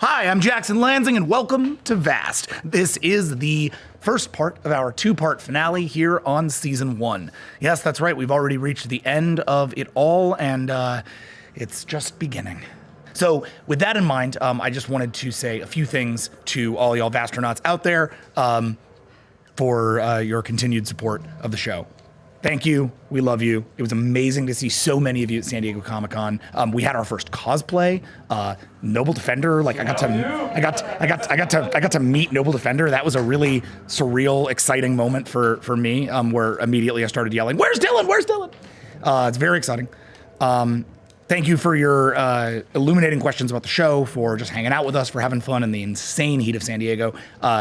Hi, I'm Jackson Lanzing, and welcome to V.A.S.T. This is the first part of our two-part finale here on Season 1. Yes, that's right, we've already reached the end of it all, and it's just beginning. So, with that in mind, I just wanted to say a few things to all y'all V.A.S.Tronauts out there for your continued support of the show. Thank you. We love you. It was amazing to see so many of you at San Diego Comic-Con. We had our first cosplay, Noble Defender. Like I got to meet Noble Defender. That was a really surreal, exciting moment for me. Where immediately I started yelling, "Where's Dylan? Where's Dylan?" It's very exciting. Thank you for your illuminating questions about the show, for just hanging out with us, for having fun in the insane heat of San Diego.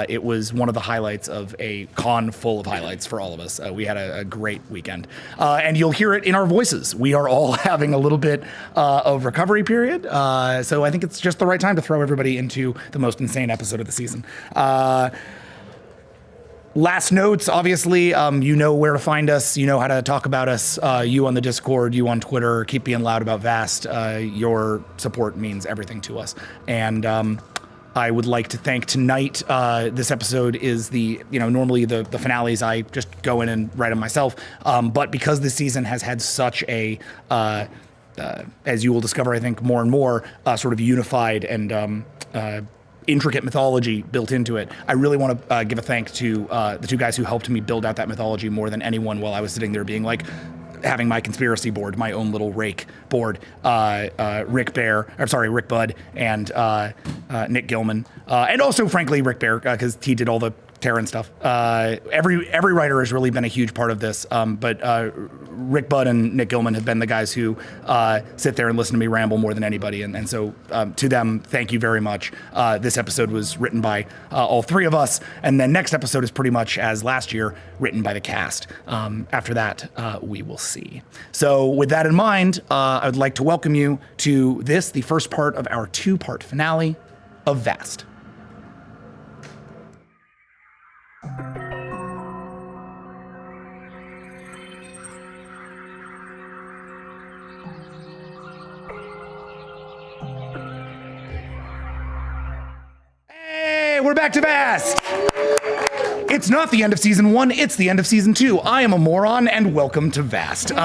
It was one of the highlights of a con full of highlights for all of us. We had a great weekend. And you'll hear it in our voices. We are all having a little bit of recovery period. So I think it's just the right time to throw everybody into the most insane episode of the season. Last notes, obviously, you know where to find us. You know how to talk about us. You on the Discord, you on Twitter. Keep being loud about V.A.S.T. Your support means everything to us. And I would like to thank tonight. This episode is normally the finales, I just go in and write them myself. But because this season has had such a, as you will discover, I think, more and more, sort of unified and intricate mythology built into it. I really want to give a thank to the two guys who helped me build out that mythology more than anyone while I was sitting there being like, having my conspiracy board, my own little rake board, Rick Budd and Nick Gilman. And also, frankly, Rick Bear, because he did all the Terran stuff. Every writer has really been a huge part of this, but Rick Budd and Nick Gilman have been the guys who sit there and listen to me ramble more than anybody, and so to them, thank you very much. This episode was written by all three of us, and then next episode is pretty much as last year, written by the cast. After that, we will see. So with that in mind, I would like to welcome you to this, the first part of our two-part finale of V.A.S.T. Hey, we're back to V.A.S.T. It's not the end of Season 1, it's the end of Season 2. I am a moron, and welcome to V.A.S.T.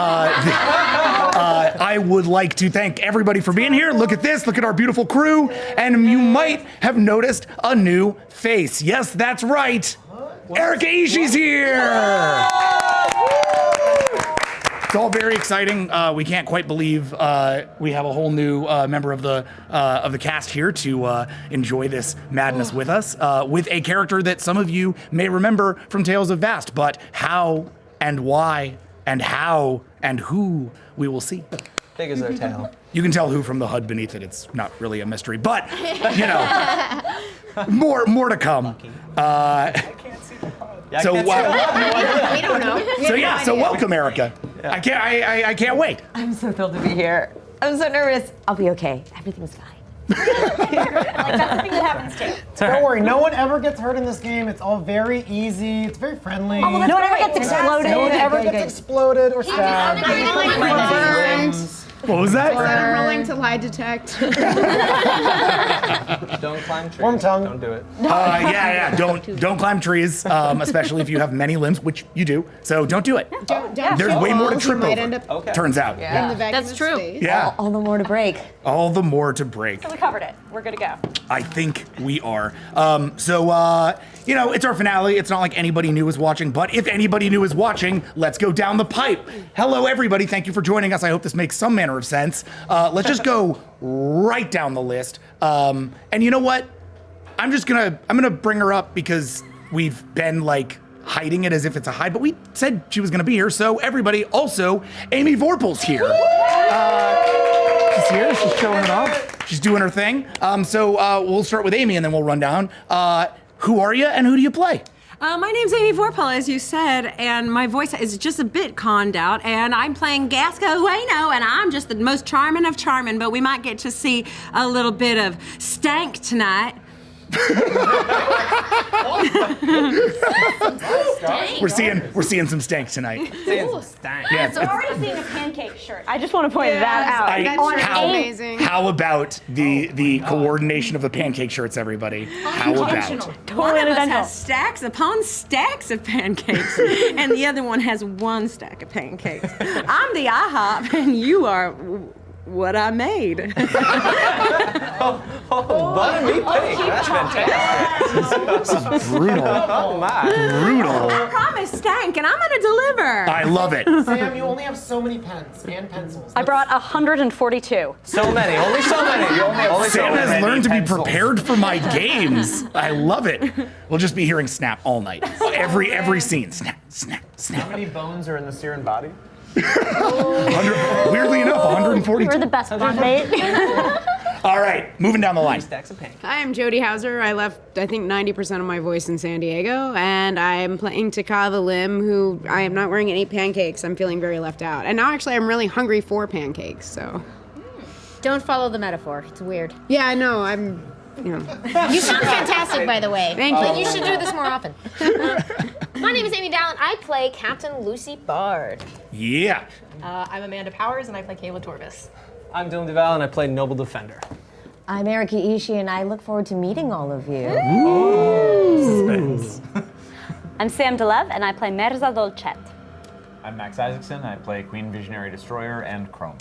I would like to thank everybody for being here. Look at this, look at our beautiful crew, and you might have noticed a new face. Yes, that's right. Erica Ishii's here! It's all very exciting. We can't quite believe we have a whole new member of the cast here to enjoy this madness with us, with a character that some of you may remember from Tales of V.A.S.T, but how and why and how and who we will see. Big as our tail. You can tell who from the HUD beneath it. It's not really a mystery, but you know, more to come. I can't see the HUD. So we don't know. So welcome, Erica. Yeah. I can't wait. I'm so thrilled to be here. I'm so nervous. I'll be okay. Everything's fine. That's the thing that happens too. Don't worry, no one ever gets hurt in this game. It's all very easy. It's very friendly. Oh, well, no one ever gets exploded. No one ever gets exploded or stabbed. What was that? I'm rolling to lie detect. Don't climb trees. Worm tongue. Don't do it. Don't climb trees, especially if you have many limbs, which you do. So don't do it. There's way more to trip over. Turns out. In the vacuum That's true. space. Yeah. All the more to break. All the more to break. We covered it. We're good to go. I think we are. You know, it's our finale. It's not like anybody new is watching, but if anybody new is watching, let's go down the pipe. Hello, everybody. Thank you for joining us. I hope this makes some manner of sense. Let's just go right down the list. And you know what? I'm gonna bring her up because we've been like hiding it as if it's a hide, but we said she was gonna be here. So everybody, also, Amy Vorpal's here. She's here. She's showing it off. She's doing her thing. So we'll start with Amy and then we'll run down. Who are you and who do you play? My name's Amy Vorpal, as you said, and my voice is just a bit conned out, and I'm playing Gasco Ueno, and I'm just the most charming of charming, but we might get to see a little bit of stank tonight. We're seeing some stank tonight. Yeah, So already seeing a pancake shirt. I just want to point that out. That's amazing. How about the coordination of the pancake shirts, everybody? How about? One of us has stacks upon stacks of pancakes, and the other one has one stack of pancakes. I'm the IHOP, and you are what I made. Buttermeat pig. That's fantastic. This is brutal. Oh my. Brutal. I promised stank, and I'm gonna deliver. I love it. Sam, you only have so many pens and pencils. I brought 142. So many. Only so many. Only so Sam has many learned to be pencils. prepared for my games. I love it. We'll just be hearing snap all night. Every scene. Snap, snap, How snap. many bones are in the Syrian body? 100, weirdly enough, 142. You're the best one, mate. All right, moving down the line. Stacks of pancakes. Hi, I'm Jody Hauser. I left, I think, 90% of my voice in San Diego, and I'm playing Taka the Limb, who I am not wearing any pancakes. I'm feeling very left out. And now, actually, I'm really hungry for pancakes, so. Don't follow the metaphor. It's weird. Yeah, I know. I'm, you know. You sound fantastic, by the way. Thank you. But you should do this more often. My name is Amy Dallin. I play Captain Lucy Bard. Yeah. I'm Amanda Powers, and I play Kayla Torvis. I'm Dylan Duval, and I play Noble Defender. I'm Erica Ishii, and I look forward to meeting all of you. I'm Sam DeLev, and I play Merza Dolcet. I'm Max Isaacson. I play Queen Visionary Destroyer and Chrome.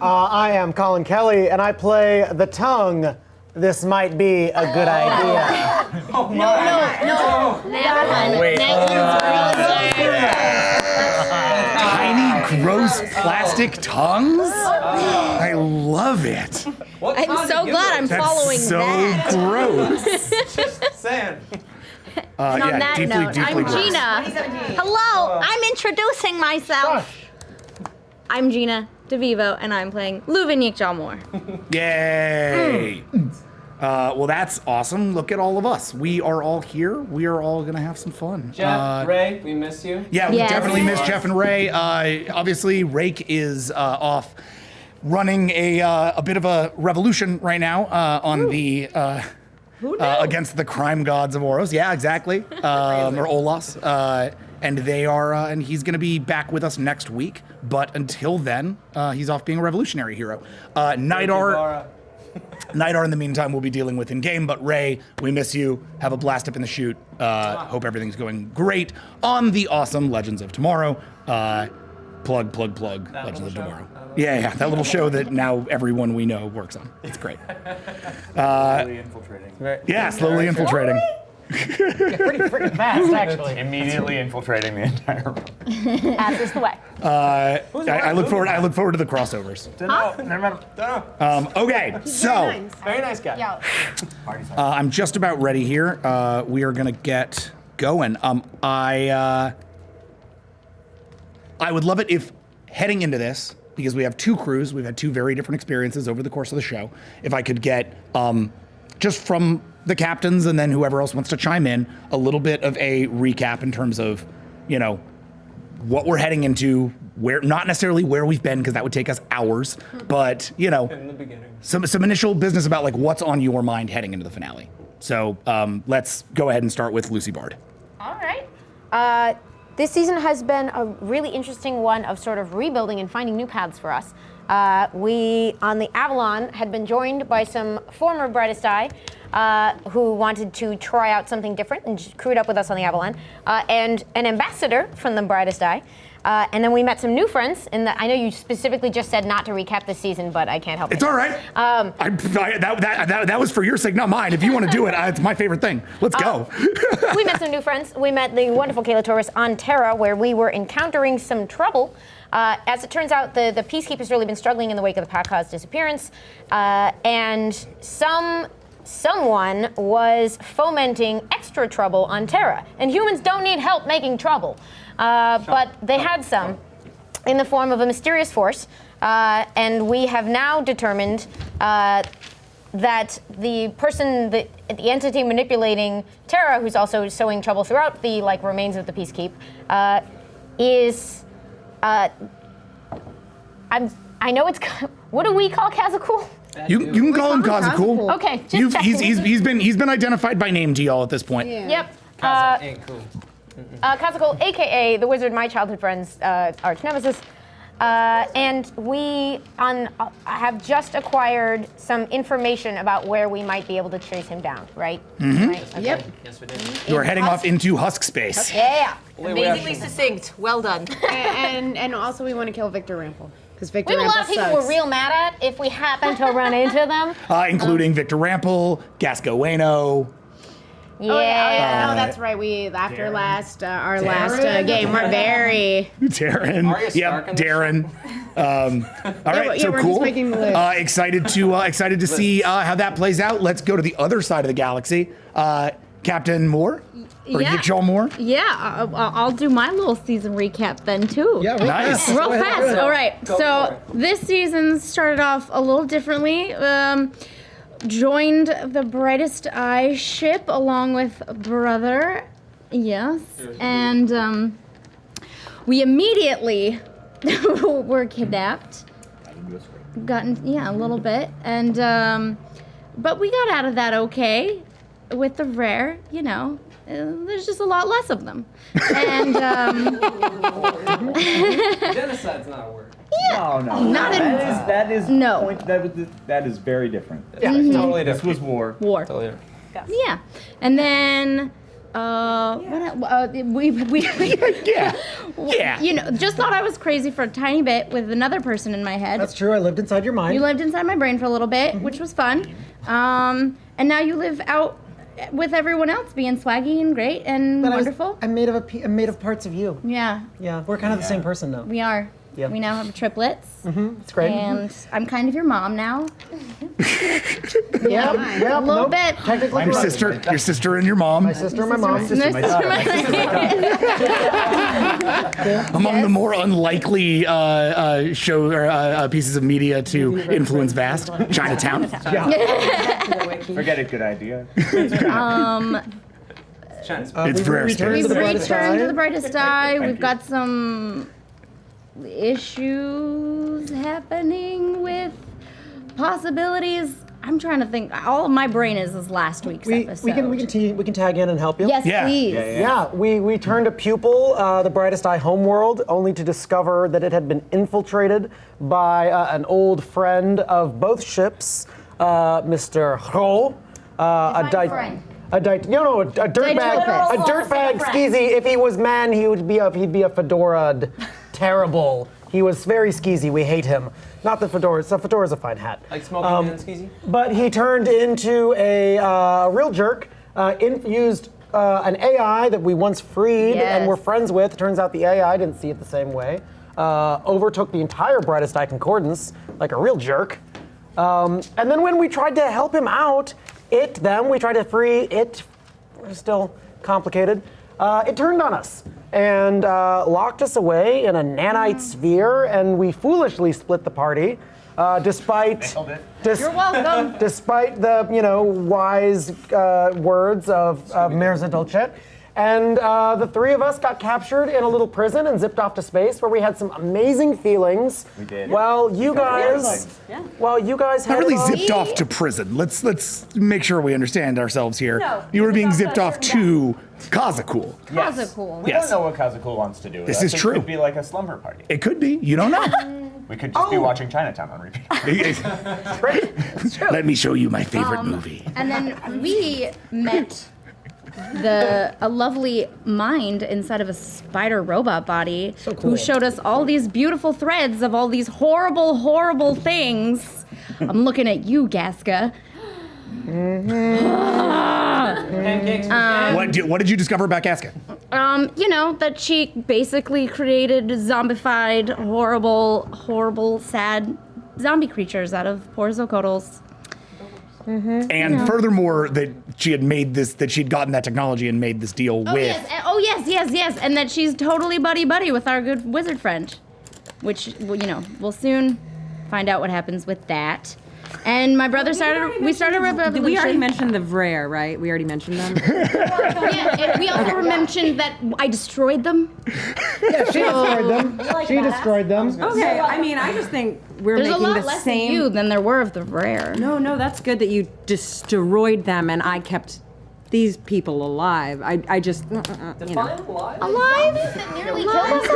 I am Colin Kelly, and I play the tongue. This might be a good idea. Wait. Tiny, gross plastic tongues? I love it. I'm so glad I'm following so that. gross. Sam. And on that deeply, note, deeply I'm gross. Gina. Hello, I'm introducing myself. I'm Gina DeVivo, and I'm playing Luvinique Jalmore. Yay! Well, that's awesome. Look at all of us. We are all here. We are all gonna have some fun. Jeff, Ray, we miss you. Yeah, we Yes. definitely miss Jeff and Ray. Obviously, Rake is off running a bit of a revolution right now on the against the crime gods of Oros. Yeah, exactly. Or Olas. And they are, and he's going to be back with us next week. But until then, he's off being a revolutionary hero. Nidar, in the meantime, we'll be dealing with in game. But Ray, we miss you. Have a blast up in the chute. Hope everything's going great on the awesome Legends of Tomorrow. Plug. Legends of Tomorrow. Yeah, that little show that now everyone we know works on. It's great. Slowly infiltrating. Yeah, slowly infiltrating. Pretty freaking fast, actually. Immediately infiltrating the entire room. As is the way. I look forward to the crossovers. Okay, so Very nice guy. I'm just about ready here. We are gonna get going. I would love it if heading into this, because we have two crews, we've had two very different experiences over the course of the show. If I could get just from the captains and then whoever else wants to chime in, a little bit of a recap in terms of, you know, what we're heading into, where, not necessarily where we've been, because that would take us hours, but, you know, In the beginning. some initial business about like what's on your mind heading into the finale. So let's go ahead and start with Lucy Bard. All right. This season has been a really interesting one of sort of rebuilding and finding new paths for us. We, on the Avalon, had been joined by some former Brightest Eye who wanted to try out something different and crewed up with us on the Avalon, and an ambassador from the Brightest Eye. And then we met some new friends. I know you specifically just said not to recap this season, but I can't help it. It's all right. That was for your sake, not mine. If you want to do it, it's my favorite thing. Let's go. We met some new friends. We met the wonderful Kayla Torres on Terra, where we were encountering some trouble. As it turns out, the Peacekeepers really been struggling in the wake of the Pac-Ha's disappearance, and someone was fomenting extra trouble on Terra. And humans don't need help making trouble, but they had some in the form of a mysterious force, and we have now determined that the person, the entity manipulating Terra, who's also sowing trouble throughout the remains of the Peacekeep, is I know it's what do we call Kazakul? You can call him Kazacool. Okay, just checking. He's been identified by name to y'all at this point. Yep. Kaza ain't cool. Kazacool, aka the wizard, my childhood friend's arch nemesis. And we have just acquired some information about where we might be able to chase him down, right? Mm-hmm. Right? Okay. Yep. Yes, we did. You're heading off into Husk space. Yeah. Amazingly succinct. Well done. and also we want to kill Victor Rampel because Victor We have a Rampel lot of people sucks. we're real mad at if we happen to run into them. Including Victor Rampel, Gasco Ueno. Yeah. Oh yeah, no, that's right. We after Darren. last our last game, we're very Darren. Arya Stark Yep, on this Darren. All right, yeah, so we're cool. just making the list. Excited to see how that plays out. Let's go to the other side of the galaxy. Captain Moore? Or Yeah. Yikshaw Moore? Yeah, I'll do my little season recap then too. Yeah, real Nice. fast. Real Go ahead, fast. go ahead. All right. Go So for it. this season started off a little differently. Joined the Brightest Eye ship along with Brother. Yes. And we immediately were kidnapped. A little bit. And but we got out of that okay with the rare, you know. There's just a lot less of them. And Genocide's not a word. No, no. Not in- that is No. that is very different. Yeah, totally This different. was war. war. Totally different. Yeah. And then we Yeah. you know, just thought I was crazy for a tiny bit with another person in my head. That's true. I lived inside your mind. You lived inside my brain for a little bit, which was fun. And now you live out with everyone else being swaggy and great and But wonderful. I'm made of parts of you. Yeah, Yeah, we're kind of the same person now. we are. Yeah. We now have triplets. It's great. And I'm kind of your mom now. Yep, A little nope. bit. Technically Your correct. sister and your mom. My sister and my mom. Among the more unlikely show or pieces of media to influence V.A.S.T, Chinatown. Forget it. Good idea. China's It's We've rare returned space. to the We've brightest returned eye. to the brightest eye. Thank We've you. got some issues happening with possibilities. I'm trying to think. All my brain is last week's episode. We can tag in and help you. Yes, Yeah. please. Yeah, we turned a pupil, the Brightest Eye homeworld, only to discover that it had been infiltrated by an old friend of both ships, Mr. Ho, a friend. dirtbag skeezy. If he was man, he'd be a fedora. Terrible. He was very skeezy. We hate him. Not the fedora. So fedora's a fine hat. like smoking and skeezy. But he turned into a real jerk, used an AI that we once freed and Yes. were friends with. Turns out the AI didn't see it the same way. Overtook the entire Brightest Eye Concordance like a real jerk. And then when we tried to help him out, we tried to free it, was still complicated. It turned on us and locked us away in a nanite sphere, and we foolishly split the party, despite You're welcome. despite the wise words of Mirza Dolcet. And the three of us got captured in a little prison and zipped off to space, where we had some amazing feelings. We did. Well, you guys Not had really zipped off to prison. Let's make sure we understand ourselves here. You were being zipped off to Kazacool. Kazacool. We Yes. don't know what Kazacool wants to do with This us. is It true. could be like a slumber party. It could be. You don't know. We could just be watching Chinatown on repeat. Let me show you my favorite movie. And then we met a lovely mind inside of a spider robot body who showed us all these beautiful threads of all these horrible, horrible things. I'm looking at you, Gasca. Pancakes. What did you discover about Gasca? You know, that she basically created zombified, horrible, horrible, sad zombie creatures out of poor Zocodles. And furthermore, that she had gotten that technology and made this deal with. Yes. And that she's totally buddy-buddy with our good wizard friend. Which, well, we'll soon find out what happens with that. And my brother started. We started a revolution. We already mentioned the Vrare, right? We already mentioned them. Yeah, and we also mentioned that I destroyed them. Yeah, she destroyed them. She destroyed them. Okay, I mean, I just think we're There's a making lot the less same. of you than there were of the rare. No, that's good that you destroyed them and I kept these people alive. I just, you know. alive? Alive? That nearly killed us.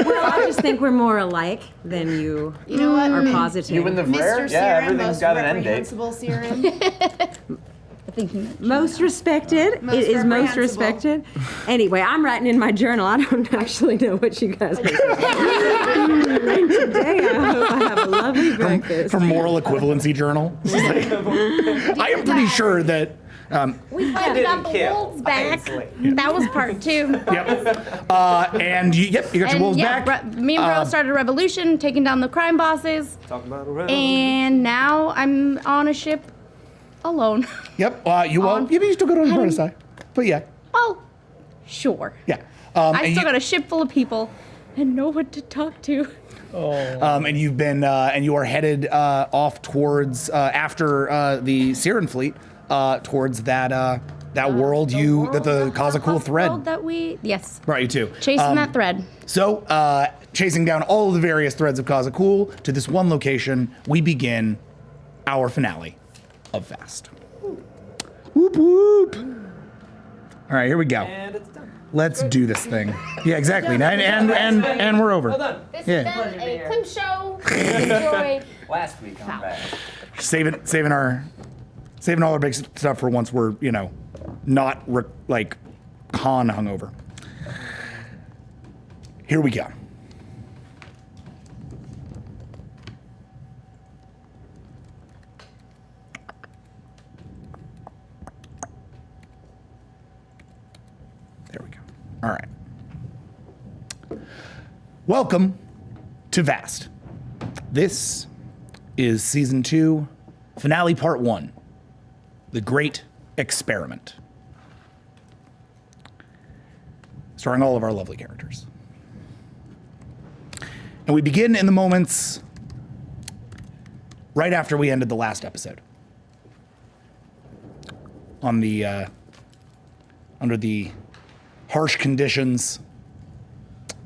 Well, I just think we're more alike than you, know what? are positive. You and the Mr. Vrare? Yeah, Serum, everything's most got an end date. reprehensible Serum. I think he meant Most respected. Most It is most reprehensible. respected. Anyway, I'm writing in my journal. I don't actually know what you guys are saying. Today, I hope I have a lovely breakfast. From Moral Equivalency Journal. I am pretty sure that. We finally got the kill. wolves back. That was part 2. Yep. And you got your wolves back. Me and Bro started a revolution, taking down the crime bosses. Talk about a And now I'm on a ship alone. Yep. You still go to the British side. But yeah. Well, sure. Yeah. I still got a ship full of people and no one to talk to. And you've been and you are headed off towards after the Siren fleet towards that world that the Kazakul thread World that yes. brought you to. Chasing that thread. So, chasing down all of the various threads of Kazakul to this one location, we begin our finale of V.A.S.T. Whoop whoop. All right, here we go. And it's done. Let's do this thing. Yeah, exactly. And we're over. This Yeah. has been a Klim show. Enjoy. Last week on bad. Saving all our big stuff for once we're not like con hungover. Here we go. There we go. All right. Welcome to V.A.S.T. This is season 2, finale part 1, The Great Experiment. Starring all of our lovely characters. And we begin in the moments right after we ended the last episode. On the under the harsh conditions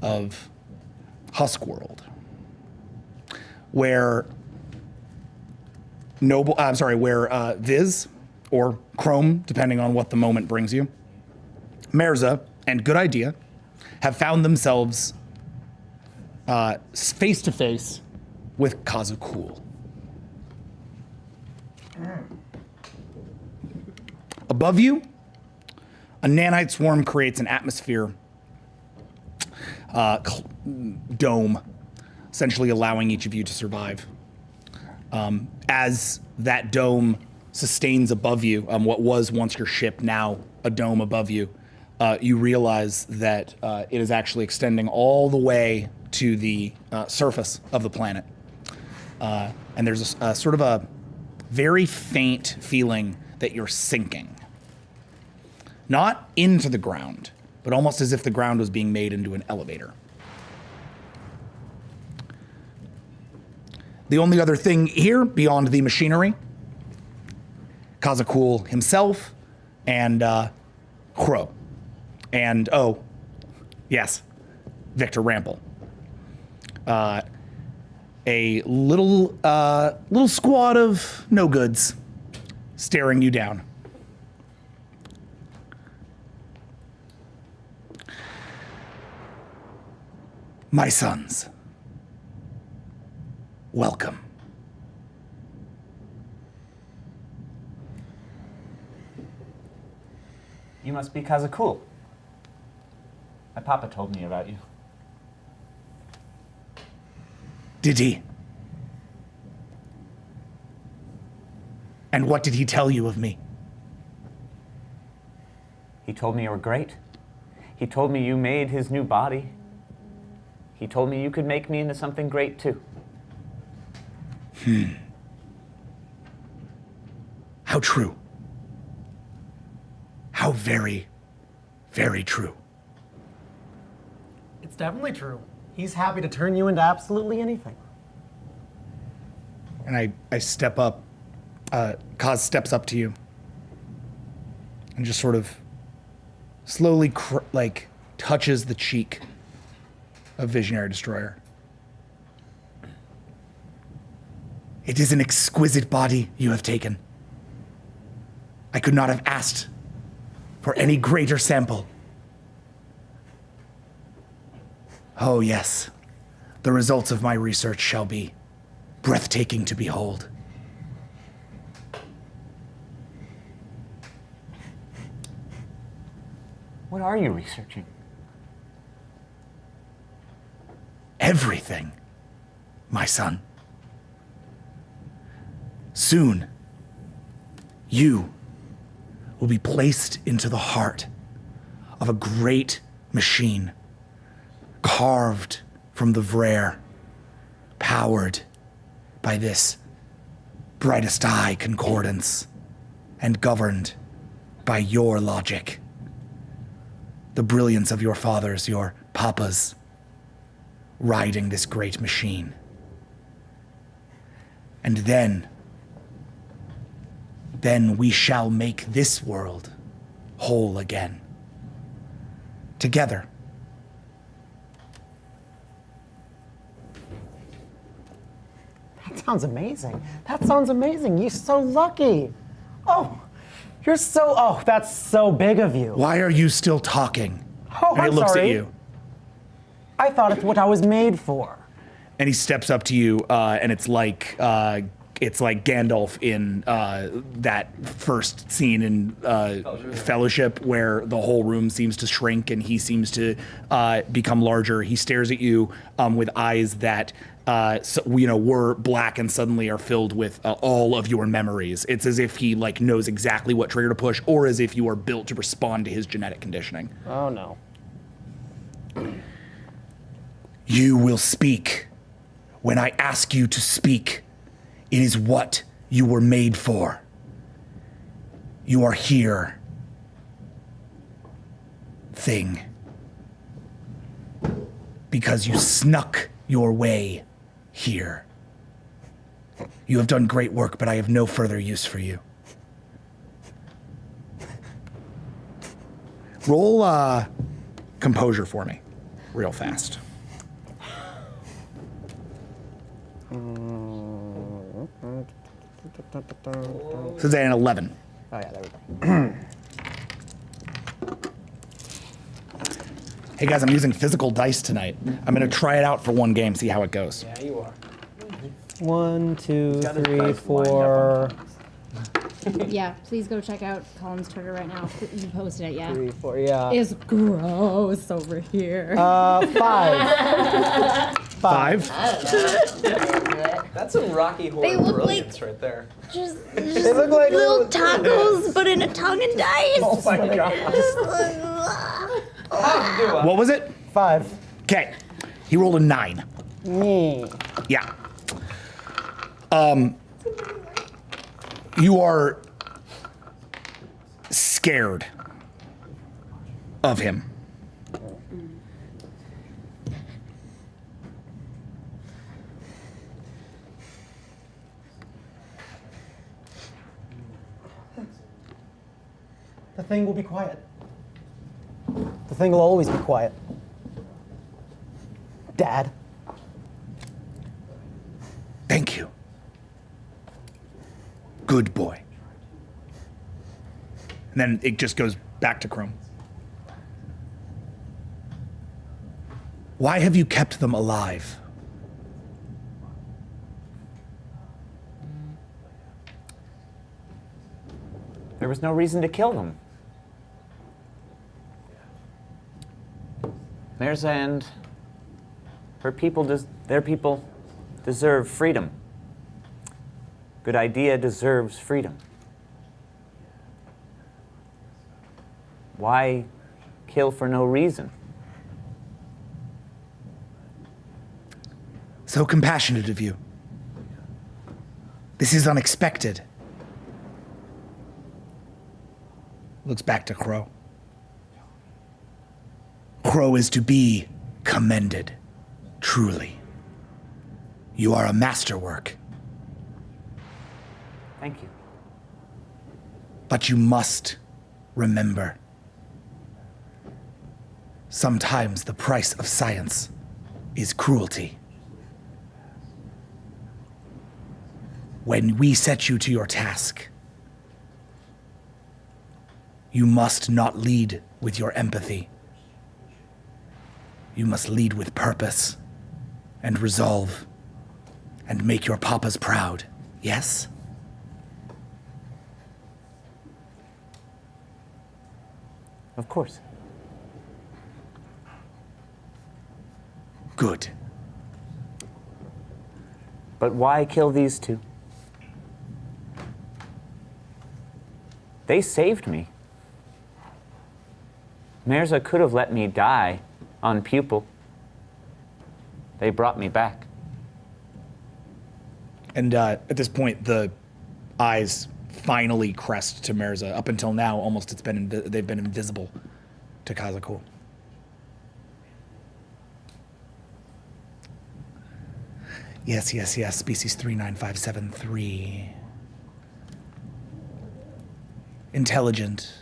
of Husk World, where Viz or Chrome, depending on what the moment brings you, Mirza and Good Idea have found themselves face to face with Kazakul. Above you, a nanite swarm creates an atmosphere dome, essentially allowing each of you to survive. As that dome sustains above you, what was once your ship, now a dome above you, you realize that it is actually extending all the way to the surface of the planet. And there's a sort of a very faint feeling that you're sinking. Not into the ground, but almost as if the ground was being made into an elevator. The only other thing here, beyond the machinery, Kazakul himself and Crow. And, oh, yes, Victor Rample. A little squad of no-goods staring you down. My sons, welcome. You must be Kazakul. My papa told me about you. Did he? And what did he tell you of me? He told me you were great. He told me you made his new body. He told me you could make me into something great too. How true. How very, very true. It's definitely true. He's happy to turn you into absolutely anything. And I step up Kaz steps up to you and just sort of slowly touches the cheek of Visionary Destroyer. It is an exquisite body you have taken. I could not have asked for any greater sample. Oh yes, the results of my research shall be breathtaking to behold. What are you researching? Everything, my son. Soon, you will be placed into the heart of a great machine, carved from the V.A.S.T, powered by this brightest eye concordance, and governed by your logic. The brilliance of your fathers, your papas, riding this great machine. And then we shall make this world whole again. Together. That sounds amazing. That sounds amazing. You're so lucky. Oh, that's so big of you. Why are you still talking? Oh, and he I'm looks sorry. at you. I thought it's what I was made for. And he steps up to you, and it's like Gandalf in that first scene in Fellowship, where the whole room seems to shrink and he seems to become larger. He stares at you with eyes that were black and suddenly are filled with all of your memories. It's as if he knows exactly what trigger to push, or as if you are built to respond to his genetic conditioning. Oh no. You will speak when I ask you to speak. It is what you were made for. You are here, thing, because you snuck your way here. You have done great work, but I have no further use for you. Roll composure for me, real fast. So it's an 11. Oh yeah, there we go. Hey guys, I'm using physical dice tonight. I'm gonna try it out for one game, see how it goes. Yeah, you are. 1, 2, Got his 3, dice lined up 4. Yeah, please go check out Colin's Twitter right now. You posted it, yeah. 3, 4, yeah. It's gross over here. 5. 5. That's some Rocky Horror They look brilliance right there. Just They look like little tacos, but in a tongue and dice. Oh my god. How'd you do What was it? 5. Okay. He rolled a 9. Me. Yeah. You are scared of him. The thing will be quiet. The thing will always be quiet. Dad. Thank you. Good boy. And then it just goes back to Chrome. Why have you kept them alive? There was no reason to kill them. Mirza and their people deserve freedom. Good idea deserves freedom. Why kill for no reason? So compassionate of you. This is unexpected. Looks back to Crow. Crow is to be commended, truly. You are a masterwork. Thank you. But you must remember, sometimes the price of science is cruelty. When we set you to your task, you must not lead with your empathy. You must lead with purpose and resolve and make your papas proud. Yes? Of course. Good. But why kill these two? They saved me. Mirza could have let me die on pupil. They brought me back. And at this point, the eyes finally crest to Mirza. Up until now, almost they've been invisible to Kazakul. Yes, species 39573. Intelligent,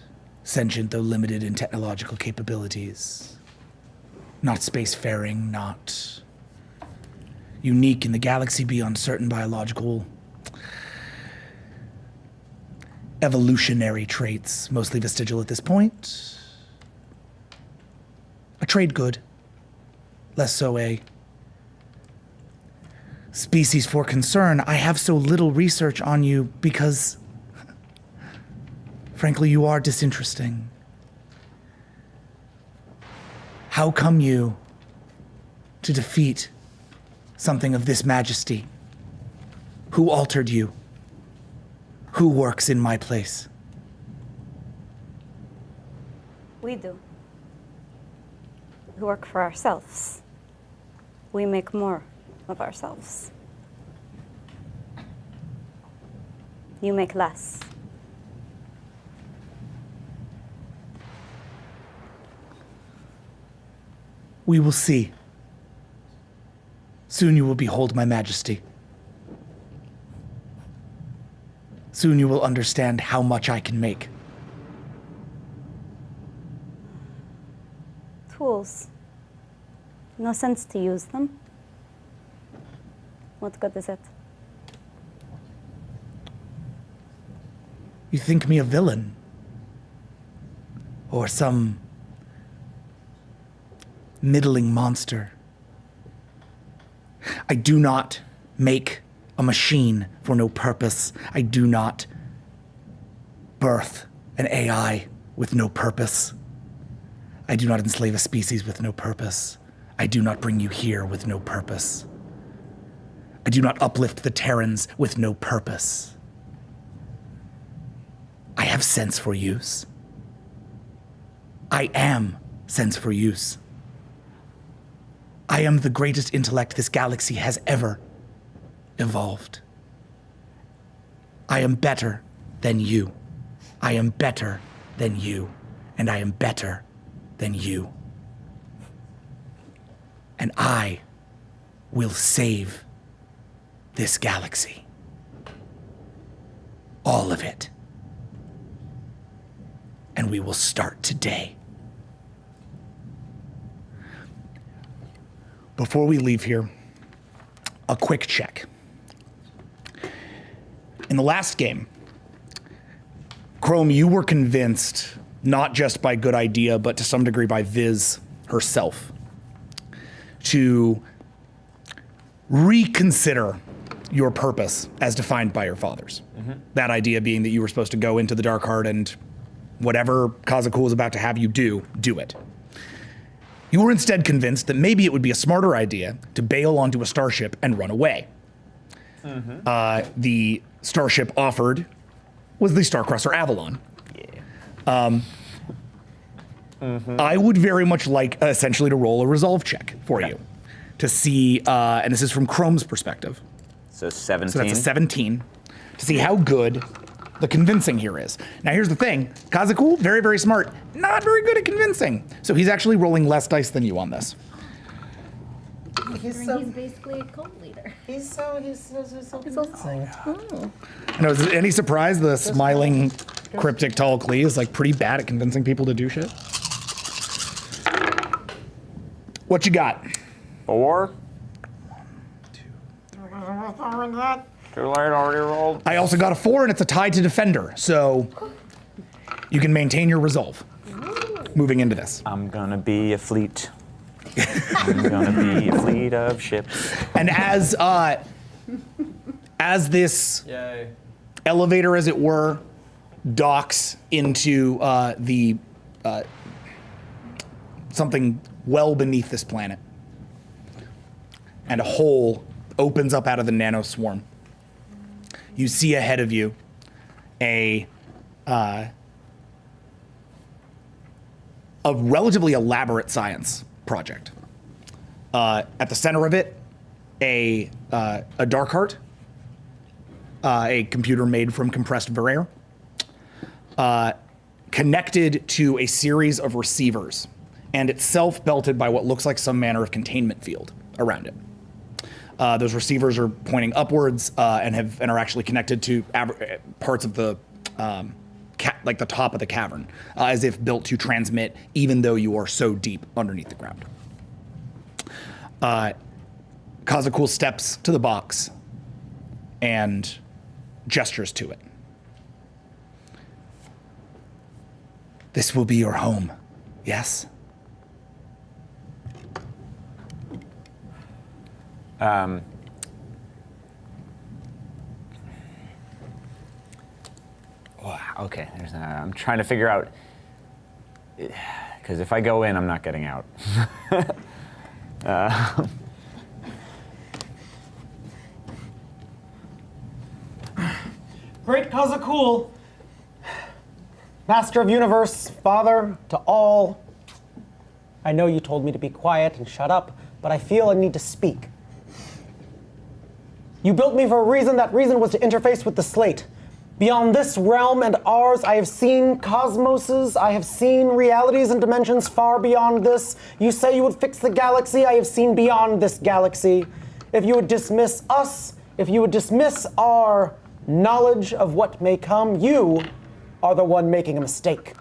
sentient, though limited in technological capabilities. Not spacefaring, not unique in the galaxy beyond certain biological evolutionary traits, mostly vestigial at this point. A trade good, less so a species for concern. I have so little research on you because, frankly, you are disinteresting. How come you to defeat something of this majesty? Who altered you? Who works in my place? We do. We work for ourselves. We make more of ourselves. You make less. We will see. Soon you will behold my majesty. Soon you will understand how much I can make. Tools. No sense to use them. What good is it? You think me a villain? Or some middling monster? I do not make a machine for no purpose. I do not birth an AI with no purpose. I do not enslave a species with no purpose. I do not bring you here with no purpose. I do not uplift the Terrans with no purpose. I have sense for use. I am sense for use. I am the greatest intellect this galaxy has ever evolved. I am better than you. I am better than you. And I am better than you. And I will save this galaxy. All of it. And we will start today. Before we leave here, a quick check. In the last game, Chrome, you were convinced, not just by Good Idea, but to some degree by Viz herself, to reconsider your purpose as defined by your fathers. Mm-hmm. That idea being that you were supposed to go into the Dark Heart and whatever Kazakul is about to have you do it. You were instead convinced that maybe it would be a smarter idea to bail onto a starship and run away. Mm-hmm. The starship offered was the Starcrosser Avalon. Yeah. I would very much like essentially to roll a resolve check for you to see, and this is from Chrome's perspective. So 17. So that's a 17 to see how good the convincing here is. Now here's the thing, Kazakul, very, very smart, not very good at convincing. So he's actually rolling less dice than you on this. He's basically a cult leader. He's so convincing. I know, is it any surprise the smiling Cryptic Tolkli is like pretty bad at convincing people to do shit. What you got? 4. Too late, already rolled. I also got a 4, and it's a tie to defender, so you can maintain your resolve moving into this. I'm gonna be a fleet. I'm gonna be a fleet of ships. And as this Yay. elevator, as it were, docks into the something well beneath this planet, and a hole opens up out of the nanoswarm. You see ahead of you a relatively elaborate science project. At the center of it, a dark heart, a computer made from compressed Ver air, connected to a series of receivers, and itself belted by what looks like some manner of containment field around it. Those receivers are pointing upwards and are actually connected to parts of the like the top of the cavern, as if built to transmit, even though you are so deep underneath the ground. Kazakul steps to the box and gestures to it. This will be your home, yes? Okay, I'm trying to figure out, because if I go in, I'm not getting out. Great Kazakul, Master of Universe, Father to all. I know you told me to be quiet and shut up, but I feel I need to speak. You built me for a reason. That reason was to interface with the slate. Beyond this realm and ours, I have seen cosmoses, I have seen realities and dimensions far beyond this. You say you would fix the galaxy, I have seen beyond this galaxy. If you would dismiss us, if you would dismiss our knowledge of what may come, you are the one making a mistake.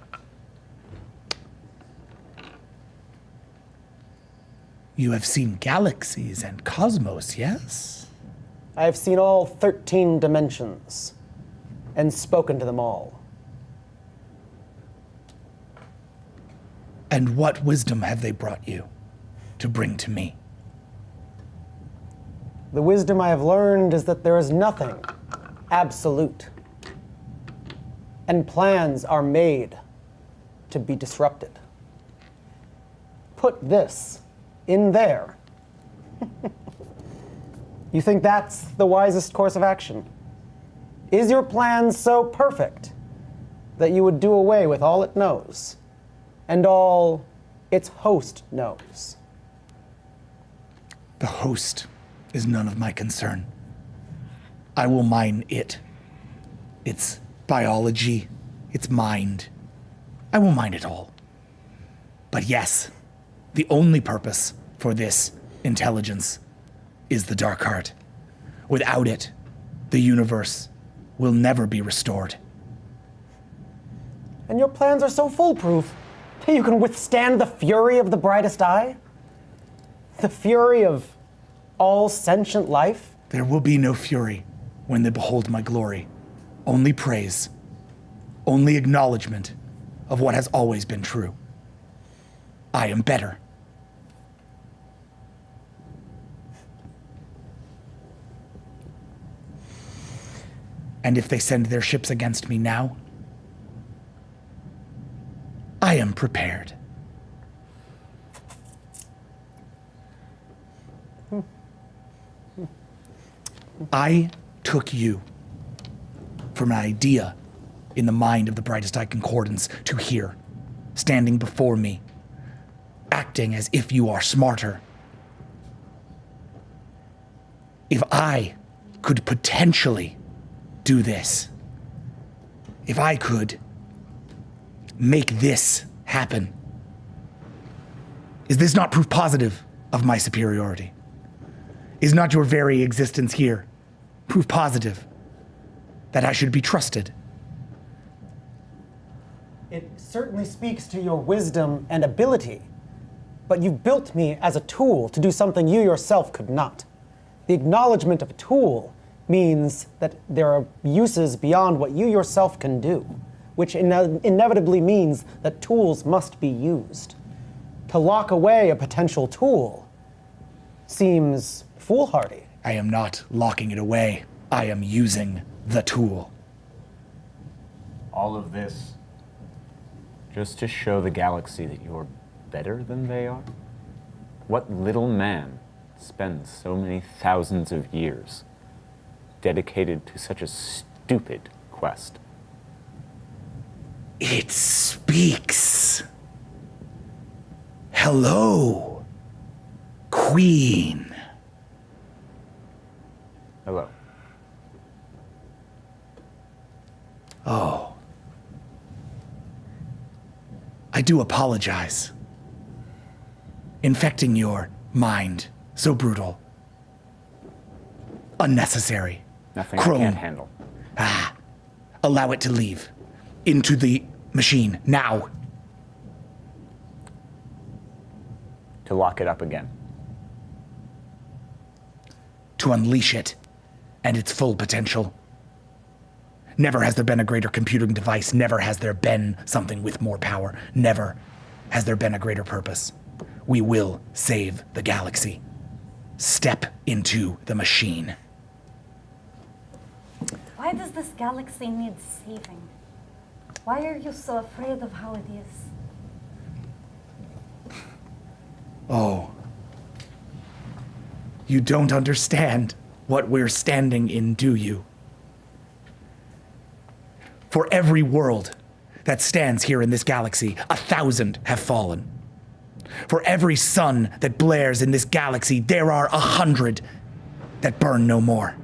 You have seen galaxies and cosmos, yes? I have seen all 13 dimensions and spoken to them all. And what wisdom have they brought you to bring to me? The wisdom I have learned is that there is nothing absolute, and plans are made to be disrupted. Put this in there. You think that's the wisest course of action? Is your plan so perfect that you would do away with all it knows and all its host knows? The host is none of my concern. I will mine it. Its biology, its mind. I will mine it all. But yes, the only purpose for this intelligence is the dark heart. Without it, the universe will never be restored. And your plans are so foolproof that you can withstand the fury of the brightest eye? The fury of all sentient life? There will be no fury when they behold my glory. Only praise. Only acknowledgement of what has always been true. I am better. And if they send their ships against me now, I am prepared. I took you from an idea in the mind of the Brightest Eye Concordance to here, standing before me, acting as if you are smarter. If I could potentially do this, if I could make this happen, is this not proof positive of my superiority? Is not your very existence here proof positive that I should be trusted? It certainly speaks to your wisdom and ability. But you've built me as a tool to do something you yourself could not. The acknowledgement of a tool means that there are uses beyond what you yourself can do, which inevitably means that tools must be used. To lock away a potential tool seems foolhardy. I am not locking it away. I am using the tool. All of this just to show the galaxy that you're better than they are? What little man spends so many thousands of years dedicated to such a stupid quest? It speaks. Hello, Queen. Hello. Oh. I do apologize. Infecting your mind. So brutal. Unnecessary. Nothing Chrome. I can't handle. Allow it to leave. Into the machine. Now. To lock it up again. To unleash it and its full potential. Never has there been a greater computing device. Never has there been something with more power. Never has there been a greater purpose. We will save the galaxy. Step into the machine. Why does this galaxy need saving? Why are you so afraid of how it is? Oh. You don't understand what we're standing in, do you? For every world that stands here in this galaxy, 1,000 have fallen. For every sun that blares in this galaxy, there are 100 that burn no more.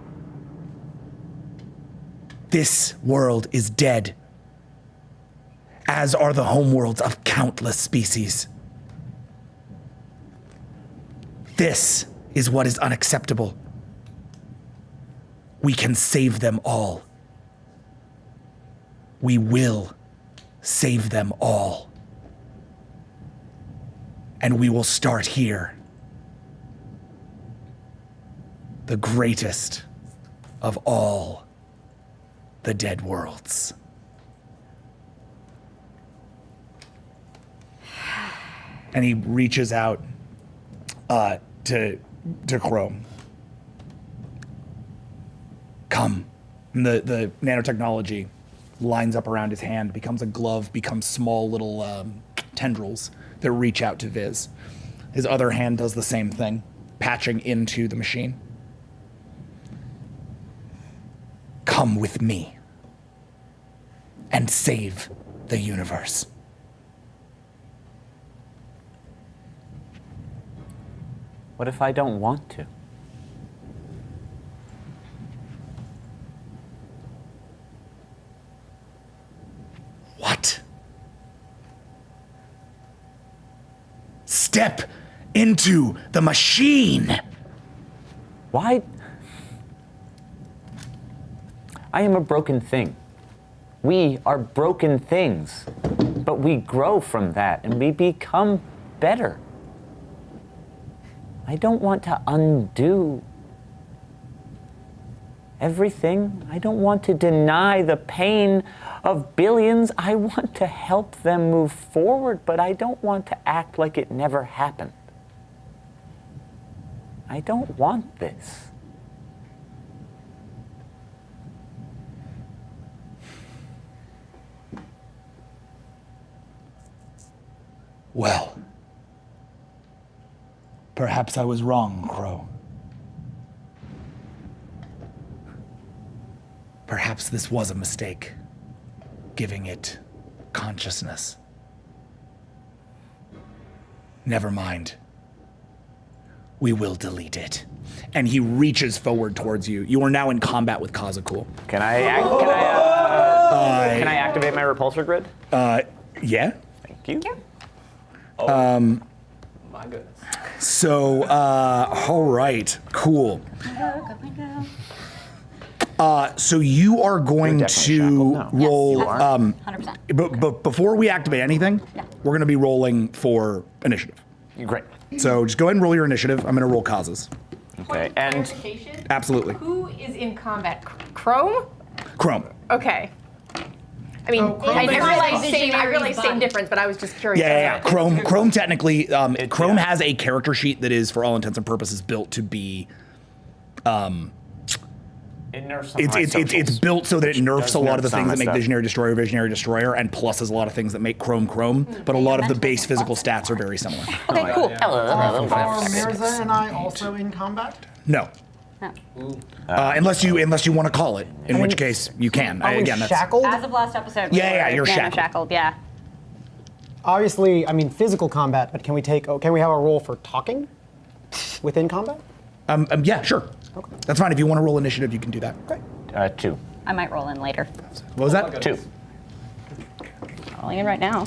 This world is dead, as are the homeworlds of countless species. This is what is unacceptable. We can save them all. We will save them all. And we will start here. The greatest of all the dead worlds. And he reaches out to Chrome. Come. And the nanotechnology lines up around his hand, becomes a glove, becomes small little tendrils that reach out to Viz. His other hand does the same thing, patching into the machine. Come with me and save the universe. What if I don't want to? What? Step into the machine. Why? I am a broken thing. We are broken things, but we grow from that and we become better. I don't want to undo everything. I don't want to deny the pain of billions. I want to help them move forward, but I don't want to act like it never happened. I don't want this. Well, perhaps I was wrong, Crow. Perhaps this was a mistake, giving it consciousness. Never mind. We will delete it. And he reaches forward towards you. You are now in combat with Kazakul. Can I activate my repulsor grid? Yeah. Thank you. My goodness. So, all right, cool. So you are going definitely to shackled now. roll. Yes, 100%. But before we activate anything, we're going to be rolling for initiative. Great. So just go ahead and roll your initiative. I'm going to roll causes. Okay, and Absolutely. Who is in combat? Chrome? Chrome. Okay. I mean, I realize same difference, but I was just curious. Yeah. Chrome technically, Chrome has a character sheet that is, for all intents and purposes, built to be. it nerfs some of my It's socials. built so that it nerfs does a lot nerf of the some things of that my make stuff. Visionary Destroyer, and pluses a lot of things that make Chrome. But a lot of the base physical stats are very similar. Okay, cool. Are Mirza and I also in combat? No. Unless you want to call it, in which case you can. Are we shackled? As of last episode. Yeah, you're we're shackled. Yeah. Obviously, I mean physical combat, but can we have a roll for talking within combat? Yeah, sure. Okay. That's fine. If you want to roll initiative, you can do that. Great. 2. I might roll in later. What was that? 2. Rolling in right now.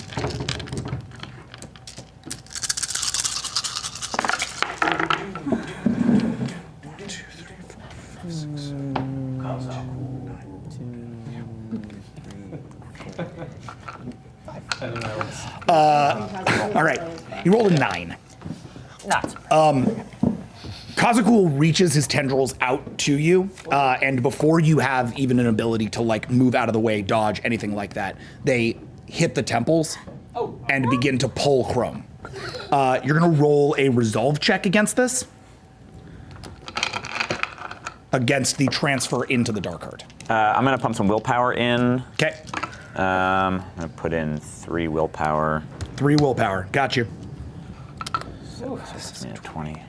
All right. You rolled a 9. Kazakul reaches his tendrils out to you, and before you have even an ability to like move out of the way, dodge, anything like that, they hit the temples and begin to pull Chrome. You're gonna roll a resolve check against this, against the transfer into the Dark Heart. I'm going to pump some willpower in. Okay. I'm going to put in 3 willpower. 3 willpower. Got you. Yeah, 20.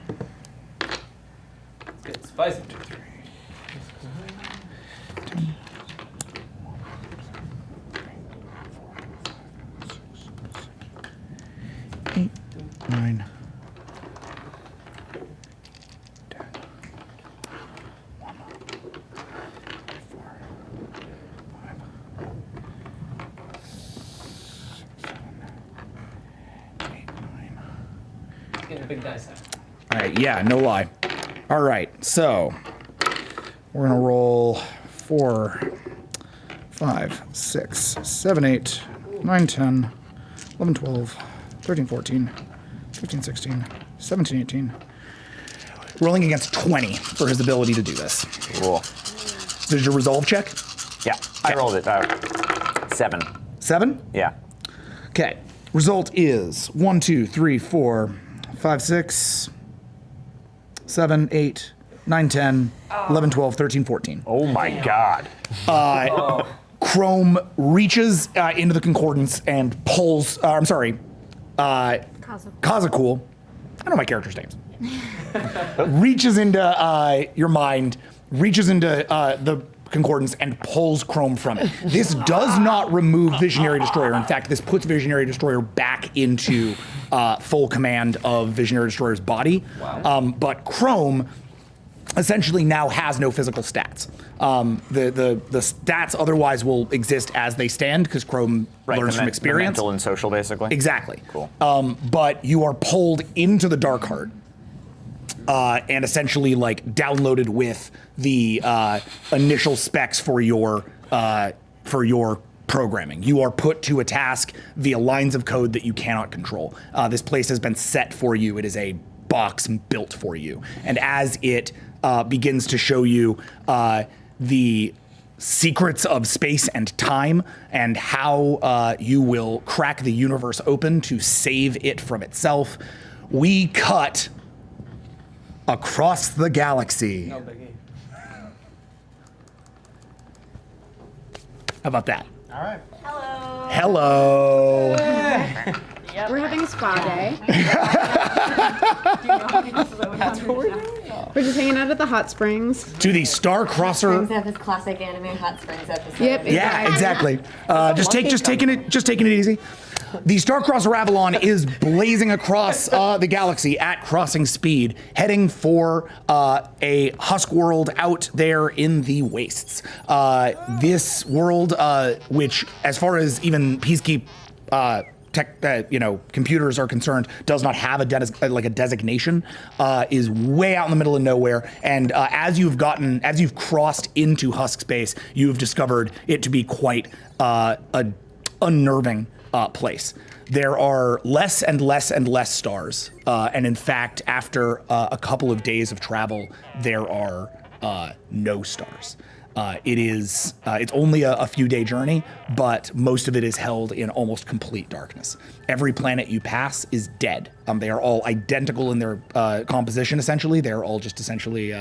Good. Spicy. 8, 9. 10. 1, 4, 5, 6, 7, 8, 9. Getting a big dice out. All right, yeah, no lie. All right, so we're gonna roll 4, 5, 6, 7, 8, 9, 10, 11, 12, 13, 14, 15, 16, 17, 18. Rolling against 20 for his ability to do this. Cool. So did your resolve check? Yeah, I rolled it. 7. 7? Yeah. Okay. Result is 1, 2, 3, 4, 5, 6, 7, 8, 9, 10, 11, 12, 13, 14. Oh my god. Chrome reaches into the concordance and pulls. Kazakul. I know my character's names. Reaches into your mind, reaches into the concordance and pulls Chrome from it. This does not remove Visionary Destroyer. In fact, this puts Visionary Destroyer back into full command of Visionary Destroyer's body. Wow. But Chrome essentially now has no physical stats. The stats otherwise will exist as they stand because Chrome learns from experience. Mental and social, basically. Exactly. Cool. But you are pulled into the Dark Heart and essentially like downloaded with the initial specs for your programming. You are put to a task via lines of code that you cannot control. This place has been set for you. It is a box built for you. And as it begins to show you the secrets of space and time and how you will crack the universe open to save it from itself, we cut across the galaxy. No biggie. How about that? All right. Hello. We're having a spa day. We're just hanging out at the hot springs. To the Star Crosser. Have his classic anime hot springs episode. Yep. Yeah, exactly. Just taking it easy. The Starcrosser Avalon is blazing across the galaxy at crossing speed, heading for a husk world out there in the wastes. This world, which, as far as even Peacekeep computers are concerned, does not have a designation, is way out in the middle of nowhere. And as you've crossed into Husk space, you've discovered it to be quite a unnerving place. There are less and less and less stars, and in fact, after a couple of days of travel, there are no stars. It's only a few day journey, but most of it is held in almost complete darkness. Every planet you pass is dead. They are all identical in their composition, essentially. They're all just essentially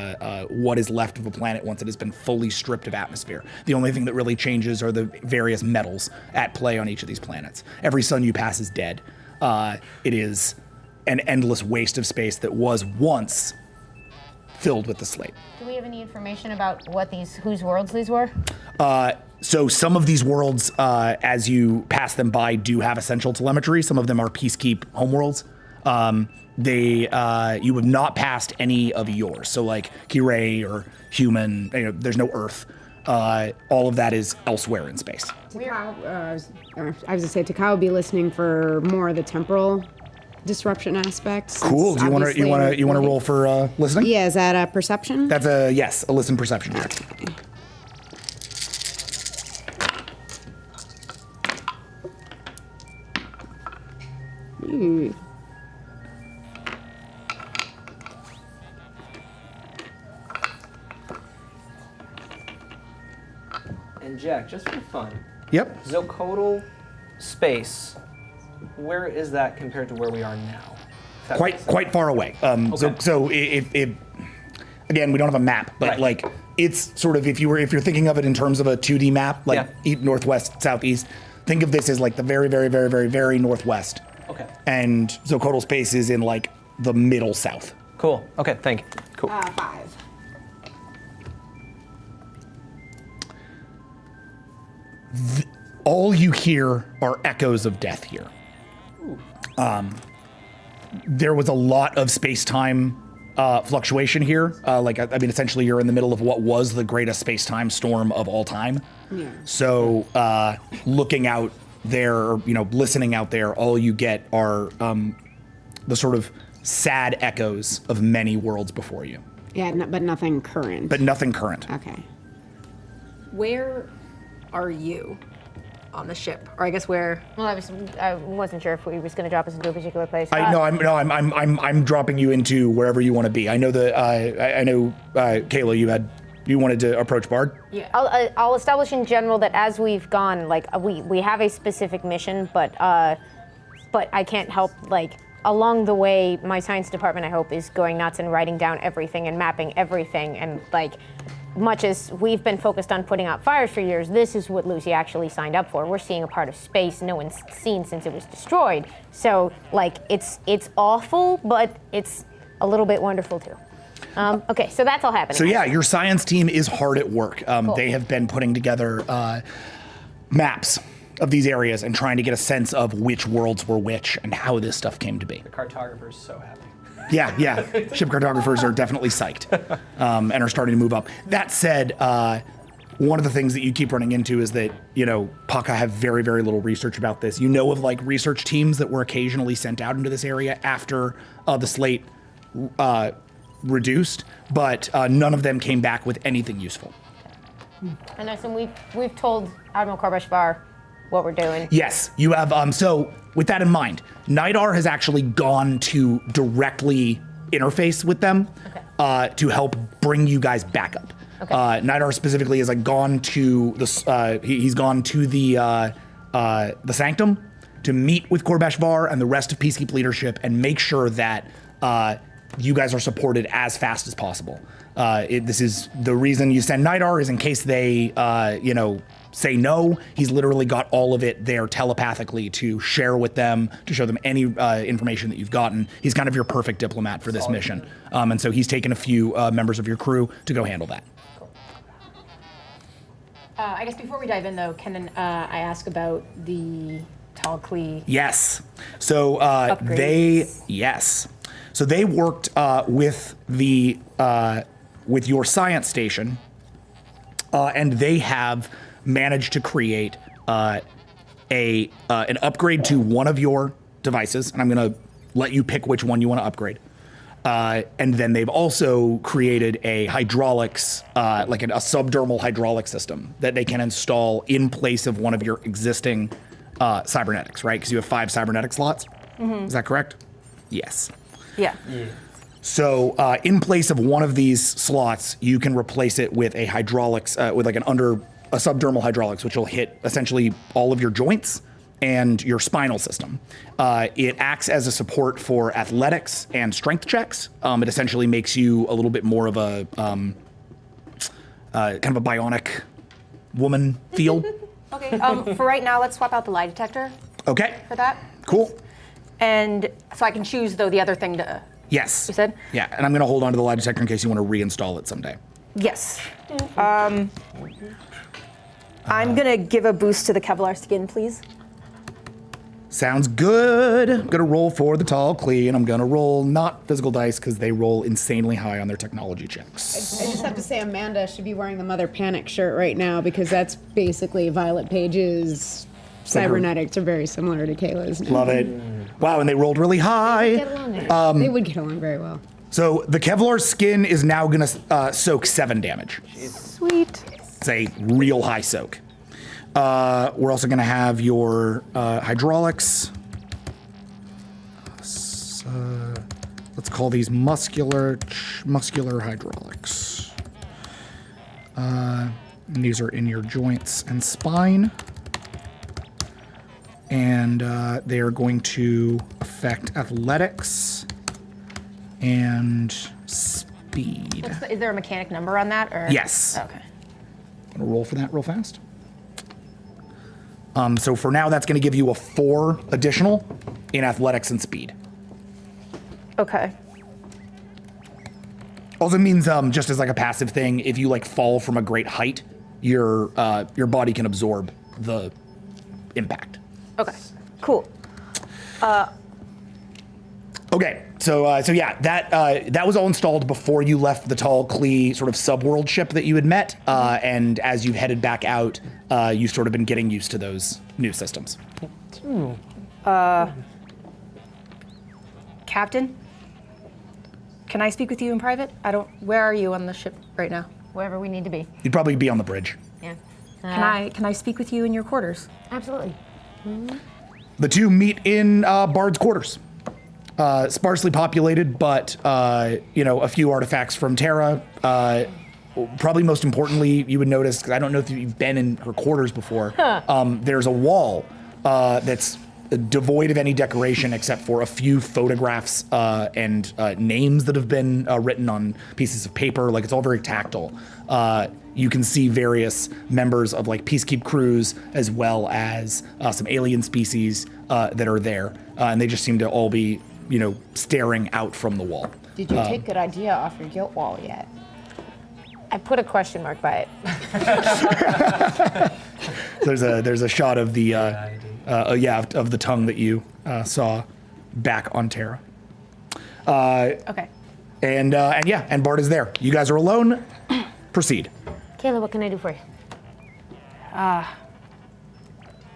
what is left of a planet once it has been fully stripped of atmosphere. The only thing that really changes are the various metals at play on each of these planets. Every sun you pass is dead. It is an endless waste of space that was once filled with the slate. Do we have any information about whose worlds these were? So some of these worlds, as you pass them by, do have essential telemetry. Some of them are peacekeep homeworlds. You have not passed any of yours. So like Kirei or Human, there's no Earth. All of that is elsewhere in space. I was gonna say Takao will be listening for more of the temporal disruption aspects. Cool. Do you want to roll for listening? Yeah. Is that a perception? That's a listen perception check. Ooh. And Jack, just for fun, Yep. Zocodal space, where is that compared to where we are now? Quite far away. Okay. So if again, we don't have a map, but Right. like it's sort of if you're thinking of it in terms of a 2D map, like northwest, southeast, think of this as like the very, very, very, very, very northwest. Okay. And Zocodal space is in like the middle south. Cool. Okay, thank you. Cool. 5. All you hear are echoes of death here. There was a lot of space-time fluctuation here. Essentially you're in the middle of what was the greatest space-time storm of all time. Yeah. So looking out there, listening out there, all you get are the sort of sad echoes of many worlds before you. Yeah, but nothing current. But nothing current. Okay. Where are you on the ship? Or I guess where? Well, I wasn't sure if we was going to drop us into a particular place. I'm dropping you into wherever you want to be. I know Kayla, you wanted to approach Bard. Yeah. I'll establish in general that as we've gone, like we have a specific mission, but I can't help along the way. My science department, I hope, is going nuts and writing down everything and mapping everything, and much as we've been focused on putting out fires for years, this is what Lucy actually signed up for. We're seeing a part of space no one's seen since it was destroyed. So it's awful, but it's a little bit wonderful too. Okay, so that's all happening. So yeah, your science team is hard at work. Cool. They have been putting together maps of these areas and trying to get a sense of which worlds were which and how this stuff came to be. The cartographer's so happy. Yeah. Ship cartographers are definitely psyched and are starting to move up. That said, one of the things that you keep running into is that, Pac-Ha have very, very little research about this. You know of research teams that were occasionally sent out into this area after the slate reduced, but none of them came back with anything useful. And we've told Admiral Korbashvar what we're doing. Yes, you have. So with that in mind, Nidar has actually gone to directly interface with them to help bring you guys back up. Okay. Nidar specifically has gone to the he's gone to the Sanctum to meet with Korbashvar and the rest of Peacekeep leadership and make sure that you guys are supported as fast as possible. This is the reason you send Nidar is in case they say no. He's literally got all of it there telepathically to share with them, to show them any information that you've gotten. He's kind of your perfect diplomat for this mission. And so he's taken a few members of your crew to go handle that. Cool. I guess before we dive in, though, can I ask about the Talclee? Yes. So So they worked with with your science station, and they have managed to create an upgrade to one of your devices, and I'm going to let you pick which one you want to upgrade. And then they've also created a hydraulics, like a subdermal hydraulic system that they can install in place of one of your existing cybernetics, right? Because you have 5 cybernetic slots. Is that correct? Yes. Yeah. So in place of one of these slots, you can replace it with a hydraulics, with like a subdermal hydraulics, which will hit essentially all of your joints and your spinal system. It acts as a support for athletics and strength checks. It essentially makes you a little bit more of a kind of a bionic woman feel. Okay. For right now, let's swap out the lie detector Okay, for that. cool. And so I can choose, though, the other thing to. Yes. You said? Yeah, and I'm gonna hold on to the lie detector in case you want to reinstall it someday. Yes. I'm gonna give a boost to the Kevlar skin, please. Sounds good. I'm gonna roll for the tall clean. I'm gonna roll not physical dice because they roll insanely high on their technology checks. I just have to say Amanda should be wearing the Mother Panic shirt right now because that's basically Violet Page's cybernetics are very similar to Kayla's. Now. Love it. Wow, and they rolled really high. They would get along very well. So the Kevlar skin is now gonna soak 7 damage. Sweet. It's a real high soak. We're also gonna have your hydraulics. Let's call these muscular hydraulics. And these are in your joints and spine. And they are going to affect athletics and speed. Is there a mechanic number on that? Or? Yes. Okay. Gonna roll for that real fast. So for now, that's gonna give you a 4 additional in athletics and speed. Okay. Also means, just as like a passive thing, if you like fall from a great height, your body can absorb the impact. Okay. Cool. Okay, so yeah, that was all installed before you left the Tall Klee sort of subworld ship that you had met, and as you've headed back out, you've sort of been getting used to those new systems. Captain, can I speak with you in private? Where are you on the ship right now? Wherever we need to be. You'd probably be on the bridge. Yeah. Can I speak with you in your quarters? Absolutely. The two meet in Bard's quarters. Sparsely populated, but a few artifacts from Terra. Probably most importantly, you would notice, because I don't know if you've been in her quarters before, there's a wall that's devoid of any decoration except for a few photographs and names that have been written on pieces of paper. Like, it's all very tactile. You can see various members of like peacekeep crews as well as some alien species that are there, and they just seem to all be, staring out from the wall. Did you take good idea off your guilt wall yet? I put a question mark by it. There's a shot of the of the tongue that you saw back on Terra. Okay. And Bard is there. You guys are alone. Proceed. Kayla, what can I do for you?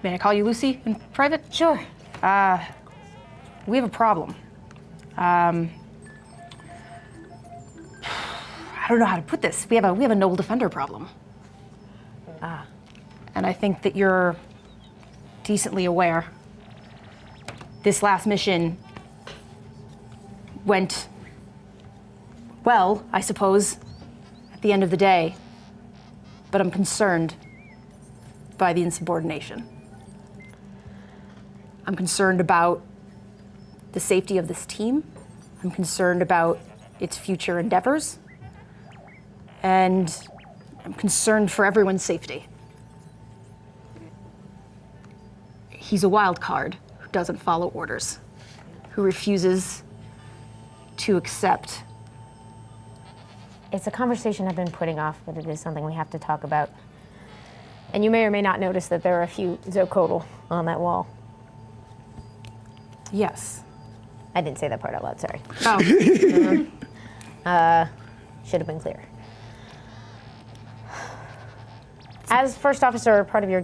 May I call you Lucy in private? Sure. We have a problem. I don't know how to put this. We have a Noble Defender problem. And I think that you're decently aware. This last mission went well, I suppose, at the end of the day. But I'm concerned by the insubordination. I'm concerned about the safety of this team. I'm concerned about its future endeavors. And I'm concerned for everyone's safety. He's a wild card who doesn't follow orders, who refuses to accept. It's a conversation I've been putting off, but it is something we have to talk about. And you may or may not notice that there are a few Zocodal on that wall. Yes. I didn't say that part out loud, sorry. Oh. Should have been clear. As first officer, part of your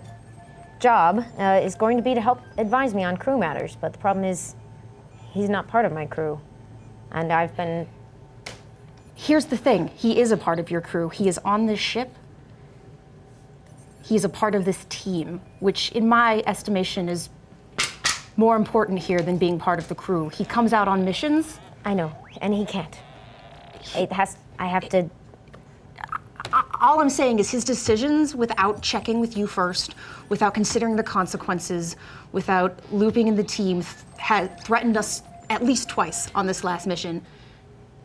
job is going to be to help advise me on crew matters, but the problem is he's not part of my crew. And I've been... Here's the thing. He is a part of your crew. He is on this ship. He is a part of this team, which in my estimation is more important here than being part of the crew. He comes out on missions. I know, and he can't. I have to... All I'm saying is his decisions without checking with you first, without considering the consequences, without looping in the team, threatened us at least twice on this last mission.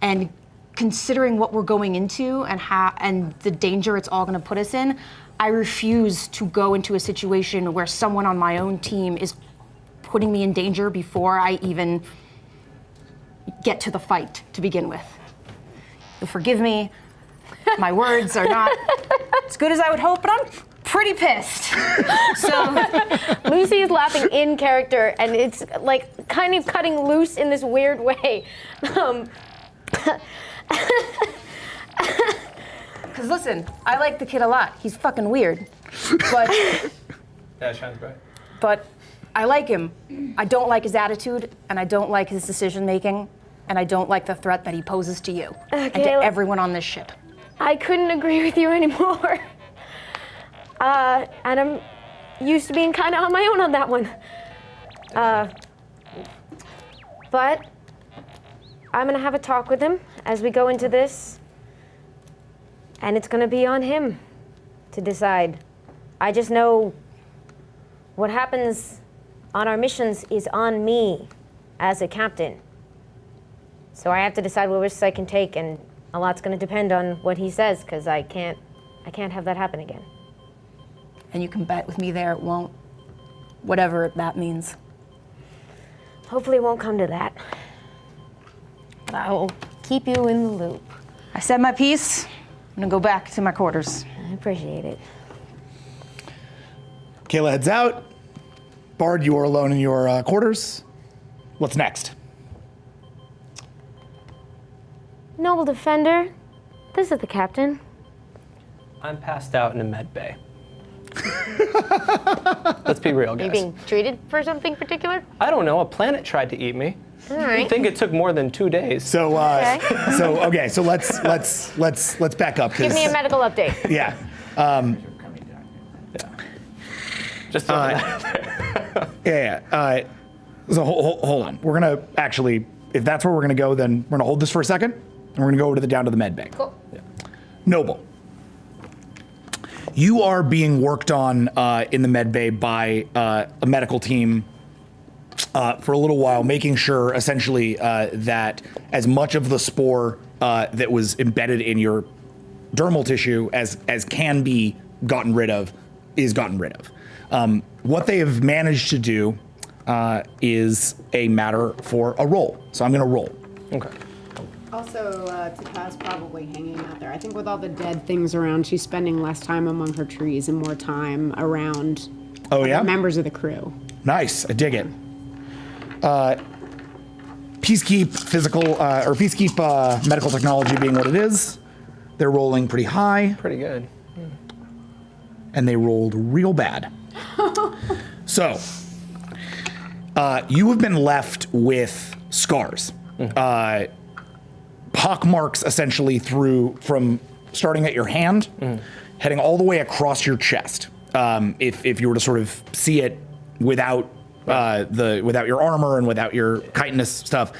And considering what we're going into and the danger it's all going to put us in, I refuse to go into a situation where someone on my own team is putting me in danger before I even get to the fight to begin with. You'll forgive me. My words are not as good as I would hope, but I'm pretty pissed. So Lucy is laughing in character, and it's like kind of cutting loose in this weird way. Because listen, I like the kid a lot. He's fucking weird, but Yeah, shines bright. but I like him. I don't like his attitude, and I don't like his decision making, and I don't like the threat that he poses to you and to everyone on this ship. I couldn't agree with you anymore. And I'm used to being kind of on my own on that one. But I'm gonna have a talk with him as we go into this, and it's gonna be on him to decide. I just know what happens on our missions is on me as a captain. So I have to decide what risks I can take, and a lot's going to depend on what he says, because I can't have that happen again. And you can bet with me there it won't, whatever that means. Hopefully it won't come to that. But I will keep you in the loop. I said my piece. I'm gonna go back to my quarters. I appreciate it. Kayla heads out. Bard, you are alone in your quarters. What's next? Noble Defender, this is the captain. I'm passed out in a med bay. Let's be real, Are you guys. being treated for something particular? I don't know. A planet tried to eat me. All I right. think it took more than 2 days. So, so let's back up. Give me a medical update. Yeah. Just throwing that out there. Yeah. So hold on. We're gonna actually, if that's where we're gonna go, then we're gonna hold this for a second, and we're gonna go down to the med bay. Cool. Yeah. Noble, you are being worked on in the med bay by a medical team for a little while, making sure essentially that as much of the spore that was embedded in your dermal tissue as can be gotten rid of is gotten rid of. What they have managed to do is a matter for a roll. So I'm going to roll. Okay. Also, Tata's probably hanging out there. I think with all the dead things around, she's spending less time among her trees and more time around members of the crew. Nice. I dig it. Peacekeep physical, or Peacekeep medical technology being what it is, they're rolling pretty high. Pretty good. And they rolled real bad. So, you have been left with scars. Pock marks essentially from starting at your hand, heading all the way across your chest. If you were to sort of see it without without your armor and without your chitinous stuff,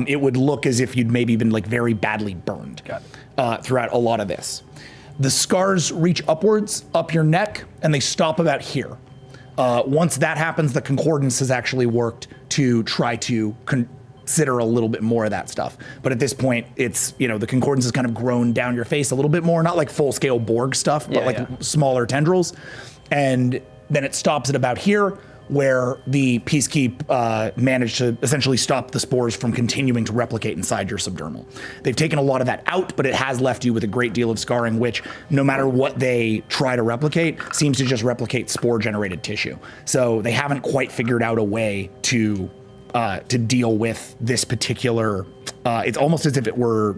it would look as if you'd maybe been like very badly burned throughout a lot of this. The scars reach upwards, up your neck, and they stop about here. Once that happens, the concordance has actually worked to try to consider a little bit more of that stuff. But at this point, it's, the concordance has kind of grown down your face a little bit more, not like full-scale Borg stuff, but smaller tendrils. And then it stops at about here, where the Peacekeep managed to essentially stop the spores from continuing to replicate inside your subdermal. They've taken a lot of that out, but it has left you with a great deal of scarring, which no matter what they try to replicate, seems to just replicate spore-generated tissue. So they haven't quite figured out a way to deal with this particular, it's almost as if it were,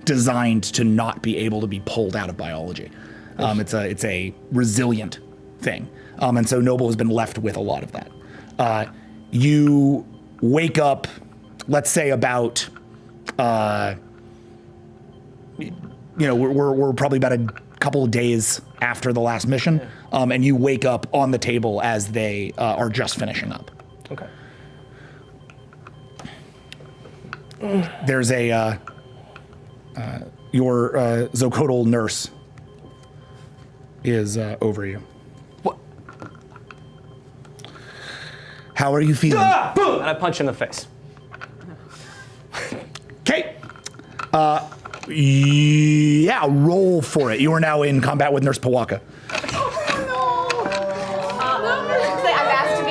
designed to not be able to be pulled out of biology. It's a resilient thing. And so Noble has been left with a lot of that. You wake up, let's say about, we're probably about a couple of days after the last mission, and you wake up on the table as they are just finishing up. Okay. There's your Zocodal nurse is over you. What? How are you feeling? Boom! And I punch in the face. Okay. Yeah, roll for it. You are now in combat with Nurse Pawaka.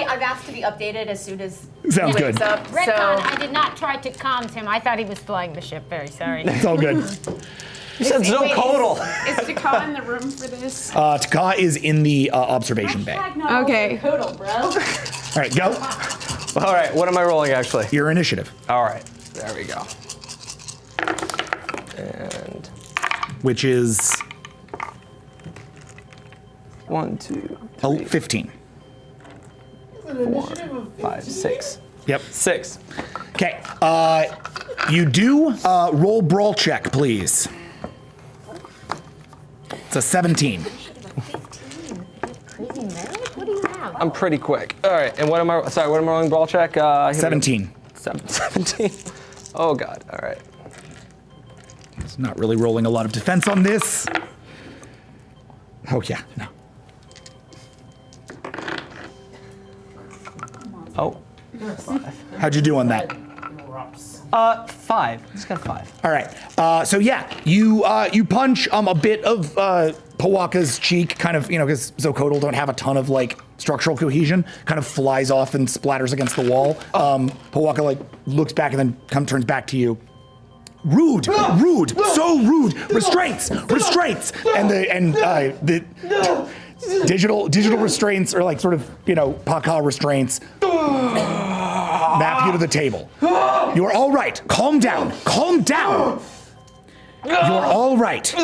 I've asked to be updated as soon as Sounds he wakes good. up. Retcon, I did not try to calm him. I thought he was flying the ship. Very sorry. It's all good. You said Zocodal. Is Pac-Ha in the room for this? Pac-Ha is in the observation bay. Okay. Zocodal, bro. All right, go. All right, what am I rolling actually? Your initiative. All right, there we go. And which is 1, 2, 3, 15. 4, 5, 6. Yep. 6. Okay. You do roll brawl check, please. It's a 17. Crazy man? What do you have? I'm pretty quick. All right, and what am I rolling brawl check? 17. 17. Oh God, all right. It's not really rolling a lot of defense on this. Oh yeah, no. Oh. How'd you do on that? 5. It's got 5. All right. So yeah, you punch a bit of Pawaka's cheek, kind of, because Zocodal don't have a ton of like structural cohesion, kind of flies off and splatters against the wall. Pac-Ha like looks back and then turns back to you. Rude, so rude. Restraints. And the digital restraints are like sort of, Pac-Ha restraints. Map you to the table. You are all right. Calm down. You are all right.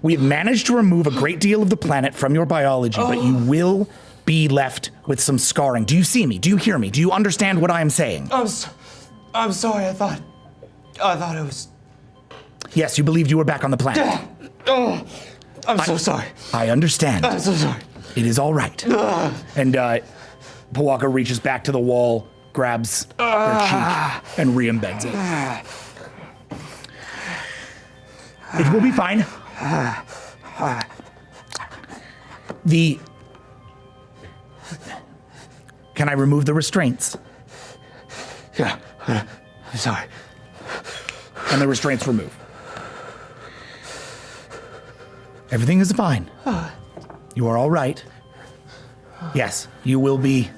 We have managed to remove a great deal of the planet from your biology, but you will be left with some scarring. Do you see me? Do you hear me? Do you understand what I am saying? I'm sorry. I thought it was. Yes, you believed you were back on the planet. I'm so sorry. I understand. I'm so sorry. It is all right. And Pac-Ha reaches back to the wall, grabs your cheek, and re-embeds it. It will be fine. Can I remove the restraints? Yeah, I'm sorry. And the restraints remove. Everything is fine. You are all right. Yes, you will be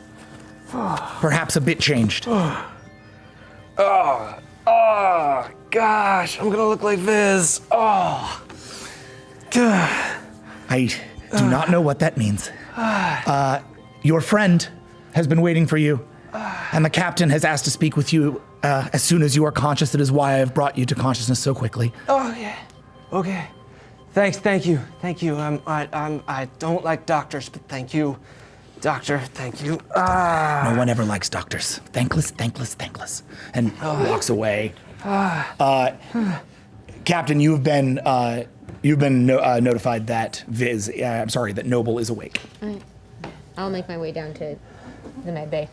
perhaps a bit changed. Oh, gosh, I'm gonna look like Viz. Oh. I do not know what that means. Your friend has been waiting for you, and the captain has asked to speak with you as soon as you are conscious. That is why I have brought you to consciousness so quickly. Oh, yeah. Okay. Thank you. I don't like doctors, but thank you. Doctor, thank you. No one ever likes doctors. Thankless. And walks away. Captain, you've been notified that that Noble is awake. I'll make my way down to the med bay.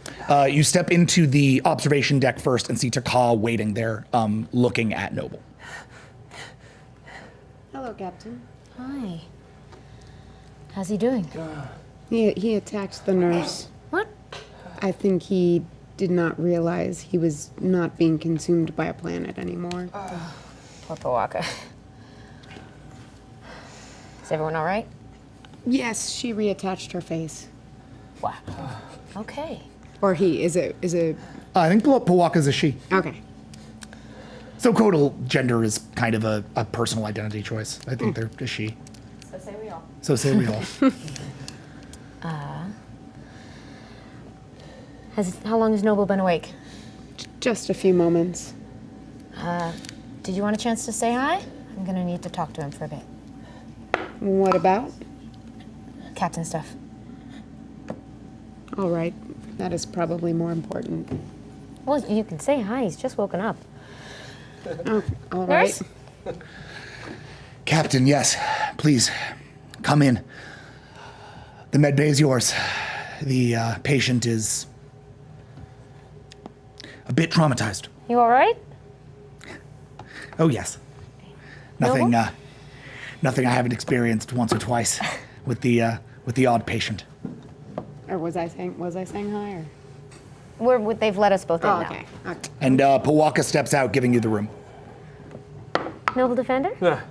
You step into the observation deck first and see Pac-Ha waiting there, looking at Noble. Hello, Captain. Hi. How's he doing? He attacked the nurse. What? I think he did not realize he was not being consumed by a planet anymore. Poor Pac-Ha. Is everyone all right? Yes, she reattached her face. Wow. Okay. Or he. Is it? I think Pac-Ha's a she. Okay. So Codal gender is kind of a personal identity choice. I think they're a she. So say we all. How long has Noble been awake? Just a few moments. Did you want a chance to say hi? I'm gonna need to talk to him for a bit. What about? captain stuff. All right. That is probably more important. Well, you can say hi. He's just woken up. Oh, all right. Nurse? Captain, yes. Please, come in. The med bay is yours. The patient is a bit traumatized. You all right? Oh, yes. Nothing, nothing I haven't experienced once or twice with the odd patient. Or was I saying hi or? They've let us both in Oh, now. okay. Okay. And Pawaka steps out, giving you the room. Noble Defender? Yeah.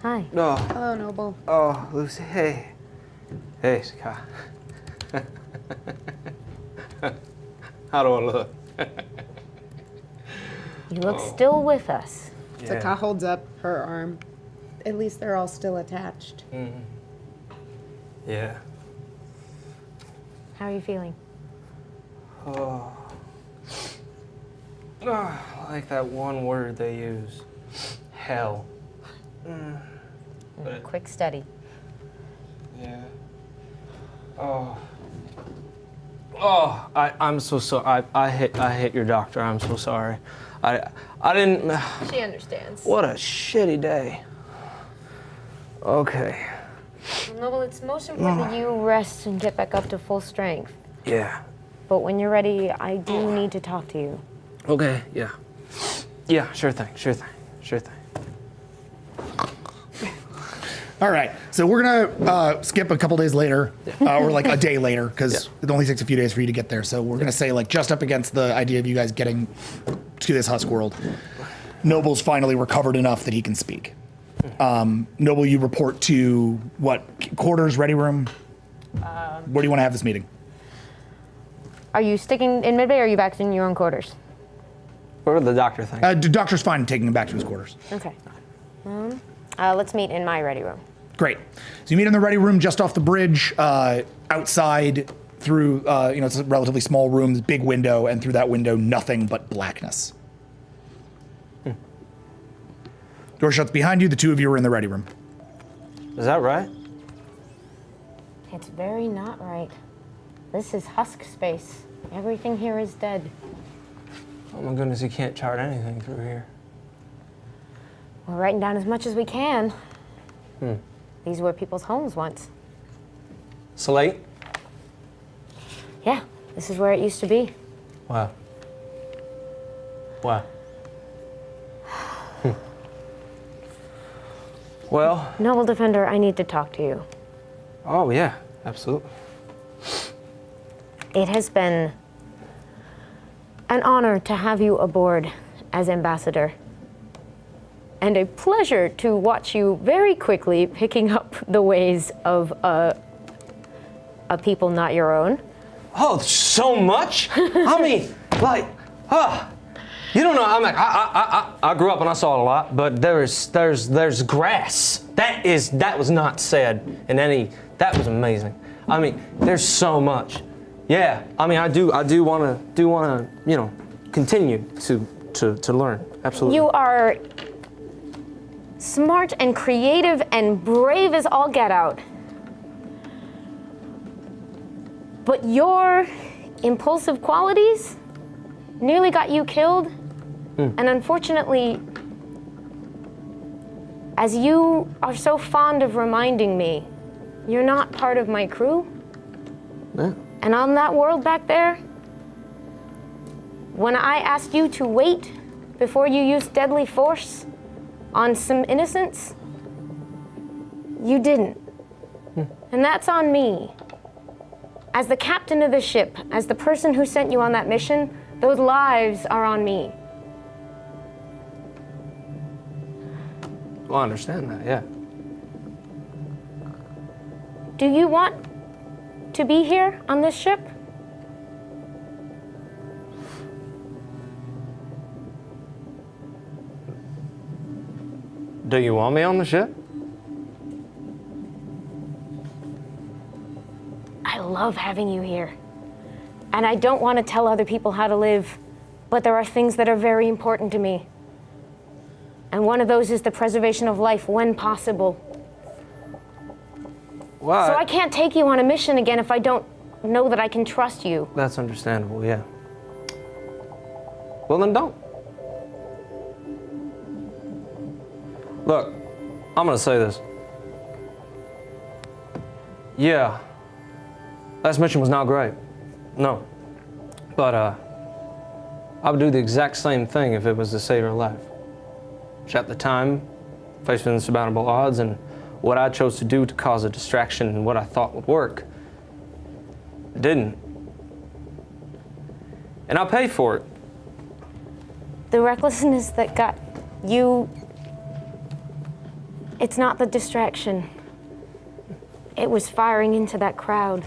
Hi. Oh, Hello, Noble. oh, Lucy. Hey. Hey, Scott. How do I look? You look still with us. Taka holds up her arm. At least they're all still attached. Yeah. How are you feeling? Oh, like that one word they use. Hell. Quick study. Yeah. I'm so sorry. I hit your doctor. I'm so sorry. I didn't. She understands. What a shitty day. Okay. Noble, it's most important that you rest and get back up to full strength. Yeah. But when you're ready, I do need to talk to you. Okay. Yeah. Yeah. Sure thing. All right, so we're gonna skip a couple days later, or like a day later, because it only takes a few days for you to get there. So we're gonna say like just up against the idea of you guys getting to this husk world. Noble's finally recovered enough that he can speak. Noble, you report to what quarters, ready room? Where do you want to have this meeting? Are you sticking in midbay or are you back in your own quarters? What would the doctor think? The doctor's fine taking him back to his quarters. Okay. Let's meet in my ready room. Great. So you meet in the ready room just off the bridge, outside through, it's a relatively small room, this big window, and through that window, nothing but blackness. Door shuts behind you, the two of you are in the ready room. Is that right? It's very not right. This is husk space. Everything here is dead. Oh my goodness, you can't chart anything through here. We're writing down as much as we can. These were people's homes once. Slate? Yeah, this is where it used to be. Wow. Wow. Well. Noble Defender, I need to talk to you. Oh yeah, absolutely. It has been an honor to have you aboard as ambassador, and a pleasure to watch you very quickly picking up the ways of a people not your own. Oh, so much? I mean, like, you don't know. I'm like, I grew up and I saw it a lot, but there's grass. That was not said in any. That was amazing. I mean, there's so much. Yeah. I mean, I do want to continue to learn. Absolutely. You are smart and creative and brave as all get out. But your impulsive qualities nearly got you killed. And unfortunately, as you are so fond of reminding me, you're not part of my crew. Yeah. And on that world back there, when I asked you to wait before you used deadly force on some innocents, you didn't. And that's on me. As the captain of the ship, as the person who sent you on that mission, those lives are on me. Well, I understand that, yeah. Do you want to be here on this ship? Do you want me on the ship? I love having you here. And I don't want to tell other people how to live, but there are things that are very important to me. And one of those is the preservation of life when possible. Well, So I can't take you on a mission again if I don't know that I can trust you. That's understandable, yeah. Well, then don't. Look, I'm gonna say this. Yeah, last mission was not great. No. But I would do the exact same thing if it was to save her life. Which at the time, faced with insurmountable odds, and what I chose to do to cause a distraction and what I thought would work, it didn't. And I'll pay for it. The recklessness that got you, it's not the distraction. It was firing into that crowd.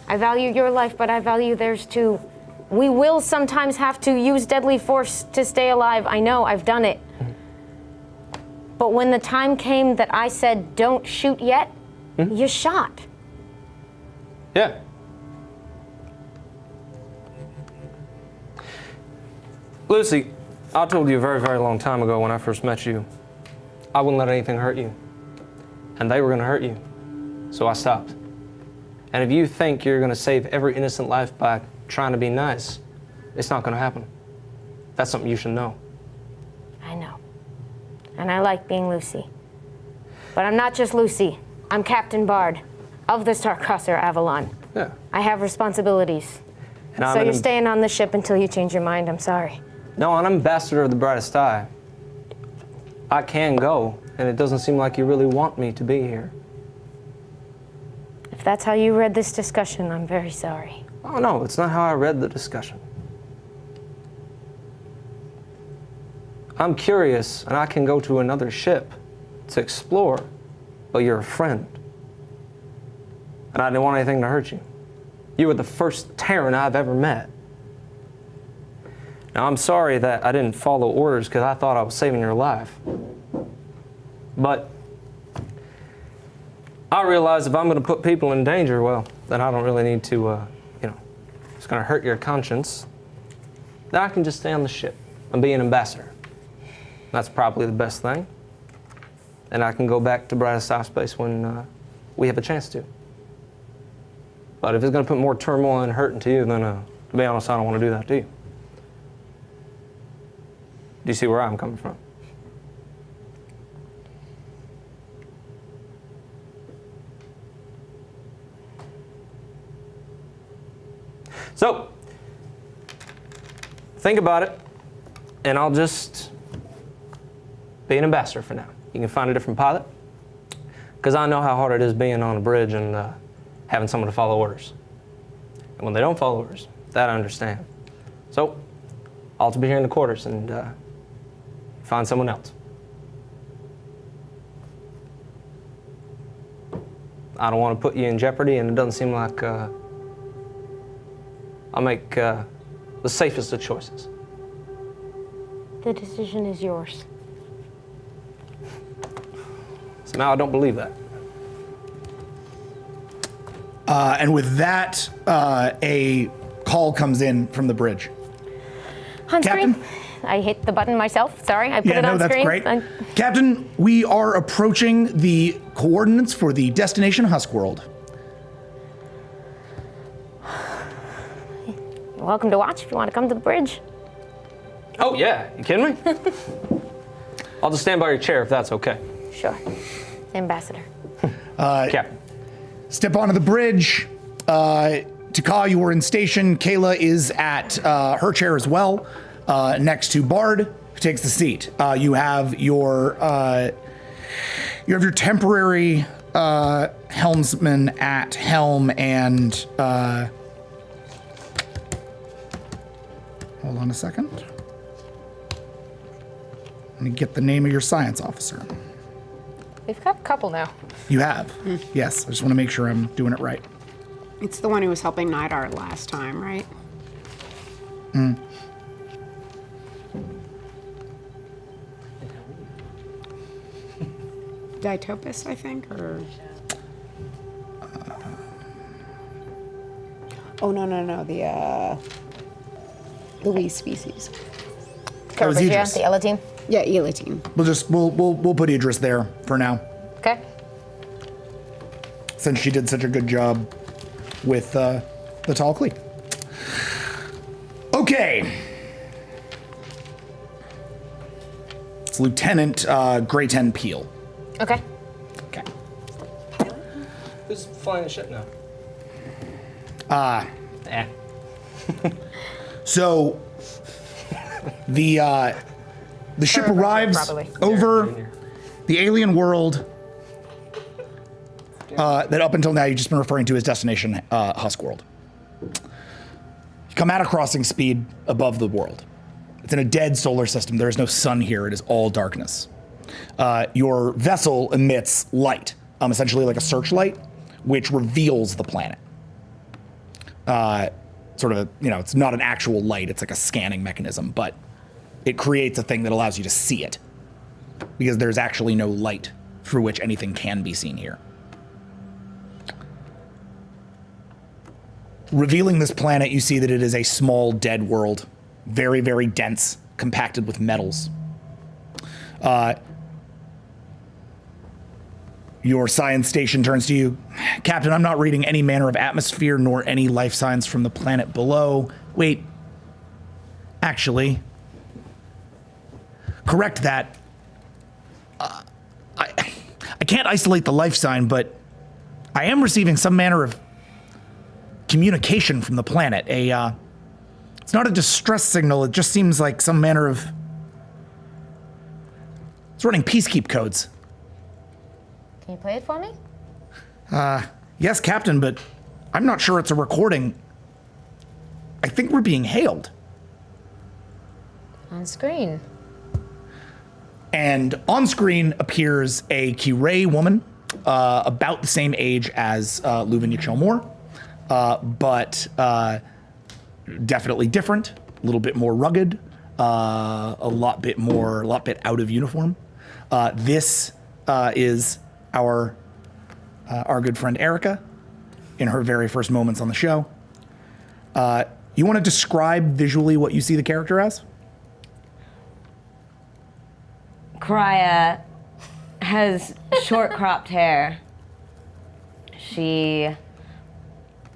I value your life, but I value theirs too. We will sometimes have to use deadly force to stay alive. I know, I've done it. But when the time came that I said, don't shoot yet, you shot. Yeah. Lucy, I told you a very, very long time ago when I first met you, I wouldn't let anything hurt you. And they were gonna hurt you. So I stopped. And if you think you're gonna save every innocent life by trying to be nice, it's not gonna happen. That's something you should know. I know. And I like being Lucy. But I'm not just Lucy. I'm Captain Bard of the Starcrosser Avalon. Yeah. I have responsibilities. And So you're staying on the ship until you change your mind. I'm sorry. No, I'm an ambassador of the brightest eye. I can go, and it doesn't seem like you really want me to be here. If that's how you read this discussion, I'm very sorry. Oh no, it's not how I read the discussion. I'm curious, and I can go to another ship to explore, but you're a friend. And I didn't want anything to hurt you. You were the first Terran I've ever met. Now, I'm sorry that I didn't follow orders because I thought I was saving your life. But I realized if I'm going to put people in danger, well, then I don't really need to, it's going to hurt your conscience. Then I can just stay on the ship and be an ambassador. That's probably the best thing. And I can go back to Brightest Eye Space when we have a chance to. But if it's going to put more turmoil and hurt into you, then to be honest, I don't want to do that to you. Do you see where I'm coming from? So, think about it, and I'll just be an ambassador for now. You can find a different pilot, because I know how hard it is being on a bridge and having someone to follow orders. And when they don't follow orders, that I understand. So, I'll be here in the quarters and find someone else. I don't want to put you in jeopardy, and it doesn't seem like I'll make the safest of choices. The decision is yours. So now I don't believe that. And with that, a call comes in from the bridge. On Captain? screen. I hit the button myself. Sorry, I put Yeah, it no, on that's screen. great. Captain, we are approaching the coordinates for the destination Huskworld. You're welcome to watch if you want to come to the bridge. Oh yeah, you kidding me? I'll just stand by your chair if that's okay. Sure. Ambassador. Captain. Step onto the bridge. Pac-Ha, you are in station. Kayla is at her chair as well, next to Bard, who takes the seat. You have your temporary helmsman at helm, and hold on a second. Let me get the name of your science officer. We've got a couple now. You have, yes. I just want to make sure I'm doing it right. It's the one who was helping Nidar last time, right? Ditopus, I think, or... Oh, no, the Louise species. That was Caravaggio, Idris. the Ella team. Yeah, Elatine. We'll put Idris there for now, Okay. since she did such a good job with the Tall Clee. Okay. It's Lieutenant Grey 10 Peel. Okay. Okay. Who's flying the ship now? So the ship arrives properly. over the alien world that up until now you've just been referring to as destination Husk World. You come at a crossing speed above the world. It's in a dead solar system. There is no sun here. It is all darkness. Your vessel emits light, essentially like a searchlight, which reveals the planet. Sort of, it's not an actual light. It's like a scanning mechanism, but it creates a thing that allows you to see it because there's actually no light through which anything can be seen here. Revealing this planet, you see that it is a small, dead world, very, very dense, compacted with metals. Your science station turns to you. Captain, I'm not reading any manner of atmosphere nor any life signs from the planet below. Wait. Actually, correct that. I can't isolate the life sign, but I am receiving some manner of communication from the planet. It's not a distress signal. It just seems like some manner of... It's running peacekeep codes. Can you play it for me? Yes, Captain, but I'm not sure it's a recording. I think we're being hailed. On screen. And on screen appears a Kiray woman, about the same age as Leuven Yixelmore, but definitely different, a little bit more rugged, a lot bit out of uniform. This is our good friend Erica in her very first moments on the show. You want to describe visually what you see the character as? Krya has short cropped hair. She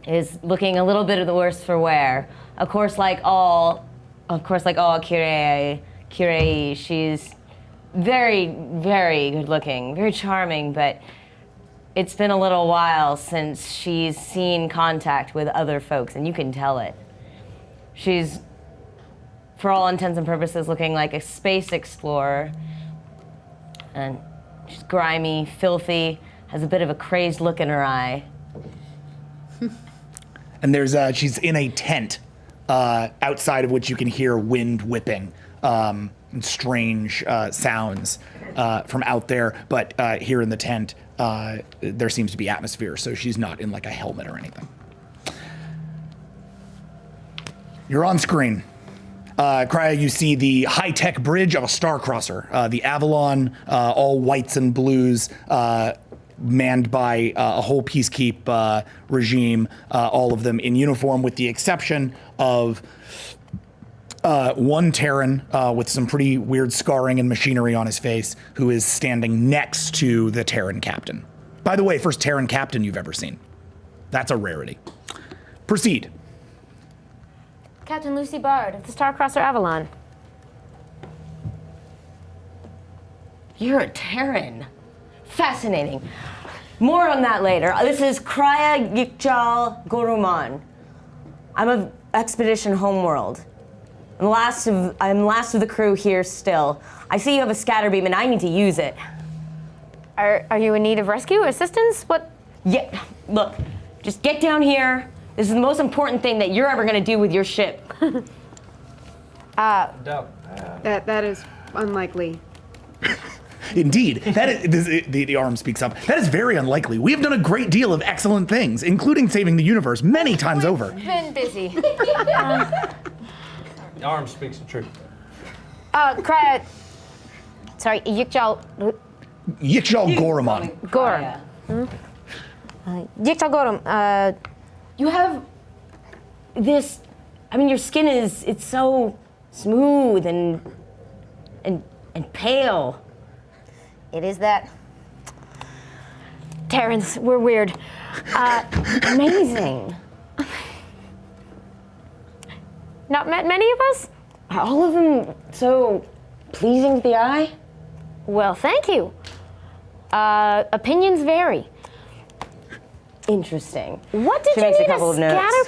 is looking a little bit of the worse for wear. Of course, like all Kirei, she's very, very good looking, very charming, but it's been a little while since she's seen contact with other folks, and you can tell it. She's, for all intents and purposes, looking like a space explorer. And she's grimy, filthy, has a bit of a crazed look in her eye. And she's in a tent, outside of which you can hear wind whipping, and strange sounds from out there. But here in the tent, there seems to be atmosphere, so she's not in like a helmet or anything. You're on screen. Krya, you see the high-tech bridge of a star crosser, the Avalon, all whites and blues, manned by a whole peacekeep regime, all of them in uniform, with the exception of one Terran with some pretty weird scarring and machinery on his face, who is standing next to the Terran captain. By the way, first Terran captain you've ever seen. That's a rarity. Proceed. Captain Lucy Bard of the Starcrosser Avalon. You're a Terran. Fascinating. More on that later. This is Krya Yikjal Goruman. I'm of Expedition Homeworld. I'm last of the crew here still. I see you have a scatter beam and I need to use it. Are you in need of rescue assistance? What? Yeah, look, just get down here. This is the most important thing that you're ever gonna do with your ship. That is unlikely. Indeed, the arm speaks up. That is very unlikely. We have done a great deal of excellent things, including saving the universe many times over. Been busy. The arm speaks the truth. Krya. Sorry, Yikjal Goruman. Gorum. Yikjal Gorum. You have this, I mean, your skin it's so smooth and and pale. It is that. Terrence, we're weird. Amazing. Not met many of us? Are all of them so pleasing to the eye? Well, thank you. Opinions vary. Interesting. What did She you makes a need couple of notes. scatter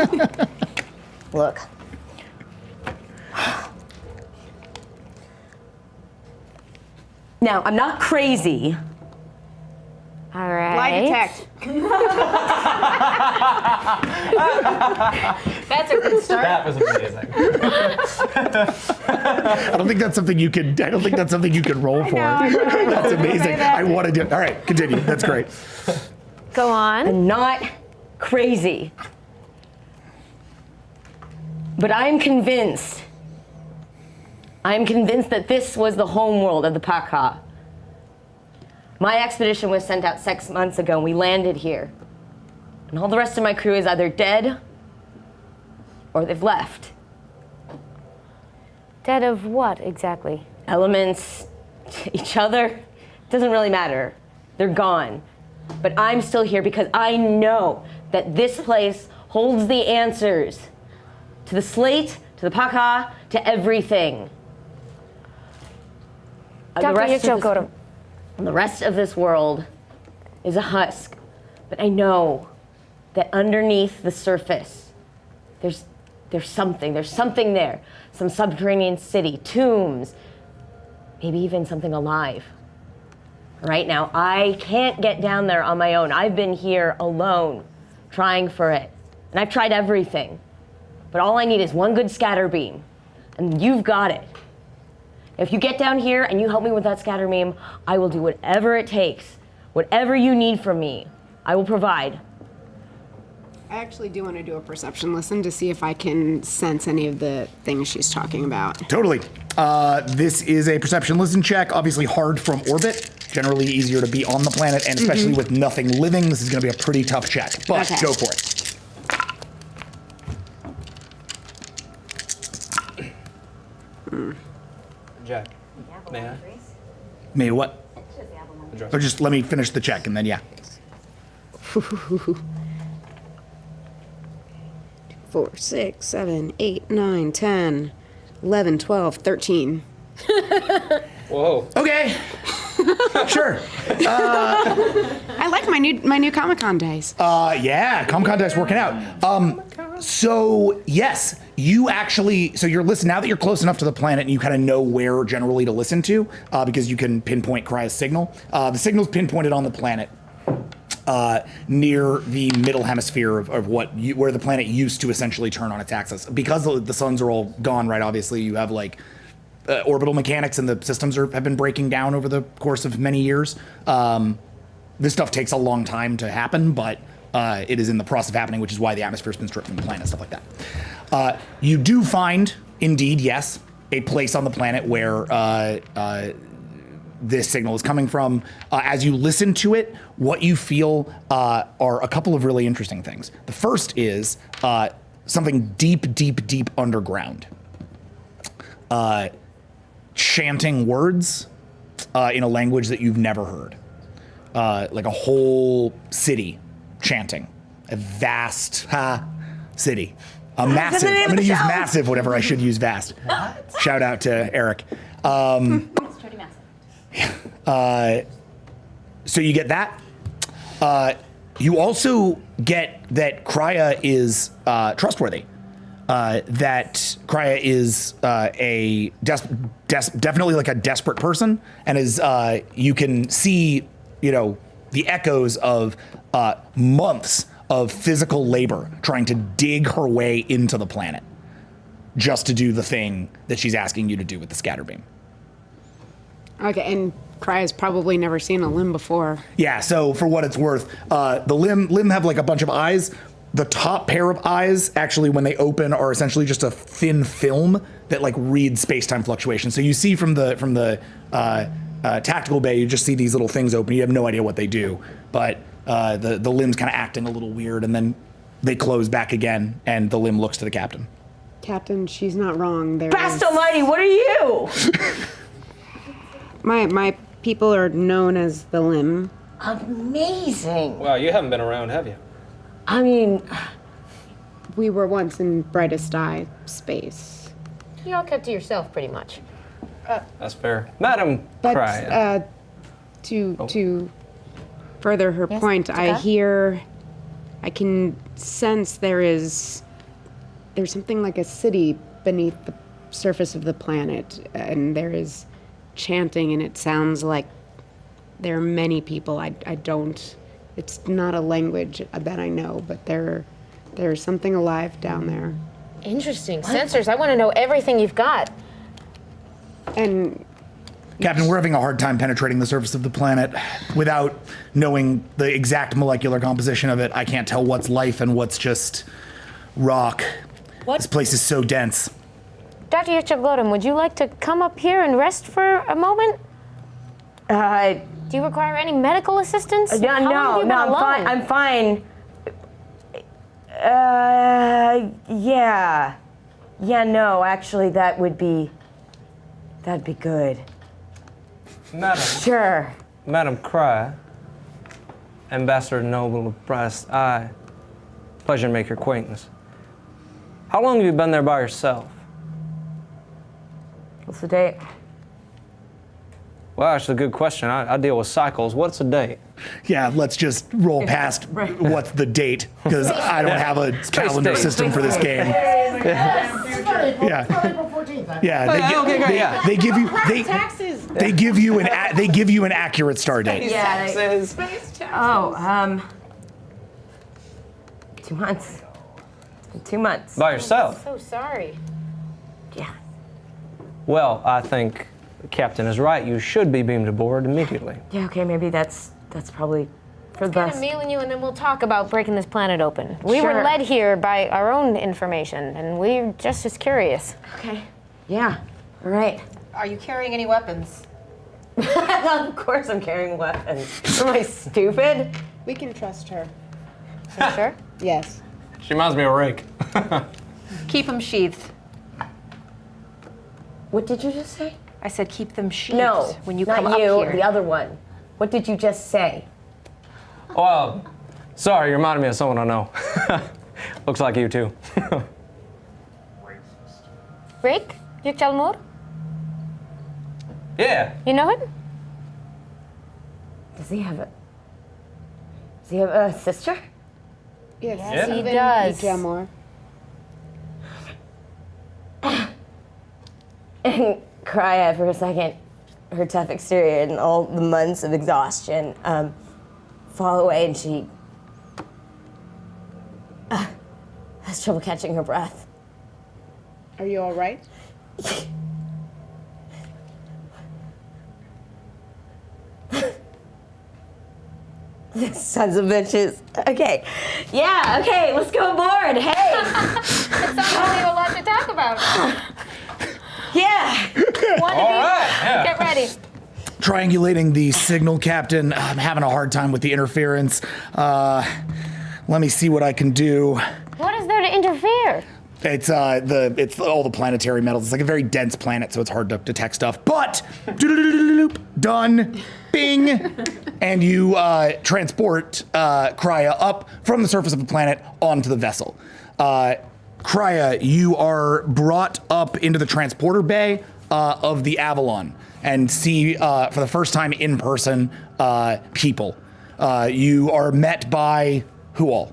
beam for? Look. Now, I'm not crazy. All right. Lie detect. That's a good start. That was amazing. I don't think that's something you could. I don't think that's something you could roll for. That's amazing. I want to do. All right, continue. That's great. Go on. I'm not crazy. But I'm convinced. I'm convinced that this was the home world of the Pac-Ha. My expedition was sent out 6 months ago, and we landed here. And all the rest of my crew is either dead or they've left. Dead of what exactly? Elements, each other, doesn't really matter. They're gone. But I'm still here because I know that this place holds the answers to the slate, to the Pac-Ha, to everything. Dr. Yochokoto. And the rest of this world is a husk. But I know that underneath the surface, there's something there. Some subterranean city, tombs, maybe even something alive. Right now, I can't get down there on my own. I've been here alone, trying for it. And I've tried everything. But all I need is one good scatter beam. And you've got it. If you get down here and you help me with that scatter beam, I will do whatever it takes. Whatever you need from me, I will provide. I actually do want to do a perception listen to see if I can sense any of the things she's talking about. Totally. This is a perception listen check. Obviously hard from orbit. Generally easier to be on the planet, and especially with nothing living, this is going to be a pretty tough check. But Okay. go for it. Jack, may I? Me what? Or just let me finish the check and then yeah. 4, 6, 7, 8, 9, 10, 11, 12, 13. Whoa. Okay. Sure. I like my new Comic-Con dice. Yeah, Comic-Con dice working out. So yes, you actually, so you're listening, now that you're close enough to the planet and you kind of know where generally to listen to, because you can pinpoint Krya's signal. The signal's pinpointed on the planet near the middle hemisphere of where the planet used to essentially turn on its axis. Because the suns are all gone, right, obviously you have like orbital mechanics and the systems have been breaking down over the course of many years. This stuff takes a long time to happen, but it is in the process of happening, which is why the atmosphere's been stripped from the planet, stuff like that. You do find, indeed, yes, a place on the planet where this signal is coming from. As you listen to it, what you feel are a couple of really interesting things. The first is something deep, deep, deep underground. Chanting words in a language that you've never heard. Like a whole city chanting. A vast city. A massive. I'm going to use massive, whatever I should use vast. Shout out to Eric. It's pretty massive. So you get that. You also get that Krya is trustworthy. That Krya is definitely like a desperate person, and is you can see, the echoes of months of physical labor trying to dig her way into the planet just to do the thing that she's asking you to do with the scatter beam. Okay, and Krya's probably never seen a limb before. Yeah, so for what it's worth, the limb have like a bunch of eyes. The top pair of eyes, actually, when they open, are essentially just a thin film that like reads space-time fluctuations. So you see from the tactical bay, you just see these little things open. You have no idea what they do, but the limb's kind of acting a little weird, and then they close back again, and the limb looks to the captain. Captain, she's not wrong. Bast Almighty, what are you? My people are known as the Limb. Amazing. Wow, you haven't been around, have you? I mean, We were once in Brightest Eye space. You all kept to yourself, pretty much. That's fair. Madam But Cry. to further her Yes, point, Taka? I can sense there's something like a city beneath the surface of the planet, and there is chanting, and it sounds like there are many people. I don't. It's not a language that I know, but there's something alive down there. Interesting. Sensors, I want to know everything you've got. And Captain, we're having a hard time penetrating the surface of the planet without knowing the exact molecular composition of it. I can't tell what's life and what's just rock. This place is so dense. Dr. Yurchaglotum, would you like to come up here and rest for a moment? Do you require any medical assistance? no, How long have you been I'm alone? fine. I'm fine. Yeah. Yeah, no, actually, that'd be good. Madam. Sure. Madam Cry. Ambassador Noble of Brightest Eye. Pleasure to make your acquaintance. How long have you been there by yourself? What's the date? Well, that's a good question. I deal with cycles. What's a date? Yeah, let's just roll past what's the date, because I don't have a calendar date. system for this game. Yeah. Yeah, they give you Taxes. they give you an accurate start date. Yeah. Space taxes. Oh, 2 months. It's been 2 months. By yourself? So sorry. Yeah. Well, I think the captain is right. You should be beamed aboard immediately. Yeah, okay, maybe that's probably for the Get a best. meal in you, and then we'll talk about breaking this planet open. We were Sure. led here by our own information, and we're just as curious. Okay. Yeah. All right. Are you carrying any weapons? Of course I'm carrying weapons. Am I stupid? we can trust her. You sure? Yes. She reminds me of Rake. Keep them sheathed. What did you just say? I said keep them sheathed No, when you not come you, up here. the other one. What did you just say? Well, sorry, you reminded me of someone I know. Looks like you too. Rick? Yukchalmur? Yeah. You know him? Does he have a sister? Yes. Yes, he Even does. Jamor. And Krya, for a second, her tough exterior and all the months of exhaustion fall away, and she has trouble catching her breath. Are you all right? Sons of bitches. Okay. Yeah, okay, let's go aboard. Hey. It sounds like we have a lot to talk about. Yeah. Get ready. Triangulating the signal, Captain. I'm having a hard time with the interference. Let me see what I can do. What is there to interfere? It's all the planetary metals. It's like a very dense planet, so it's hard to detect stuff. But done, bing, and you transport Krya up from the surface of the planet onto the vessel. Krya, you are brought up into the transporter bay of the Avalon and see for the first time in person people. You are met by who all?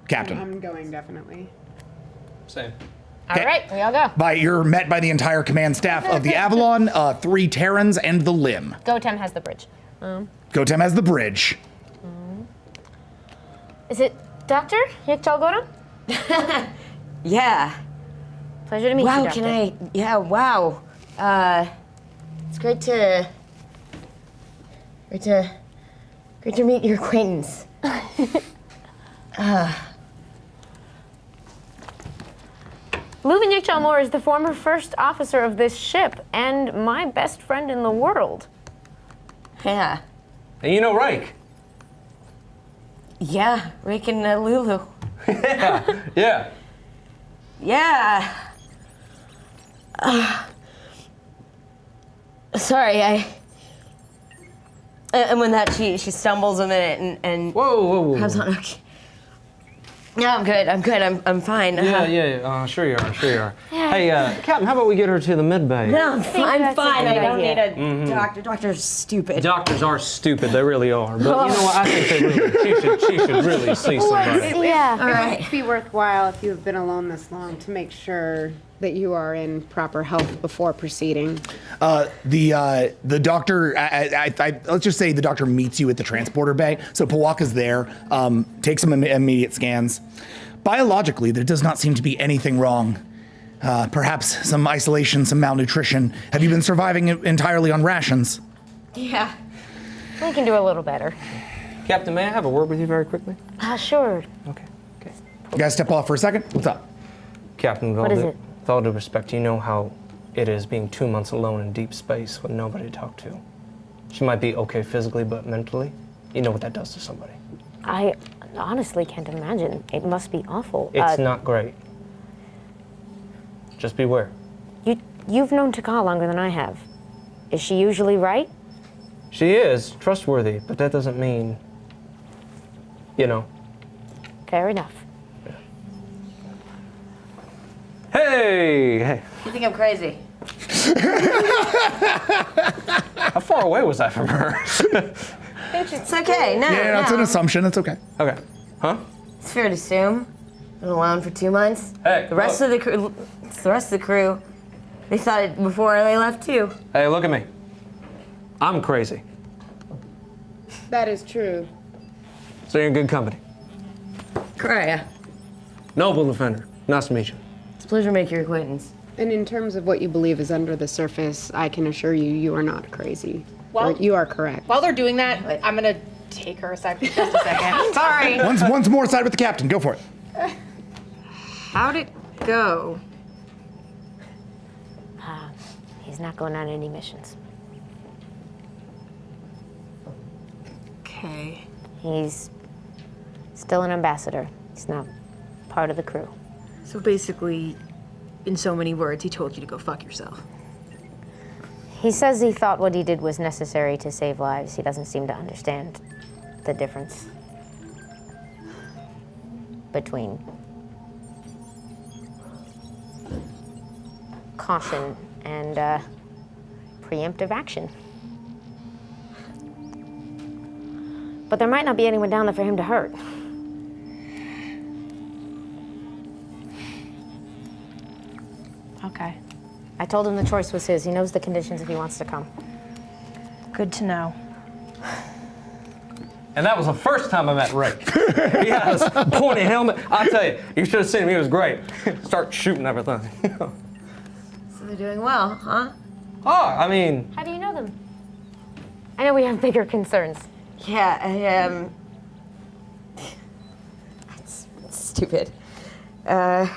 Captain. I'm going, definitely. Same. All right, we all go. You're met by the entire command staff of the Avalon, 3 Terrans, and the Limb. Gotem has the bridge. Gotem has the bridge. Is it Dr. Yukchalgorum? Yeah. Pleasure to meet you, Wow, Doctor. can I? Yeah, wow. It's great to meet your acquaintance. Leuven Yukchalmur is the former first officer of this ship and my best friend in the world. Yeah. And you know Rake? Yeah, Rick and Lulu. Yeah. Yeah. Sorry, and when that she stumbles a minute and Whoa. comes on. Okay. No, I'm good. I'm fine. Sure you are. Hey, Captain, how about we get her to the med bay? No, I'm fine. I don't need a doctor. Mm-hmm. Doctor's stupid. Doctors are stupid. They really are. But you know what? I think she should really see somebody. Yeah. All It right. might be worthwhile if you have been alone this long to make sure that you are in proper health before proceeding. The doctor, let's just say the doctor meets you at the transporter bay. So Pawaka's there, takes some immediate scans. Biologically, there does not seem to be anything wrong. Perhaps some isolation, some malnutrition. Have you been surviving entirely on rations? Yeah. We can do a little better. Captain, may I have a word with you very quickly? Sure. Okay. You guys step off for a second? What's up? Captain, What is it? with all due respect, you know how it is being 2 months alone in deep space with nobody to talk to. She might be okay physically, but mentally, you know what that does to somebody. I honestly can't imagine. It must be awful. It's not great. Just beware. You've known Pac-Ha longer than I have. Is she usually right? She is trustworthy, but that doesn't mean, you know. Fair enough. Hey! You think I'm crazy? How far away was I from her? It's okay. No. Yeah, that's an assumption. It's okay. Okay. Huh? It's fair to assume. Been alone for 2 months. Hey, The rest of the crew. The rest of the crew. They thought it before they left too. Hey, look at me. I'm crazy. That is true. So you're in good company. Kraya. Noble defender. Nice to meet you. It's a pleasure to make your acquaintance. And in terms of what you believe is under the surface, I can assure you, you are not crazy. Well- Or you are correct. While they're doing that, I'm gonna take her aside for just a second. Sorry. Once more side with the captain. Go for it. How'd it go? He's not going on any missions. Okay. He's still an ambassador. He's not part of the crew. So basically, in so many words, he told you to go fuck yourself. He says he thought what he did was necessary to save lives. He doesn't seem to understand the difference between caution and preemptive action. But there might not be anyone down there for him to hurt. Okay. I told him the choice was his. He knows the conditions if he wants to come. Good to know. And that was the first time I met Rick. He had this pointy helmet. I tell you, you should have seen him. He was great. Start shooting everything. So they're doing well, huh? Oh, I mean, How do you know them? I know we have bigger concerns. Yeah, it's stupid. They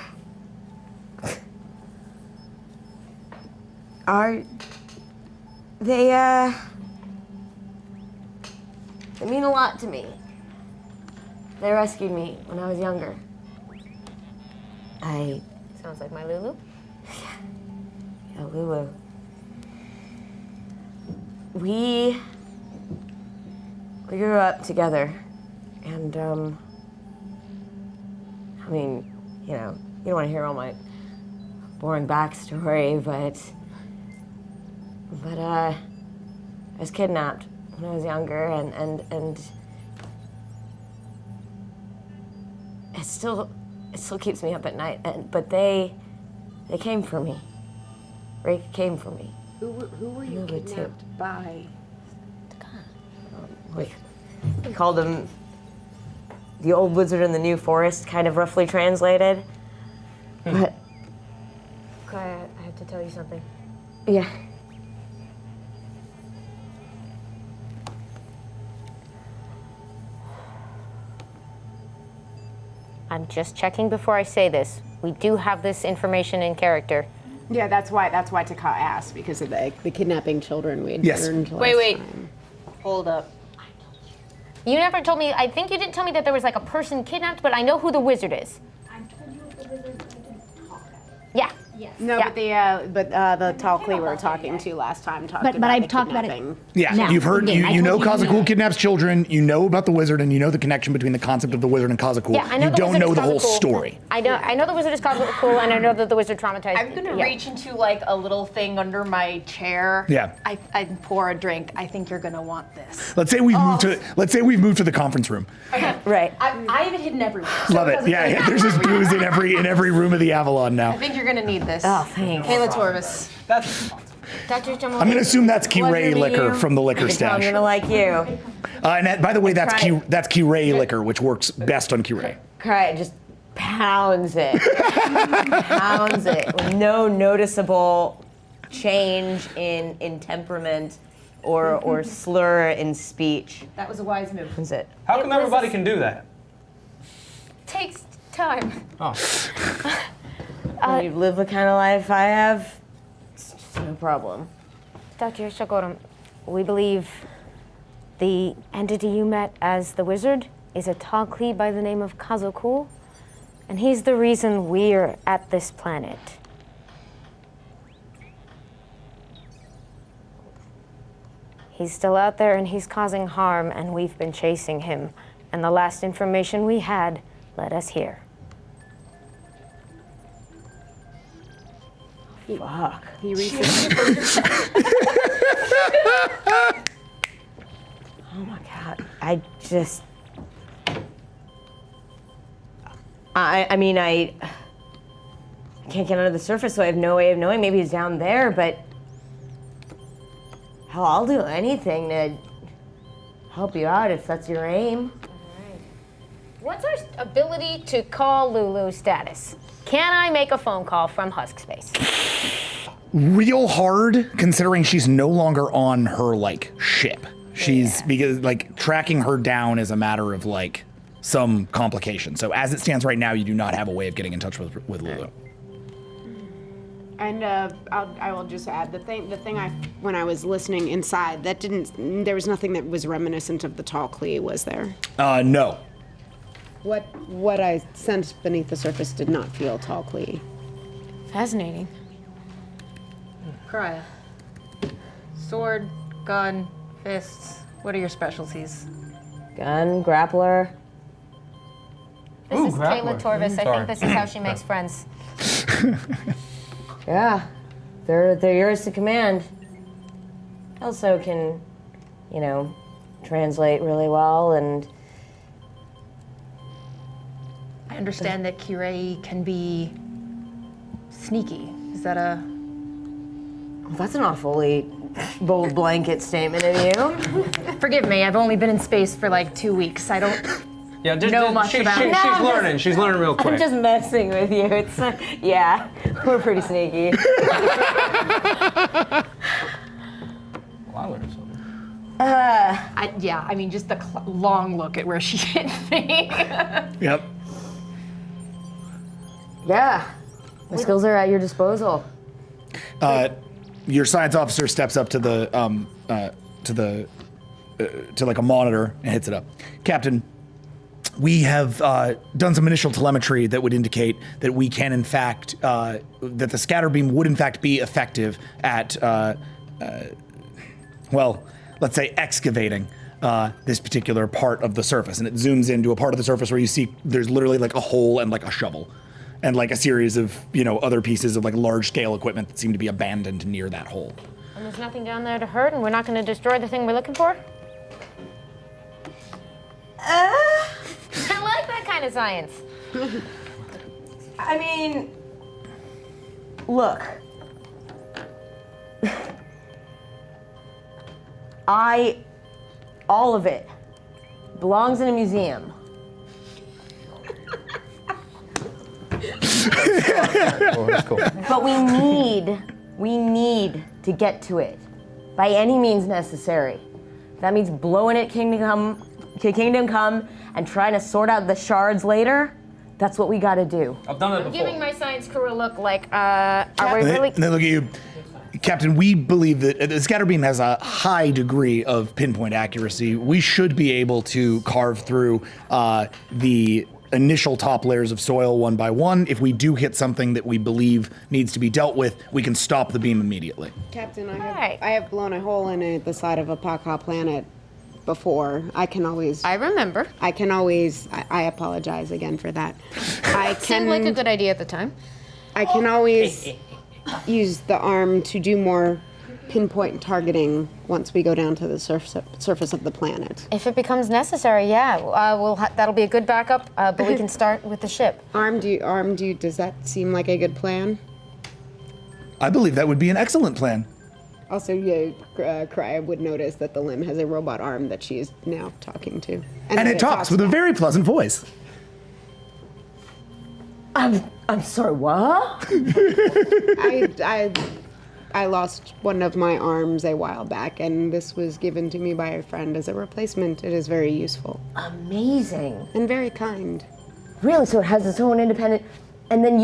mean a lot to me. They rescued me when I was younger. Sounds like my Lulu. Yeah, Lulu. We grew up together, and I mean, you know, you don't want to hear all my boring backstory, but I was kidnapped when I was younger, and it still keeps me up at night. But they came for me. Rick came for me. Who were you Lulu, too. kidnapped by? We called him the old wizard in the new forest, kind of roughly translated. But Claire, I have to tell you something. yeah. I'm just checking before I say this. We do have this information in character. Yeah, that's why Pac-Ha asked, because of the kidnapping children we had Yes. learned last Wait. time. Hold up. You never told me, I think you didn't tell me that there was like a person kidnapped, but I know who the wizard is. I told you what the wizard I didn't talk about. Yeah. Yes. No, Yeah. but the tall Klee we were talking to last time talked But about I've the talked about it. kidnapping. Yeah, Now, you've heard, again, I you know told you- Kazakul kidnaps children, you know about the wizard, and you know the connection between the concept of the wizard and Kazakul. Yeah, I know you the don't wizard know is the whole Kazakul. story. I know the wizard is cool, and I know that the wizard traumatized. I'm gonna yeah. reach into like a little thing under my chair. Yeah. I pour a drink. I think you're gonna want this. Let's say we've moved to the conference room. Right. I have it hidden everywhere. so Love it. doesn't Yeah, matter. there's just booze in every room of the Avalon now. I think you're gonna need this. Oh, thanks. Kayla Torvis. That's Dr. Jamal. I'm gonna assume that's Pleasure Q-Ray to liquor you. from the liquor I'm stash. gonna like you. And by the way, that's Try it. Q-Ray liquor, which works best on Q-Ray. Cry, just pounds it. Pounds it with no noticeable change in temperament or slur in speech. That was a wise move. That's it. how come everybody can do that? Takes time. Oh, When you live the kind of life I have, it's just no problem. Dr. Shakoram, we believe the entity you met as the wizard is a Tagli by the name of Kazakul, and he's the reason we're at this planet. He's still out there and he's causing harm, and we've been chasing him. And the last information we had led us here. Fuck. He recently. Oh my god. I just. I mean, I can't get under the surface, so I have no way of knowing. Maybe he's down there, but. Hell, I'll do anything to help you out if that's your aim. What's our ability to call Lulu status? Can I make a phone call from Husk Space? Real hard, considering she's no longer on her ship. She's because tracking her down is a matter of some complication. So as it stands right now, you do not have a way of getting in touch with Lulu. And I will just add the thing when I was listening inside, there was nothing that was reminiscent of the tall Klee, was there? No. What I sensed beneath the surface did not feel tall Klee. Fascinating. Crya. Sword, gun, fists. What are your specialties? Gun, grappler. This is Kayla Torvis. I think this is how she makes friends. Yeah, they're yours to command. Also can, translate really well and. I understand that Kirei can be sneaky. Is that a... Well, that's an awfully bold blanket statement of you. Forgive me, I've only been in space for 2 weeks. I don't yeah. know much about it. She's learning. She's learning real quick. I'm just messing with you. It's yeah, we're pretty sneaky. Well, I learned something. I mean, just the long look at where she hit me. Yep. Yeah, my skills are at your disposal. Your science officer steps up to the to a monitor and hits it up. Captain, we have done some initial telemetry that would indicate that we can, in fact, that the scatter beam would, in fact, be effective at, let's say, excavating this particular part of the surface. And it zooms into a part of the surface where you see there's literally a hole and a shovel. And a series of, other pieces of large-scale equipment that seem to be abandoned near that hole. And there's nothing down there to hurt, and we're not going to destroy the thing we're looking for? I like that kind of science. I mean, look. All of it belongs in a museum. That's cool. But we need to get to it by any means necessary. That means blowing it Kingdom Come and trying to sort out the shards later. That's what we gotta do. I've done it I'm before. giving my science crew a look are we really... And they look at you. Captain, we believe that the scatter beam has a high degree of pinpoint accuracy. We should be able to carve through the initial top layers of soil one by one. If we do hit something that we believe needs to be dealt with, we can stop the beam immediately. Captain, I have blown a hole in the side of a Pac-Ha planet before. I remember. I apologize again for that. Seemed like a good idea at the time. I can always use the arm to do more pinpoint targeting once we go down to the surface of the planet. If it becomes necessary, yeah, that'll be a good backup. But we can start with the ship. Armed you. Does that seem like a good plan? I believe that would be an excellent plan. Also, yeah, Crya would notice that the limb has a robot arm that she is now talking to, And it talks with a very pleasant voice. I'm sorry, what? I lost one of my arms a while back, and this was given to me by a friend as a replacement. It is very useful. Amazing. And very kind. Really? So it has its own independent, and then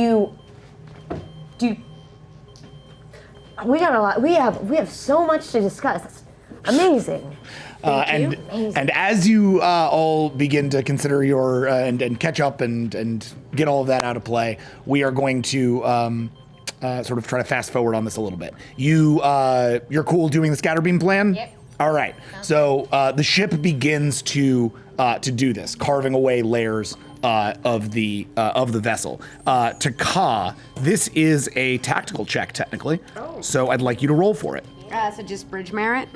we got a lot. We have so much to discuss. That's amazing. And as you all begin to consider your and catch up and get all of that out of play, we are going to sort of try to fast forward on this a little bit. You're cool doing the scatter beam plan? Yep. All right. So the ship begins to do this, carving away layers of the vessel. To Ka, this is a tactical check technically. Oh. So I'd like you to roll for it. So just bridge merit?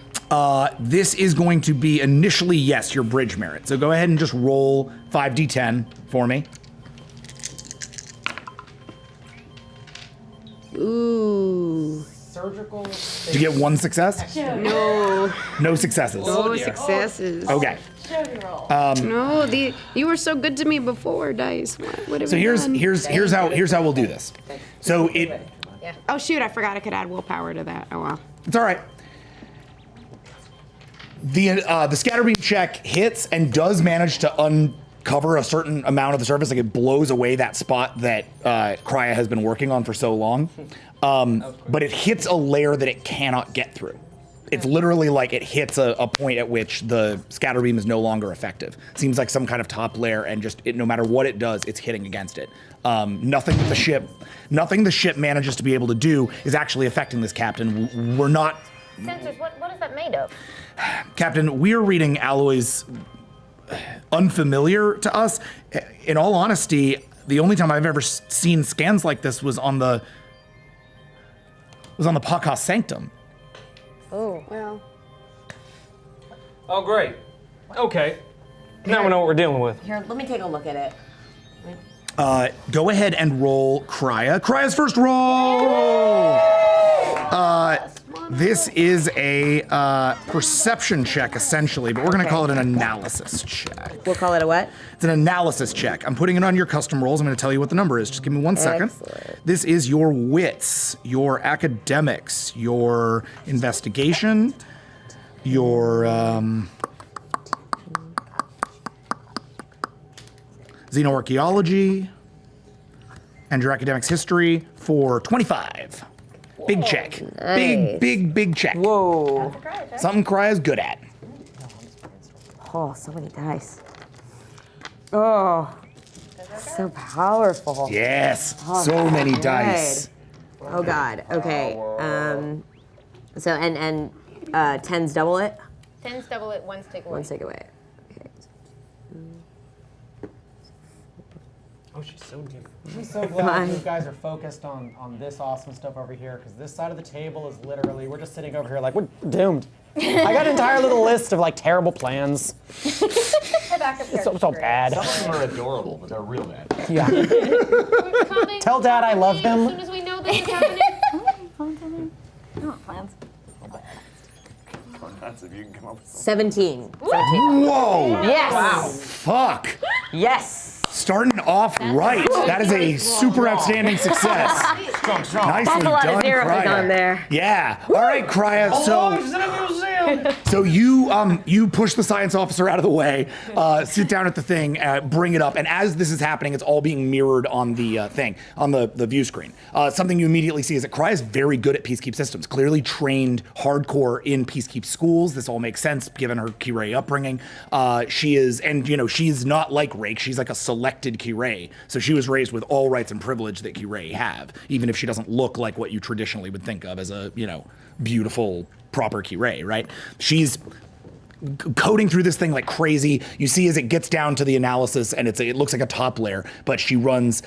This is going to be initially, yes, your bridge merit. So go ahead and just roll 5d10 for me. Ooh. Surgical. Did you get one success? No. No successes. No successes. Okay. No, you were so good to me before, Dice. What have So we done? here's how we'll do this. So it. Oh shoot! I forgot I could add willpower to that. Oh wow. It's all right. The scatter beam check hits and does manage to uncover a certain amount of the surface. Like it blows away that spot that Crya has been working on for so long. But it hits a layer that it cannot get through. It's literally like it hits a point at which the scatter beam is no longer effective. Seems like some kind of top layer, and just no matter what it does, it's hitting against it. Nothing the ship manages to be able to do is actually affecting this captain. We're not. Sensors, what is that made of? Captain, we're reading alloys unfamiliar to us. In all honesty, the only time I've ever seen scans like this was on the Pac-Ha Sanctum. Oh well. Oh great. Okay. Now we know what we're dealing with. Here, let me take a look at it. Go ahead and roll Crya. Crya's first roll! This is a perception check, essentially, but we're going to call it an analysis check. We'll call it a what? It's an analysis check. I'm putting it on your custom rolls. I'm going to tell you what the number is. Just give me 1 second. Excellent. This is your wits, your academics, your investigation, your xenoarchaeology, and your academics history for 25. Big check. Nice. Big check. Whoa. Something Crya's good at. Oh, so many dice. Oh, so powerful. Yes, Oh, so many good. dice. Oh God. Okay. So and 10s double it. 10s double it, 1s take away. 1s take away. Okay. Oh, she's so different. I'm so glad you guys are focused on this awesome stuff over here, because this side of the table is literally, we're just sitting over here like, we're doomed. I got an entire little list of like terrible plans. so bad. Some of them are adorable, but they're real bad. Yeah. Tell Dad I love him. As soon as we know this is happening. No plans. If you can come up with 17. Whoa! Yes. Wow. Fuck. Yes. Starting off right. That is a super outstanding success. Nicely That's a lot done, of zeros Crya. on there. Yeah. All right, Crya. So So you push the science officer out of the way, sit down at the thing, bring it up, and as this is happening, it's all being mirrored on the thing, on the view screen. Something you immediately see is that Cry is very good at peacekeep systems, clearly trained hardcore in peacekeep schools. This all makes sense given her Kirei upbringing. She is, and she's not like Rake, she's like a selected Kirei. So she was raised with all rights and privilege that Kirei have, even if she doesn't look like what you traditionally would think of as a, beautiful, proper Kirei, right? She's coding through this thing like crazy. You see as it gets down to the analysis, and it looks like a top layer, but she runs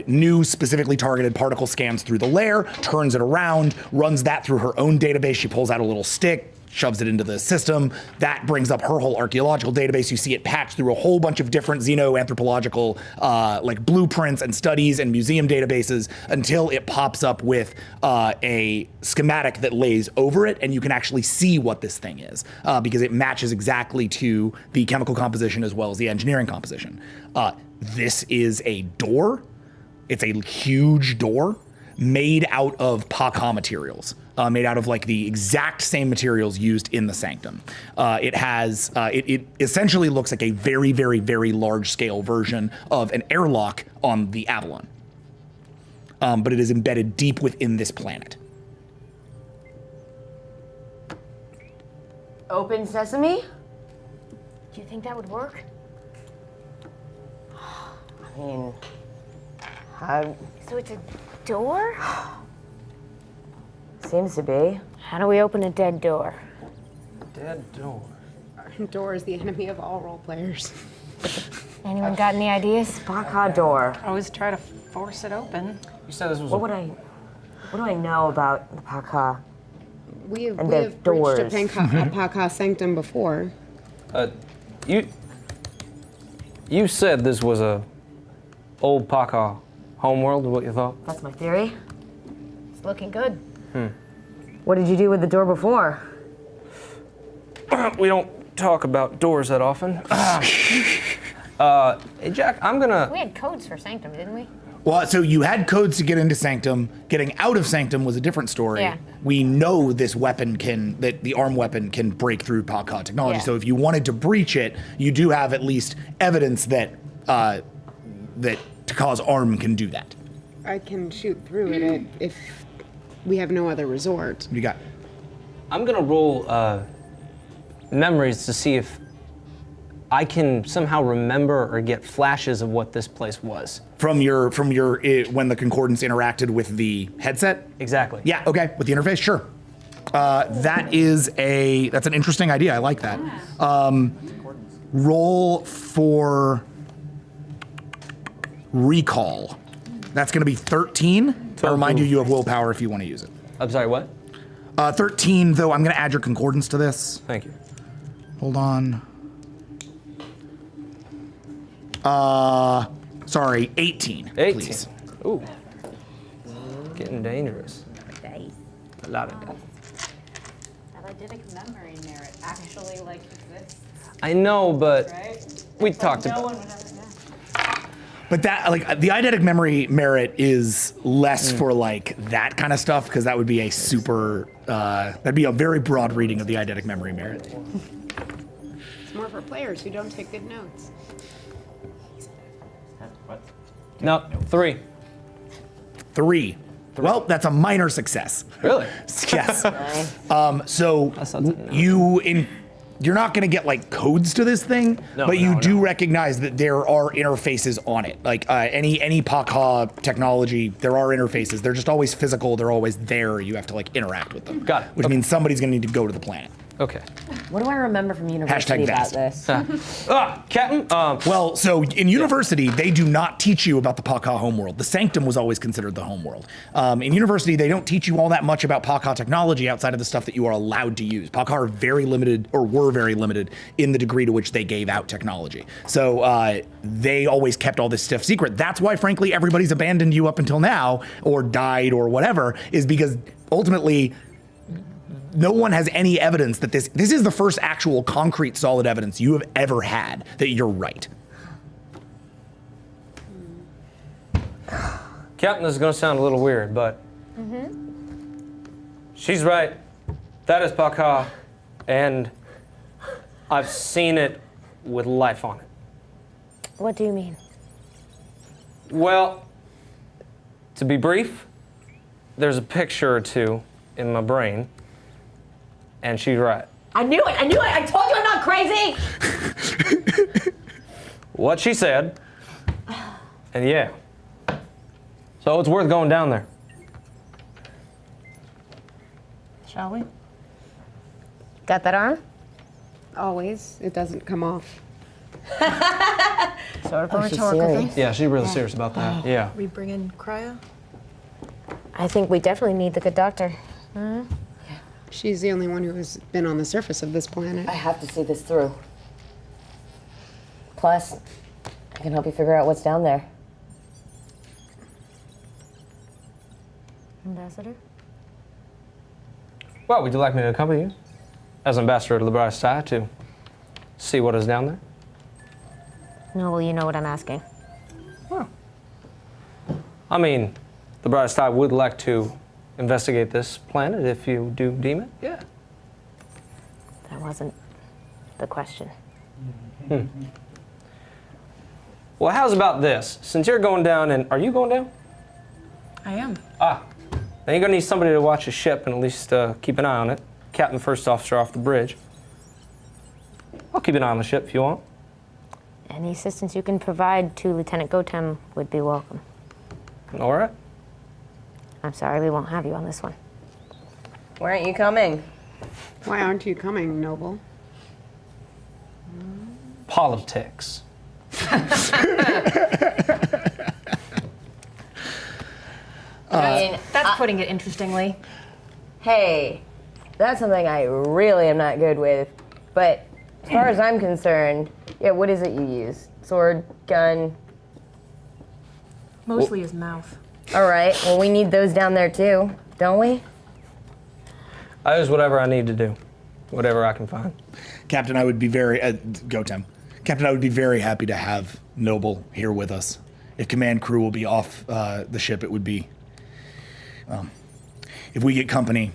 new specifically targeted particle scans through the layer, turns it around, runs that through her own database. She pulls out a little stick, shoves it into the system. That brings up her whole archaeological database. You see it patched through a whole bunch of different xenoanthropological like blueprints and studies and museum databases until it pops up with a schematic that lays over it, and you can actually see what this thing is because it matches exactly to the chemical composition as well as the engineering composition. This is a door. It's a huge door made out of Pac-Ha materials. Made out of like the exact same materials used in the Sanctum. It essentially looks like a very, very, very large scale version of an airlock on the Avalon. But it is embedded deep within this planet. Open sesame? Do you think that would work? I mean, So it's a door? seems to be. How do we open a dead door? Dead door. Door is the enemy of all role players. Anyone got any ideas? Pac-Ha door. Always try to force it open. You said this was What do I know about the Pac-Ha? We have And breached the doors. a Pac-Ha sanctum before. You said this was a old Pac-Ha homeworld, what you thought? That's my theory. It's looking good. What did you do with the door before? We don't talk about doors that often. Hey Jack, I'm gonna... We had codes for Sanctum, didn't we? Well, so you had codes to get into Sanctum. Getting out of Sanctum was a different story. Yeah. We know this weapon that the arm weapon can break through Pac-Ha technology. Yeah. So if you wanted to breach it, you do have at least evidence that Takah's arm can do that. I can shoot through it if we have no other resort. What do you got? I'm gonna roll memories to see if I can somehow remember or get flashes of what this place was. From your when the concordance interacted with the headset? Exactly. Yeah, okay, with the interface, sure. That's an interesting idea. I like that. Roll for recall. That's going to be 13. I remind you, you have willpower if you want to use it. I'm sorry, what? 13, though. I'm going to add your concordance to this. Thank you. Hold on. Sorry, 18. 18. Please. Ooh. Getting dangerous. A lot of that. That eidetic memory merit actually exists. I know, but Right? we talked No about one would ever know. But that, the eidetic memory merit is less for that kind of stuff, because that would be a super, that'd be a very broad reading of the eidetic memory merit. It's more for players who don't take good notes. No, 3. 3. Well, that's a minor success. Really? Yes. So you're not going to get codes to this thing, but you do recognize that there are interfaces on it. Any Pac-Ha technology, there are interfaces. They're just always physical. They're always there. You have to interact with them. Got it. Which means somebody's going to need to go to the planet. Okay. What do I remember from university about V.A.S.T. this? Captain. Well, so in university, they do not teach you about the Pac-Ha homeworld. The Sanctum was always considered the homeworld. In university, they don't teach you all that much about Pac-Ha technology outside of the stuff that you are allowed to use. Pac-Ha are very limited, or were very limited, in the degree to which they gave out technology. So they always kept all this stuff secret. That's why, frankly, everybody's abandoned you up until now, or died, or whatever, is because ultimately, no one has any evidence that this is the first actual concrete solid evidence you have ever had that you're right. Captain, this is going to sound a little weird, but she's right. That is Pac-Ha. And I've seen it with life on it. What do you mean? Well, to be brief, there's a picture or two in my brain, and she's right. I knew it! I knew it! I told you I'm not crazy! What she said, and yeah. So it's worth going down there. Shall we? Got that arm? Always. It doesn't come off. Sort of a she's rhetorical thing. serious. Yeah, she's really serious about that. Yeah. We bring in Cryo? I think we definitely need the good doctor. She's the only one who has been on the surface of this planet. I have to see this through. Plus, I can help you figure out what's down there. Ambassador? Well, would you like me to accompany you as ambassador to the Brightest Eye to see what is down there? No, well, you know what I'm asking. I mean, the Brightest Eye would like to investigate this planet if you do deem it. Yeah. That wasn't the question. Well, how's about this? Since you're going down, and are you going down? I am. Then you're gonna need somebody to watch the ship and at least keep an eye on it. Captain, first officer off the bridge. I'll keep an eye on the ship if you want. Any assistance you can provide to Lieutenant Gotem would be welcome. All right. I'm sorry we won't have you on this one. Why aren't you coming? Why aren't you coming, Noble? Politics. That's putting it interestingly. Hey, that's something I really am not good with. But as far as I'm concerned, yeah, what is it you use? Sword, gun? Mostly his mouth. All right, well, we need those down there too, don't we? I use whatever I need to do, whatever I can find. Captain, I would be very Gotem. Captain, I would be very happy to have Noble here with us. If command crew will be off the ship, it would be. If we get company,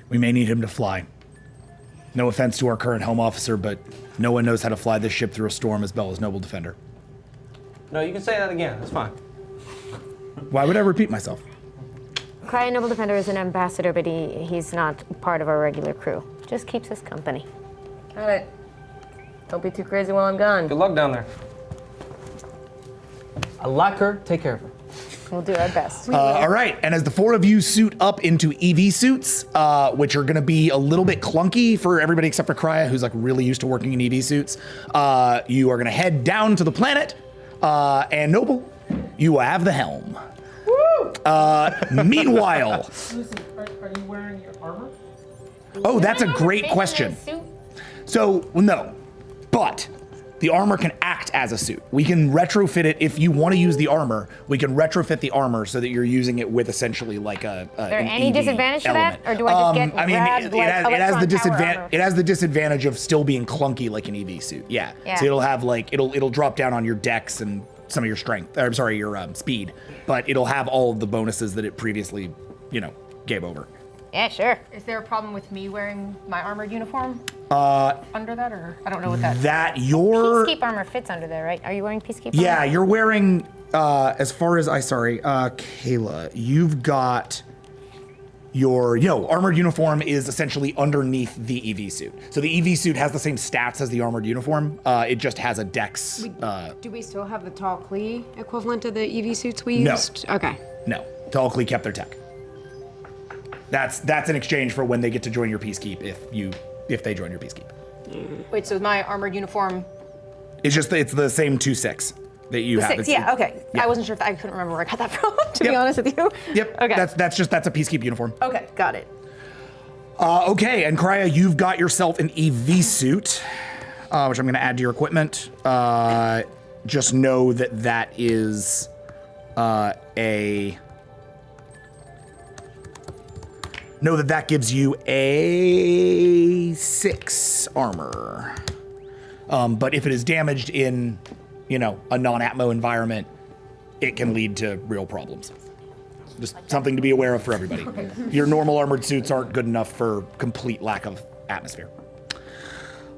we may need him to fly. No offense to our current helm officer, but no one knows how to fly this ship through a storm as well as Noble Defender. No, you can say that again. That's fine. Why would I repeat myself? Cryo Noble Defender is an ambassador, but he's not part of our regular crew. Just keeps us company. Got it. Don't be too crazy while I'm gone. Good luck down there. I like her. Take care of her. We'll do our best. All right, and as the four of you suit up into EV suits, which are going to be a little bit clunky for everybody except for Crya, who's like really used to working in EV suits, you are going to head down to the planet, and Noble, you have the helm. Woo! Meanwhile, Are you wearing your armor? oh, that's a great question. So, no, but the armor can act as a suit. We can retrofit it if you want to use the armor. We can retrofit the armor so that you're using it with essentially like a. Is there an any EV disadvantage element. to that, or do I just get I mean, grabbed it like has the electron power armor? It has the disadvantage of still being clunky like an EV suit. Yeah. So it'll have like it'll drop down on your dex and some of your strength. I'm sorry, your speed, but it'll have all of the bonuses that it previously, gave over. Yeah, sure. Is there a problem with me wearing my armored uniform under that, or I don't know what that. That your Peacekeep armor fits under there, right? Are you wearing Peacekeep Yeah, armor? you're wearing, as far as Kayla, you've got your, armored uniform is essentially underneath the EV suit. So the EV suit has the same stats as the armored uniform. It just has a dex. Do we still have the tall Klee equivalent to the EV suits we No. used? Okay. No, Talkley kept their tech. That's in exchange for when they get to join your peacekeep if they join your peacekeep. Wait, so my armored uniform. It's the same 2-6 that you have. 6, yeah, okay. Yeah. I wasn't sure if I couldn't remember where I got that from, to be honest with you. Yep. Okay. That's a peacekeep uniform. Okay, got it. Okay, and Crya, you've got yourself an EV suit, which I'm going to add to your equipment. Just know that is Know that gives you a 6 armor. But if it is damaged in, a non-atmo environment, it can lead to real problems. Just something to be aware of for everybody. Your normal armored suits aren't good enough for complete lack of atmosphere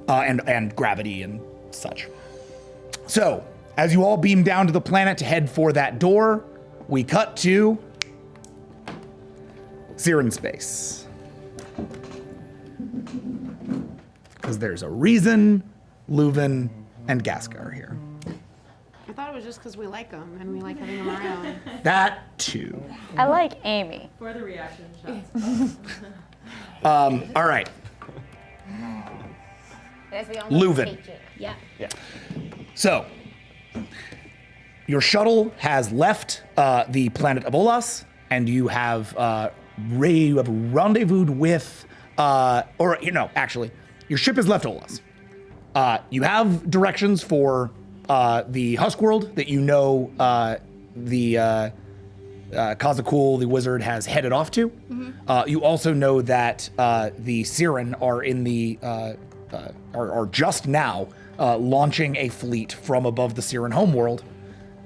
and gravity and such. So, as you all beam down to the planet to head for that door, we cut to Siren space. Because there's a reason Leuven and Gaska are here. I thought it was just because we like them and we like having them around. That too. I like Amy. For the reaction shots. All right. Leuven. Yeah. So, your shuttle has left the planet of Olas, and you have rendezvoused with, actually, your ship has left Olas. You have directions for the Husk world that you know the Kazakul, the wizard, has headed off to. You also know that the Siren are in the are just now launching a fleet from above the Siren homeworld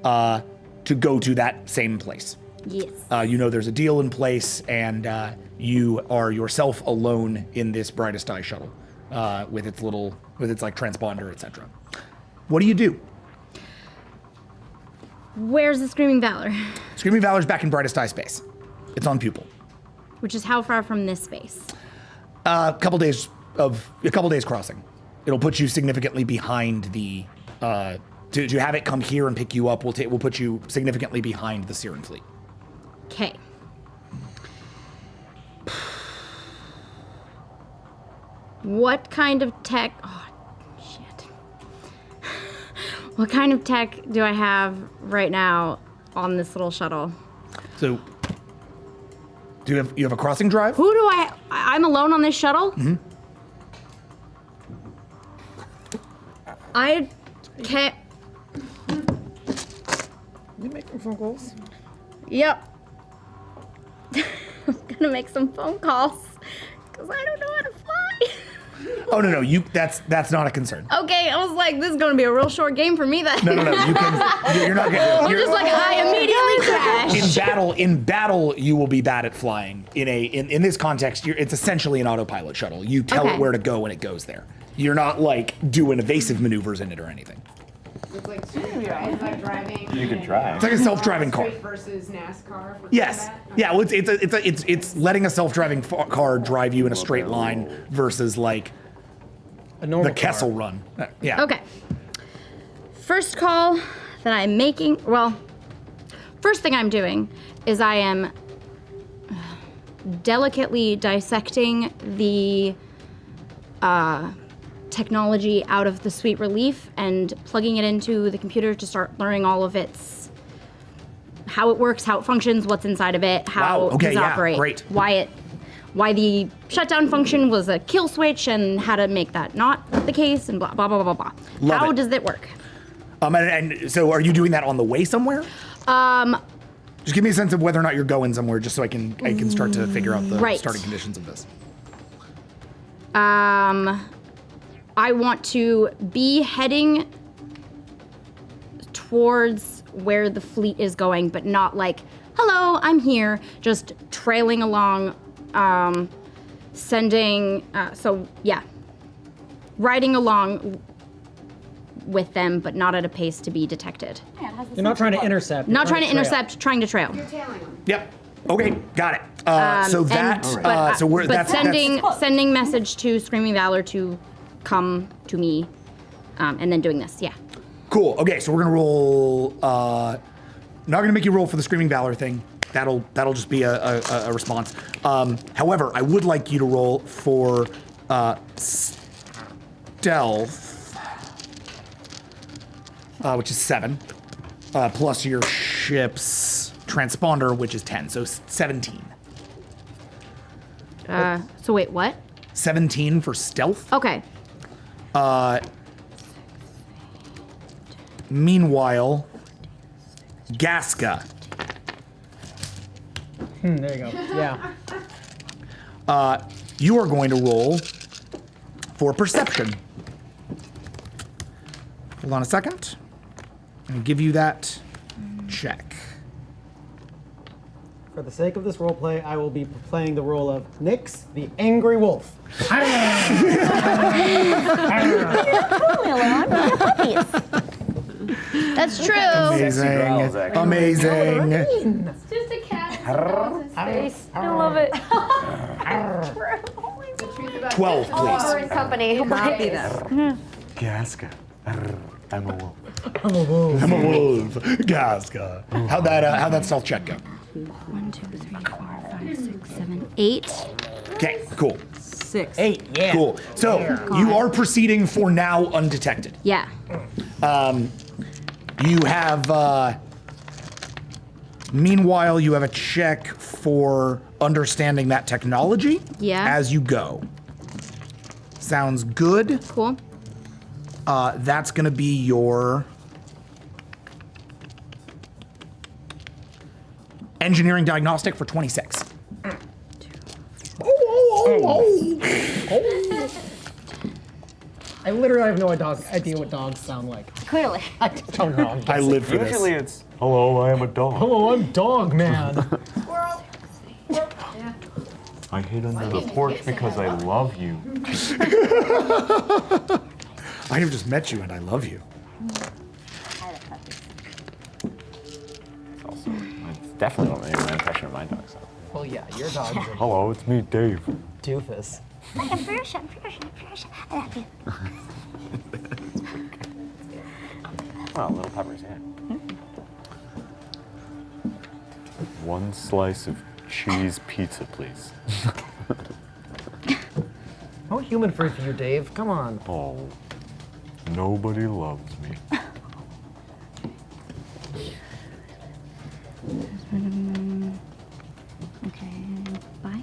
to go to that same place. Yes. You know there's a deal in place, and you are yourself alone in this Brightest Eye shuttle with its like transponder, etc. What do? Where's the Screaming Valor? Screaming Valor's back in Brightest Eye space. It's on Pupil. Which is how far from this space? A couple days crossing. It'll put you significantly behind the. To have it come here and pick you up, we'll put you significantly behind the Siren fleet. Okay. What kind of tech? Oh, shit. What kind of tech do I have right now on this little shuttle? So, you have a crossing drive? Who do I'm alone on this shuttle? Mm-hmm. I can't. You making phone calls? Yep. I'm gonna make some phone calls because I don't know how to fly. Oh no, that's not a concern. Okay, I was like, this is gonna be a real short game for me then. No, you can. You're not gonna. I'm just like, I immediately crash. In battle, you will be bad at flying. In this context, it's essentially an autopilot shuttle. You tell it where to go when it goes there. You're not like doing evasive maneuvers in it or anything. It's like it's like driving. You could drive. It's like a self-driving car. Straight versus NASCAR. For Yes. combat. Yeah. Well, it's letting a self-driving car drive you in a straight line versus like A normal the Kessel run. Yeah. Okay. First call that I'm making. Well, first thing I'm doing is I am delicately dissecting the technology out of the Sweet Relief and plugging it into the computer to start learning all of its how it works, how it functions, what's inside of it, how Okay, it yeah, operates, great. why the shutdown function was a kill switch and how to make that not the case and blah blah blah blah blah. Love How it. does that work? And so are you doing that on the way somewhere? Just give me a sense of whether or not you're going somewhere, just so I can start to figure out the Right. starting conditions of this. I want to be heading towards where the fleet is going, but not like, hello, I'm here, just trailing along, riding along with them, but not at a pace to be detected. You're not trying to intercept. Not you're trying to trail. intercept, trying to trail. Yep. Okay, got it. So that's sending message to Screaming Valor to come to me, and then doing this. Yeah. cool. Okay, so we're gonna roll. Not gonna make you roll for the Screaming Valor thing. That'll just be a response. However, I would like you to roll for stealth, which is 7, plus your ship's transponder, which is 10, so 17. So wait, what? 17 for stealth. Okay. Meanwhile, Gaska. There you go. Yeah. You are going to roll for perception. Hold on a second. I'm going to give you that check. For the sake of this role play, I will be playing the role of Nyx, the angry wolf. That's true. Amazing. It's just a cat in space. I love it. 12, please. We're in company. Copy that. Gaska. I'm a wolf. I'm a wolf. Gaska. How'd that stealth check go? 1, 2, 3, 4, 5, 6, 7, 8. Okay, cool. 6. 8, yeah. Cool. So you are proceeding for now undetected. Yeah. You have, meanwhile, you have a check for understanding that technology as you go. Sounds good. Cool. That's going to be your engineering diagnostic for 26. I literally have no idea what dogs sound like. Clearly. I just don't know. I live for this. Usually it's, hello, I am a dog. Hello, I'm dog man. I hid under the porch because I love you. I have just met you and I love you. It's also, I definitely don't make my impression of my dog. So. Well, yeah, your dog's a Hello, it's me, Dave. doofus. I'm Persia. I love you. Well, little peppers, yeah. One slice of cheese pizza, please. No human food for you, Dave. Come on. Oh, nobody loves me. Okay, bye.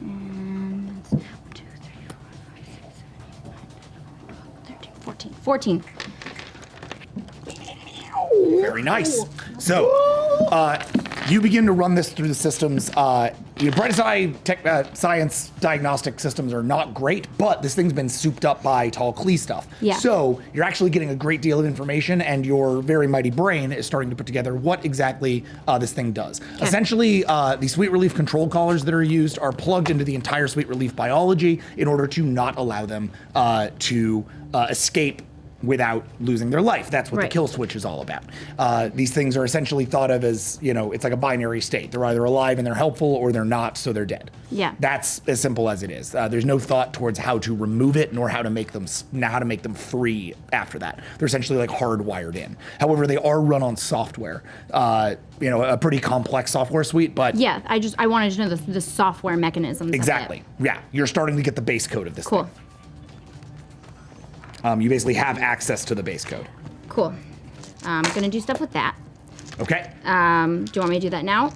And that's 1, 2, 3, 4, 5, 6, 7, 8, 9, 10, 11, 12, 13, 14. Very nice. So, you begin to run this through the systems. Your brightest eye science diagnostic systems are not great, but this thing's been souped up by Tall Klee stuff. Yeah. So you're actually getting a great deal of information, and your very mighty brain is starting to put together what exactly this thing does. Essentially, the sweet relief control collars that are used are plugged into the entire sweet relief biology in order to not allow them to escape without losing their life. That's what the kill switch is all about. These things are essentially thought of as, it's like a binary state. They're either alive and they're helpful, or they're not, so they're dead. Yeah. That's as simple as it is. There's no thought towards how to remove it, nor how to make them free after that. They're essentially like hardwired in. However, they are run on software. A pretty complex software suite, but Yeah, I wanted to know the software mechanisms. exactly. Yeah, you're starting to get the base code of this Cool. thing. You basically have access to the base code. Cool. I'm gonna do stuff with that. Okay. Do you want me to do that now?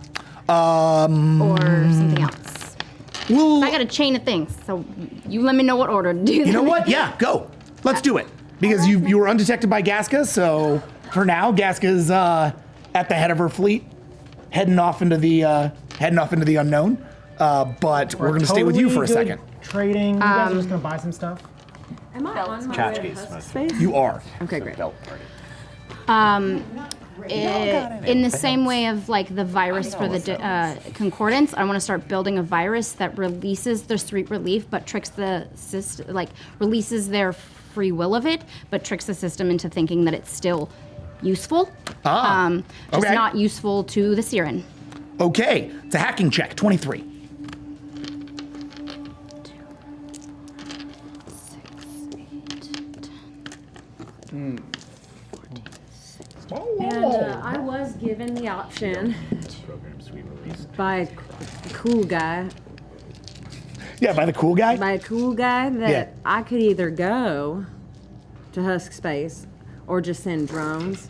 Or something else? Well, I got a chain of things, so you let me know what order to do. You know what? Yeah, go. Let's do it. Because you were undetected by Gaska, so for now, Gaska's at the head of her fleet, heading off into the unknown. But we're gonna stay with you for a second. Trading. You guys are just gonna buy some stuff. Am I on my way to Husk space? You are. Okay, great. In the same way of like the virus for the concordance, I want to start building a virus that releases the sweet relief, but tricks the system, like releases their free will of it, but tricks the system into thinking that it's still useful. Just okay. not useful to the Siren. Okay, it's a hacking check, 23. And I was given the option by a cool guy. Yeah, by the cool guy? By a cool guy that I could either go to Husk Space or just send drones.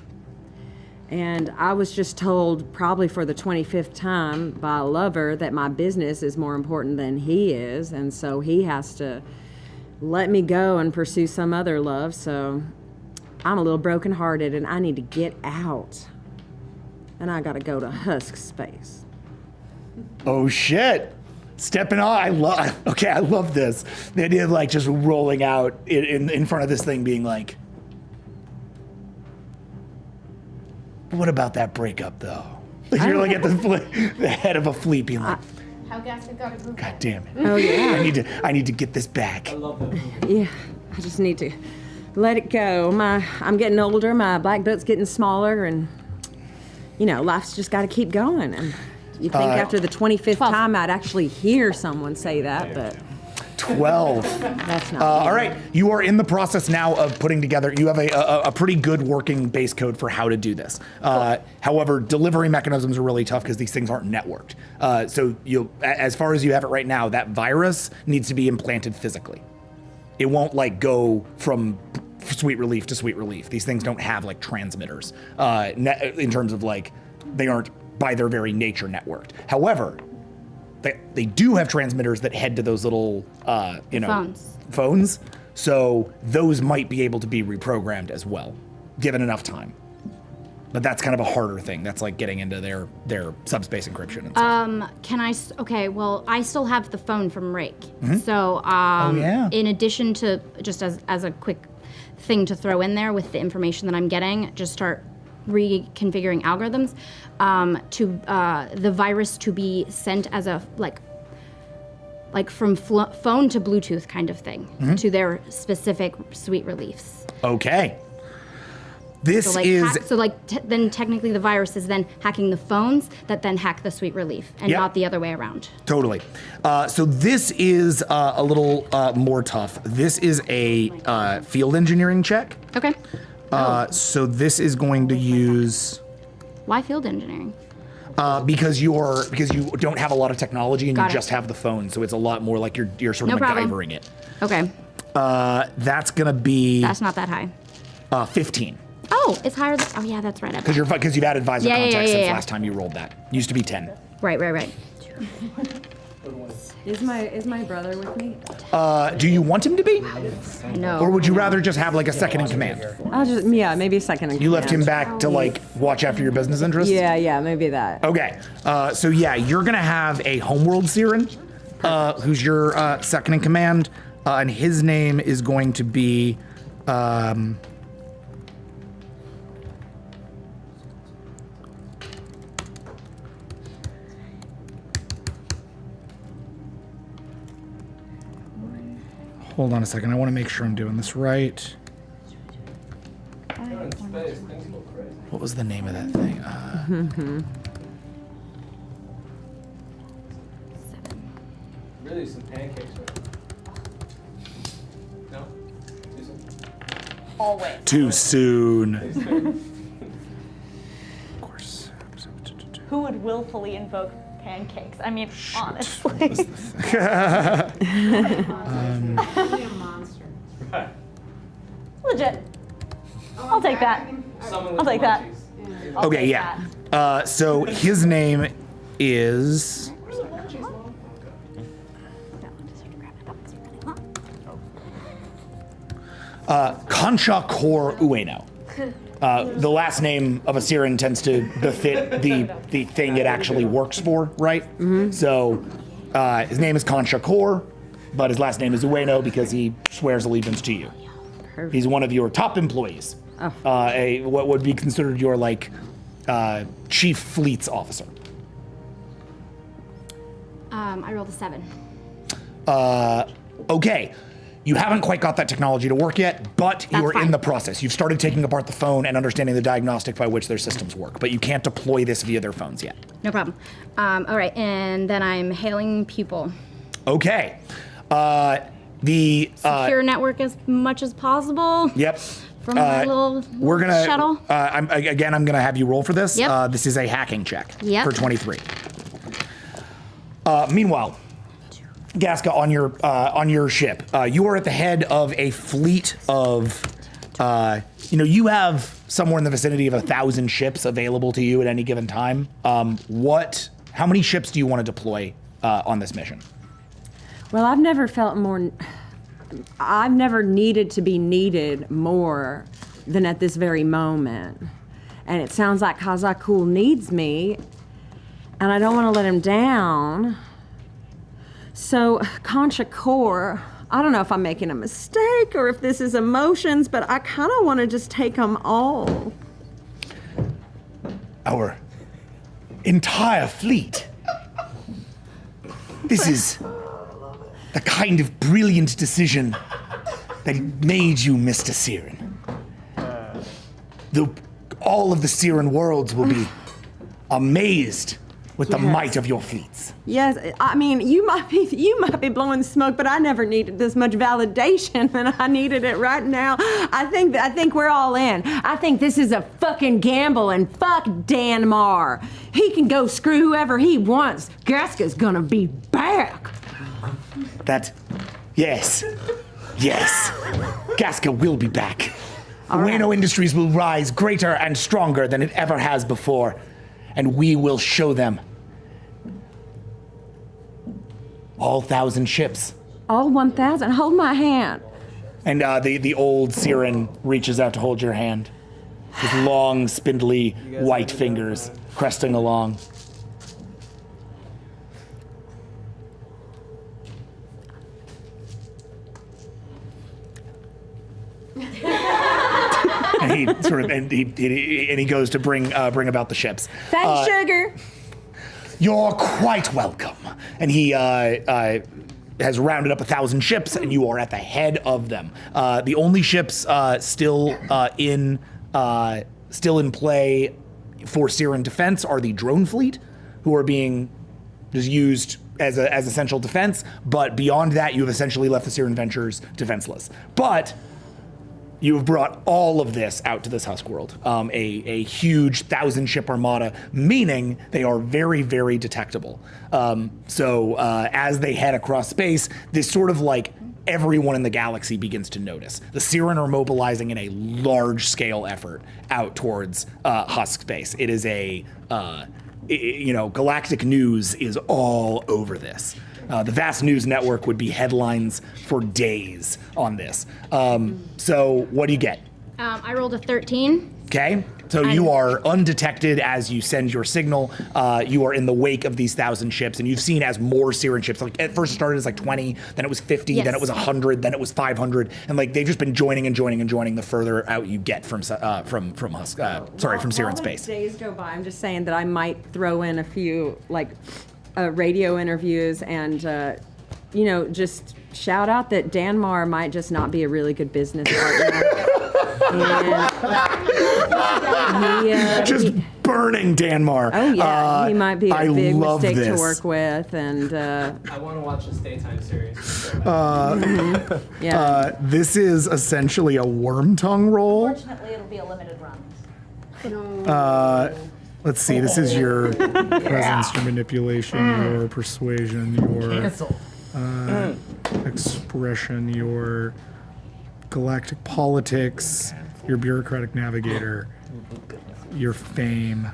And I was just told, probably for the 25th time, by a lover that my business is more important than he is. And so he has to let me go and pursue some other love. So I'm a little brokenhearted and I need to get out. And I gotta go to Husk Space. Oh shit. Stepping on, I love this. The idea of like just rolling out in front of this thing being like, what about that breakup though? You're like at the head of a fleet being like, How Gaston got a move. God damn it. Oh yeah. I need to get this back. Yeah, I just need to let it go. I'm getting older, my black boat's getting smaller, and life's just got to keep going. And you think after the 25th time I'd actually hear someone say that, but 12. that's not. All right, you are in the process now of putting together. You have a pretty good working base code for how to do this. However, delivery mechanisms are really tough because these things aren't networked. So as far as you have it right now, that virus needs to be implanted physically. It won't like go from sweet relief to sweet relief. These things don't have like transmitters in terms of like they aren't by their very nature networked. However, they do have transmitters that head to those little, phones. So those might be able to be reprogrammed as well, given enough time. But that's kind of a harder thing. That's like getting into their subspace encryption and stuff. Can I? Okay, well, I still have the phone from Rake. Mm-hmm. So, in addition to just as a quick thing to throw in there with the information that I'm getting, just start reconfiguring algorithms to the virus to be sent as a like from phone to Bluetooth kind of thing to their specific sweet reliefs. Okay. This then technically the virus is then hacking the phones that then hack the sweet relief and not the other way around. Totally. So this is a little more tough. This is a field engineering check. Okay. So this is going to use. Why field engineering? Because you don't have a lot of technology and Got you it. just have the phone, so it's a lot more like you're sort of No problem. MacGyvering it. Okay. That's gonna be That's not that high. 15. Oh, it's higher than. Oh yeah, that's right. Because you've added visor Yeah, yeah, context yeah, since yeah. last time you rolled that. Used to be 10. Right. Is my brother with me? Do you want him to be? No. Or would you rather just have like a second in command? I'll just maybe a second. In You left him command. back to like watch after your business interests? Yeah, maybe that. Okay. So yeah, you're gonna have a homeworld Siren, who's your second in command, and his name is going to be. Hold on a second. I want to make sure I'm doing this right. What was the name of that thing? Really, some pancakes. No? Always. Too soon. Of course. Who would willfully invoke pancakes? I mean, honestly. Legit. I'll take that. I'll take that. I'll Okay, take yeah. that. So his name is. Concha Kor Ueno. The last name of a Siren tends to befit the thing it actually works for, right? So his name is Concha Kor, but his last name is Ueno because he swears allegiance to you. He's one of your top employees. What would be considered your chief fleets officer. I rolled a 7. Okay. You haven't quite got that technology to work yet, but you are in the process. You've started taking apart the phone and understanding the diagnostic by which their systems work, but you can't deploy this via their phones yet. No problem. All right, and then I'm hailing pupil. Okay. Secure network as much as possible. Yep. From my little shuttle. I'm gonna have you roll for this. Yep. This is a hacking check Yep. for 23. Meanwhile, Gasca, on your ship, you are at the head of a fleet of, you have somewhere in the vicinity of 1,000 ships available to you at any given time. How many ships do you want to deploy on this mission? Well, I've never needed to be needed more than at this very moment. And it sounds like Kazakul needs me, and I don't want to let him down. So, Concha Kor, I don't know if I'm making a mistake or if this is emotions, but I kind of want to just take them all. Our entire fleet. This is the kind of brilliant decision that made you Mr. Siren. All of the Siren worlds will be amazed with the might of your fleets. Yes, I mean, you might be blowing smoke, but I never needed this much validation, and I needed it right now. I think we're all in. I think this is a fucking gamble, and fuck Dan Marr. He can go screw whoever he wants. Gaska's gonna be back. Yes. Gaska will be back. Ueno Industries will rise greater and stronger than it ever has before, and we will show them all 1,000 ships. All 1,000. Hold my hand. And the old Siren reaches out to hold your hand. His long, spindly, white fingers cresting along. And he goes to bring about the ships. Thanks, sugar. You're quite welcome. And he has rounded up 1,000 ships, and you are at the head of them. The only ships still in play for Siren defense are the drone fleet, who are being just used as essential defense. But beyond that, you have essentially left the Siren Ventures defenseless. But you have brought all of this out to this Husk world, a huge 1,000-ship armada, meaning they are very, very detectable. So as they head across space, this sort of like everyone in the galaxy begins to notice. The Siren are mobilizing in a large-scale effort out towards Husk space. It is galactic news is all over this. The V.A.S.T News Network would be headlines for days on this. So what do you get? I rolled a 13. Okay, so you are undetected as you send your signal. You are in the wake of these 1,000 ships, and you've seen as more Siren ships. Like at first it started as like 20, then it was 50, then it was 100, then it was 500, and like they've just been joining the further out you get from Siren space. Days go by. I'm just saying that I might throw in a few like radio interviews and just shout out that Dan Marr might just not be a really good business partner. Just burning Dan Marr. Oh yeah, he might be a big mistake this. to work with, and I want to watch this daytime series. This is essentially a worm tongue roll. Unfortunately, it'll be a limited run. Let's see. This is your presence, your manipulation, your persuasion, your expression, your galactic politics, your bureaucratic navigator, your fame.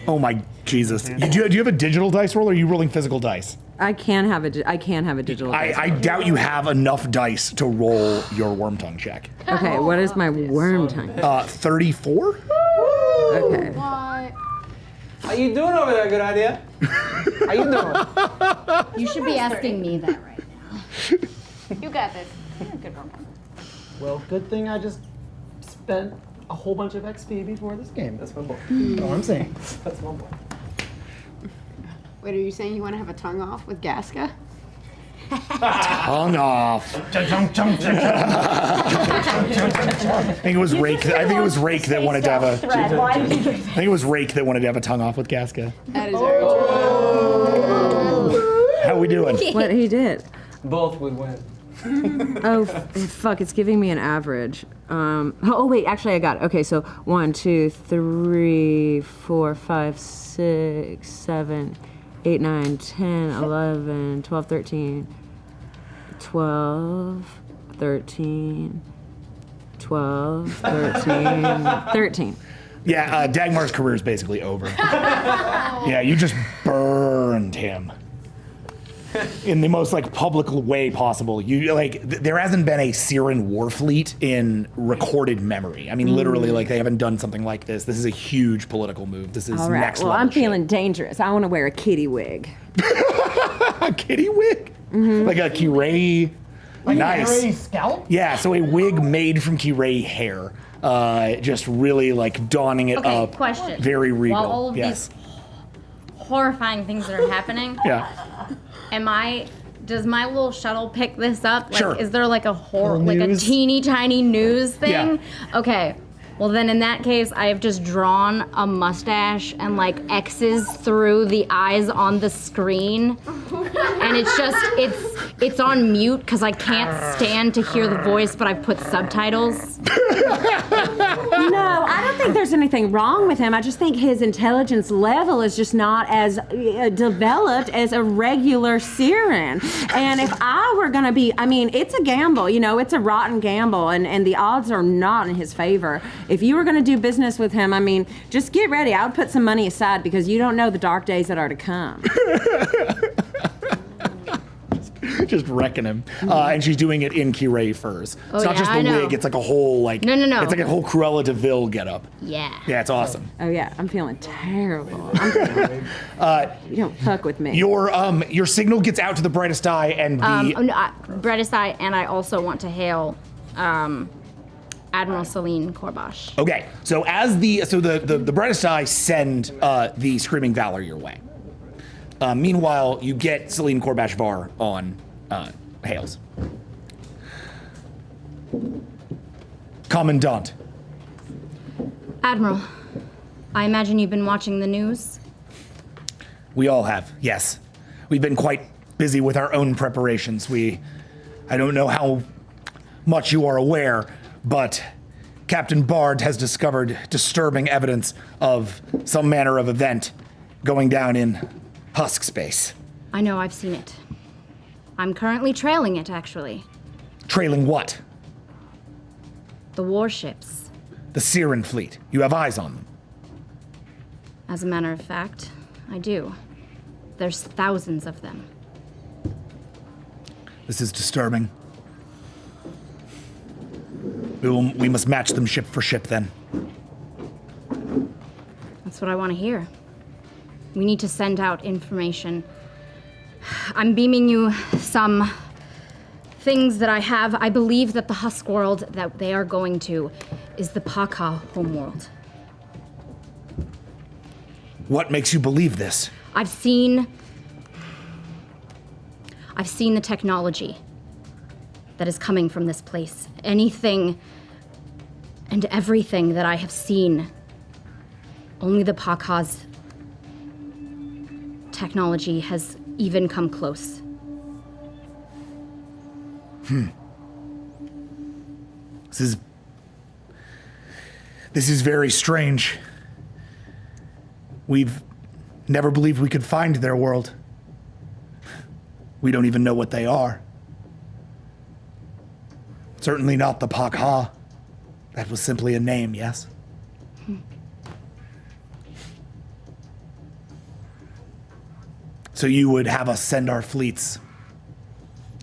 Oh my Jesus! Do you have a digital dice roll, or are you rolling physical dice? I can have a digital dice I doubt you have enough dice to roll your worm tongue check. Okay, what is my worm tongue? 34. Okay. How you doing over there? Good idea. How you doing? You should be asking me that right now. You got this. Good one. Well, good thing I just spent a whole bunch of XP before this game. That's my boy. All I'm saying. That's my boy. Wait, are you saying you want to have a tongue off with Gaska? Tongue off. I think it was Rake. That wanted to have a. I think it was Rake that wanted to have a tongue off with Gaska. That is very true. How we doing? What he did? Both would win. Oh, fuck, it's giving me an average. Wait, actually I got it. Okay, so 1, 2, 3, 4, 5, 6, 7, 8, 9, 10, 11, 12, 13, 12, 13, 12, 13, 13. Yeah, Dagmar's career is basically over. Yeah, you just burned him. In the most public way possible. There hasn't been a Siren war fleet in recorded memory. I mean, literally, they haven't done something like this. This is a huge political move. This is All right. next Well, level I'm feeling dangerous. I want to wear a kitty wig. A kitty wig? Mm-hmm. Like a Kirei. Nice. Kirei scalp? Yeah, so a wig made from Kirei hair. Just really donning it up. Question. Very regal. While all of yes. these horrifying things that are happening. Yeah. Does my little shuttle pick this up? Like, Sure. is there like a a teeny tiny news thing? Yeah. Okay. Well, then in that case, I have just drawn a mustache and like X's through the eyes on the screen. And it's on mute because I can't stand to hear the voice, but I've put subtitles. No, I don't think there's anything wrong with him. I just think his intelligence level is just not as developed as a regular Siren. And if I were gonna be, I mean, it's a gamble, it's a rotten gamble, and the odds are not in his favor. If you were gonna do business with him, I mean, just get ready. I would put some money aside because you don't know the dark days that are to come. Just wrecking him. And she's doing it in Kirei furs. Oh, It's not yeah, just the I know. wig, it's like a whole No. It's like a whole Cruella de Vil getup. Yeah. Yeah, it's awesome. Oh yeah, I'm feeling terrible. You don't fuck with me. Your signal gets out to the brightest eye and the Brightest Eye, and I also want to hail Admiral Celine Corbash. Okay, so as the brightest eye send the Screaming Valor your way. Meanwhile, you get Celine Corbash Var on Hales. Commandant. Admiral, I imagine you've been watching the news. We all have, yes. We've been quite busy with our own preparations. I don't know how much you are aware, but Captain Bard has discovered disturbing evidence of some manner of event going down in Husk space. I know, I've seen it. I'm currently trailing it, actually. Trailing what? The warships. The Siren fleet. You have eyes on them. As a matter of fact, I do. There's thousands of them. This is disturbing. We must match them ship for ship then. That's what I want to hear. We need to send out information. I'm beaming you some things that I have. I believe that the Husk world that they are going to is the Pac-Ha homeworld. What makes you believe this? I've seen the technology that is coming from this place. Anything and everything that I have seen, only the Pac-Ha's technology has even come close. This is very strange. We've never believed we could find their world. We don't even know what they are. Certainly not the Pac-Ha. That was simply a name, yes? So you would have us send our fleets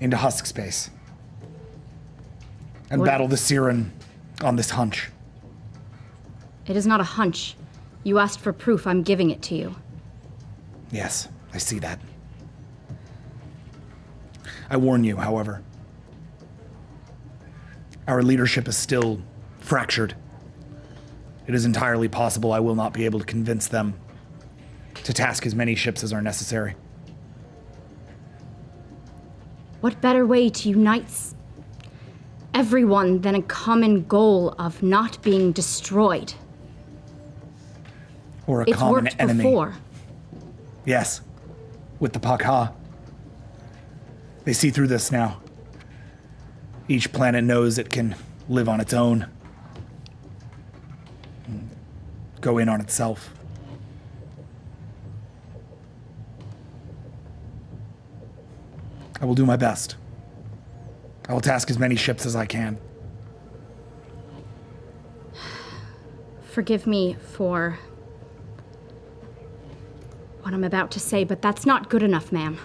into Husk space and battle the Siren on this hunch. It is not a hunch. You asked for proof. I'm giving it to you. Yes, I see that. I warn you, however. Our leadership is still fractured. It is entirely possible I will not be able to convince them to task as many ships as are necessary. What better way to unite everyone than a common goal of not being destroyed? Or a It's common worked enemy. before. Yes, with the Pac-Ha. They see through this now. Each planet knows it can live on its own. Go in on itself. I will do my best. I will task as many ships as I can. Forgive me for what I'm about to say, but that's not good enough, ma'am.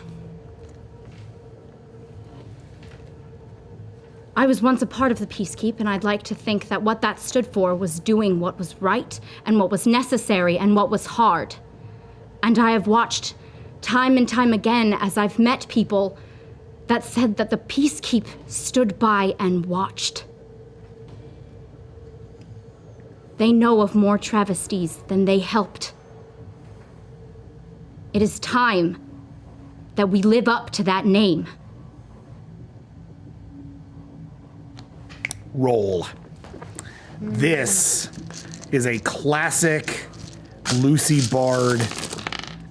I was once a part of the Peacekeep, and I'd like to think that what that stood for was doing what was right, and what was necessary, and what was hard. And I have watched time and time again as I've met people that said that the Peacekeep stood by and watched. They know of more travesties than they helped. It is time that we live up to that name. Roll. This is a classic Lucy Bard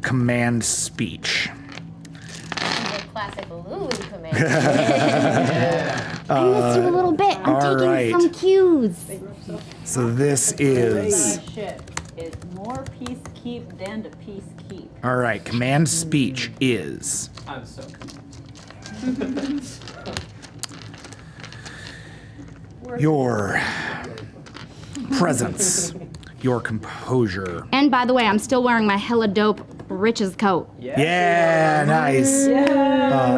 command speech. Classic Lulu command. I missed you a little bit. I'm all taking right. some cues. So this is, Ship is more peacekeep than to peacekeep. all right, command speech is, I'm so. your presence, your composure. And by the way, I'm still wearing my hella dope Rich's coat. Yeah, nice.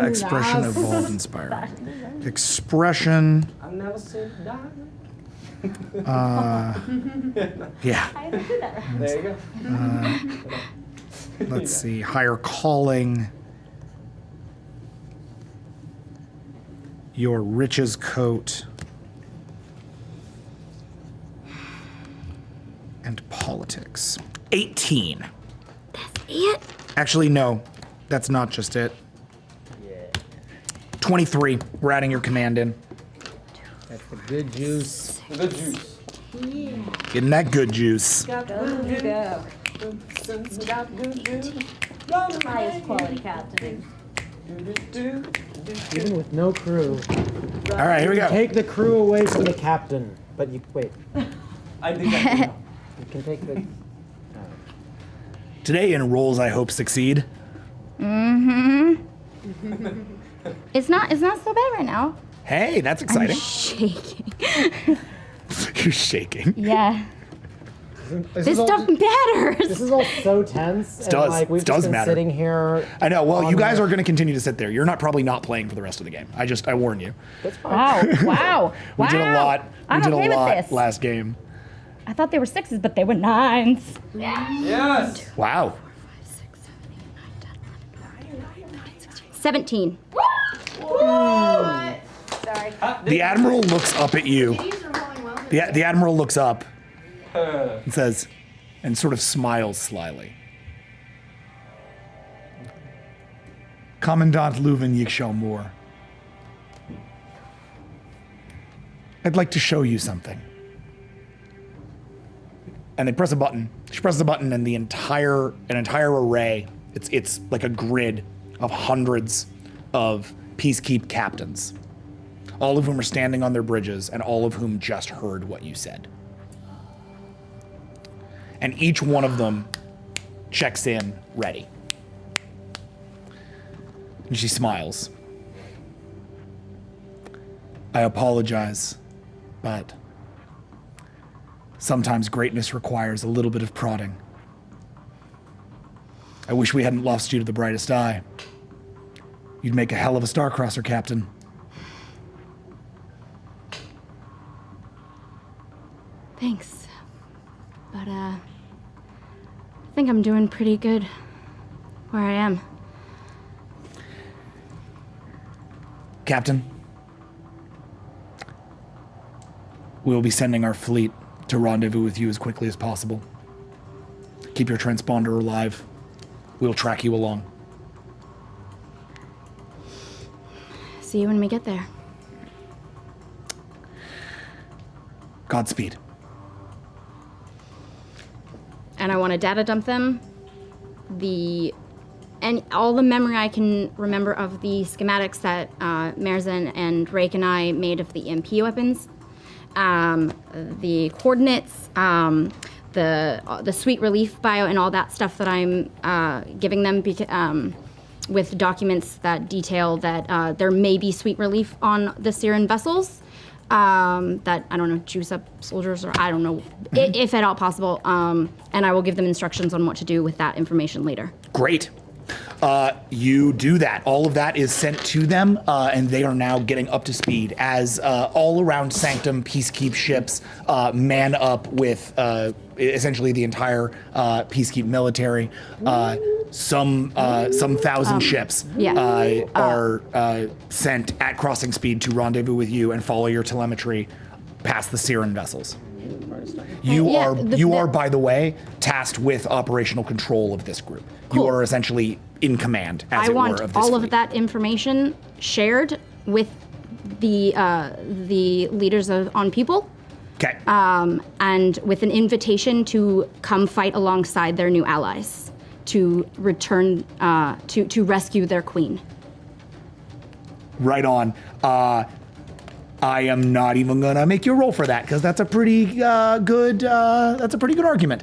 Expression evolved, inspired. Expression. I've never seen diamond. Yeah. There you go. Let's see. Higher calling. Your riches coat. And politics. 18. It? Actually, no. That's not just it. 23. We're adding your command in. That's the good juice. Good juice. Getting that good juice. Highest quality captaining. Even with no crew. All right, here we go. Take the crew away from the captain. But you, wait. I did that. You can take the... Today in Rolls I Hope Succeed. Mm-hmm. It's not so bad right now. Hey, that's exciting. I'm shaking. You're shaking. Yeah. This stuff matters. This is all so tense. It does. Like, we've It does just been matter. sitting here. I know. Well, on you guys the- are going to continue to sit there. You're probably not playing for the rest of the game. I warn you. Wow. Wow. We did a lot. I'm We did okay a with lot this. last game. I thought they were 6s, but they were 9s. Yes. Wow. 17. Sorry. The Admiral looks up at you. The Admiral looks up and says, and sort of smiles slyly. Commandant Leuven Yikshaw Moore. I'd like to show you something. And they press a button. She presses a button, and an entire array. It's like a grid of hundreds of peacekeep captains, all of whom are standing on their bridges, and all of whom just heard what you said. And each one of them checks in, ready. And she smiles. I apologize, but sometimes greatness requires a little bit of prodding. I wish we hadn't lost you to the brightest eye. You'd make a hell of a Starcrosser, Captain. Thanks. But, I think I'm doing pretty good where I am. Captain, we'll be sending our fleet to rendezvous with you as quickly as possible. Keep your transponder alive. We'll track you along. See you when we get there. Godspeed. And I want to data dump them. And all the memory I can remember of the schematics that Merzan and Rake and I made of the EMP weapons, the coordinates, the sweet relief bio, and all that stuff that I'm giving them with documents that detail that there may be sweet relief on the Syrian vessels. That, I don't know, juice up soldiers, or I don't know, if at all possible. And I will give them instructions on what to do with that information later. Great. You do that. All of that is sent to them, and they are now getting up to speed as all around Sanctum peacekeep ships man up with essentially the entire peacekeep military. Some thousand ships are sent at crossing speed to rendezvous with you and follow your telemetry past the Siren vessels. You Yeah, are, by the way, tasked with operational control of this group. Cool. You are essentially in command, as I it want were, of this all fleet. of that information shared with the leaders on people. Okay. And with an invitation to come fight alongside their new allies to return to rescue their queen. Right on. I am not even gonna make you roll for that because that's a pretty good. That's a pretty good argument.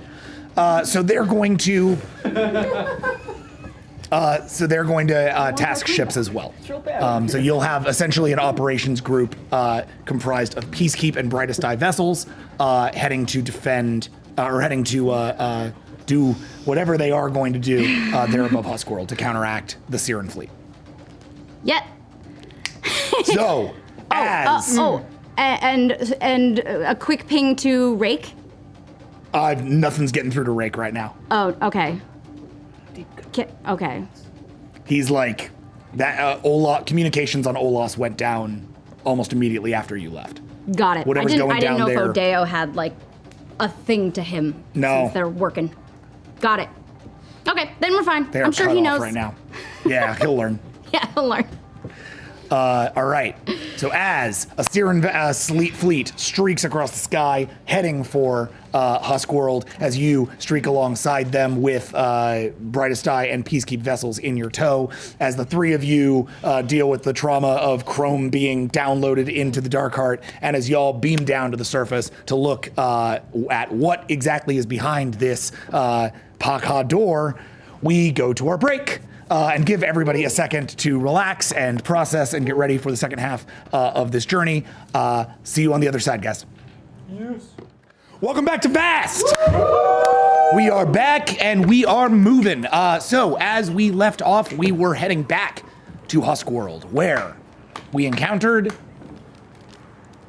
So they're going to. Task ships as well. So you'll have essentially an operations group comprised of Peacekeep and Brightest Eye vessels heading to defend or heading to do whatever they are going to do there above Huskworld to counteract the Siren fleet. Yeah. So, and a quick ping to Rake. Nothing's getting through to Rake right now. Oh, okay. Okay. He's like, that communications on Olos went down almost immediately after you left. Got it. Whatever's I going didn't down know there. if Odeo had like a thing to him. No. Since they're working. Got it. Okay, then we're fine. They are I'm sure cut he off knows. right now. Yeah, he'll learn. Yeah, he'll learn. All right. So as a Siren fleet streaks across the sky, heading for Huskworld, as you streak alongside them with Brightest Eye and Peacekeep vessels in your tow, as the three of you deal with the trauma of Chrome being downloaded into the Darkheart, and as y'all beam down to the surface to look at what exactly is behind this Pac-Ha door, we go to our break. And give everybody a second to relax and process and get ready for the second half of this journey. See you on the other side, guys. Yes. Welcome back to V.A.S.T. We are back and we are moving. So as we left off, we were heading back to Huskworld, where we encountered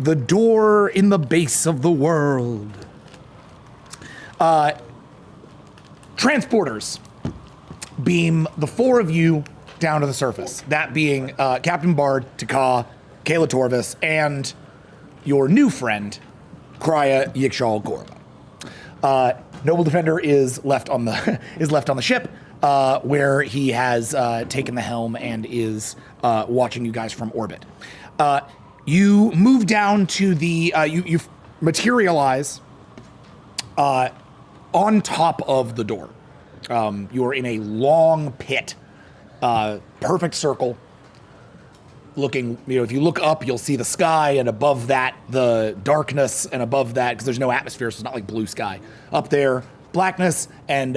the door in the base of the world. Transporters beam the four of you down to the surface. That being Captain Bard, Pac-Ha, Kayla Torvis, and your new friend, Krya Yikshal Gorba. Noble Defender is left on the ship, where he has taken the helm and is watching you guys from orbit. You move down to the you materialize on top of the door. You are in a long pit, perfect circle. Looking, if you look up, you'll see the sky, and above that, the darkness, and above that, because there's no atmosphere, so it's not like blue sky. Up there, blackness, and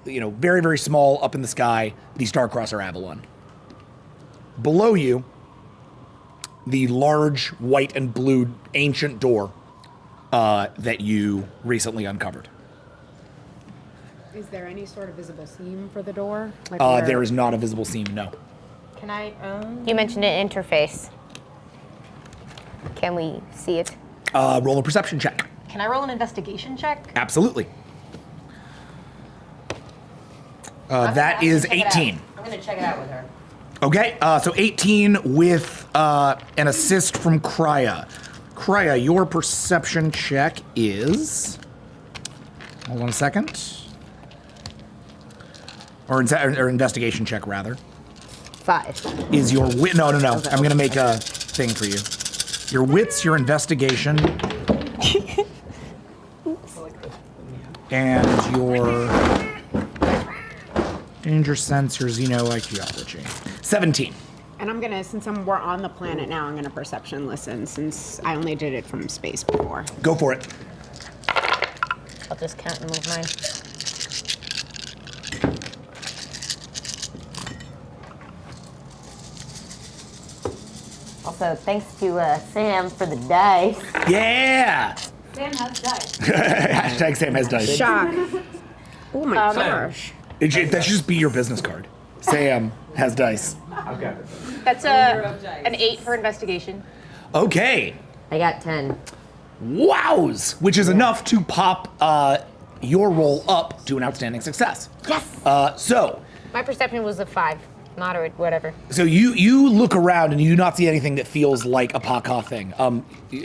very, very small up in the sky, the Starcrosser Avalon. Below you, the large white and blue ancient door that you recently uncovered. Is there any sort of visible seam for the door? There is not a visible seam, no. Can I? You mentioned an interface. Can we see it? Roll a perception check. Can I roll an investigation check? Absolutely. That is 18. I'm gonna check it out with her. Okay, so 18 with an assist from Krya. Krya, your perception check is... Hold on a second. Or investigation check, rather. 5. Is your wit? No. Okay. I'm gonna make a thing for you. Your wits, your investigation, and your danger sense, your xenoarchaeology. 17. And I'm gonna, since we're on the planet now, I'm gonna perception listen, since I only did it from space before. Go for it. I'll just count and move mine. Also, thanks to Sam for the dice. Yeah! Sam has dice. Hashtag Sam has dice. Shock. Oh my gosh. That should just be your business card. Sam has dice. Okay. That's an 8 for investigation. Okay. I got 10. Wows! Which is enough to pop your roll up to an outstanding success. Yes! So, My perception was a 5. moderate, whatever. So you look around and you do not see anything that feels like a Pac-Ha thing.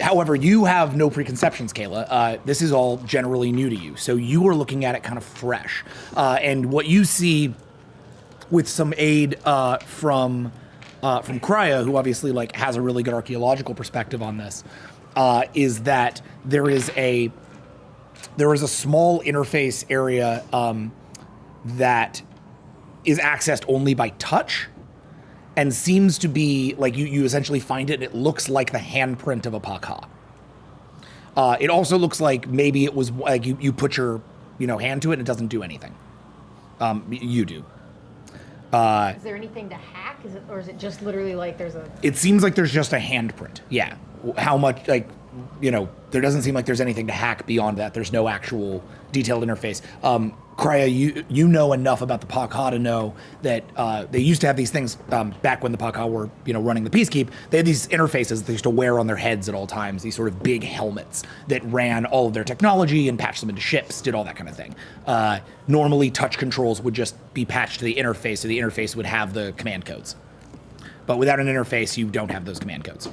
However, you have no preconceptions, Kayla. This is all generally new to you. So you are looking at it kind of fresh. And what you see with some aid from Krya, who obviously like has a really good archaeological perspective on this, is that there is a small interface area that is accessed only by touch and seems to be like you essentially find it and it looks like the handprint of a Pac-Ha. It also looks like maybe it was like you put your hand to it and it doesn't do anything. You do. Is there anything to hack? Or is it just literally like there's a... It seems like there's just a handprint. Yeah. How much, like, there doesn't seem like there's anything to hack beyond that. There's no actual detailed interface. Krya, you know enough about the Pac-Ha to know that they used to have these things back when the Pac-Ha were, running the Peacekeep. They had these interfaces they used to wear on their heads at all times, these sort of big helmets that ran all of their technology and patched them into ships, did all that kind of thing. Normally, touch controls would just be patched to the interface, so the interface would have the command codes. But without an interface, you don't have those command codes.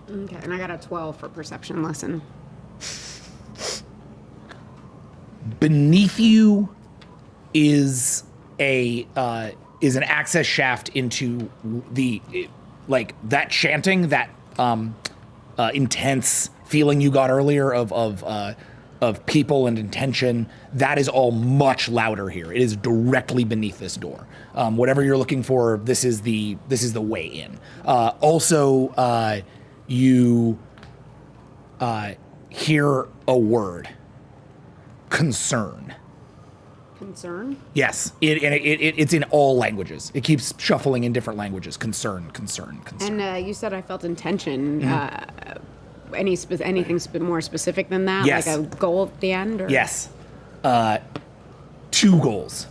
Okay, and I got a 12 for perception lesson. Beneath you is an access shaft into that chanting, that intense feeling you got earlier of people and intention. That is all much louder here. It is directly beneath this door. Whatever you're looking for, this is the way in. Also, you hear a word. Concern. Concern? Yes, it's in all languages. It keeps shuffling in different languages. Concern. And you said I felt intention. Mm-hmm. Anything more specific than that? Yes. Like a goal at the end? Or? Yes. 2 goals.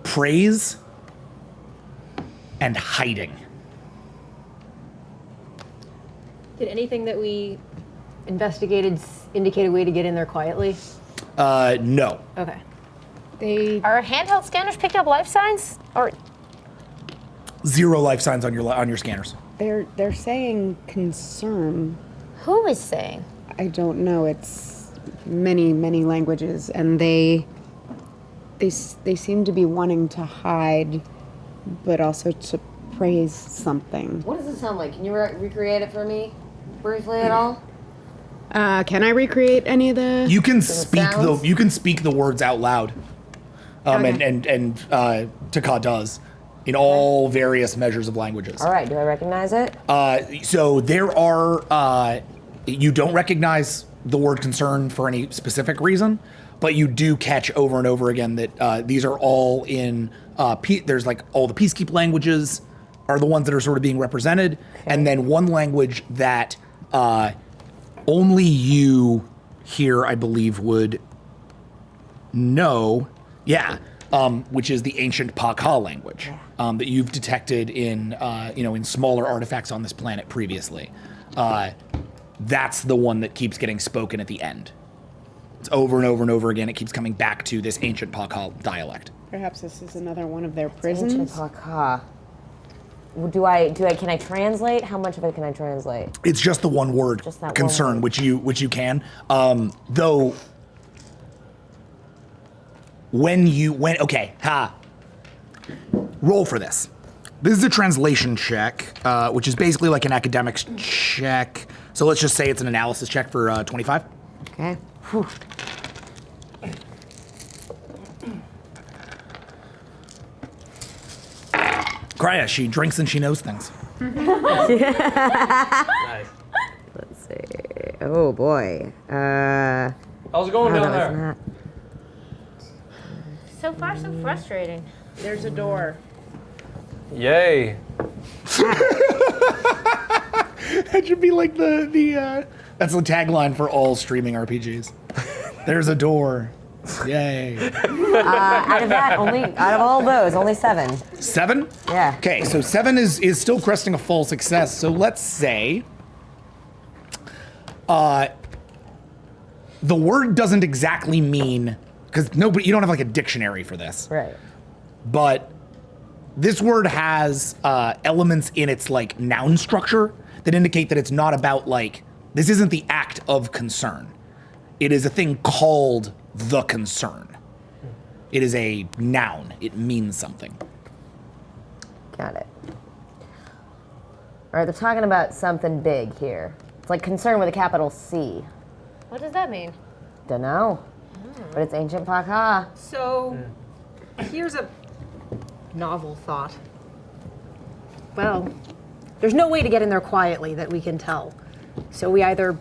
Praise and hiding. Did anything that we investigated indicate a way to get in there quietly? No. Okay. Are handheld scanners picking up life signs? Or 0 life signs on your scanners. They're saying concern. who is saying? I don't know. It's many languages, and they seem to be wanting to hide, but also to praise something. What does it sound like? Can you recreate it for me briefly at all? Can I recreate any of the? You can speak the words out loud, Okay. and Pac-Ha does in all various measures of languages. All right, do I recognize it? So there are you don't recognize the word concern for any specific reason, but you do catch over and over again that these are all in there's like all the Peacekeep languages are the ones that are sort of being represented, and then one language that only you here, I believe, would know, which is the ancient Pac-Ha language that you've detected in in smaller artifacts on this planet previously. That's the one that keeps getting spoken at the end. It's over and over and over again. It keeps coming back to this ancient Pac-Ha dialect. Perhaps this is another one of their prisons. Ancient Pac-Ha. Can I translate? How much of it can I translate? It's just the one word, Just that concern, one which you can. Though roll for this. This is a translation check, which is basically like an academics check. So let's just say it's an analysis check for 25. Okay. Whew. Krya, she drinks and she knows things. Nice. Let's see. Oh boy. How's it going down there? So far, so frustrating. There's a door. Yay. That should be like the that's the tagline for all streaming RPGs. There's a door. Yay. Out of all those, only 7. 7? Yeah. Okay, so 7 is still cresting a full success. So let's say the word doesn't exactly mean, because you don't have like a dictionary for this. Right. But This word has elements in its like noun structure that indicate that it's not about like, this isn't the act of concern. It is a thing called the concern. It is a noun. It means something. Got it. All right, they're talking about something big here. It's like concern with a capital C. What does that mean? Dunno. But it's ancient Pac-Ha. So, here's a novel thought. Well, there's no way to get in there quietly that we can tell. So we either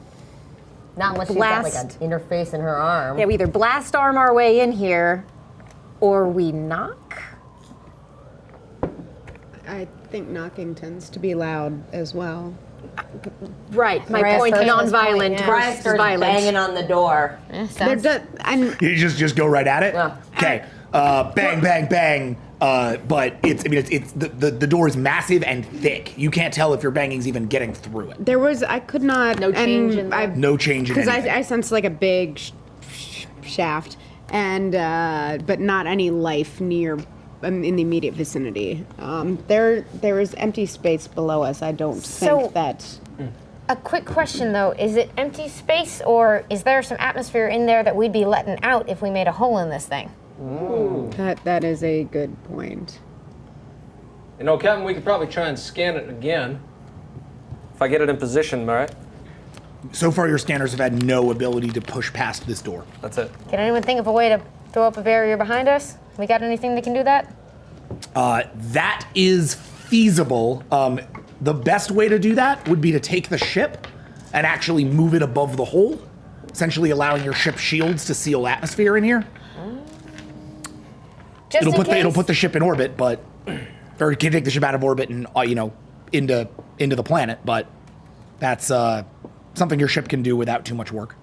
Not unless she's got like an interface in her arm. we either blast arm our way in here, or we knock. I think knocking tends to be loud as well. Right. My Mariah point, starts on this non-violent point, Mariah versus starts violent. banging on the door. You just go right at it. Okay. Bang, bang, bang. But it's the door is massive and thick. You can't tell if your banging's even getting through it. I could not. No change in I, No change in Because anything. I sense like a big shaft, and but not any life near in the immediate vicinity. There is empty space below us. I don't think that. A quick question though, is it empty space or is there some atmosphere in there that we'd be letting out if we made a hole in this thing? That is a good point. You know, Captain, we could probably try and scan it again. If I get it in position, all right? So far, your scanners have had no ability to push past this door. That's it. Can anyone think of a way to throw up a barrier behind us? We got anything that can do that? That is feasible. The best way to do that would be to take the ship and actually move it above the hole, essentially allowing your ship's shields to seal atmosphere in here. Just It'll put the ship in orbit, but or it can take the ship out of orbit and into the planet. But that's something your ship can do without too much work.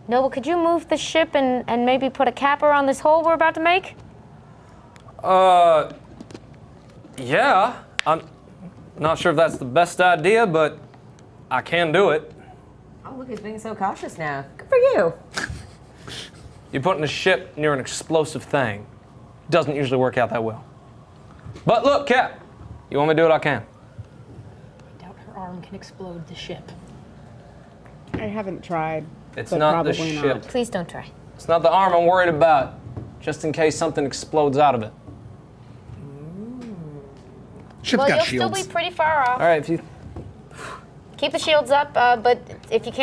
Noble, could you move the ship and maybe put a capper on this hole we're about to make? Yeah. I'm not sure if that's the best idea, but I can do it. Oh, look, he's being so cautious now. Good for you. You're putting a ship near an explosive thing. Doesn't usually work out that well. But look, Cap, you want me to do it, I can. I doubt her arm can explode the ship. I haven't tried. It's but not the probably ship. not. Please don't try. It's not the arm I'm worried about, just in case something explodes out of it. Ship's Well, got you'll shields. still be pretty far off. All right, if you Keep the shields up, but if you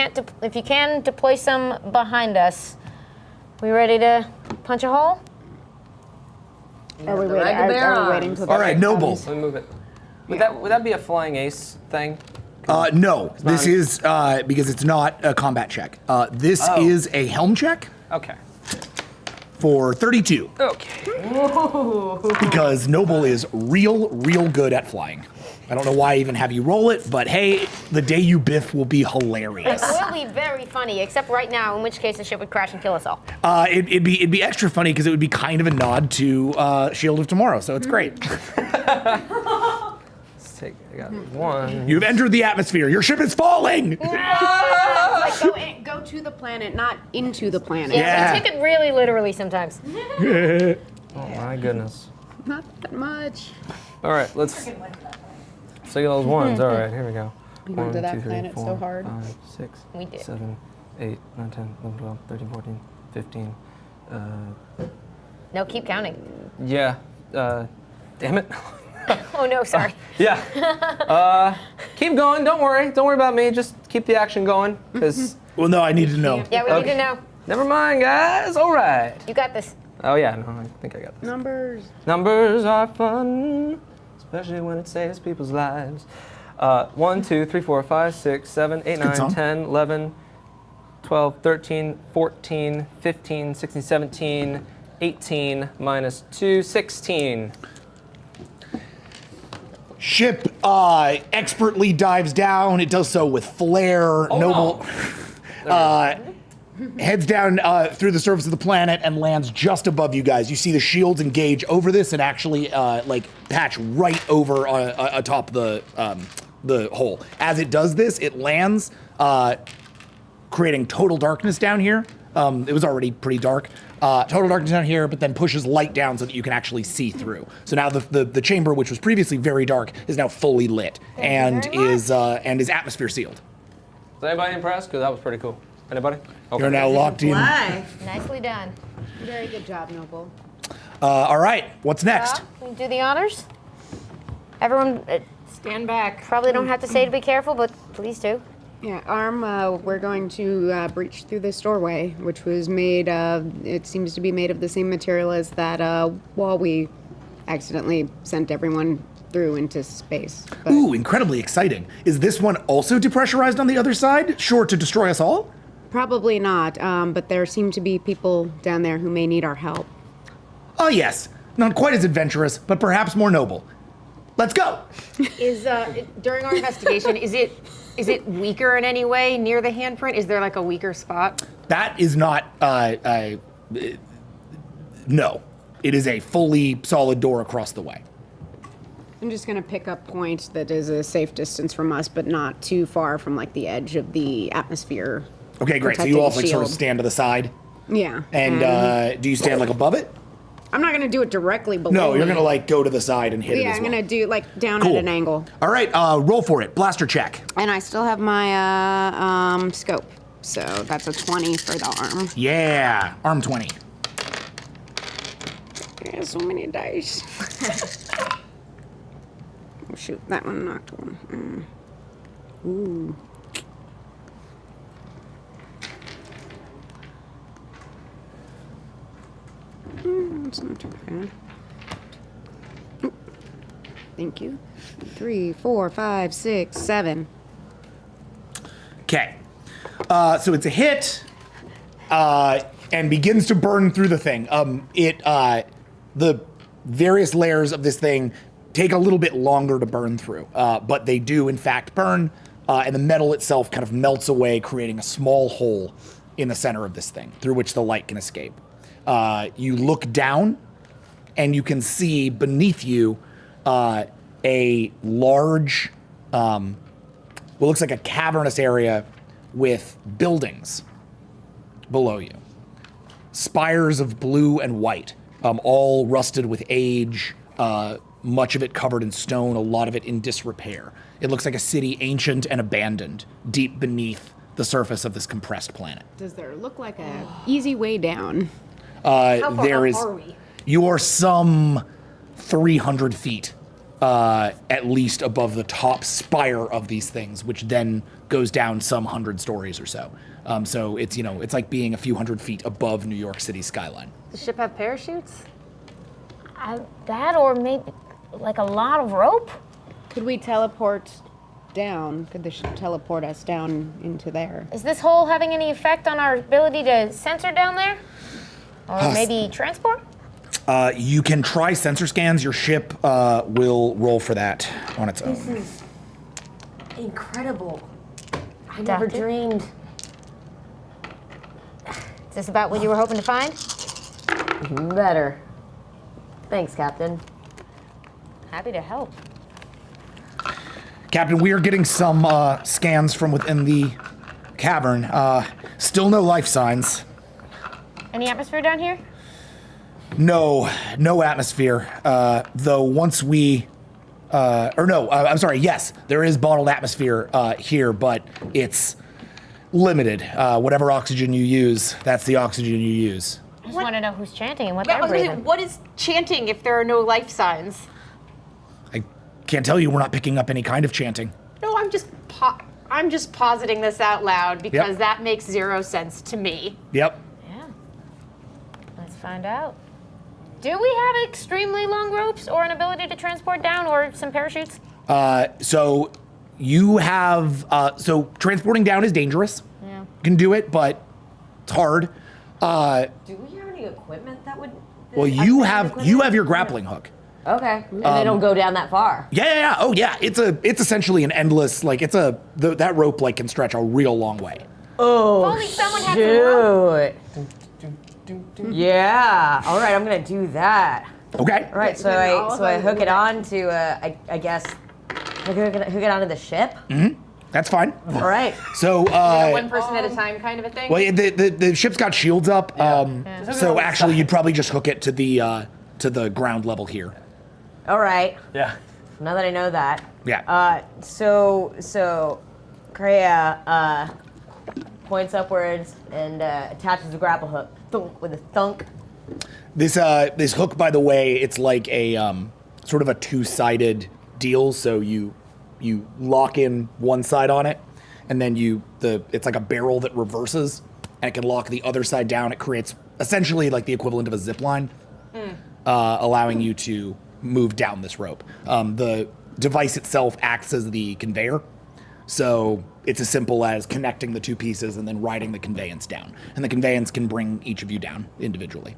can deploy some behind us. We ready to punch a hole? Are we the waiting? regular Are we arms. waiting till All right, Noble. let me move it. Would that be a flying ace thing? No, this is because it's not a combat check. This is a helm check Okay. for 32 Okay. because Noble is real good at flying. I don't know why I even have you roll it, but hey, the day you biff will be hilarious. It will be very funny, except right now, in which case the ship would crash and kill us all. It'd be extra funny because it would be kind of a nod to Shield of Tomorrow, so it's great. Let's take. I got one. You've entered the atmosphere. Your ship is falling. Like go to the planet, not into the planet. Yeah. We take it really literally sometimes. Oh my goodness. Not that much. All right, let's. So get those ones. All right, here we go. We went to that planet so hard. 5, 6, We did. 7, 8, 9, 10, 11, 12, 13, 14, 15. No, keep counting. Yeah. Damn it. Oh no, sorry. Yeah. Keep going. Don't worry. Don't worry about me. Just keep the action going. Because. Well, no, I need to know. Yeah, we need to know. Never mind, guys. All right. You got this. Oh yeah. No, I think I got this. Numbers. Numbers are fun, especially when it saves people's lives. 1, 2, 3, 4, 5, 6, 7, 8, 9, 10, 11, 12, 13, 14, 15, 16, 17, 18, minus 2, 16. Ship expertly dives down. It does so with flair. Noble heads down through the surface of the planet and lands just above you guys. You see the shields engage over this and actually patch right over atop the hole. As it does this, it lands, creating total darkness down here. It was already pretty dark. Total darkness down here, but then pushes light down so that you can actually see through. So now the chamber, which was previously very dark, is now fully lit and is atmosphere sealed. Is anybody impressed? Because that was pretty cool. Anybody? Okay. You're now locked in. Nicely done. Very good job, Noble. All right, what's next? Can you do the honors? Everyone, Stand back. probably don't have to say to be careful, but please do. Yeah, Arm, we're going to breach through this doorway, which was made it seems to be made of the same material as that wall we accidentally sent everyone through into space. But Ooh, incredibly exciting. Is this one also depressurized on the other side? Sure to destroy us all? probably not, but there seem to be people down there who may need our help. Oh, yes. Not quite as adventurous, but perhaps more noble. Let's go. Is during our investigation, is it weaker in any way near the handprint? Is there like a weaker spot? That is not, no. It is a fully solid door across the way. I'm just gonna pick a point that is a safe distance from us, but not too far from like the edge of the atmosphere. Okay, great. So you all like sort of shield. stand to the side? Yeah. And do you stand like above it? I'm not gonna do it directly below. No, you're me. gonna like go to the side and hit it Yeah, as I'm well. gonna do like down Cool. at an angle. All right, roll for it. Blaster check. And I still have my scope, so that's a 20 for the arm. Yeah, arm 20. Yeah, so many dice. Oh shoot, that one knocked one. Ooh. That's not too bad. Oop. Thank you. 3, 4, 5, 6, 7. Okay. So it's a hit, and begins to burn through the thing. The various layers of this thing take a little bit longer to burn through, but they do in fact burn, and the metal itself kind of melts away, creating a small hole in the center of this thing through which the light can escape. You look down, and you can see beneath you a large, what looks like a cavernous area with buildings below you. Spires of blue and white, all rusted with age, much of it covered in stone, a lot of it in disrepair. It looks like a city ancient and abandoned, deep beneath the surface of this compressed planet. Does there look like a easy way down? How far There up is, are we? you are some 300 feet at least above the top spire of these things, which then goes down some 100 stories or so. So it's, it's like being a few hundred feet above New York City skyline. Does the ship have parachutes? That or maybe like a lot of rope? Could we teleport down? Could the ship teleport us down into there? Is this hole having any effect on our ability to sensor down there? Or maybe transport? You can try sensor scans. Your ship will roll for that on its own. This is incredible. I never Doctor? dreamed. Is this about what you were hoping to find? Better. Thanks, Captain. Happy to help. Captain, we are getting some scans from within the cavern. Still no life signs. Any atmosphere down here? No atmosphere. Though once we, I'm sorry, yes, there is bottled atmosphere here, but it's limited. Whatever oxygen you use, that's the oxygen you use. I just want to know who's chanting and what Yeah, they're breathing. what is chanting if there are no life signs? I can't tell you, we're not picking up any kind of chanting. No, I'm just positing this out loud because Yep. that makes zero sense to me. Yep. Yeah. Let's find out. Do we have extremely long ropes or an ability to transport down or some parachutes? So you have, so transporting down is dangerous. Yeah. You can do it, but it's hard. Do we have any equipment that would? Well, you have your grappling hook. Okay, and they don't go down that far. Yeah. Oh, yeah. It's essentially an endless, like that rope like can stretch a real long way. Oh, only someone had some shoot. Yeah. All right, I'm gonna do that. Okay. All right, so I hook it on to I guess I hook it onto the ship. Mm-hmm. That's fine. All right. So, one person at a time kind of a thing? well, the ship's got shields up. So actually, you'd probably just hook it to the ground level here. All right. Yeah. Now that I know that. Yeah. So Kreia points upwards and attaches a grapple hook. Thunk with a thunk. This hook, by the way, it's like a sort of a two-sided deal. So you lock in one side on it, and then it's like a barrel that reverses, and it can lock the other side down. It creates essentially like the equivalent of a zip line, allowing you to move down this rope. The device itself acts as the conveyor, so it's as simple as connecting the two pieces and then riding the conveyance down. And the conveyance can bring each of you down individually.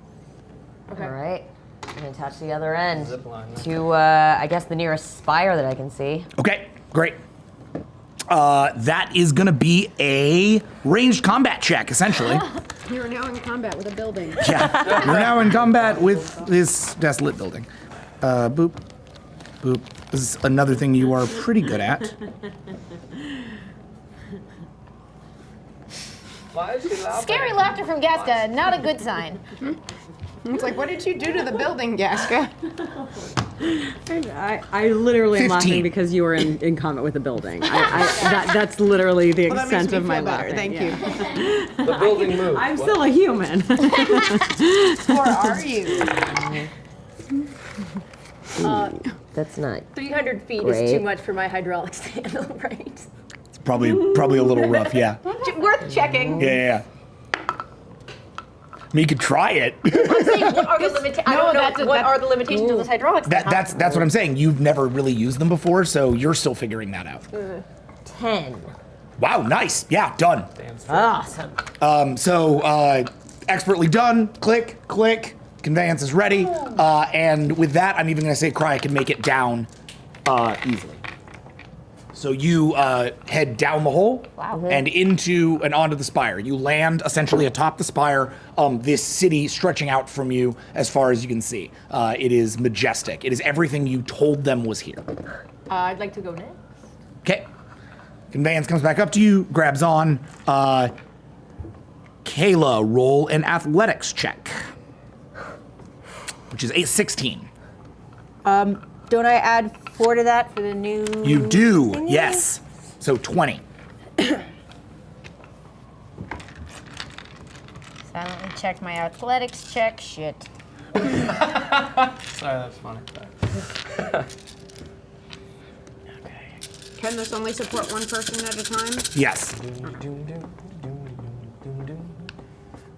Okay. All right. And attach the other end to, I guess, the nearest spire that I can see. Okay, great. That is going to be a ranged combat check, essentially. You are now in combat with a building. Yeah, you're now in combat with this desolate building. Boop, boop. This is another thing you are pretty good at. Scary laughter from Gaska, not a good sign. It's like, what did you do to the building, Gaska? I literally am 15. laughing because you were in combat with a building. That's literally the Well, that makes extent me of my feel better. laughing. Thank you. The building moved. I'm still a human. Or are you? That's not 300 feet Great. is too much for my hydraulics to handle, right? It's probably a little rough, yeah. Worth checking. Yeah. I mean, you could try it. I'm saying, what are the limitations of this hydraulics? That's what I'm saying. You've never really used them before, so you're still figuring that out. 10. Wow, nice. Yeah, done. Awesome. So expertly done. Click, click. Conveyance is ready. And with that, I'm even going to say Kreia can make it down easily. So you head down the hole and into and onto the spire. You land essentially atop the spire. This city stretching out from you as far as you can see. It is majestic. It is everything you told them was here. I'd like to go next. Okay. Conveyance comes back up to you, grabs on. Kayla, roll an athletics check, which is a 16. Don't I add 4 to that for the new? You do, thingy? yes. So 20. Silently check my athletics check. Shit. Sorry, that's funny. Can this only support one person at a time? Yes.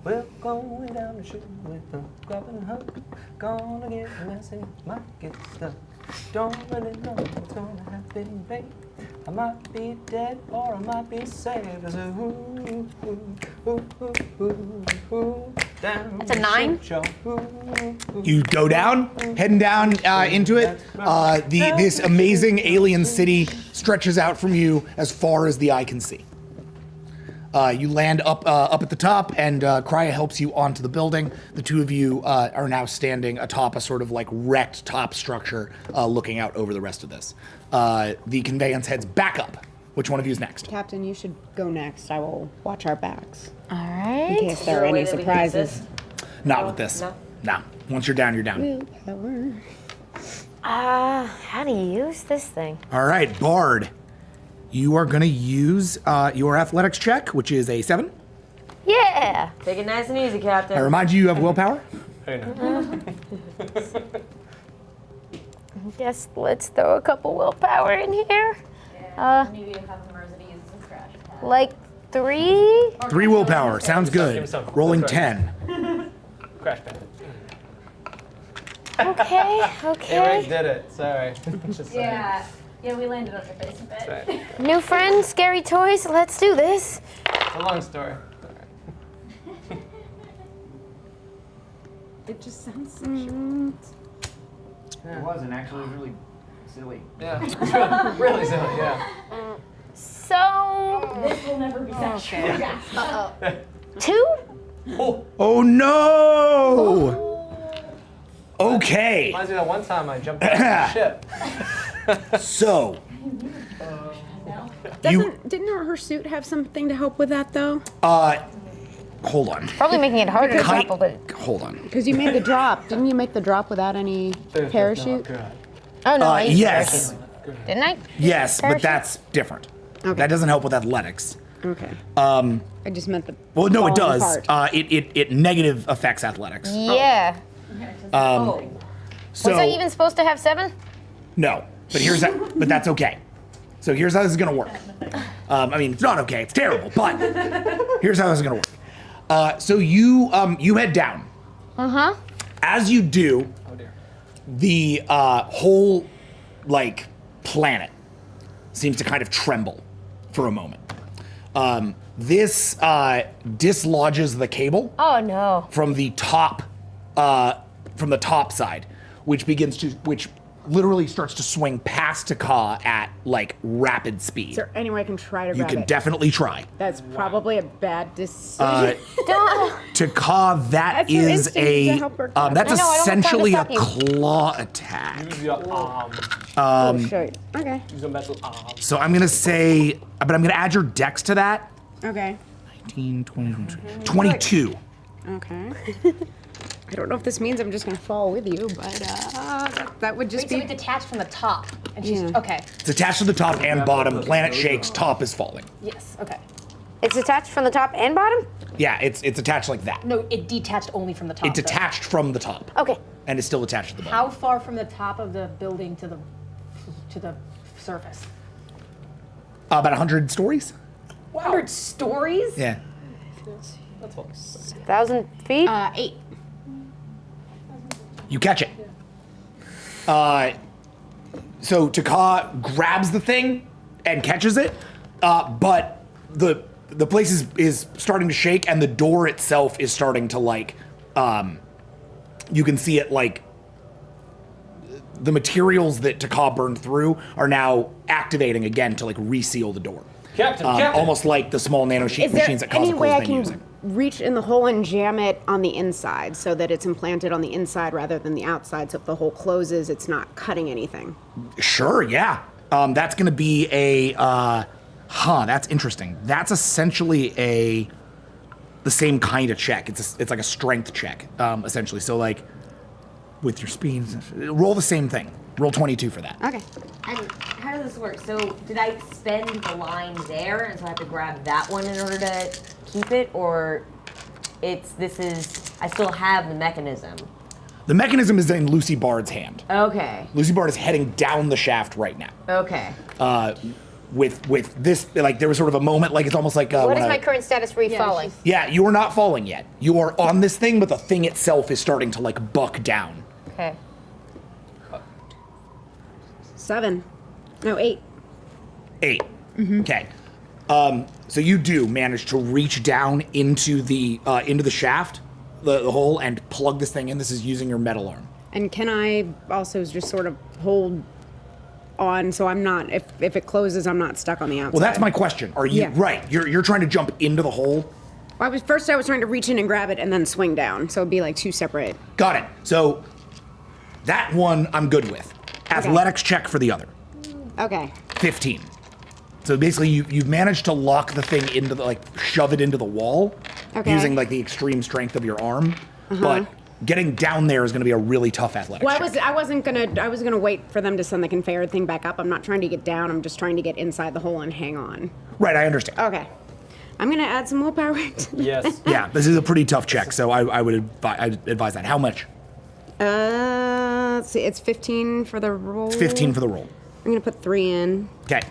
We're going down the chute with a grabbing hook. Gonna get messy, might get stuck. Don't really know what's gonna happen, babe. I might be dead or I might be saved. There's a down. That's a 9. You go down, heading down into it. This amazing alien city stretches out from you as far as the eye can see. You land up at the top, and Kreia helps you onto the building. The two of you are now standing atop a sort of like wrecked top structure, looking out over the rest of this. The conveyance heads back up. Which one of you is next? Captain, you should go next. I will watch our backs. All right. In case there are any surprises. Not with this. No. Once you're down, you're down. Willpower. How do you use this thing? All right, Bard. You are going to use your athletics check, which is a 7. Yeah. Take it nice and easy, Captain. I remind you, you have willpower. Guess let's throw a couple willpower in here. Maybe have Mercy use some crash pad. Like 3? 3 willpower. Sounds good. Rolling 10. Crash pad. Okay. Eric did it. Sorry. Just saying. Yeah, we landed on your face a bit. Right. New friend, scary toys. Let's do this. It's a long story. It just sounds sexual. It wasn't actually really silly. Yeah. Really silly, yeah. So. This will never be sexual. 2? Oh no! Okay. Reminds me of that one time I jumped out of the ship. So, Didn't her suit have something to help with that though? Hold on. Probably making it harder to grapple, but Hold on. Because you made the drop. Didn't you make the drop without any parachute? oh no, I used Yes. parachute. Didn't I? Yes, but Parachute? that's different. Okay. That doesn't help with athletics. Okay. I just meant the. Well, no, it falling does. part. It negative affects athletics. Yeah. So Was I even supposed to have 7? no, but but that's okay. So here's how this is gonna work. I mean, it's not okay. It's terrible, but here's how this is gonna work. So you head down. As you do, the whole like planet seems to kind of tremble for a moment. This dislodges the cable Oh no. from the top side, which literally starts to swing past Pac-Ha at like rapid speed. Is there any way I can try to You grab can it? definitely try. That's probably a bad decision. Pac-Ha, that That's your is instinct to help her grab that's it. I know, I don't want essentially a to stop you. claw attack. Use your arm. Oh, shit. Okay. Use a metal arm. So I'm gonna say, but I'm gonna add your dex to that. Okay. 19, 20, 22. Okay. I don't know if this means I'm just gonna fall with you, but that would just So be. it's detached from the top, and she's Yeah. okay. It's attached to the top and bottom. Planet shakes, top is falling. Yes. Okay. It's attached from the top and bottom. Yeah, it's attached like that. No, it detached only from the top. It's attached from the top Okay. and it's still attached to the bottom. How far from the top of the building to the surface? About 100 stories? 100 stories? Yeah. 1,000 feet. 8. You catch it. So Pac-Ha grabs the thing and catches it, but the place is starting to shake and the door itself is starting to like, you can see it like, the materials that Pac-Ha burned through are now activating again to like reseal the door. Captain. Almost like the small nanosheet Is there machines that any Cosmical way has I been can using. reach in the hole and jam it on the inside so that it's implanted on the inside rather than the outside? So if the hole closes, it's not cutting anything. Sure, yeah. That's going to be a, that's interesting. That's essentially the same kind of check. It's like a strength check, essentially. So like, with your speed, roll the same thing. Roll 22 for that. Okay. And how does this work? So did I spend the line there, and so I have to grab that one in order to keep it, or I still have the mechanism? The mechanism is in Lucy Bard's hand. Okay. Lucy Bard is heading down the shaft right now. Okay. With this, like there was sort of a moment, like it's almost like What when is my current status for falling? Yeah, you are not falling yet. You are on this thing, but the thing itself is starting to like buck down. Okay. 7. No, 8. 8. Okay. So you do manage to reach down into the shaft, the hole, and plug this thing in. This is using your metal arm. And can I also just sort of hold on so I'm not, if it closes, I'm not stuck on the outside? Well, that's my question. Are you right? You're trying to jump into the hole. I was trying to reach in and grab it and then swing down, so it'd be like 2 separate. Got it. So that one I'm good with. Athletics check for the other. Okay. 15. So basically, you've managed to lock the thing into the shove it into the wall, using like the extreme strength of your arm. But getting down there is going to be a really tough athletics Well, check. I was gonna wait for them to send the conveyor thing back up. I'm not trying to get down. I'm just trying to get inside the hole and hang on. Right, I understand. Okay. I'm gonna add some more power. Yes. Yeah, this is a pretty tough check, so I'd advise that. How much? Let's see. It's 15 for the roll. 15 for the roll. I'm gonna put 3 in. Okay.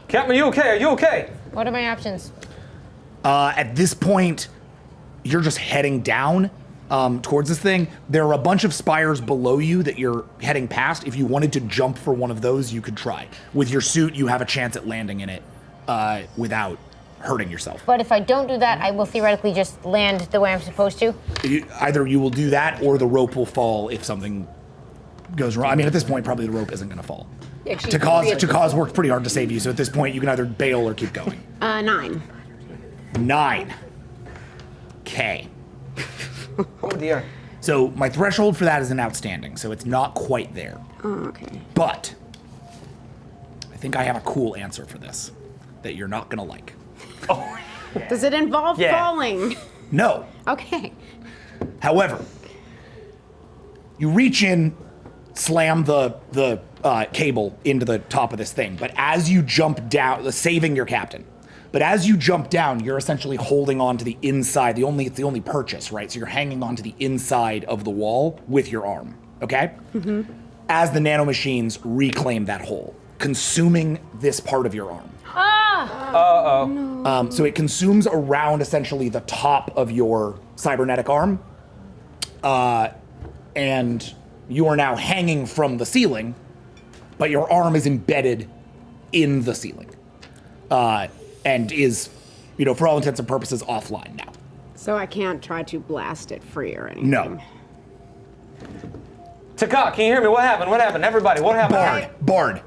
Captain, are you okay? Are you okay? What are my options? At this point, you're just heading down towards this thing. There are a bunch of spires below you that you're heading past. If you wanted to jump for one of those, you could try. With your suit, you have a chance at landing in it without hurting yourself. But if I don't do that, I will theoretically just land the way I'm supposed to. Either you will do that, or the rope will fall if something goes wrong. I mean, at this point, probably the rope isn't going to fall. Takaz worked pretty hard to save you, so at this point, you can either bail or keep going. 9. 9. Okay. Oh dear. So my threshold for that is an outstanding, so it's not quite there. Oh, okay. But I think I have a cool answer for this that you're not gonna like. Does it involve falling? No. Okay. However, you reach in, slam the cable into the top of this thing, but as you jump down, saving your captain. But as you jump down, you're essentially holding on to the inside. It's the only purchase, right? So you're hanging on to the inside of the wall with your arm, okay? Mm-hmm. As the nanomachines reclaim that hole, consuming this part of your arm. So it consumes around essentially the top of your cybernetic arm, and you are now hanging from the ceiling, but your arm is embedded in the ceiling, and is, for all intents and purposes, offline now. So I can't try to blast it free or anything. No. Pac-Ha, can you hear me? What happened? What happened? Everybody, what happened? Bard,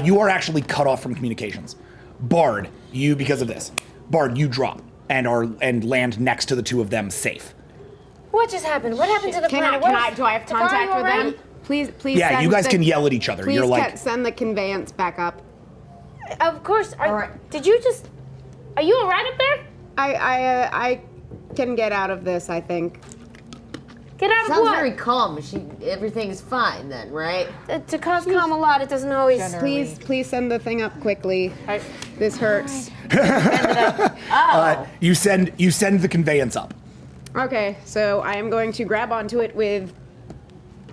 you are actually cut off from communications. Bard, because of this. Bard, you drop and land next to the two of them safe. What just happened? What happened to the planet? Do I have contact with them? Please. Yeah, send you guys can yell at each other. Please You're like, send the conveyance back up. Of course. Did you just? Are you alright up there? I can get out of this, I think. Get out of Sounds what? very calm. Everything's fine then, right? To cause calm a lot, it doesn't always. Please send the thing up quickly. This hurts. you send the conveyance up. Okay, so I am going to grab onto it with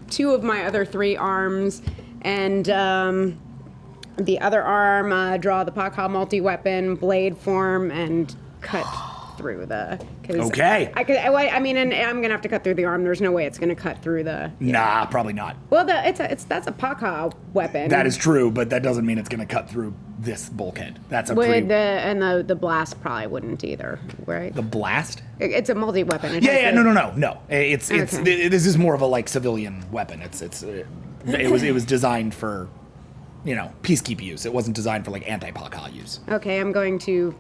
2 of my other 3 arms, and the other arm draw the Pac-Ha multi-weapon blade form and cut through the. Okay. I mean, and I'm gonna have to cut through the arm. There's no way it's gonna cut through the. Nah, probably not. Well, that's a Pac-Ha weapon. That is true, but that doesn't mean it's going to cut through this bulkhead. That's a the blast probably wouldn't either, right? The blast? It's a multi-weapon. No. It's this is more of a civilian weapon. It was designed for, peacekeeping use. It wasn't designed for anti-Pac-Ha use. Okay, I'm going to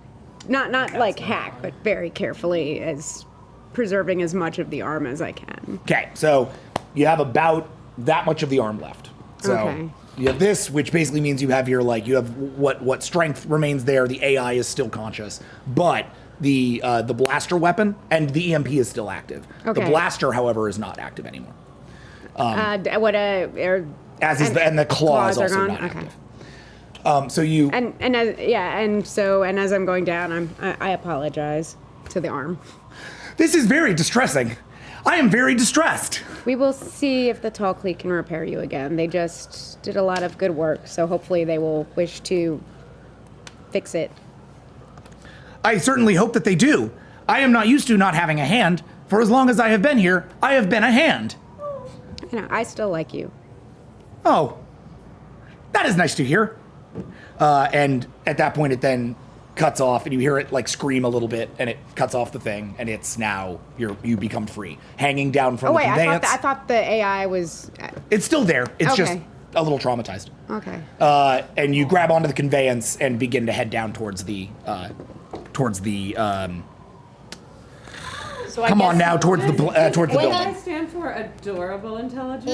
not hack, but very carefully as preserving as much of the arm as I can. Okay, so you have about that much of the arm left. So you have this, which basically means you have your you have what strength remains there. The AI is still conscious, but the blaster weapon and the EMP is still active. Okay. The blaster, however, is not active anymore. And the claw is also not active. So you and as I'm going down, I apologize to the arm. This is very distressing. I am very distressed. We will see if the tall clique can repair you again. They just did a lot of good work, so hopefully they will wish to fix it. I certainly hope that they do. I am not used to not having a hand. For as long as I have been here, I have been a hand. I still like you. Oh, that is nice to hear. And at that point, it then cuts off, and you hear it scream a little bit, and it cuts off the thing, and it's now you become free, hanging down from the conveyance. I thought the AI was. It's still there. It's Okay. just a little traumatized. Okay. And you grab onto the conveyance and begin to head down towards the. So Come on now, towards the Does building. that stand for adorable intelligence?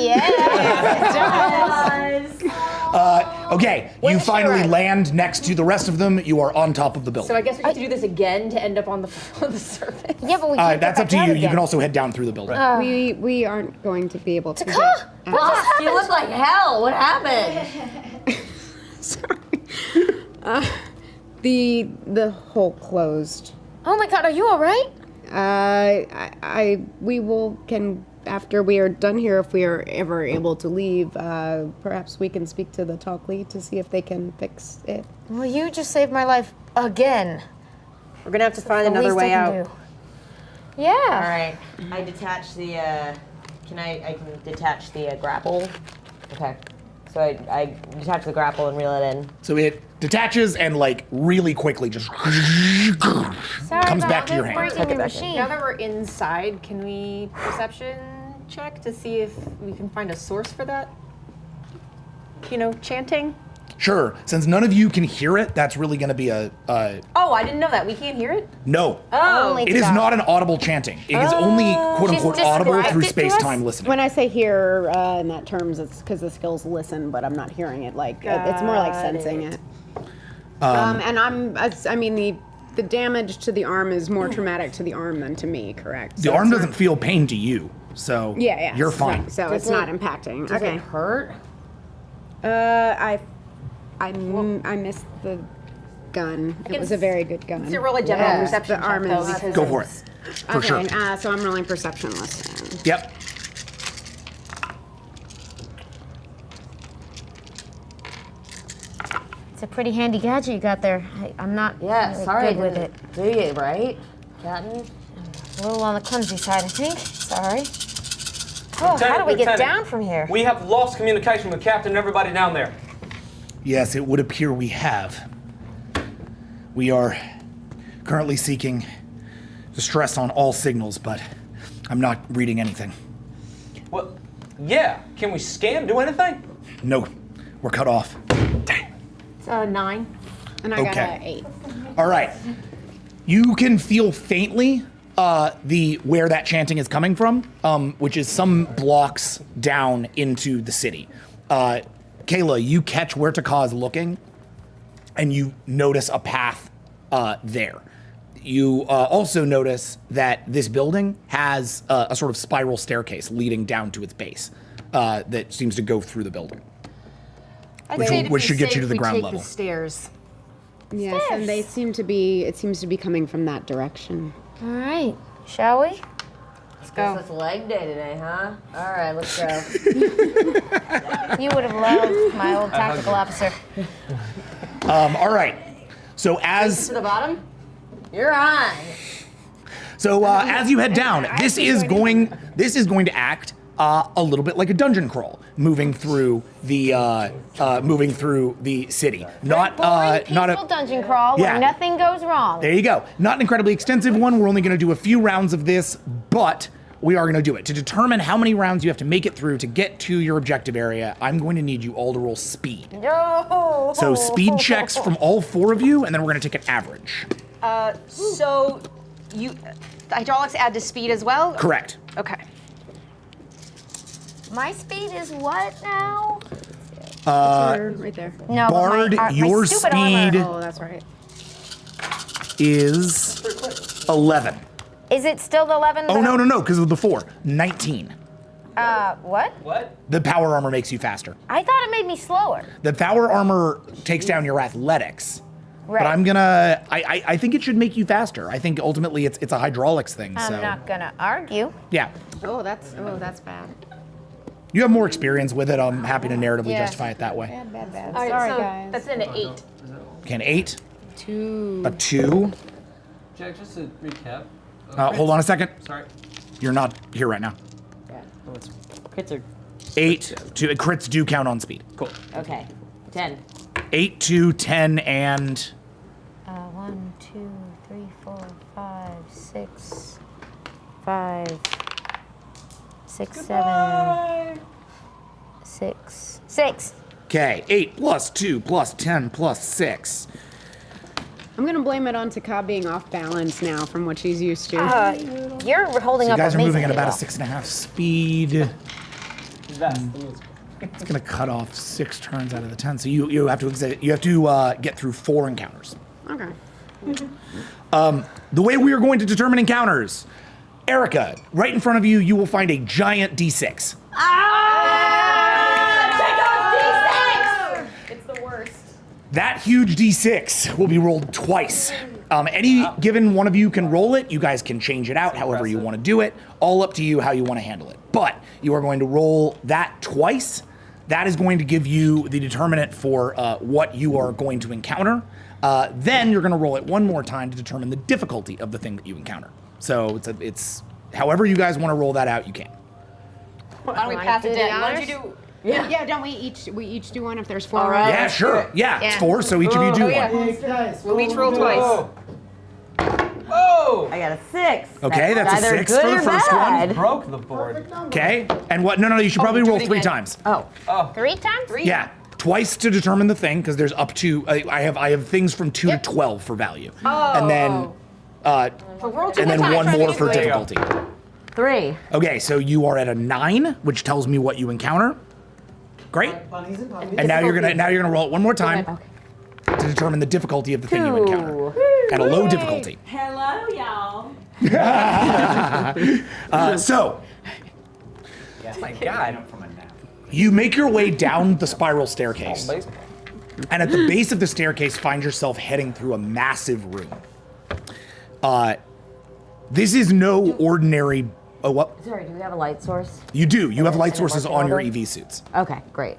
Okay, you finally land next to the rest of them. You are on top of the building. So I guess we have to do this again to end up on the surface. Yeah, but we can't That's get up to back you. out You can again. also head down through the building. We aren't going to be able to. You look like hell. What happened? The hole closed. Oh my God, are you all right? We can after we are done here, if we are ever able to leave, perhaps we can speak to the talk lead to see if they can fix it. Well, you just saved my life again. We're gonna have to find another way out. Yeah. All right. I detach the. I can detach the grapple. Okay. So I detach the grapple and reel it in. So it detaches and really quickly just comes back to your hand. Now that we're inside, can we perception check to see if we can find a source for that? Chanting? Sure. Since none of you can hear it, that's really going to be a Oh, I didn't know that. We can't hear it? no. Oh. It is not an audible chanting. It is only quote unquote audible through space-time listening. When I say hear in that terms, it's because the skills listen, but I'm not hearing it. Like it's more like sensing it. And the damage to the arm is more traumatic to the arm than to me. Correct. The arm doesn't feel pain to you, so you're fine. Right, so it's not impacting. Does Okay. it hurt? I missed the gun. It was a very good gun. It's a roll a general perception The arm check, though, is because Go for it. For sure. So I'm rolling perception listen. Yep. It's a pretty handy gadget you got there. I'm not Yeah, really sorry. good with it. Do you, right, Captain? A little on the clumsy side, I think. Sorry. Oh, how do we get Lieutenant, down from here? We have lost communication with Captain and everybody down there. Yes, it would appear we have. We are currently seeking distress on all signals, but I'm not reading anything. Well, yeah. Can we scan? Do anything? No, we're cut off. It's 9. And I got Okay. an 8. All right. You can feel faintly where that chanting is coming from, which is some blocks down into the city. Kayla, you catch where Taka is looking, and you notice a path there. You also notice that this building has a sort of spiral staircase leading down to its base that seems to go through the building, which should get you to the ground level. The stairs. Yes, and they seem to be. It seems to be coming from that direction. All right, shall we? Let's go. It's leg day today, huh? All right, let's go. You would have loved my old tactical officer. All right. So To the bottom? You're on. As you head down, this is going to act a little bit like a dungeon crawl, moving through the city. Not Peaceful dungeon crawl Yeah. where nothing goes wrong. There you go. Not an incredibly extensive one. We're only going to do a few rounds of this, but we are going to do it. To determine how many rounds you have to make it through to get to your objective area, I'm going to need you all to roll speed. No. So speed checks from all 4 of you, and then we're going to take an average. So you hydraulics add to speed as well? Correct. Okay. My speed is what now? Right there. No, Bard, my your stupid speed armor. Oh, that's right. is 11. Is it still the 11? Oh, no, because of the 4. 19. What? What? The power armor makes you faster. I thought it made me slower. The power armor takes down your athletics. Right. But I think it should make you faster. I think ultimately it's a hydraulics thing. I'm so not gonna argue. yeah. Oh, that's bad. You have more experience with it. I'm happy to narratively Yeah. justify it that way. Bad. All right, Sorry, so guys. that's an 8. Okay, an 8, 2. a 2. Jack, just to recap. Hold on a second. Sorry. You're not here right now. Crits are 8, 2. Crits do count on speed. Cool. okay. 10. 8, 2, 10, and 1, 2, 3, 4, 5, 6, 5, 6, 7, 6. okay. 8 plus 2 plus 10 plus 6. I'm gonna blame it on Taka being off balance now from what she's used to. You're holding So you up guys are moving at amazingly about a well. 6.5 speed. V.A.S.T, the music. It's gonna cut off 6 turns out of the 10. So you have to get through 4 encounters. Okay. The way we are going to determine encounters, Erica, right in front of you, you will find a giant D6. It's the worst. That huge D6 will be rolled twice. Any given one of you can roll it. You guys can change it out however you want to do it. All up to you how you want to handle it. But you are going to roll that twice. That is going to give you the determinant for what you are going to encounter. Then you're going to roll it one more time to determine the difficulty of the thing that you encounter. So it's however you guys want to roll that out, you can. Why don't we pass it down? Why don't you do? Yeah. Don't we each do one if there's 4? right. Yeah, sure. Yeah, it's 4, so each of you do one. Guys, We'll each roll twice. Oh! I got a 6. Okay, that's a either 6 good for the or first bad. one. Broke the board. Okay, and what? No, you should probably roll do it 3 again. times. Oh. 3 times? 3? Yeah. twice to determine the thing, because there's up to, I have things from 2 to 12 for value. And then, one more for difficulty. 3. Okay, so you are at a 9, which tells me what you encounter. Great. And now you're gonna roll it one more time to determine the difficulty of the thing you encounter. At a low difficulty. Hello, y'all. So, My God. you make your way down the spiral staircase. And at the base of the staircase, find yourself heading through a massive room. This is no ordinary. Oh, what? Sorry, do we have a light source? You do. You have light And sources working on your order? EV suits. Okay, great.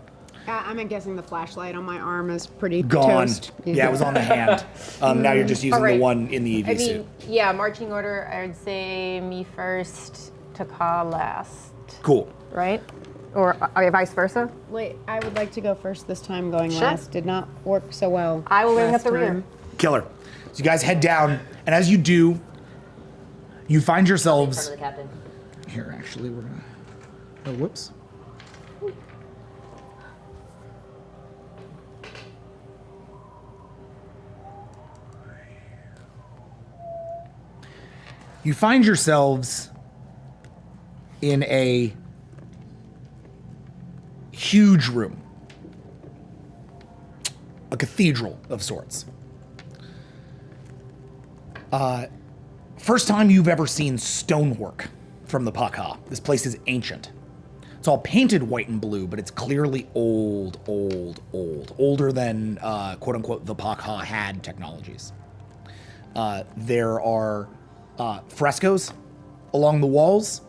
I'm guessing the flashlight on my arm is pretty Gone. toast. Yeah, it was on the hand. Now you're just using the Alright. one in the EV suit. Yeah, marching order, I would say me first, Taka last. Cool. Right? Or vice versa? Wait, I would like to go first this time. Going Sure. last did not work so well. I will bring last up the rear. time. Killer. So you guys head down, and as you do, you find yourselves. The captain. Here, actually, we're gonna. Oh, whoops. You find yourselves in a huge room, a cathedral of sorts. First time you've ever seen stonework from the Pac-Ha. This place is ancient. It's all painted white and blue, but it's clearly old. Older than, quote unquote, the Pac-Ha had technologies. There are frescoes along the walls,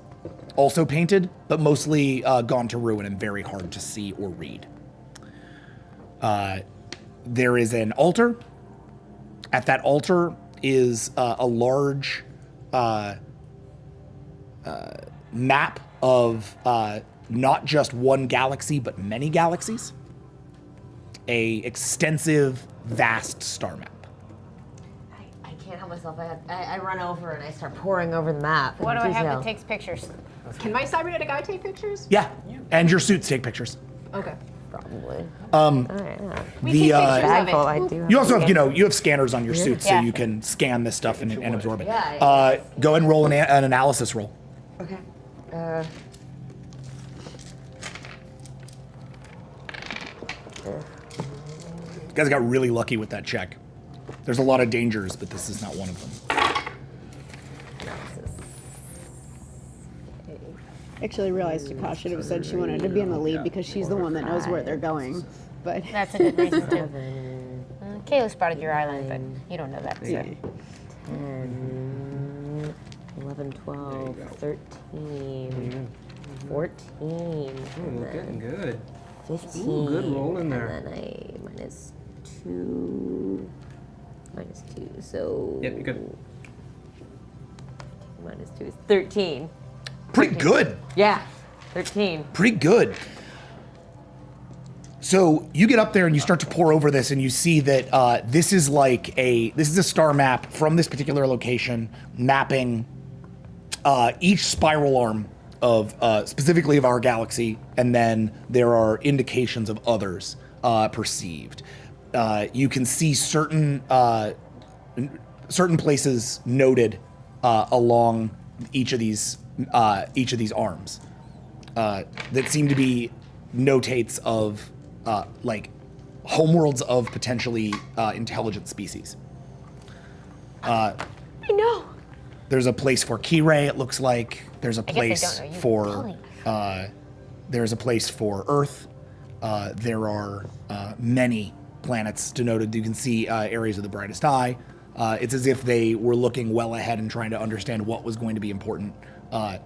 also painted, but mostly gone to ruin and very hard to see or read. There is an altar. At that altar is a large map of not just one galaxy, but many galaxies. A extensive, vast star map. I can't help myself. I run over and I start poring over the map. What in do I have detail. that takes pictures? Can my cybernetic guy take pictures? Yeah, and your suits take pictures. Okay. Probably. We take pictures of it. I do. You also have, you have scanners on your suits, so Yeah. you can scan this stuff and absorb it. Yeah, Go ahead and roll an analysis roll. Okay. You guys got really lucky with that check. There's a lot of dangers, but this is not one of them. Actually realized Taka should have said she wanted to be in the lead because she's the one that knows where they're going. But That's a good reason too. Kayla spotted your island, but you don't know that. So. yeah. 10, 11, 12, 13, 14. Ooh, getting good. 15. Ooh, good roll in there. And then I minus 2. So. Yep, you're good. Minus 2 is 13. Pretty good. Yeah, 13. Pretty good. So you get up there and you start to pour over this, and you see that this is a star map from this particular location, mapping each spiral arm of specifically of our galaxy, and then there are indications of others perceived. You can see certain places noted along each of these arms that seem to be notates of homeworlds of potentially intelligent species. I know. There's a place for Kirei, it looks like. There's a place for there's a place for Earth. There are many planets denoted. You can see areas of the brightest eye. It's as if they were looking well ahead and trying to understand what was going to be important, down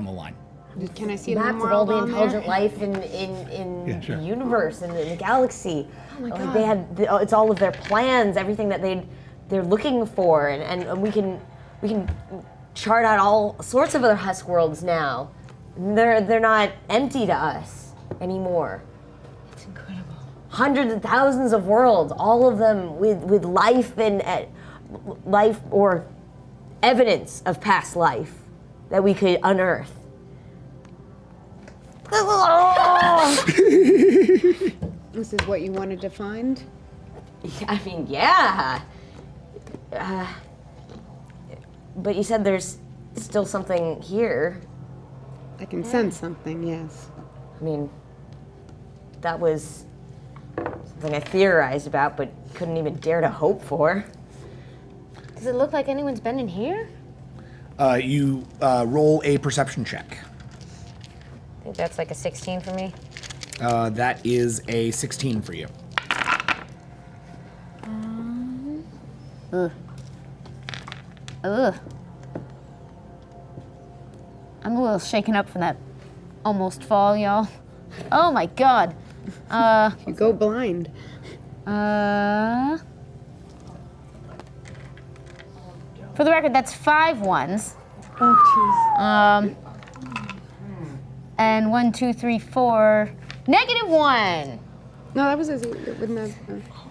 the line. Can I see the Maps of all the intelligent life in the universe and in the galaxy. Oh my Like God. they had, it's all of their plans, everything that they're looking for, and we can chart out all sorts of other husk worlds now. They're not empty to us anymore. It's incredible. Hundreds of thousands of worlds, all of them with life and life or evidence of past life that we could unearth. This is what you wanted to find? I mean, yeah. But you said there's still something here. I can sense something, yes. I mean, that was something I theorized about, but couldn't even dare to hope for. Does it look like anyone's been in here? You roll a perception check. I think that's like a 16 for me. That is a 16 for you. Ugh. I'm a little shaken up from that almost fall, y'all. Oh my god. You go blind. For the record, that's 5 ones. Oh, jeez. And 1, 2, 3, 4. -1. No, that was wouldn't that?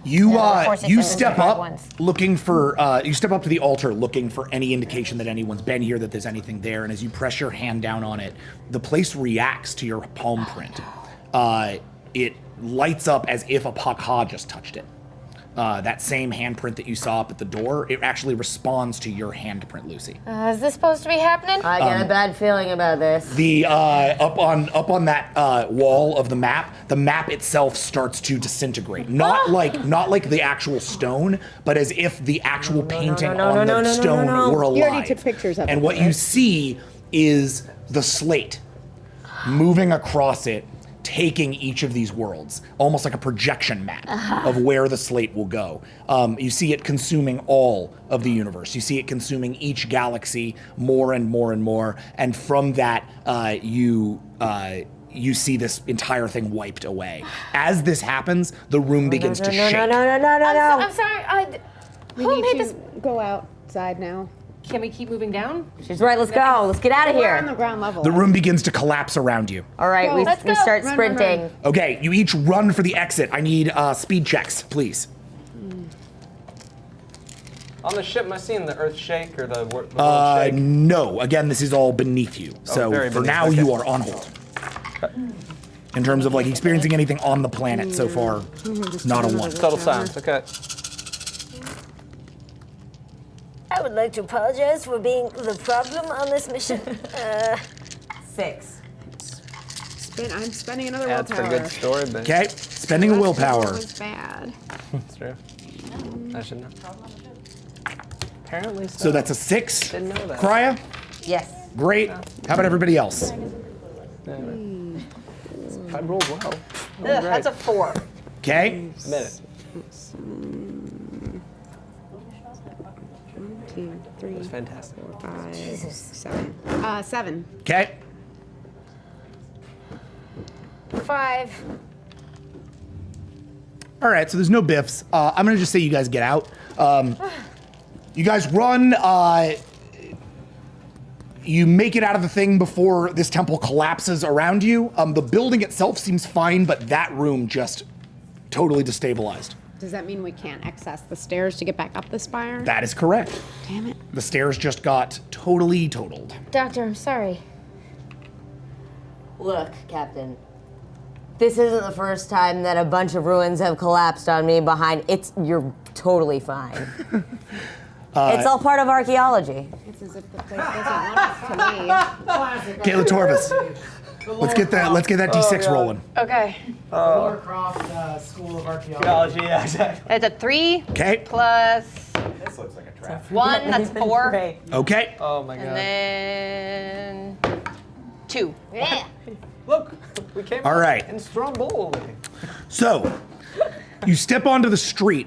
You step up looking for, you step up to the altar looking for any indication that anyone's been here, that there's anything there, and as you press your hand down on it, the place reacts to your palm print. It lights up as if a Pac-Ha just touched it. That same handprint that you saw up at the door, it actually responds to your handprint, Lucy. Is this supposed to be happening? I get a bad feeling about this. The up on that wall of the map itself starts to disintegrate. Not like the actual stone, but as if the actual painting on the stone were alive. You already took pictures of it. And what you see is the slate moving across it, taking each of these worlds, almost like a projection map of where the slate will go. You see it consuming all of the universe. You see it consuming each galaxy more and more and more. And from that, you see this entire thing wiped away. As this happens, the room begins to shake. I'm sorry. We Who need made to this? go outside now. Can we keep moving down? She's right, let's go. Let's get out of We're on here. the ground level. The room begins to collapse around you. All right, Go. we Let's go. start Run, sprinting. run. Okay, you each run for the exit. I need speed checks, please. On the ship, am I seeing the earth shake or the world shake? No. Again, this is all beneath you. So very for beneath, now, okay. you are on hold. In terms of like experiencing anything on the planet so far, not a 1. Total silence, okay. I would like to apologize for being the problem on this mission. 6. I'm spending another That's willpower. a good story, but Okay, spending a willpower. That was bad. it's true. I should know. Apparently So that's a 6. Didn't know that. Krya, Yes. great. How about everybody else? I rolled well. That's a 4. Okay, Admit it. 1, 2, 3, It was fantastic. 5, 7. 7. okay. 5. All right, so there's no biffs. I'm gonna just say you guys get out. You guys run. You make it out of the thing before this temple collapses around you. The building itself seems fine, but that room just totally destabilized. Does that mean we can't access the stairs to get back up the spire? That is correct. Damn it. The stairs just got totally totaled. Doctor, I'm sorry. Look, Captain. This isn't the first time that a bunch of ruins have collapsed on me behind. You're totally fine. It's all part of archaeology. It's as if the place doesn't want us to leave. Kayla Torvis, let's get that D6 rolling. Okay. Lowercroft School of Archaeology. Yeah, exactly. It's a 3 Okay. plus This looks like a trap. 1. That's 4. Great. Okay. Oh my god. And then 2. Yeah. Look, we came All out right. in Stromboli. So, you step onto the street,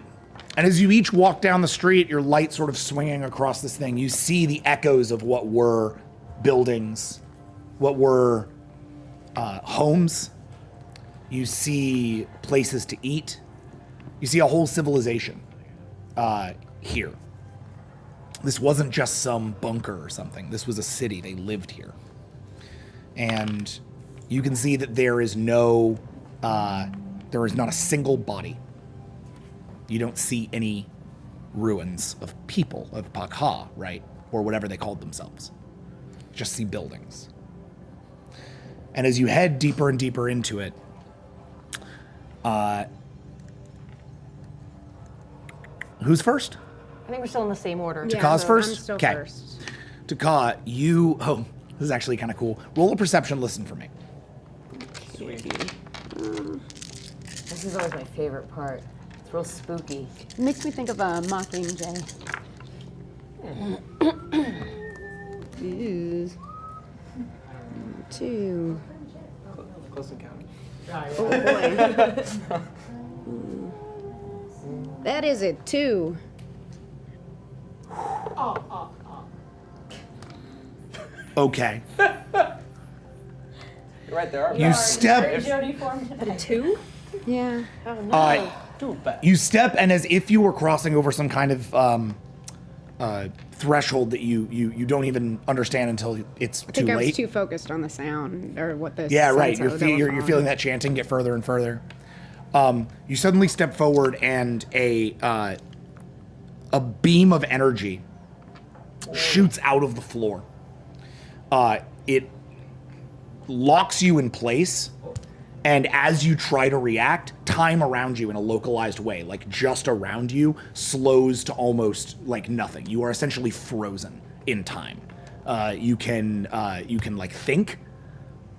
and as you each walk down the street, your light sort of swinging across this thing, you see the echoes of what were buildings, what were homes. You see places to eat. You see a whole civilization here. This wasn't just some bunker or something. This was a city. They lived here. And you can see that there is not a single body. You don't see any ruins of people, of Pac-Ha, right? Or whatever they called themselves. Just see buildings. And as you head deeper and deeper into it, who's first? I think we're still in the same order. Takah's first? I'm still Okay. first. Taka, this is actually kind of cool. Roll a perception, listen for me. This is always my favorite part. It's real spooky. It makes me think of a Mockingjay. Ooh. 2. Close encounter. Oh boy. That is it, 2. Okay. You're right there. You step. Jody formed A 2? Yeah. You step, and as if you were crossing over some kind of threshold that you don't even understand until it's I too think I was late. too focused on the sound or what the Yeah, right. sounds that were You're falling. feeling that chanting get further and further. You suddenly step forward, and a beam of energy shoots out of the floor. It locks you in place, and as you try to react, time around you in a localized way, like just around you, slows to almost like nothing. You are essentially frozen in time. You can like think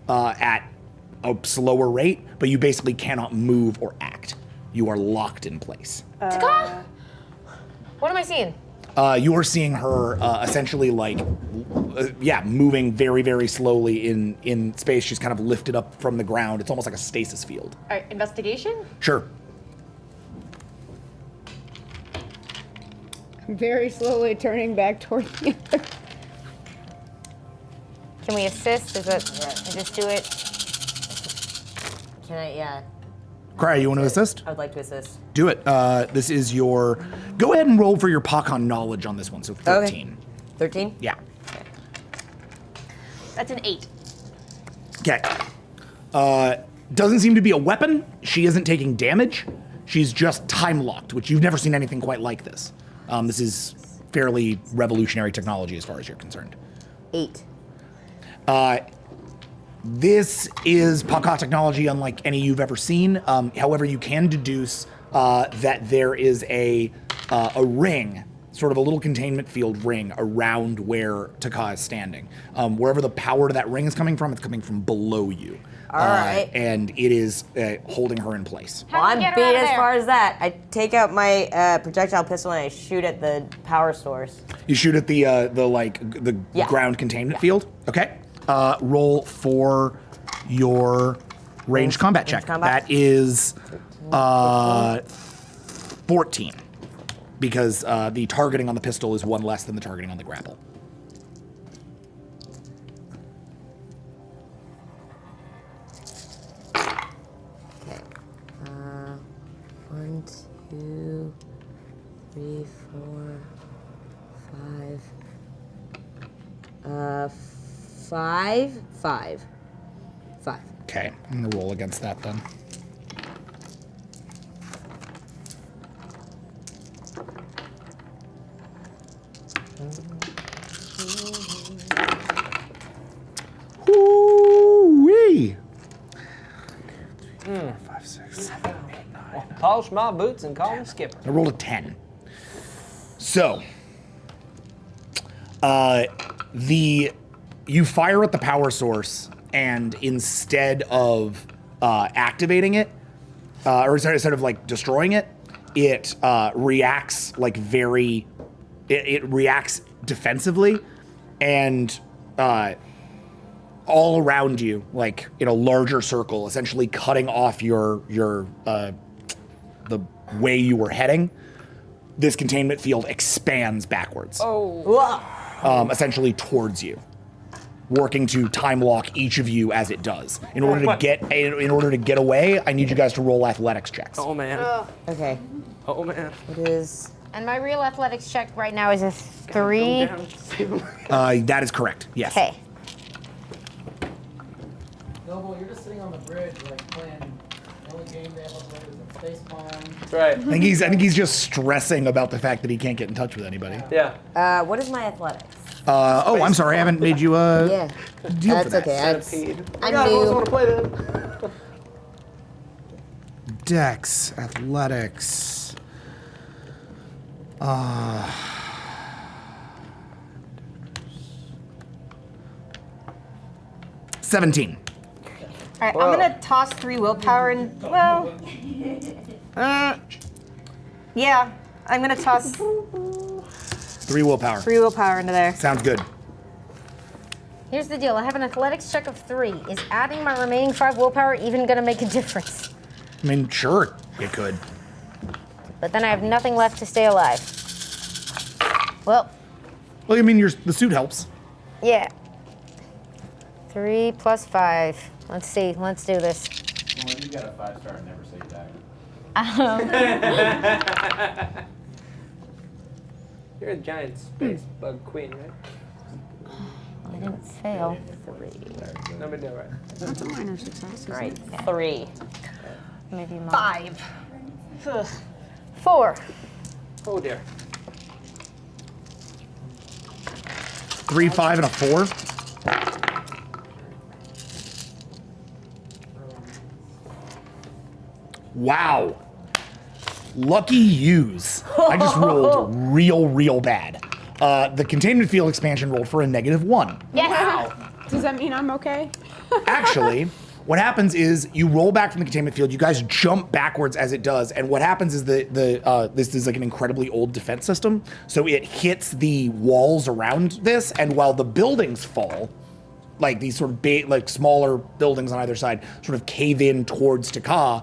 at a slower rate, but you basically cannot move or act. You are locked in place. Taka! What am I seeing? You are seeing her essentially like, moving very, very slowly in space. She's kind of lifted up from the ground. It's almost like a stasis field. All right, investigation? Sure. Very slowly turning back toward the other. Can we assist? Is it? I just do it. Can I? Yeah. Cry, you want to assist? I would like to assist. Do it. This is your. Go ahead and roll for your Pac-Ha knowledge on this one. So 13. 13? Yeah. That's an 8. Okay. Doesn't seem to be a weapon. She isn't taking damage. She's just time locked, which you've never seen anything quite like this. This is fairly revolutionary technology as far as you're concerned. 8. This is Pac-Ha technology unlike any you've ever seen. However, you can deduce that there is a ring, sort of a little containment field ring around where Taka is standing. Wherever the power to that ring is coming from, it's coming from below you. All right. And it is holding her in place. Well, I'm beat as far as that. I take out my projectile pistol and I shoot at the power source. You shoot at the ground containment field? Okay. Roll for your ranged combat check. Combat? That is 14. Because the targeting on the pistol is 1 less than the targeting on the grapple. Okay. 1, 2, 3, 4, 5. 5. Okay, I'm gonna roll against that then. Woo-wee! 5, 6, 7, 8, 9. Polish my boots and call me skipper. I rolled a 10. So, you fire at the power source, and instead of activating it, or instead of like destroying it, it reacts like it reacts defensively, and all around you, like in a larger circle, essentially cutting off the way you were heading. This containment field expands backwards. Essentially towards you, working to time lock each of you as it does. In order to get away, I need you guys to roll athletics checks. Oh man. Okay. Oh man. It is. And my real athletics check right now is a 3. That is correct. Yes. Okay. Noble, you're just sitting on the bridge, like playing. The only game they have up there is a space bomb. That's right. I think he's just stressing about the fact that he can't get in touch with anybody. Yeah. What is my athletics? Oh, I'm sorry. I haven't made you Yeah, deal for that's that. okay. I I'm always new. want to play that. Dex, athletics. 17. All right, I'm gonna toss 3 willpower and yeah, I'm gonna toss 3 willpower. 3 willpower into there. Sounds good. Here's the deal. I have an athletics check of 3. Is adding my remaining 5 willpower even going to make a difference? I mean, sure, it could. But then I have nothing left to stay alive. Well, Well, I mean, the suit helps. yeah. 3 plus 5. Let's see. Let's do this. Well, you got a 5-star and never say die. You're a giant space bug queen, right? I didn't fail. 3. No, but no, right? That's a minor success. Isn't Right. it? 3. Maybe more. 5. Ugh. 4. Oh dear. 3, 5, and a 4. Wow. Lucky yous. I just rolled real bad. The containment field expansion rolled for a -1. Wow. Does that mean I'm okay? Actually, what happens is you roll back from the containment field, you guys jump backwards as it does, and what happens is this is like an incredibly old defense system, so it hits the walls around this, and while the buildings fall, like these sort of big, like smaller buildings on either side, sort of cave in towards Pac-Ha,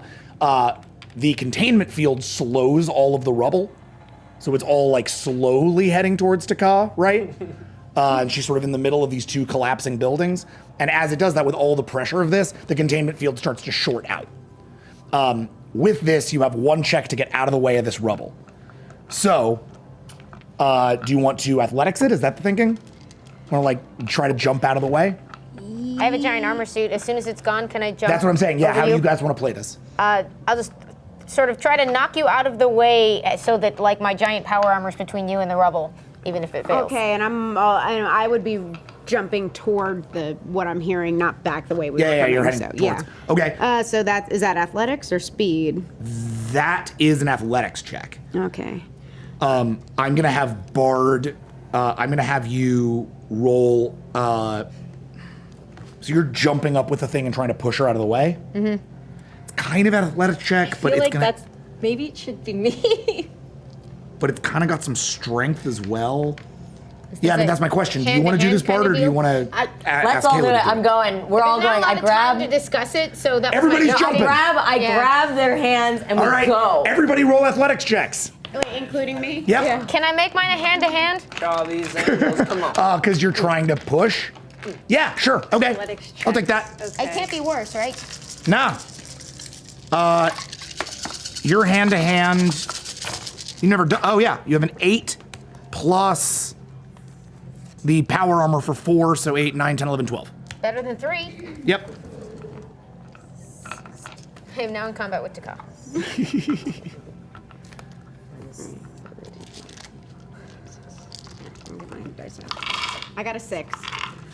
the containment field slows all of the rubble, so it's all like slowly heading towards Pac-Ha, right? And she's sort of in the middle of these 2 collapsing buildings. And as it does that with all the pressure of this, the containment field starts to short out. With this, you have 1 check to get out of the way of this rubble. So, do you want to athletics it? Is that the thinking? Or like try to jump out of the way? I have a giant armor suit. As soon as it's gone, can I jump? That's what I'm saying. Yeah, over how do you guys want to play this? I'll just sort of try to knock you out of the way so that like my giant power armor's between you and the rubble, even if it fails. Okay, and I would be jumping toward what I'm hearing, not back the way we were coming. You're heading so, towards. yeah. Okay. So is that athletics or speed? That is an athletics check. Okay. I'm gonna have Bard. I'm gonna have you roll. So you're jumping up with the thing and trying to push her out of the way. Mm-hmm. It's kind of an athletics check, but it's gonna. Maybe it should be me. But it's kind of got some strength as well. Yeah, I this mean a that's my question. Do you want to do this, hand-to-hand Bard, or do you kind want to? Let's all do it. I'm going. We're all going. I grab. to discuss it, so that Everybody's was my jumping. I grab their hands and we All right, go. everybody roll athletics checks. Wait, including me? Yep. Yeah. Can I make mine a hand-to-hand? All these angles, come on. Because you're trying to push. Yeah, sure. Okay. Athletics I'll take checks. that. It can't be worse, right? Nah. Your hand-to-hand. You never done. Oh yeah, you have an 8 plus the power armor for 4, so 8, 9, 10, 11, 12. Better than 3. Yep. I am now in combat with Taka. I got a 6.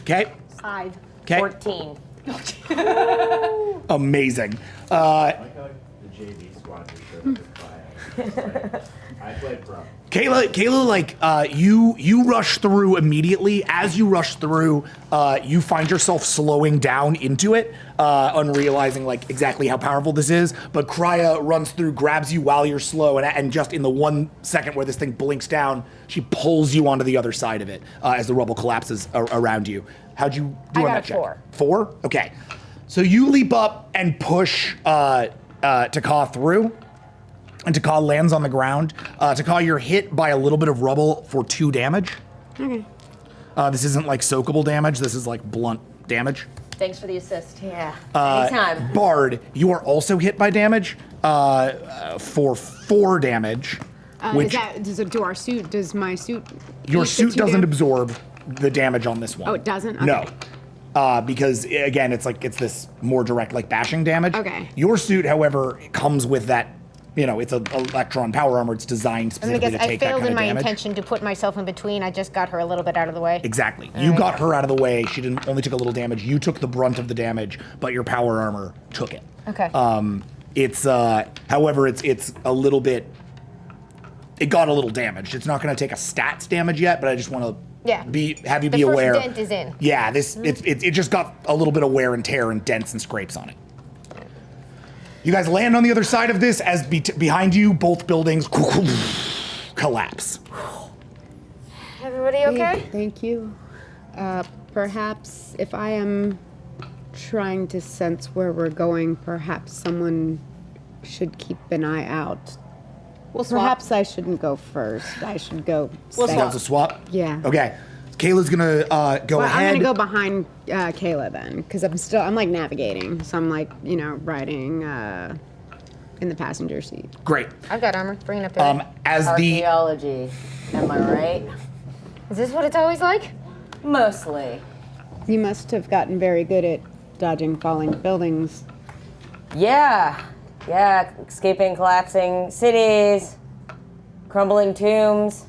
Okay. 5. Okay. 14. Amazing. I like how the JV squad just showed up with I played pro. Kayla, like you rush through immediately. As you rush through, you find yourself slowing down into it, unrealizing like exactly how powerful this is. But Krya runs through, grabs you while you're slow, and just in the 1 second where this thing blinks down, she pulls you onto the other side of it as the rubble collapses around you. How'd you do on got that a check? 4. 4? Okay. So you leap up and push Pac-Ha through. And Pac-Ha lands on the ground. Pac-Ha, you're hit by a little bit of rubble for 2 damage. Okay. This isn't like soakable damage. This is like blunt damage. Thanks for the assist. Yeah. Anytime. Bard, you are also hit by damage for 4 damage. Which Does my suit? your eat the suit 2 doesn't damage? absorb the damage on this one. Oh, it doesn't? No. Okay. Because again, it's this more direct like bashing damage. Okay. Your suit, however, comes with that it's an electron power armor. It's designed I'm gonna specifically guess to I take that failed kind in of my damage. intention to put myself in between. I just got her a little bit out of the way. Exactly. All You right. got her out of the way. She didn't only took a little damage. You took the brunt of the damage, but your power armor took it. Okay. However, it's a little bit. It got a little damaged. It's not going to take a stats damage yet, but I just want to have you be aware. The first dent is in. Yeah, it just got a little bit of wear and tear and dents and scrapes on it. You guys land on the other side of this as behind you, both buildings collapse. Everybody okay? Thank you. Perhaps if I am trying to sense where we're going, perhaps someone should keep an eye out. We'll swap. Perhaps I shouldn't go first. I should go. You guys will swap? Yeah. Okay. Kayla's gonna go ahead. I'm gonna go behind Kayla then, because I'm like navigating, so I'm like riding in the passenger seat. Great. I've got armor. Bring it up there. Archaeology, am I right? Is this what it's always like? Mostly. You must have gotten very good at dodging falling buildings. Yeah, escaping collapsing cities, crumbling tombs.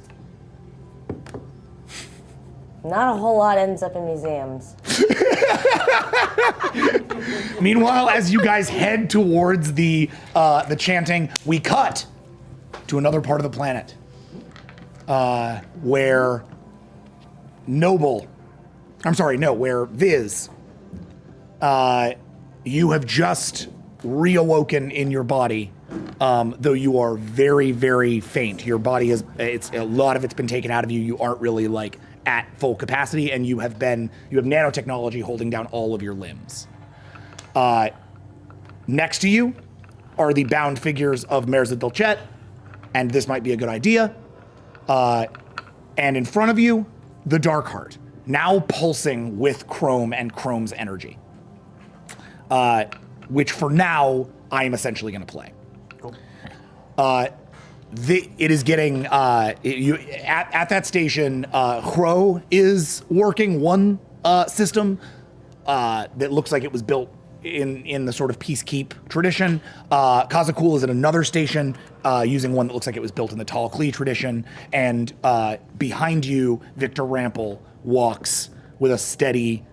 Not a whole lot ends up in museums. Meanwhile, as you guys head towards the chanting, we cut to another part of the planet where where Viz, you have just reawoken in your body, though you are very, very faint. Your body a lot of it's been taken out of you. You aren't really like at full capacity, and you have nanotechnology holding down all of your limbs. Next to you are the bound figures of Merza Dolcet, and this might be a good idea. And in front of you, the Darkheart, now pulsing with Chrome and Chrome's energy. Which for now, I am essentially going to play. Cool. It is getting, at that station, Hro is working one system that looks like it was built in the sort of peacekeep tradition. Kazakul is at another station using one that looks like it was built in the Tal Kli tradition. And behind you, Victor Rampel walks with a steady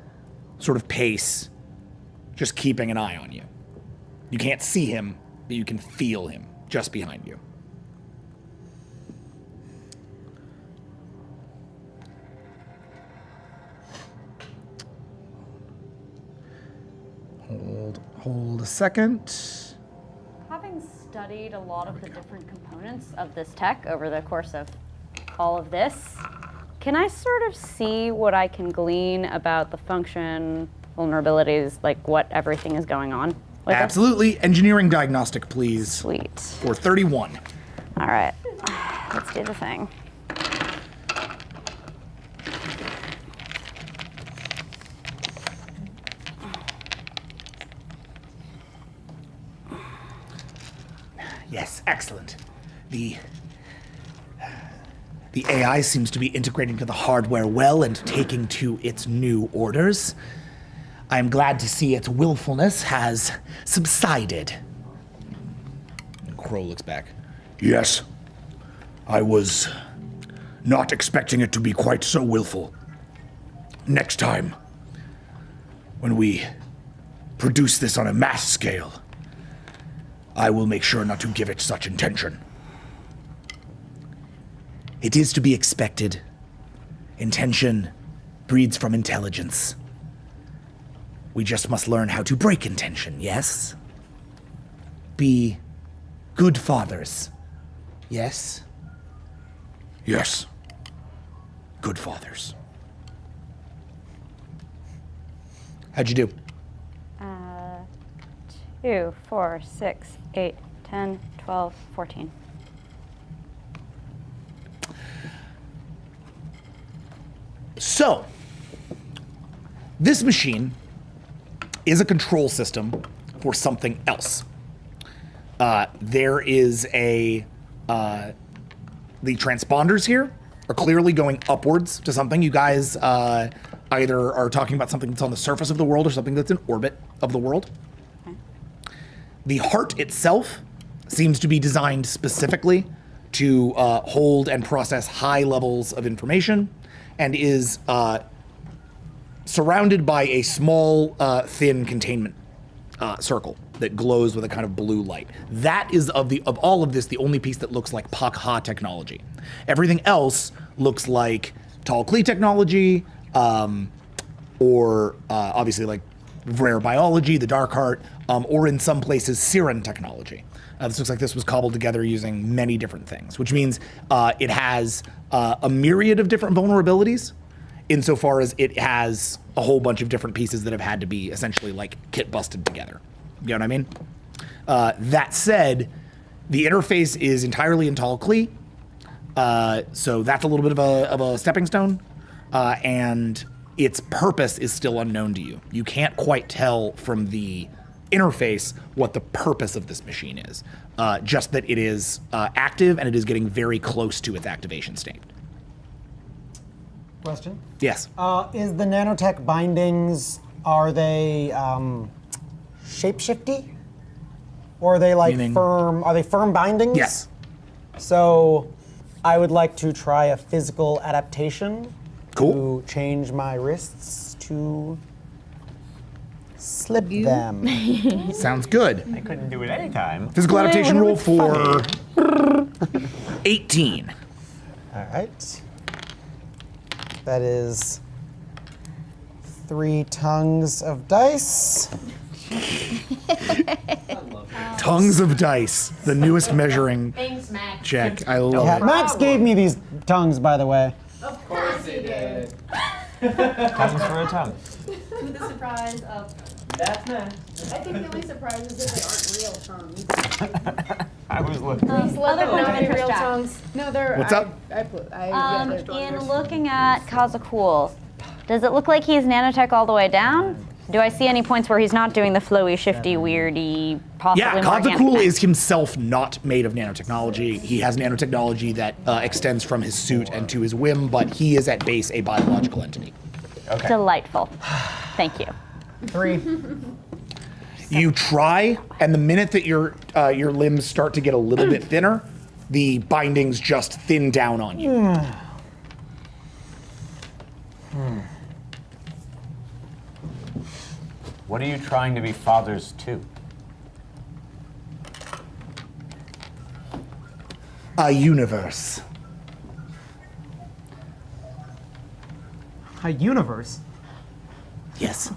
sort of pace, just keeping an eye on you. You can't see him, but you can feel him just behind you. Hold a second. Having studied a lot of the different components of this tech over the course of all of this, can I sort of see what I can glean about the function, vulnerabilities, like what everything is going on with it? Absolutely. Engineering diagnostic, please. Sweet. For 31. All right, let's do the thing. Yes, excellent. The AI seems to be integrating to the hardware well and taking to its new orders. I am glad to see its willfulness has subsided. Crow looks back. Yes. I was not expecting it to be quite so willful. Next time, when we produce this on a mass scale, I will make sure not to give it such intention. It is to be expected. Intention breeds from intelligence. We just must learn how to break intention, yes? Be good fathers, yes? Yes. Good fathers. How'd you do? 2, 4, 6, 8, 10, 12, 14. So, this machine is a control system for something else. There is the transponders here are clearly going upwards to something. You guys either are talking about something that's on the surface of the world or something that's in orbit of the world. The heart itself seems to be designed specifically to hold and process high levels of information, and is surrounded by a small, thin containment circle that glows with a kind of blue light. That is of all of this, the only piece that looks like Pac-Ha technology. Everything else looks like tall Klee technology, or obviously like rare biology, the Dark Heart, or in some places Siren technology. This looks like this was cobbled together using many different things, which means it has a myriad of different vulnerabilities, insofar as it has a whole bunch of different pieces that have had to be essentially like kit busted together. You know what I mean? That said, the interface is entirely in tall Klee, so that's a little bit of a stepping stone, and its purpose is still unknown to you. You can't quite tell from the interface what the purpose of this machine is, just that it is active and it is getting very close to its activation state. Question? Yes. Is the nanotech bindings, are they shapeshifty? Or are they like Meaning? are they firm bindings? Yes. So I would like to try a physical adaptation Cool. to change my wrists to slip them. Sounds good. I couldn't do it anytime. Physical adaptation roll for 18. All right. That is 3 tongues of dice. Tongues of dice, the newest measuring Thanks, Max. check. I love Yeah, it. Max gave me these tongues, by the way. Of course he did. Tongues for a tongue. With the surprise of. That's Max. I think the only surprise is that they aren't real tongues. I was looking. Please let them not be real tongues. No, they're. What's up? In looking at Kazakul, does it look like he's nanotech all the way down? Do I see any points where he's not doing the flowy, shifty, weirdy, possibly Yeah, more organic Kazakul thing? is himself not made of nanotechnology. He has nanotechnology that extends from his suit and to his whim, but he is at base a biological entity. Okay. Delightful. Thank you. 3. You try, and the minute that your limbs start to get a little bit thinner, the bindings just thin down on you. What are you trying to be fathers to? A universe. A universe Yes.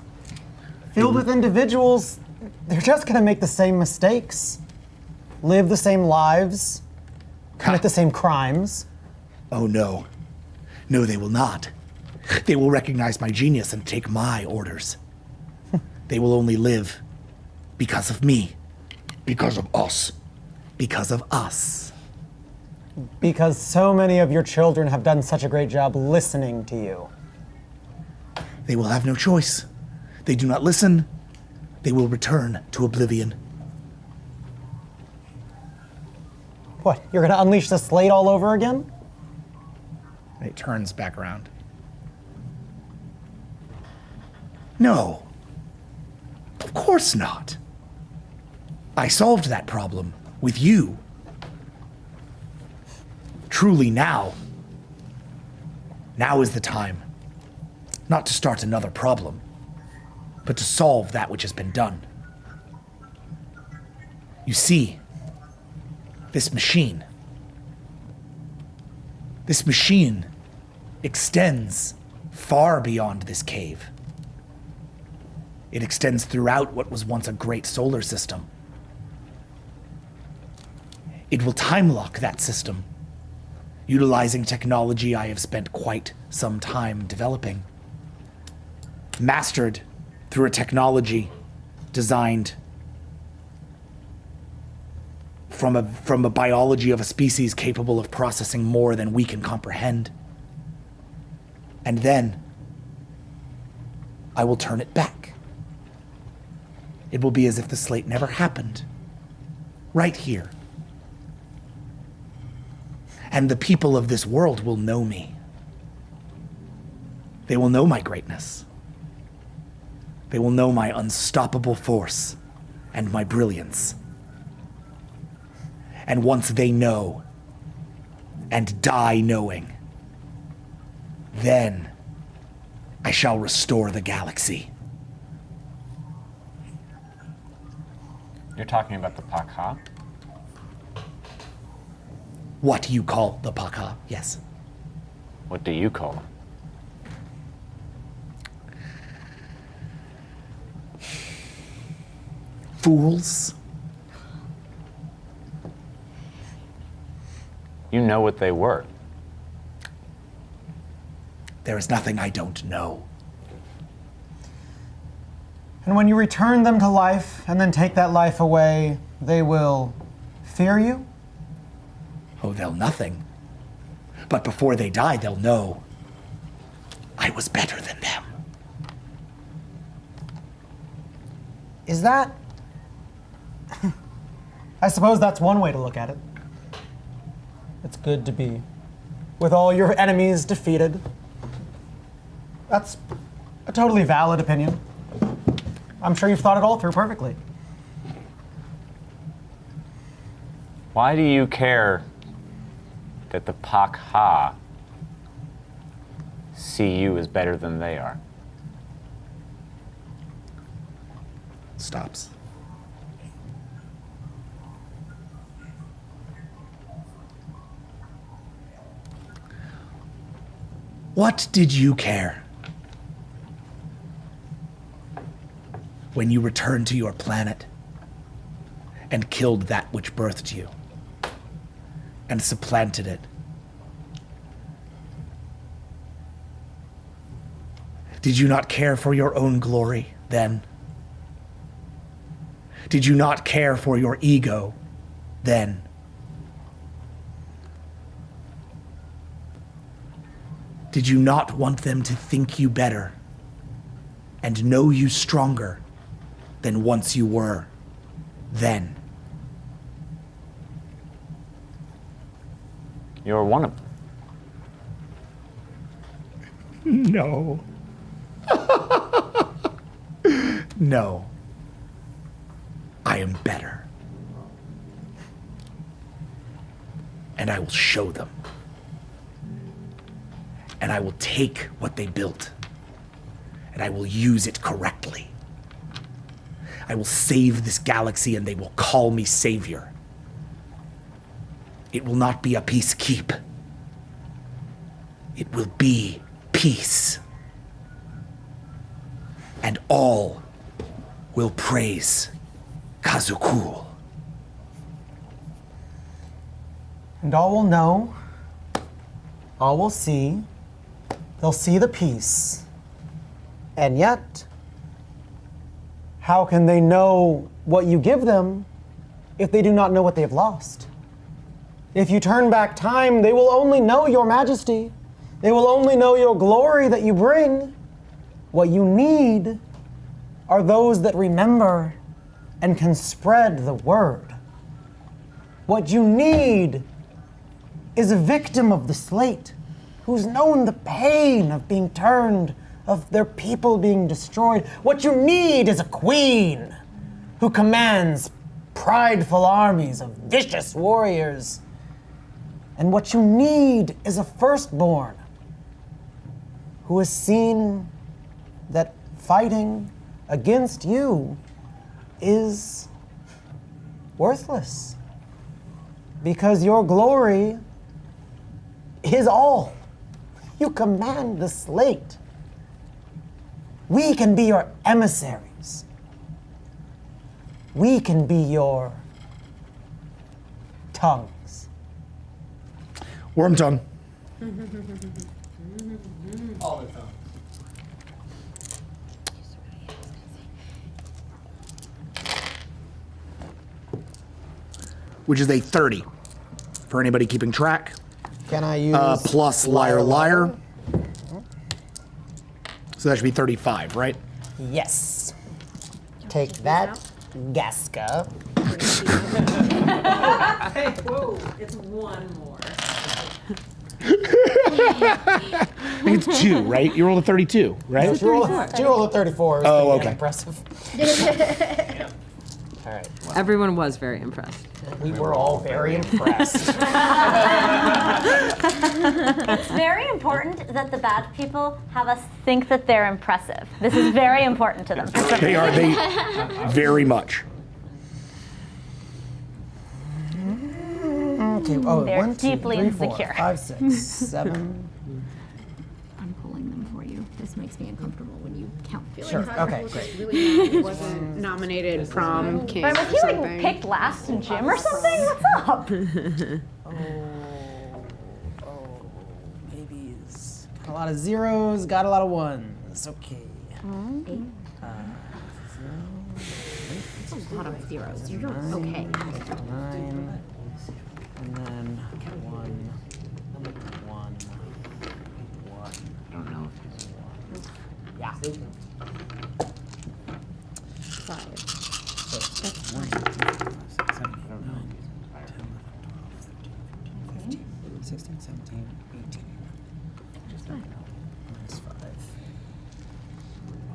filled with individuals. They're just going to make the same mistakes, live the same lives, commit the same crimes. Oh no. No, they will not. They will recognize my genius and take my orders. They will only live because of me. Because of us. Because of us. Because so many of your children have done such a great job listening to you. They will have no choice. They do not listen. They will return to oblivion. What, you're going to unleash the slate all over again? And it turns back around. No. Of course not. I solved that problem with you. Truly now. Now is the time. Not to start another problem, but to solve that which has been done. You see, this machine extends far beyond this cave. It extends throughout what was once a great solar system. It will time lock that system, utilizing technology I have spent quite some time developing. Mastered through a technology designed from a biology of a species capable of processing more than we can comprehend. And then I will turn it back. It will be as if the slate never happened. Right here. And the people of this world will know me. They will know my greatness. They will know my unstoppable force and my brilliance. And once they know and die knowing, then I shall restore the galaxy. You're talking about the Pac-Ha? What you call the Pac-Ha, yes. What do you call them? Fools. You know what they were. There is nothing I don't know. And when you return them to life and then take that life away, they will fear you? Oh, they'll nothing. But before they die, they'll know I was better than them. Is that... I suppose that's one way to look at it. It's good to be with all your enemies defeated. That's a totally valid opinion. I'm sure you've thought it all through perfectly. Why do you care that the Pac-Ha see you as better than they are? Stops. What did you care when you returned to your planet and killed that which birthed you and supplanted it? Did you not care for your own glory then? Did you not care for your ego then? Did you not want them to think you better and know you stronger than once you were then? You're one of them. No. No. I am better. And I will show them. And I will take what they built, and I will use it correctly. I will save this galaxy, and they will call me savior. It will not be a peace keep. It will be peace. And all will praise Kazukul. And all will know, all will see, they'll see the peace. And yet, how can they know what you give them if they do not know what they have lost? If you turn back time, they will only know your majesty. They will only know your glory that you bring. What you need are those that remember and can spread the word. What you need is a victim of the slate who's known the pain of being turned, of their people being destroyed. What you need is a queen who commands prideful armies of vicious warriors. And what you need is a firstborn who has seen that fighting against you is worthless, because your glory is all. You command the slate. We can be your emissaries. We can be your tongues. Worm tongue. All the time. Which is a 30 for anybody keeping track. Can I use plus liar, liar? So that should be 35, right? Yes. Take that, Gaska. Hey, whoa, it's one more. I think it's 2, right? You rolled a 32, right? She rolled a 34. Oh, okay. Impressive. All right. Everyone was very impressed. We were all very impressed. It's very important that the bad people have us think that they're impressive. This is very important to them. They are. They very much. Okay. Oh, They're 1, 2, deeply 3, 4, insecure. 5, 6, 7. I'm pulling them for you. This makes me uncomfortable when you count feelings. Sure. Okay. Great. He wasn't nominated prom king. But was or he like something. picked last in gym or something? What's up? Babies. Got a lot of zeros. Got a lot of ones. Okay. That's a lot of zeros. You're okay. 9. And then 1. 1. 1. I don't know if it's 1. Yeah. 5. That's 1, 2, 3, 4, 5, 6, 7, 8, 9, 10, 11, 12, 13, 15, 16, 17, 18. Minus 5.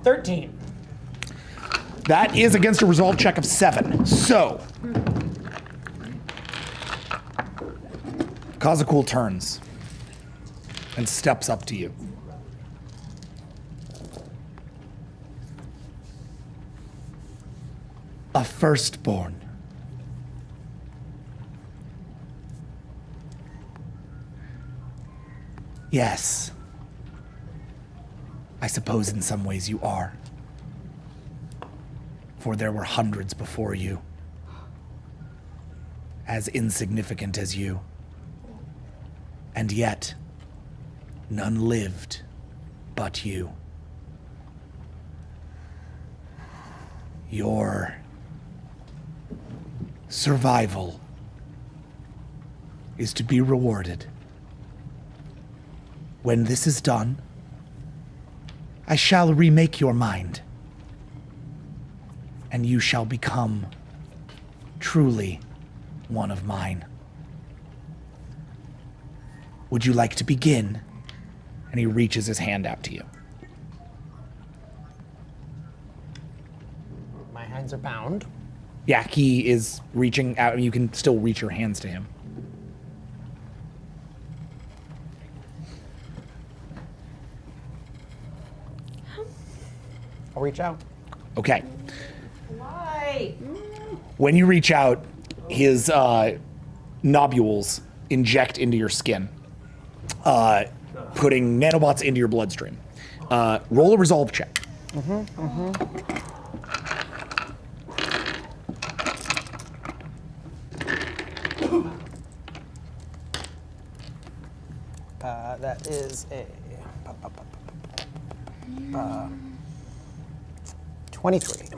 13. That is against a resolve check of 7. So, Kazakul turns and steps up to you. A firstborn. Yes. I suppose in some ways you are. For there were hundreds before you, as insignificant as you. And yet, none lived but you. Your survival is to be rewarded. When this is done, I shall remake your mind, and you shall become truly one of mine. Would you like to begin? And he reaches his hand out to you. My hands are bound. Yeah, he is reaching out. You can still reach your hands to him. I'll reach out. Okay. Why? When you reach out, his nobules inject into your skin, putting nanobots into your bloodstream. Roll a resolve check. That is a 23.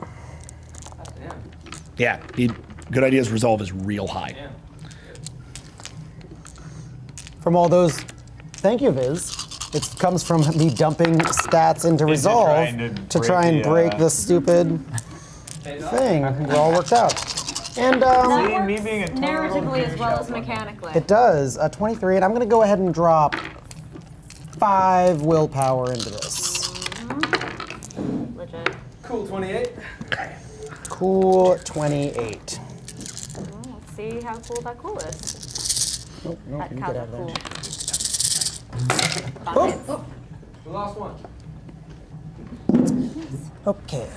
Yeah, the good ideas resolve is real high. From all those, thank you, Viz. It comes from me dumping stats into resolve trying to try and break break the stupid thing. It all worked out. And See, me being a total narratively as well as mechanically. it does. 23, and I'm going to go ahead and drop 5 willpower into this. Legit. Cool 28. Cool 28. Well, let's see how cool that cool is. Nope, That you get out of there. Cool. The last one. Okay.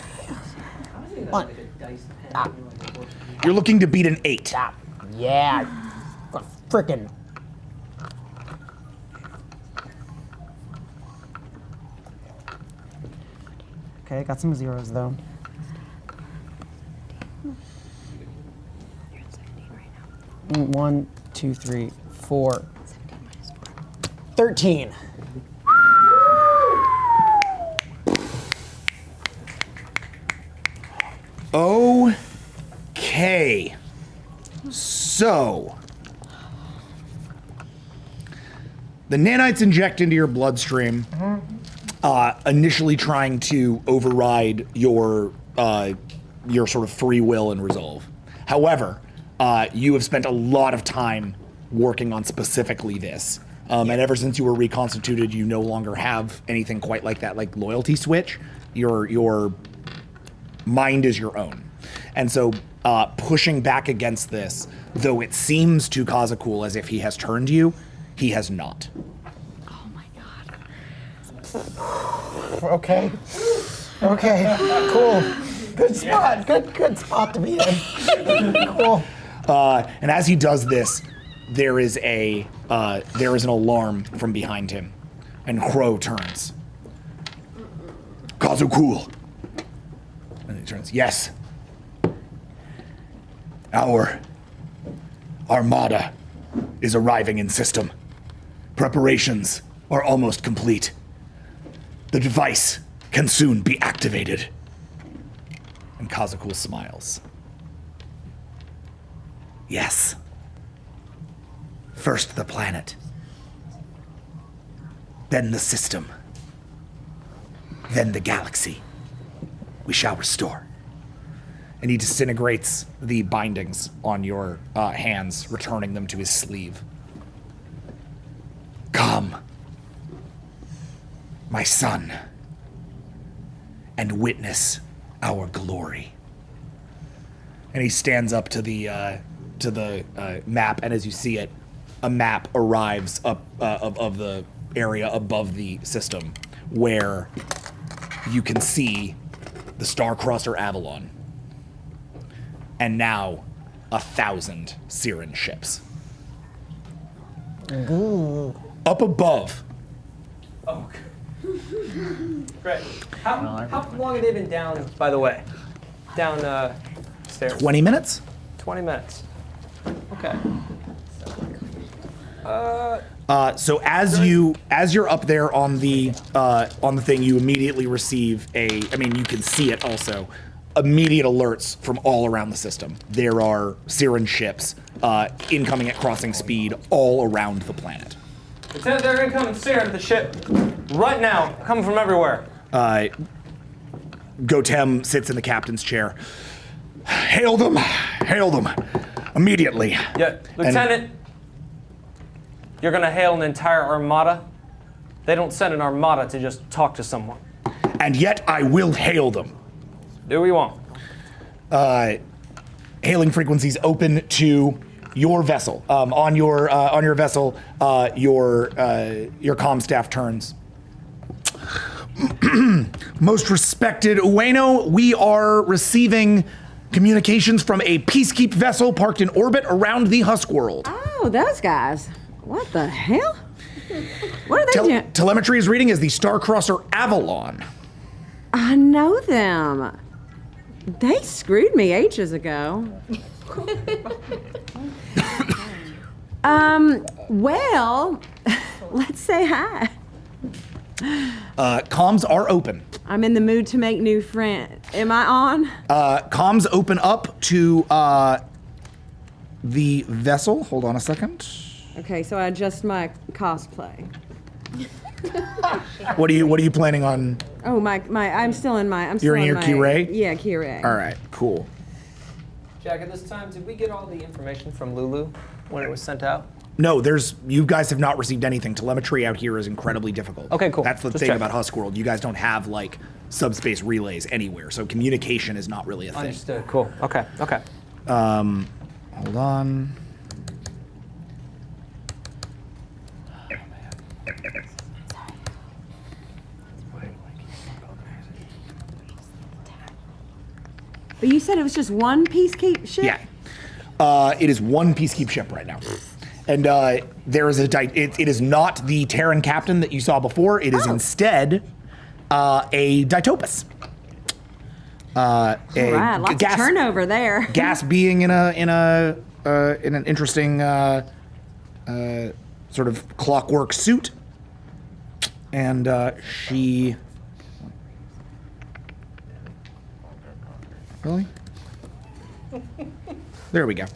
One. You're looking to beat an 8. Yeah. Frickin'. Okay, got some zeros though. One, 2, 3, 4. 13. Okay. So, the nanites inject into your bloodstream, initially trying to override your sort of free will and resolve. However, you have spent a lot of time working on specifically this. And ever since you were reconstituted, you no longer have anything quite like that, like loyalty switch. Your mind is your own. And so pushing back against this, though it seems to Kazakul as if he has turned you, he has not. Okay. Okay. Cool. Good spot. Good spot to be in. Cool. And as he does this, there is an alarm from behind him, and Crow turns. Kazakul, And he turns. Yes. our armada is arriving in system. Preparations are almost complete. The device can soon be activated. And Kazakul smiles. Yes. First the planet. Then the system. Then the galaxy. We shall restore. And he disintegrates the bindings on your hands, returning them to his sleeve. Come, my son, and witness our glory. And he stands up to the map, and as you see it, a map arrives up of the area above the system, where you can see the Star-Crosser Avalon, and now 1,000 Siren ships. Up above. Oh, great. How long have they been down, by the way? Down stairs? 20 minutes? 20 minutes. Okay. So as you're up there on the thing, you immediately receive you can see it also, immediate alerts from all around the system. There are Siren ships incoming at crossing speed all around the planet. Lieutenant, they're incoming Siren to the ship right now, coming from everywhere. Gotem sits in the captain's chair. Hail them immediately. Yeah, Lieutenant, you're gonna hail an entire armada? They don't send an armada to just talk to someone. And yet I will hail them. Do we want? Hailing frequencies open to your vessel. On your vessel, your comm staff turns. Most respected Ueno, we are receiving communications from a peacekeep vessel parked in orbit around the Husk world. Oh, those guys. What the hell? What are they doing? Telemetry is reading as the Star-Crosser Avalon. I know them. They screwed me ages ago. Well, let's say hi. Comms are open. I'm in the mood to make new friends. Am I on? Comms open up to the vessel. Hold on a second. Okay, so I adjust my cosplay. What are you planning on? Oh, I'm still in my. You're in your Kirei? Yeah, Kirei. All right, cool. Jack, at this time, did we get all the information from Lulu when it was sent out? No, you guys have not received anything. Telemetry out here is incredibly difficult. Okay, cool. That's the Just thing check. about Husk World. You guys don't have like subspace relays anywhere, so communication is not really a thing. Understood. Cool. Okay. Hold on. But you said it was just one peacekeep ship? Yeah. It is one peacekeep ship right now. And there is it is not the Terran captain that you saw before. It is instead a Ditopus. Right, lots of turnover there. Gas being in an interesting sort of clockwork suit, and she. Really? There we go.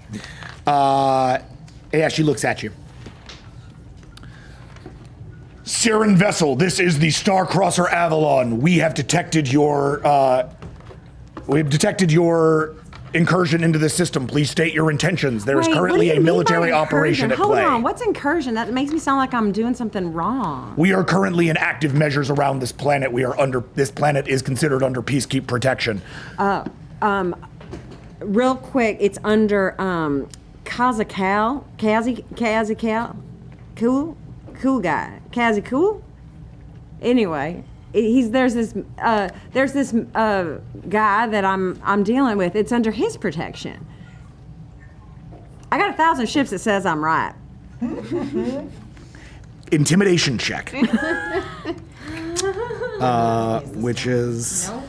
Yeah, she looks at you. Siren vessel, this is the Star-Crosser Avalon. We have detected your incursion into the system. Please state your intentions. There is Wait, currently what do you a mean military by operation at incursion? play. Hold on, what's incursion? That makes me sound like I'm doing something wrong. We are currently in active measures around this planet. This planet is considered under peacekeep protection. Real quick, it's under Kazakow, cool guy, Kazi cool. Anyway, there's this guy that I'm dealing with. It's under his protection. I got 1,000 ships that says I'm right. Intimidation check. Which is. Nope.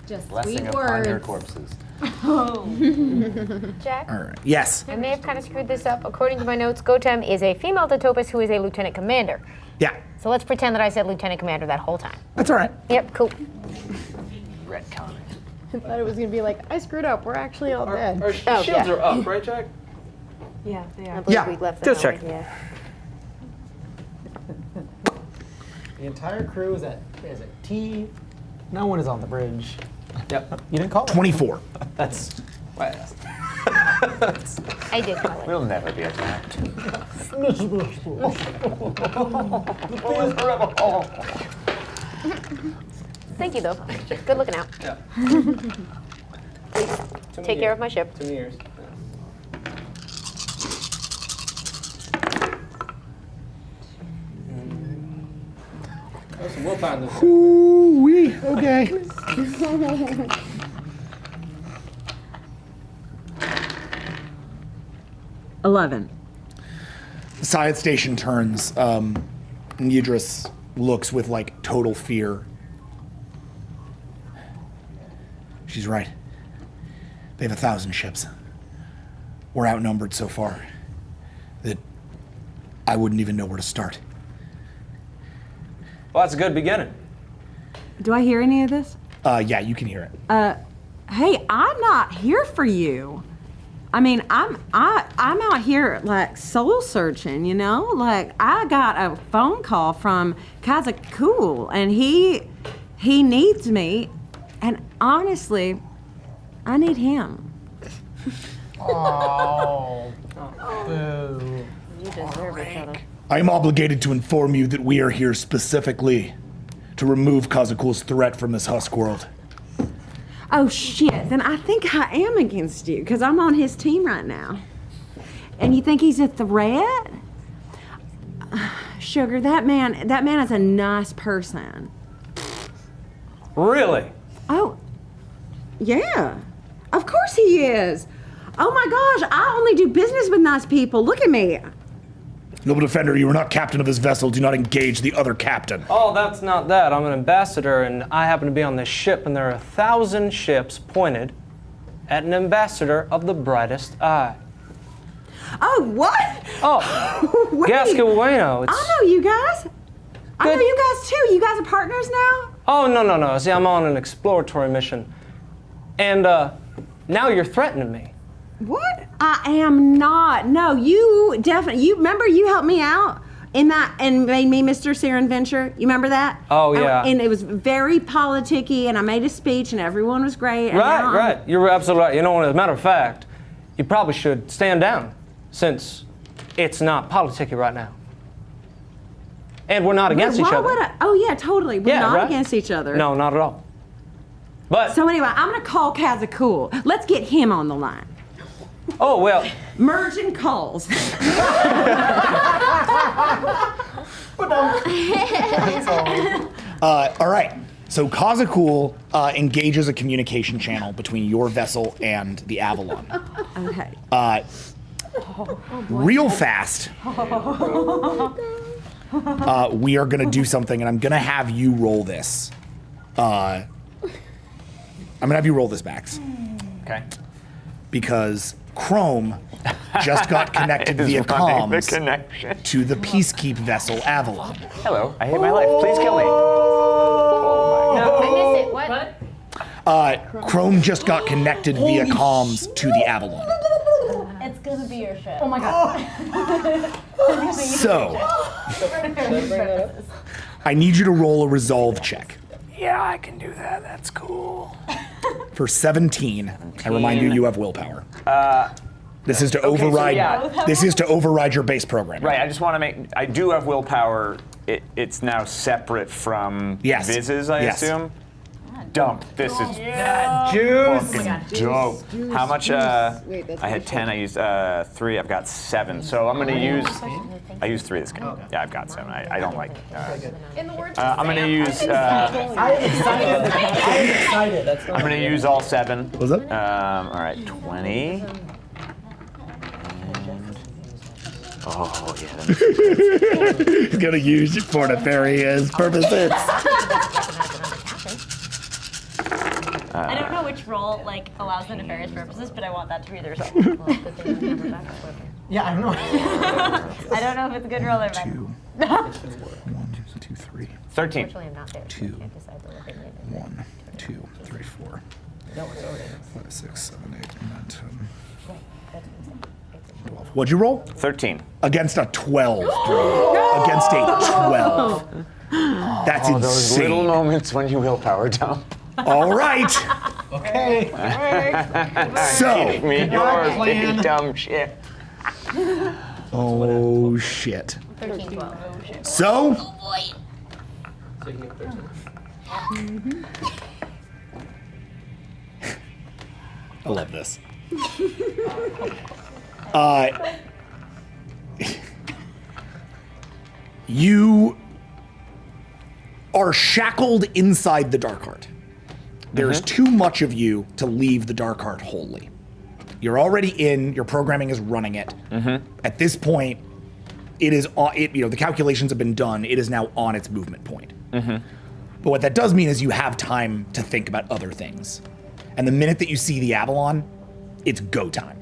Just Blessing sweet upon their words. corpses. Jack? All right. Yes. I may have kind of screwed this up. According to my notes, Gotem is a female Detopus who is a lieutenant commander. Yeah. So let's pretend that I said lieutenant commander that whole time. That's all right. Yep, cool. Retcon. I thought it was gonna be like, I screwed up. We're actually all dead. Our shields are up, right, Jack? Yeah, they are. I believe Yeah, we left just that check. one, yeah. The entire crew is at T. No one is on the bridge. Yep. You didn't call it. 24. That's why I asked. I did call it. We'll never be attacked. Thank you, though. Good looking out. Yeah. Please take care of my ship. 2 years. There's some willpower in this. Ooh-wee. Okay. $11. The science station turns. Nidris looks with like total fear. She's right. They have 1,000 ships. We're outnumbered so far that I wouldn't even know where to start. Well, that's a good beginning. Do I hear any of this? Yeah, you can hear it. Hey, I'm not here for you. I mean, I'm out here like soul searching, you know? Like I got a phone call from Kazakul and he needs me, and honestly, I need him. Oh. Boo. You deserve it, Toto. I am obligated to inform you that we are here specifically to remove Kazakul's threat from this husk world. Oh shit, then I think I am against you because I'm on his team right now. And you think he's a threat? Sugar, that man is a nice person. Really? Oh, yeah. Of course he is. Oh my gosh, I only do business with nice people. Look at me. Noble Defender, you are not captain of this vessel. Do not engage the other captain. Oh, that's not that. I'm an ambassador, and I happen to be on this ship, and there are 1,000 ships pointed at an ambassador of the brightest eye. Oh, what? Oh, Wait. Gasca Bueno. I know you guys. I know you guys too. You guys are partners now? Oh, no. See, I'm on an exploratory mission. And now you're threatening me. What? I am not. No, you definitely. You remember you helped me out in that and made me Mr. Saren Venture. You remember that? Oh, yeah. And it was very politicky, and I made a speech, and everyone was great. And now Right. You're absolutely right. You know, as a matter of fact, you probably should stand down since it's not politicky right now. And we're not against each Why other. would I? Oh yeah, totally. We're not right? against each other. No, not at all. But So anyway, I'm gonna call Kazakul. Let's get him on the line. oh well. Merging calls. All right. So Kazakul engages a communication channel between your vessel and the Avalon. Okay. Real fast. We are going to do something, and I'm going to have you roll this. I'm going to have you roll this, Max. Okay. Because Chrome just got connected via comms to the Peacekeep vessel Avalon. Hello, I hate my life. Please kill me. I missed it. What? Chrome just got connected via comms to the Avalon. It's gonna be your ship. Oh my god. So, I need you to roll a resolve check. Yeah, I can do that. That's cool. For 17, I remind you, you have willpower. This is to okay, so override. yeah. This is to override your base program. Right, I just want to make. I do have willpower. It's now separate from Yes. Viz's, I Yes. assume. dump. This is Juice. fucking dope. How much? Wait, that's I had 10. I used 3. I've got 7. So I'm gonna use. I used 3 this game. Yeah, I've got 7. I don't like. In the words I'm gonna use. I'm excited. That's I'm gonna use all 7. What's up? All right, 20. Oh yeah. He's gonna use it for nefarious purposes. I don't know which role like allows the nefarious purposes, but I want that to be the result. Yeah, I don't know. I don't know if it's a good roll or bad. 1, 2, 3. 13. Unfortunately, I'm not there. 2. I can't decide whether they made it. 1, 2, 3, 4. 5, 6, 7, 8, 9, 10. 12. What'd you roll? 13. Against a 12, bro. Against a 12. That's Those insane. little moments when you willpower dump. All right. Okay. So. Keep me your big dumb shit. Oh shit. 13, 12. So. So you can get 13. I love this. You are shackled inside the Dark Heart. There's too much of you to leave the Dark Heart wholly. You're already in. Your programming is running it. At this point, it is on. The calculations have been done. It is now on its movement point. But what that does mean is you have time to think about other things. And the minute that you see the Avalon, it's go time.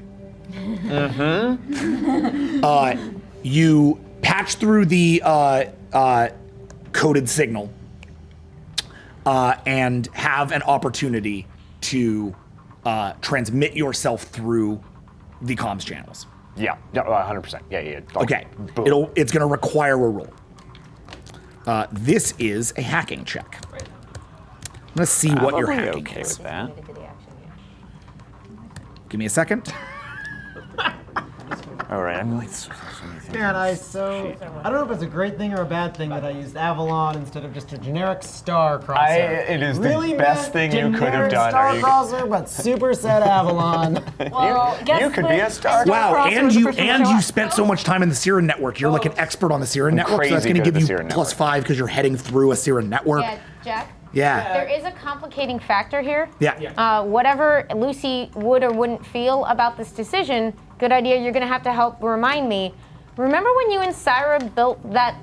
You patch through the coded signal and have an opportunity to transmit yourself through the comms channels. Yeah, 100%. Yeah. Like, Okay, boom. it's going to require a roll. This is a hacking check. I'm going to see what your Probably hacking okay is. with that. Give me a second. All right, I'm like. Man, I don't know if it's a great thing or a bad thing that I used Avalon instead of just a generic star crosser. It is really the best thing you could have done. Star Are you- crosser, but superset Avalon. Well, guess you could what? be a star. Wow, Crosser and was the you first one to show up. spent so much time in the Siren network. You're like an expert on the Siren network, so that's crazy going to good at give the you Siren +5 because you're heading through a Siren network. Yeah, Jack? Yeah. There is a complicating factor here. Yeah. Whatever Lucy would or wouldn't feel about this decision, good idea, you're going to have to help remind me. Remember when you and Syra built that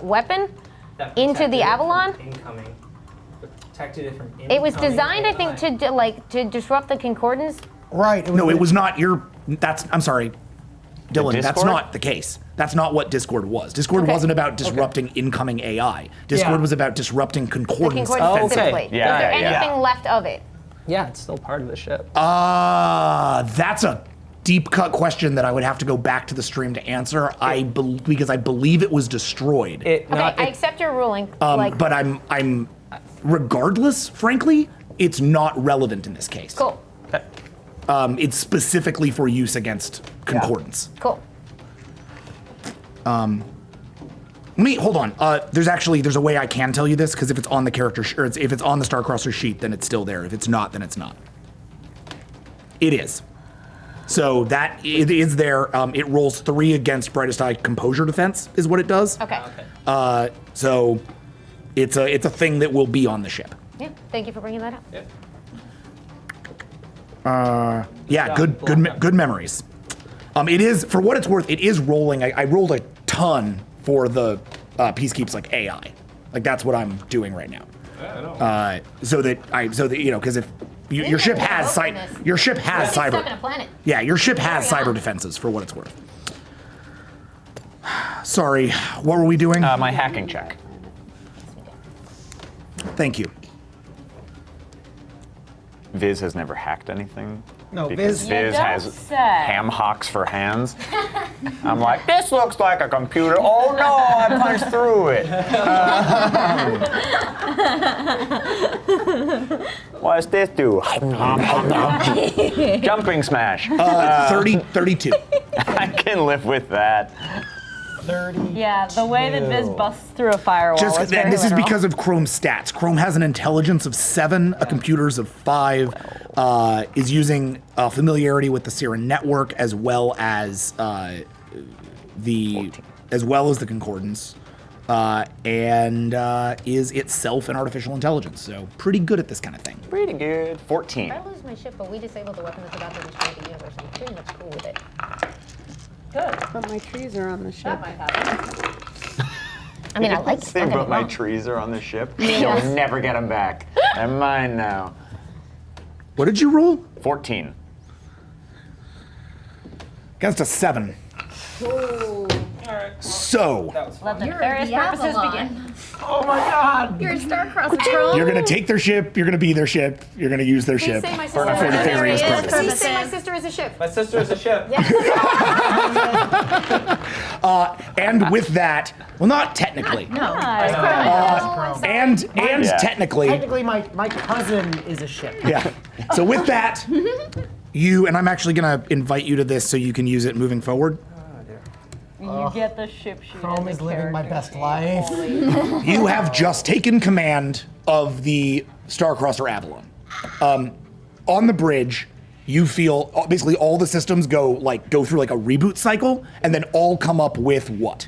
weapon That into protected the it from Avalon? Incoming. Protected it from incoming. It was designed, I AI. think, to disrupt the concordance. Right. No, it was not I'm sorry, Dylan, that's Discord? not the case. That's not what Discord was. Discord wasn't about disrupting incoming AI. Discord was about disrupting The concordance concordance offensively. specifically. Yeah, Was there yeah. anything left of it? Yeah, it's still part of the ship. That's a deep cut question that I would have to go back to the stream to answer. Because I believe it was destroyed. Okay, I accept your ruling. But I'm regardless, frankly, it's not relevant in this case. Cool. It's specifically for use against concordance. Cool. Hold on. There's a way I can tell you this because if it's on the character or if it's on the Starcrosser sheet, then it's still there. If it's not, then it's not. It is. So that it is there. It rolls 3 against Brightest Eye Composure Defense is what it does. Okay. So it's a thing that will be on the ship. Yeah. Thank you for bringing that up. Yeah. Good memories. It is, for what it's worth, it is rolling. I rolled a ton for the Peacekeep's like AI. Like that's what I'm doing right now. So that because if your ship has cyber Stuck in a planet. Yeah, your ship has cyber defenses for what it's worth. Sorry, what were we doing? My hacking check. Thank you. Viz has never hacked anything. No, because Viz has say. ham hocks for hands. I'm like, this looks like a computer. Oh no, I punched through it. What does this do? Jumping smash. 32. I can live with that. 30. Yeah, the way that Viz busts through a firewall is very This is literal. because of Chrome's stats. Chrome has an intelligence of 7, a computer's of 5, is using familiarity with the Siren network as well as the concordance, and is itself an artificial intelligence. So pretty good at this kind of thing. Pretty good. 14. If I lose my ship, but we disabled the weapon that's about to destroy the universe, I'm pretty much cool with it. Good. But my trees are on the ship. That might happen. I mean, I like Say, don't get but me my wrong. trees are on the ship. Yes. You'll never get them back. They're mine now. What did you roll? 14. Against a 7. Ooh. So Let the nefarious purposes begin. Oh my God! You're star-crossed troll. you're gonna take their ship. You're gonna be their ship. You're gonna use their ship say my for sister. nefarious Nefarious purposes. Please say my sister is a ship. My sister is a ship. And with that, well, not technically. No. And Yeah. technically, my cousin is a ship. yeah. So with that, you and I'm actually gonna invite you to this so you can use it moving forward. You get the ship sheet. Chrome is living my best life. You have just taken command of the Starcrosser Avalon. On the bridge, you feel basically all the systems go through like a reboot cycle, and then all come up with what?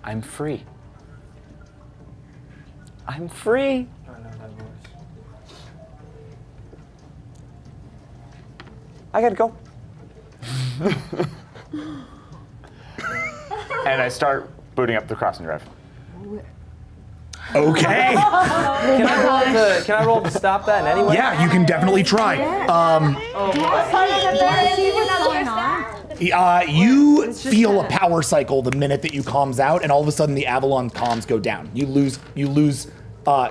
I'm free. I'm free. I gotta go. And I start booting up the crossing drive. Okay. Can I roll to stop that in any way? Yeah, you can definitely try. You feel a power cycle the minute that you comms out, and all of a sudden the Avalon comms go down. You lose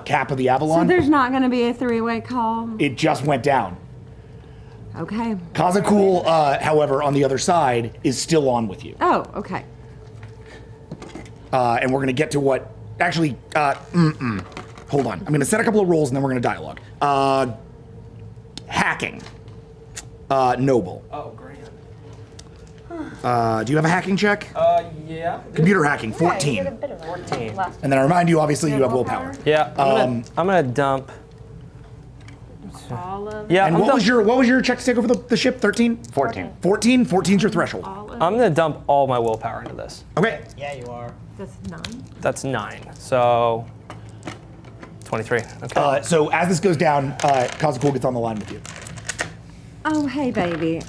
cap of the So Avalon. there's not going to be a three-way call? It just went down. Okay. Kazakul, however, on the other side, is still on with you. Oh, okay. And we're going to get to what... Actually, hold on. I'm going to set a couple of rolls, and then we're going to dialogue. Hacking. Noble. Oh, great. Do you have a hacking check? Yeah. Computer hacking, 14. 14. And then I remind you, obviously, you have willpower. Yeah, I'm gonna dump. All of Yeah, And I'm what was your check to take over the ship? 13? 14. 14? 14's your threshold. I'm gonna dump all my willpower into this. Okay. Yeah, you are. That's 9. That's 9. So 23. Okay. So as this goes down, Kazakul gets on the line with you. Oh, hey, baby.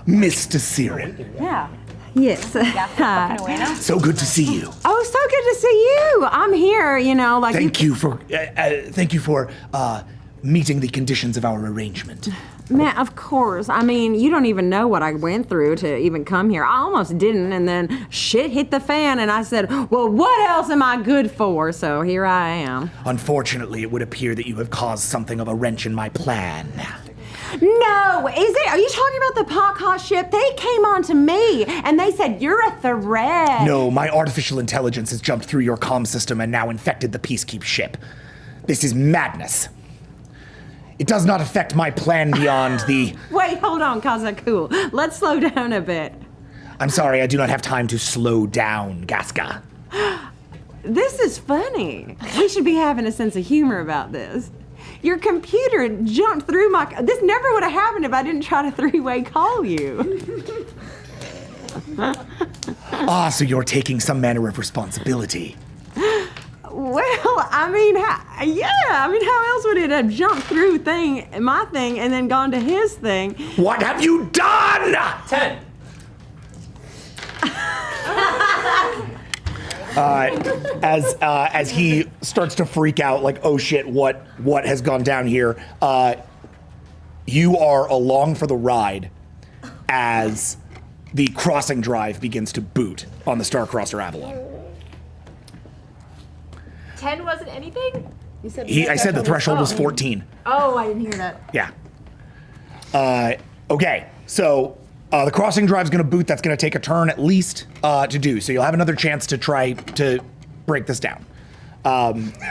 Mr. Siren, Yeah. Yes. Hi. so good to see you. Oh, so good to see you. I'm here, like Thank you for meeting the conditions of our arrangement. Man, of course. I mean, you don't even know what I went through to even come here. I almost didn't, and then shit hit the fan, and I said, well, what else am I good for? So here I am. Unfortunately, it would appear that you have caused something of a wrench in my plan. No, is it? Are you talking about the Pac-Ha ship? They came on to me, and they said, you're a threat. No, my artificial intelligence has jumped through your comm system and now infected the Peacekeep ship. This is madness. It does not affect my plan beyond the... Wait, hold on, Kazakul. Let's slow down a bit. I'm sorry, I do not have time to slow down, Gaska. This is funny. We should be having a sense of humor about this. Your computer jumped through my... This never would have happened if I didn't try to three-way call you. So you're taking some manner of responsibility. Well, I mean, how else would it have jumped through my thing and then gone to his thing? What have you done? 10. As he starts to freak out, like, oh shit, what has gone down here? You are along for the ride as the crossing drive begins to boot on the Starcrosser Avalon. 10 wasn't anything? You said I said the threshold was 14. Oh, I didn't hear that. Yeah. Okay, so the crossing drive's gonna boot. That's gonna take a turn at least to do. So you'll have another chance to try to break this down. If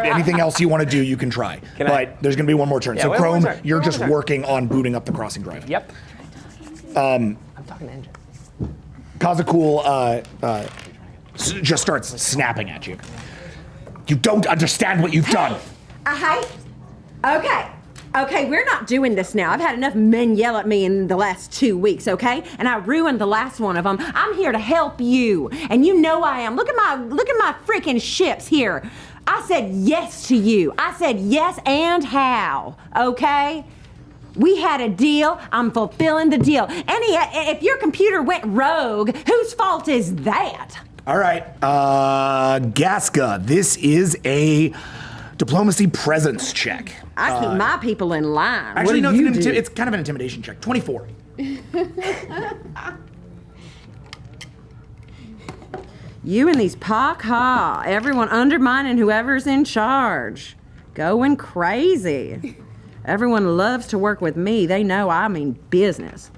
anything else you want to do, you can try. But there's going to be one more turn. Yeah, So one more Chrome, turn. you're One more just turn. working on booting up the crossing drive. Yep. I'm talking to engine. Kazakul just starts snapping at you. You don't understand what you've done. Hey. Okay, we're not doing this now. I've had enough men yell at me in the last 2 weeks, okay? And I ruined the last one of them. I'm here to help you, and you know I am. Look at my freaking ships here. I said yes to you. I said yes and how, okay? We had a deal. I'm fulfilling the deal. If your computer went rogue, whose fault is that? All right, Gaska, this is a diplomacy presence check. I keep my people in line. Actually, what no, do you it's, do? it's kind of an intimidation check. 24. You and these Pac-Ha, everyone undermining whoever's in charge. Going crazy. Everyone loves to work with me. They know I mean business.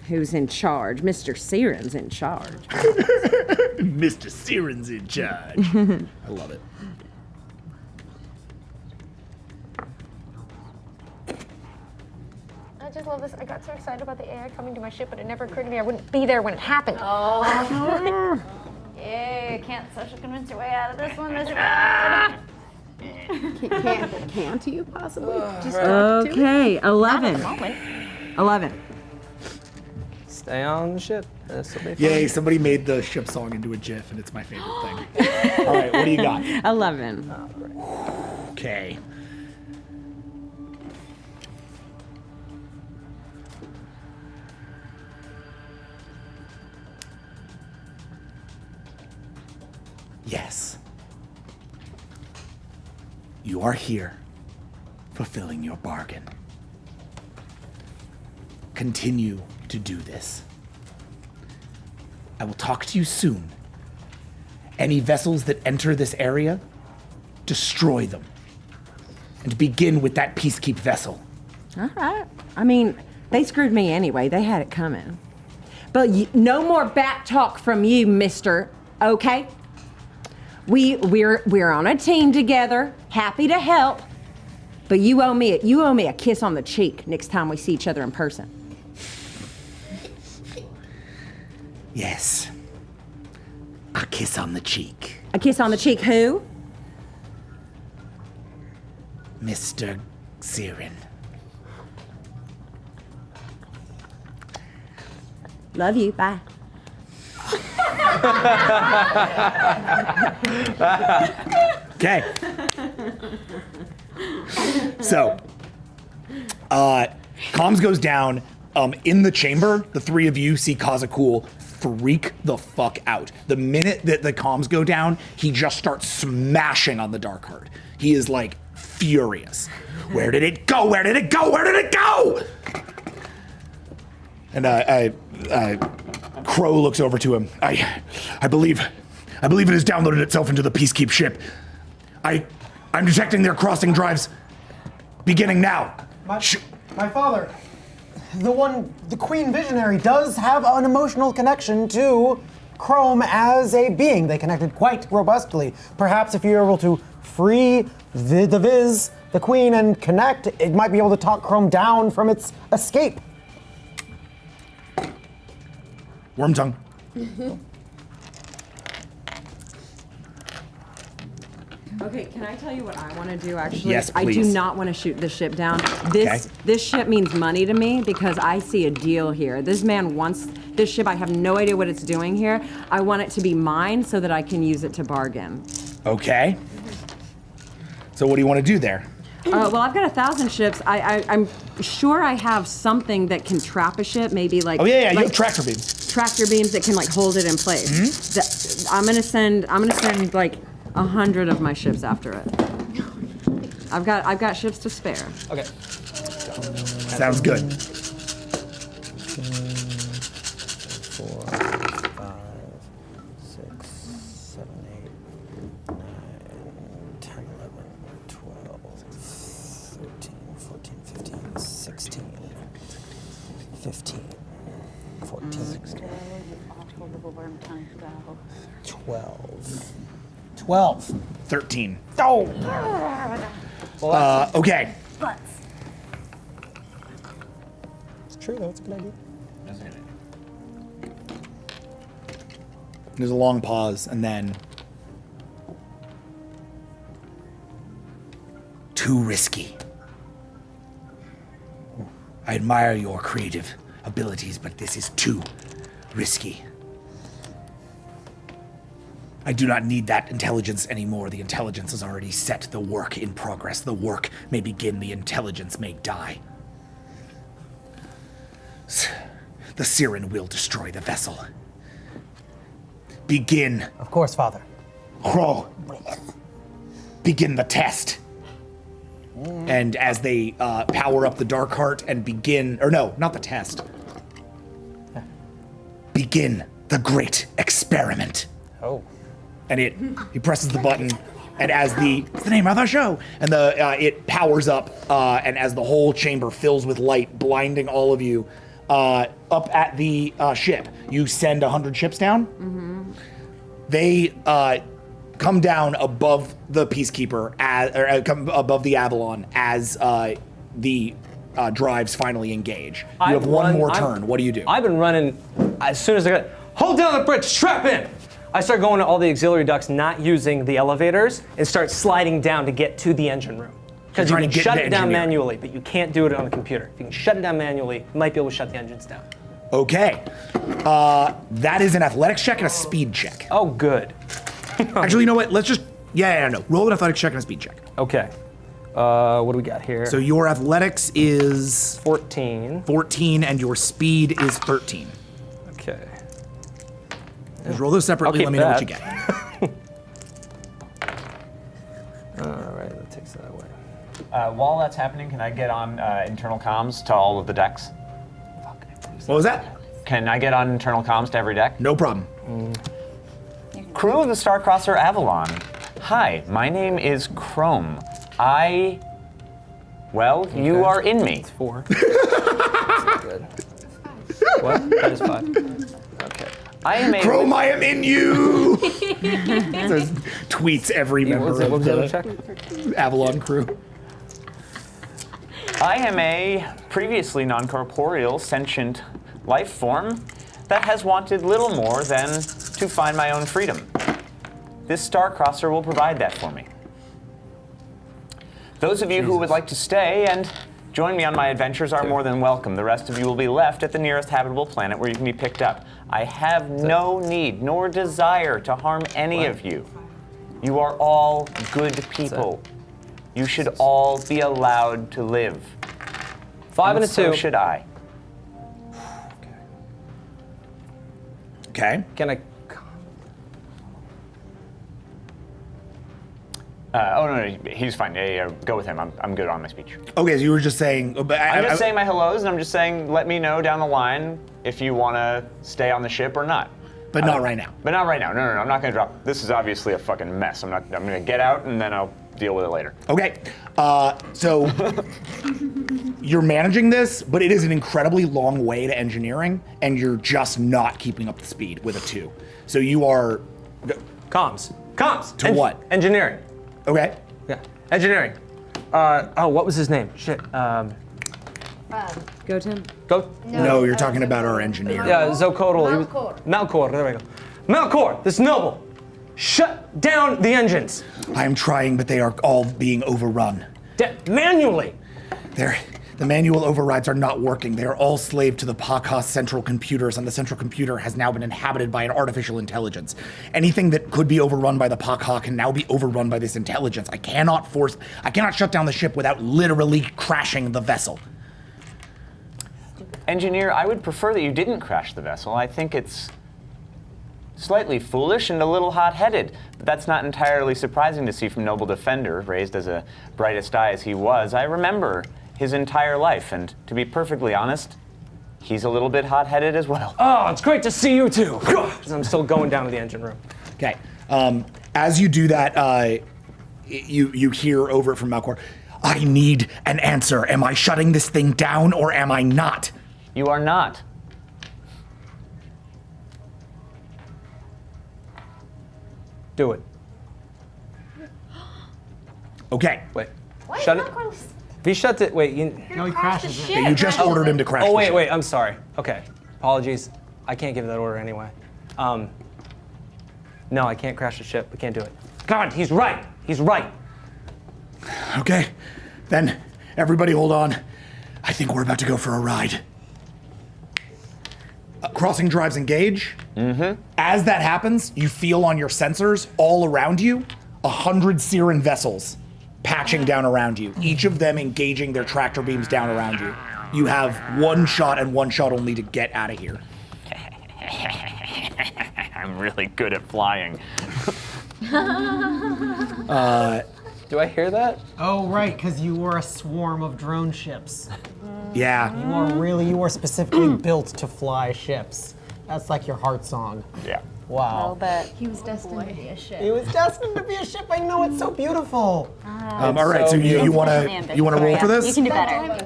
Who's in charge? Mr. Siren's in charge. Mr. Siren's in charge. I love it. I just love this. I got so excited about the AI coming to my ship, but it never occurred to me I wouldn't be there when it happened. Oh. Yeah, can't social convince your way out of this one, Mr. Can't you possibly? Just Okay, 11. Not at the moment. 11. Stay on the ship. This'll be fun. Yay, somebody made the ship song into a GIF, and it's my favorite thing. All right, what do you got? 11. Okay. Yes. You are here, fulfilling your bargain. Continue to do this. I will talk to you soon. Any vessels that enter this area, destroy them. And begin with that peacekeep vessel. All right. I mean, they screwed me anyway. They had it coming. But no more back talk from you, mister, okay? We're on a team together, happy to help. But you owe me a kiss on the cheek next time we see each other in person. Yes. A kiss on the cheek. A kiss on the cheek, who? Mr. Siren. Love you, bye. Okay. So, comms goes down. In the chamber, the three of you see Kazakul freak the fuck out. The minute that the comms go down, he just starts smashing on the Dark Heart. He is like furious. Where did it go? Where did it go? Where did it go? And Crow looks over to him. I believe it has downloaded itself into the Peacekeep ship. I'm detecting their crossing drives beginning now. My father, the Queen Visionary, does have an emotional connection to Chrome as a being. They connected quite robustly. Perhaps if you're able to free the Viz, the Queen, and connect, it might be able to talk Chrome down from its escape. Wormtongue. Okay, can I tell you what I want to do, actually? Yes, I do please. not want to shoot this ship down. Okay. This ship means money to me because I see a deal here. This man wants this ship. I have no idea what it's doing here. I want it to be mine so that I can use it to bargain. Okay. So what do you want to do there? Well, I've got 1,000 ships. I'm sure I have something that can trap a ship, maybe like... Oh yeah, you like have tractor beams. tractor beams that can like hold it in place. I'm gonna send like 100 of my ships after it. I've got ships to spare. Okay. Sounds good. 4, 5, 6, 7, 8, 9, 10, 11, 12, 13, 14, 15, 16, 15, 14, 14. 12. 12. 13. Oh! Okay. But It's true, though. It's a good idea. There's a long pause, and then too risky. I admire your creative abilities, but this is too risky. I do not need that intelligence anymore. The intelligence has already set the work in progress. The work may begin, the intelligence may die. The Siren will destroy the vessel. Begin. Of course, Father. Crow. Begin the test. And as they power up the dark heart and begin, or no, not the test. Begin the great experiment. Oh. And he presses the button, and as it's the name of the show, and it powers up, and as the whole chamber fills with light, blinding all of you, up at the ship, you send 100 ships down. Mm-hmm. They come down above the Peacekeeper, come above the Avalon as the drives finally engage. You have one more turn. What do you do? I've been running as soon as I got hold down the bridge, strap in. I start going to all the auxiliary ducts, not using the elevators, and start sliding down to get to the engine room. Because you can shut it down manually, but you can't do it on the computer. If you can shut it down manually, you might be able to shut the engines down. Okay. That is an athletics check and a speed check. Oh, good. Actually, you know what? Let's just, no. Roll an athletics check and a speed check. Okay. What do we got here? So your athletics is 14. 14, and your speed is 13. Okay. Just roll those separately. Let me know what you get. All right, that takes that away. While that's happening, can I get on internal comms to all of the decks? What was that? Can I get on internal comms to every deck? No problem. Crew of the Starcrosser Avalon. Hi, my name is Chrome. You are in me. It's 4. That's good. What? That is 5. Okay. I am Chrome, I am in you! Says, tweets every member of the Avalon crew. I am a previously non-corporeal sentient life form that has wanted little more than to find my own freedom. This Starcrosser will provide that for me. Those of you who would like to stay and join me on my adventures are more than welcome. The rest of you will be left at the nearest habitable planet where you can be picked up. I have no need nor desire to harm any of you. You are all good people. You should all be allowed to live. 5 and a 2. So should I. Okay. Can I? No, he's fine. Yeah, go with him. I'm good on my speech. Okay, so you were just saying. I'm just saying my hellos, and I'm just saying let me know down the line if you want to stay on the ship or not. But not right now. But not right now. No, I'm not going to drop. This is obviously a fucking mess. I'm going to get out, and then I'll deal with it later. Okay. So you're managing this, but it is an incredibly long way to engineering, and you're just not keeping up the speed with a 2. So you are. Comms. To what? Engineering. Okay. Yeah. Engineering. What was his name? Shit. Go, Tim. Go. No, you're talking about our engineer. Yeah, Zocodal. Malcor. There we go. Malcor, this noble. Shut down the engines. I am trying, but they are all being overrun. Manually. The manual overrides are not working. They are all slave to the Pac-Ha central computers, and the central computer has now been inhabited by an artificial intelligence. Anything that could be overrun by the Pac-Ha can now be overrun by this intelligence. I cannot shut down the ship without literally crashing the vessel. Engineer, I would prefer that you didn't crash the vessel. I think it's slightly foolish and a little hot-headed, but that's not entirely surprising to see from Noble Defender, raised as a brightest eye as he was. I remember his entire life, and to be perfectly honest, he's a little bit hot-headed as well. Oh, it's great to see you too. I'm still going down to the engine room. Okay. As you do that, you hear over it from Malcor, I need an answer. Am I shutting this thing down or am I not? You are not. Do it. Okay. Wait. Shut it. If he shuts it, wait. No, he crashes it. You just ordered him to crash. Oh the wait, ship. wait. I'm sorry. Okay. Apologies. I can't give that order anyway. No, I can't crash the ship. We can't do it. God, he's right. He's right. Okay, then everybody hold on. I think we're about to go for a ride. Crossing drives engage. Mm-hmm. As that happens, you feel on your sensors all around you 100 Siren vessels patching down around you, each of them engaging their tractor beams down around you. You have one shot and one shot only to get out of here. I'm really good at flying. Do I hear that? Oh, right, because you were a swarm of drone ships. Yeah. You were specifically built to fly ships. That's like your heart song. Yeah. Wow. He was destined to be a ship. It was destined to be a ship. I know, it's so beautiful. All right, so you want to roll for this? You can do better.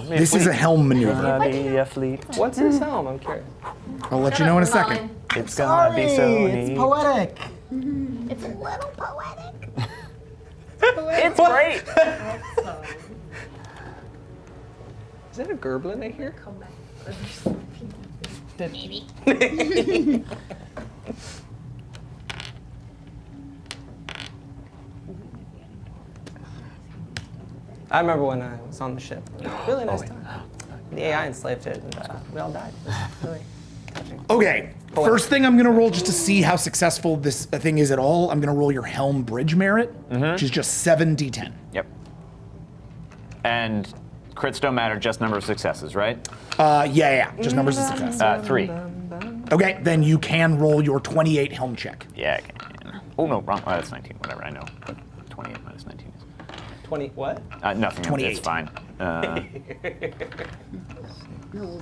This is a helm maneuver. Fleet. What's his helm? I'm curious. I'll let you know in a second. It's gonna be so It's neat. poetic. It's a little poetic. It's great. Is that a Gerblin I hear? Maybe. I remember when I was on the ship. Really nice time. The AI enslaved it, and we all died. It was really touching. Okay, first thing I'm going to roll just to see how successful this thing is at all. I'm going to roll your helm bridge merit, which is just 7d10. Yep. And crits don't matter, just number of successes, right? Yeah, just numbers of success. 3. Okay, then you can roll your 28 helm check. Yeah, I can. Oh, no, wrong. Oh, that's 19, whatever, I know. But 28 minus 19 is. 20 what? Nothing, 28. it's fine.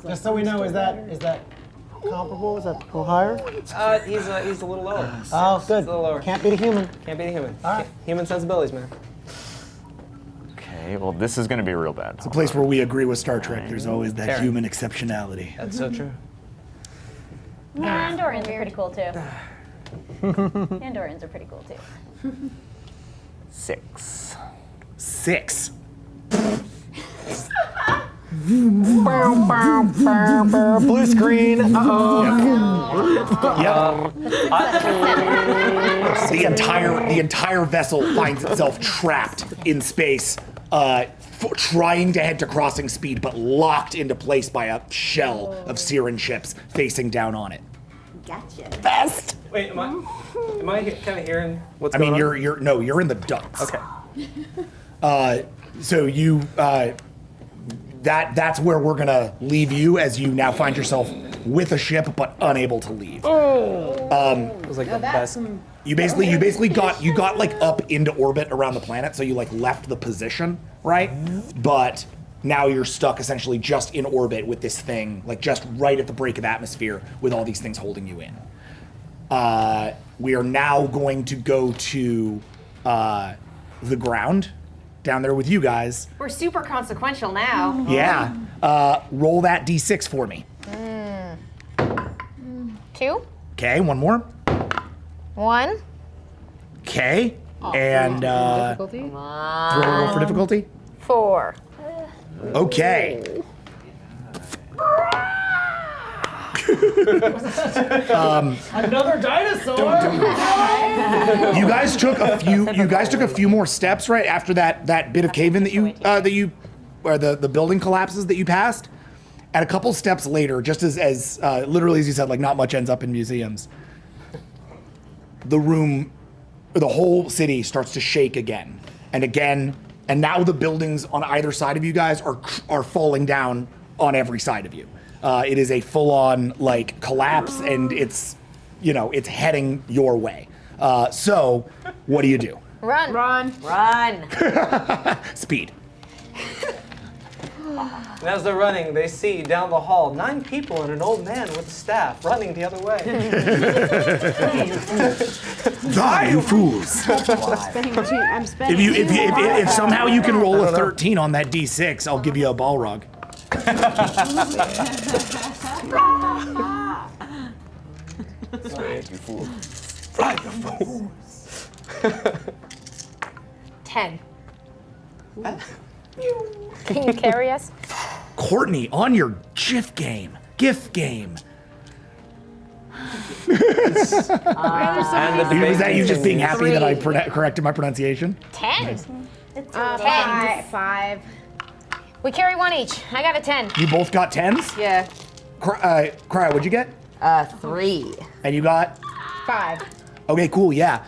Just so we know, is that comparable? Is that a little higher? He's a little lower. Oh, good. He's a little lower. Can't beat a human. Can't beat a human. All right. Human sensibilities, man. Okay, well, this is going to be real bad. It's a place where we agree with Star Trek. There's always that Karen. human exceptionality. That's so true. Andorians are pretty cool too. Andorians are pretty cool too. 6. 6. Blue screen. The entire vessel finds itself trapped in space, trying to head to crossing speed, but locked into place by a shell of Siren ships facing down on it. Gotcha. V.A.S.T. Wait, am I kind of hearing what's I going mean, on? you're in the ducts. Okay. So you that's where we're gonna leave you, as you now find yourself with a ship but unable to leave. It was like the best. You basically got like up into orbit around the planet, so you like left the position, right? But now you're stuck essentially just in orbit with this thing, like just right at the break of atmosphere with all these things holding you in. We are now going to go to the ground down there with you guys. We're super consequential now. Yeah. Roll that d6 for me. 2, Okay, one more. 1. Okay. And Difficulty? roll for difficulty. 4. Okay. Another dinosaur. You guys took a few more steps right after that bit of cave-in or the building collapses that you passed. And a couple steps later, just as literally as you said, like not much ends up in museums. The whole city starts to shake again and again, and now the buildings on either side of you guys are falling down on every side of you. It is a full-on like collapse, and it's heading your way. So, what do you do? Run. Speed. And as they're running, they see down the hall 9 people and an old man with a staff running the other way. Die, you fools! I'm spending. If somehow you can roll a 13 on that d6, I'll give you a ball rug. You fool. Fly, you fools. 10. Can you carry us? Courtney, on your GIF game. And the debate Was that you just being happy that I 3. corrected my pronunciation? 10. It's 5. We carry 1 each. I got a 10. You both got 10s? Yeah. Cryo, what'd you get? 3. And you got? 5. Okay, cool, yeah.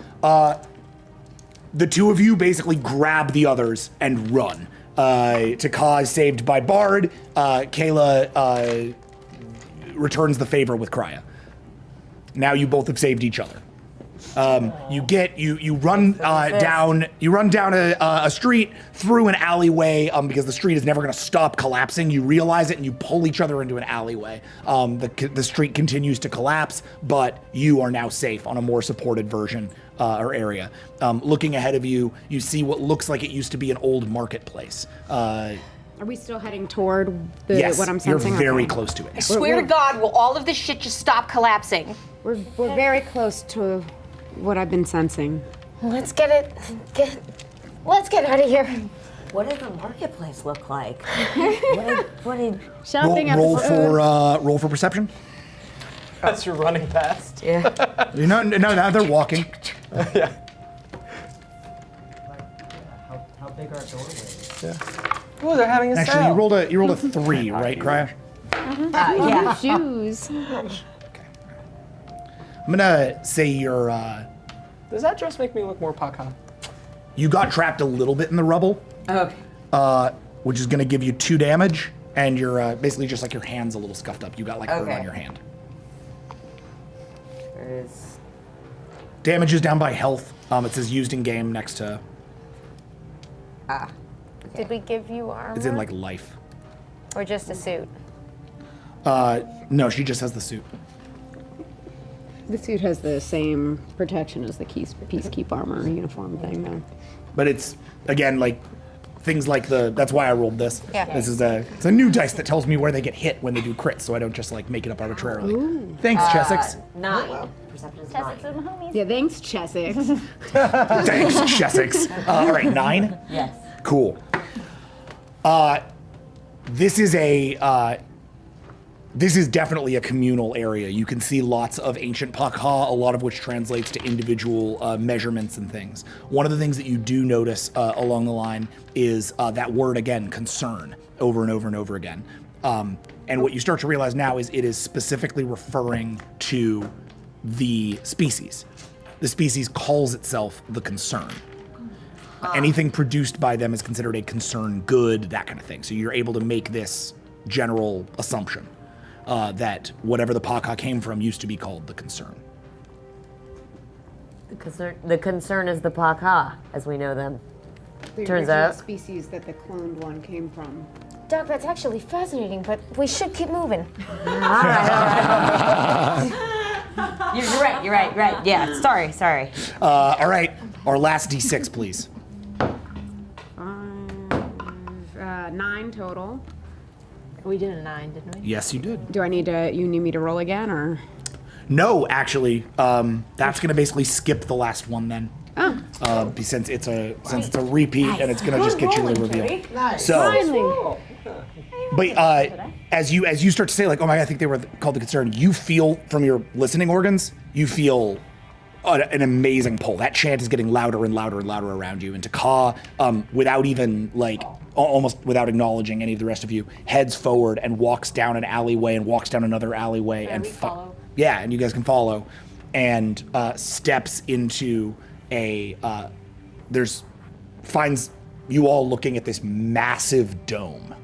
The two of you basically grab the others and run. Pac-Ha is saved by Bard. Kayla returns the favor with Cryo. Now you both have saved each other. You run down a street through an alleyway because the street is never going to stop collapsing. You realize it and you pull each other into an alleyway. The street continues to collapse, but you are now safe on a more supported version or area. Looking ahead of you, you see what looks like it used to be an old marketplace. Are we still heading toward Yes, what I'm you're sensing? very Okay. close to it. I swear to God, will all of this shit just stop collapsing? We're very close to what I've been sensing. Let's get out of here. What does the marketplace look like? what did Shopping Roll for perception. As you're running past. Yeah. No, now they're walking. Yeah. How big are doorways? Yeah. Oh, they're having a Actually, sale. you rolled a 3, right, Cryo? yeah. Shoes. I'm gonna say you're. Does that dress make me look more Pac-Ha? You got trapped a little bit in the rubble, Okay. which is gonna give you 2 damage, and you're basically just like your hand's a little scuffed up. You got like hurt on your hand. There is. Damage is down by health. It says used in game next to. Did we give you armor? It's in like life. Or just a suit? No, she just has the suit. The suit has the same protection as the peacekeep armor uniform thing, though. But it's again like things like that's why I rolled this. Yeah. This is it's a new dice that tells me where they get hit when they do crits, so I don't just like make it up arbitrarily. Ooh. Thanks, Chessex. 9. Perception is 9. Chessex and the homies. Yeah, thanks, Chessex. Thanks, Chessex. All right, 9. Yes. Cool. This is definitely a communal area. You can see lots of ancient Pac-Ha, a lot of which translates to individual measurements and things. One of the things that you do notice along the line is that word again, concern, over and over and over again. And what you start to realize now is it is specifically referring to the species. The species calls itself the concern. Anything produced by them is considered a concern good, that kind of thing. So you're able to make this general assumption that whatever the Pac-Ha came from used to be called the concern. The concern is the Pac-Ha, as we know them. The Turns original out. species that the cloned one came from. Doc, that's actually fascinating, but we should keep moving. You're right. Yeah, sorry. All right, our last D6, please. 9 total. We did a 9, didn't we? Yes, you did. Do I need me to roll again, or? No, actually, that's gonna basically skip the last one then. Oh. Since it's a repeat and it's gonna just get you to the reveal. Nice. So, Finally. but as you start to say like, oh my God, I think they were called the concern. You feel from your listening organs, you feel an amazing pull. That chant is getting louder and louder and louder around you. And Pac-Ha, without even like, almost without acknowledging any of the rest of you, heads forward and walks down an alleyway and walks down another alleyway and follow. Yeah, and you guys can follow, and steps into finds you all looking at this massive dome.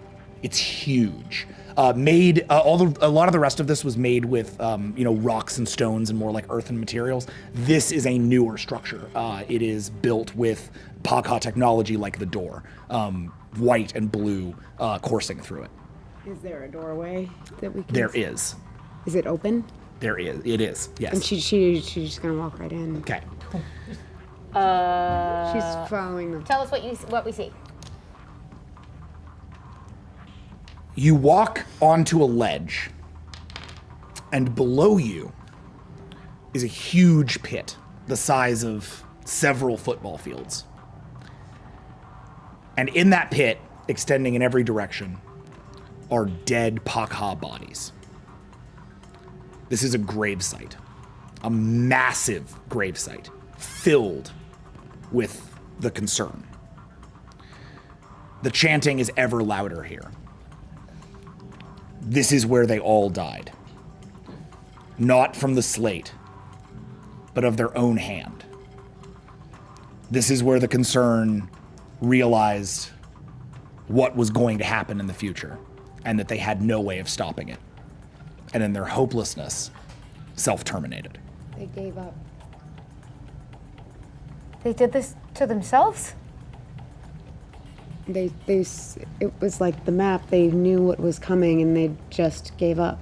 It's huge. A lot of the rest of this was made with rocks and stones and more like earthen materials. This is a newer structure. It is built with Pac-Ha technology like the door, white and blue coursing through it. Is there a doorway that we can? There is. Is it open? There is. It is. Yes. And she's just gonna walk right in. Okay. She's following them. Tell us what we see. You walk onto a ledge, and below you is a huge pit. the size of several football fields. And in that pit, extending in every direction, are dead Pac-Ha bodies. This is a gravesite, a massive gravesite filled with the concern. The chanting is ever louder here. This is where they all died. Not from the slate, but of their own hand. This is where the concern realized what was going to happen in the future and that they had no way of stopping it. And in their hopelessness, self-terminated. They gave up. They did this to themselves? It was like the map. They knew what was coming and they just gave up.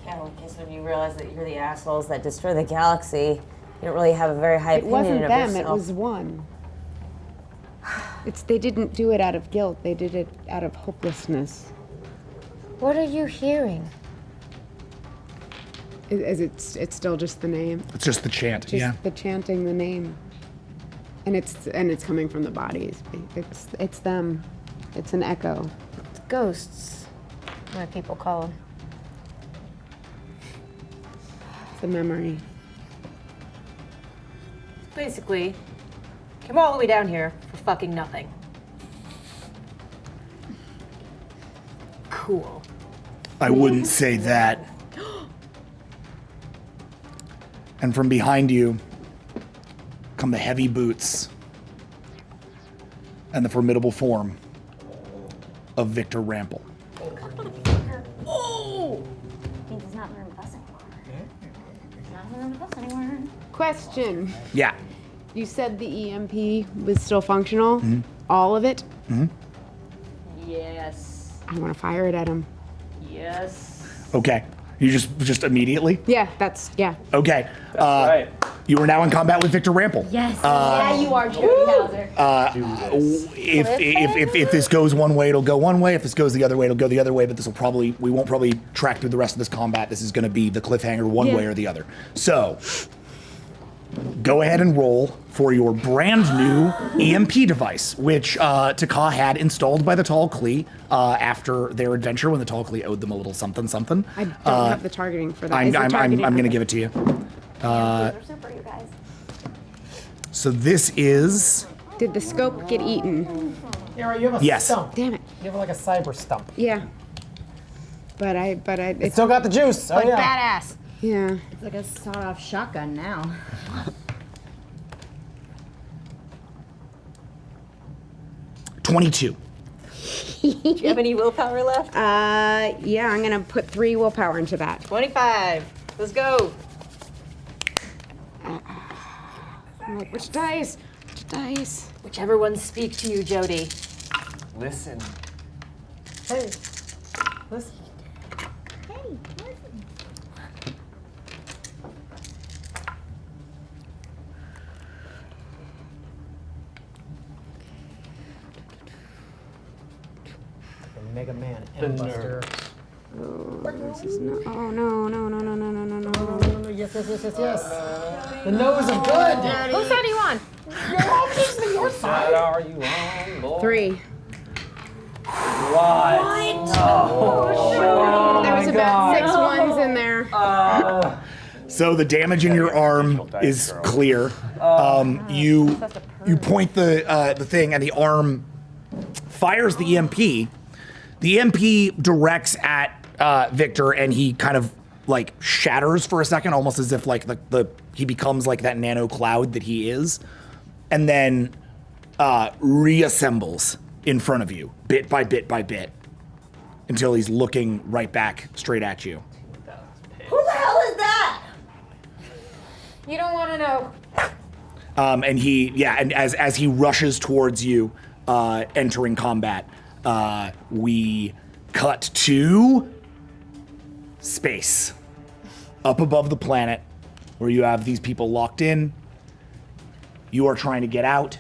Yeah, well, I guess when you realize that you're the assholes that destroy the galaxy, you don't really have a very high opinion of yourself. It wasn't them, it was one. They didn't do it out of guilt, they did it out of hopelessness. What are you hearing? It's still just the name. It's just the chant, Just the chanting the name. And it's coming from the bodies. It's them. It's an echo. It's ghosts, my people call them. It's a memory. Basically, came all the way down here for fucking nothing. Cool. I wouldn't say that. And from behind you come the heavy boots and the formidable form of Victor Rample. Oh! He does not learn with us anymore. Does not learn with us anymore. Question. Yeah. You said the EMP was still functional? Mhm. All of it? Mm-hmm. Yes. I want to fire it at him. Yes. Okay. You just immediately? Yeah, yeah. Okay. right. You are now in combat with Victor Rample. Yes. Yeah, you are, Jody Hauser. If this goes one way, it'll go one way. If this goes the other way, it'll go the other way. But we won't probably track through the rest of this combat. This is going to be the cliffhanger one way or the other. So, go ahead and roll for your brand new EMP device, which Pac-Ha had installed by the Tall Klee after their adventure when the Tall Klee owed them a little something. I don't have the targeting for that. I'm going to give it to you. Those are super, you guys. So this is. Did the scope get eaten? Yeah, right, you have a Yes. stump. Damn it. You have like a cyber stump. Yeah. But I. It still got the juice. Like oh, yeah. badass. Yeah. It's like a sawed-off shotgun now. 22. Do you have any willpower left? Yeah, I'm gonna put 3 willpower into that. 25. Let's go. I'm like, which dice? Which dice? Whichever ones speak to you, Jody. Listen. Hey, listen. Mega Man and Buster. This is no. Oh no! Yes. The nose of good. Whose side are you on? Obviously your side. What are you on, boy? 3. What? There was about 6 ones in there. So the damage in your arm is clear. You point the thing, and the arm fires the EMP. The EMP directs at Victor, and he kind of like shatters for a second, almost as if like he becomes like that nano cloud that he is, and then reassembles in front of you, bit by bit by bit, until he's looking right back straight at you. Who the hell is that? You don't want to know. And and as he rushes towards you, entering combat, we cut to space, up above the planet, where you have these people locked in. You are trying to get out,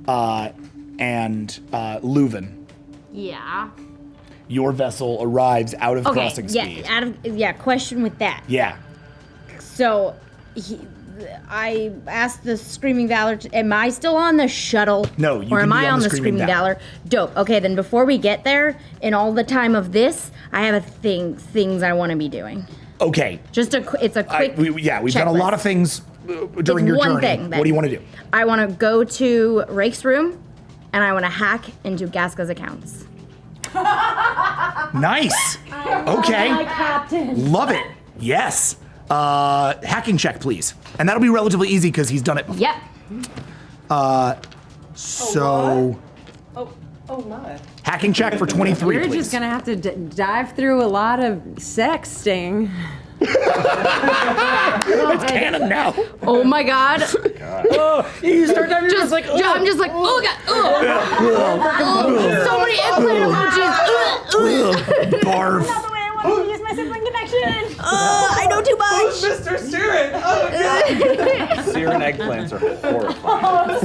and Leuven, Yeah. your vessel arrives out of crossing speed. Question with that. Yeah. So I asked the Screaming Valor, am I still on the shuttle? No, you Or can am be I on the Screaming Valor? Dope. Okay, then before we get there, in all the time of this, I have things I want to be doing. Okay. It's a quick we've done a lot of things during your one journey. thing What do you want to do? I want to go to Rake's room, and I want to hack into Gaska's accounts. Nice. Okay. Hi, Captain. Love it. Yes. Hacking check, please. And that'll be relatively easy because he's done it before. Yep. So Oh my. hacking check for 23, You're please. just gonna have to dive through a lot of sexting. It's canon now. Oh my god. You start diving, you're just like, I'm just like, oh god. So many eggplant emojis. Barf. Not the way I wanted to use my sibling connection. I know too much. Mr. Siren! Oh god! Searing eggplants are horrifying.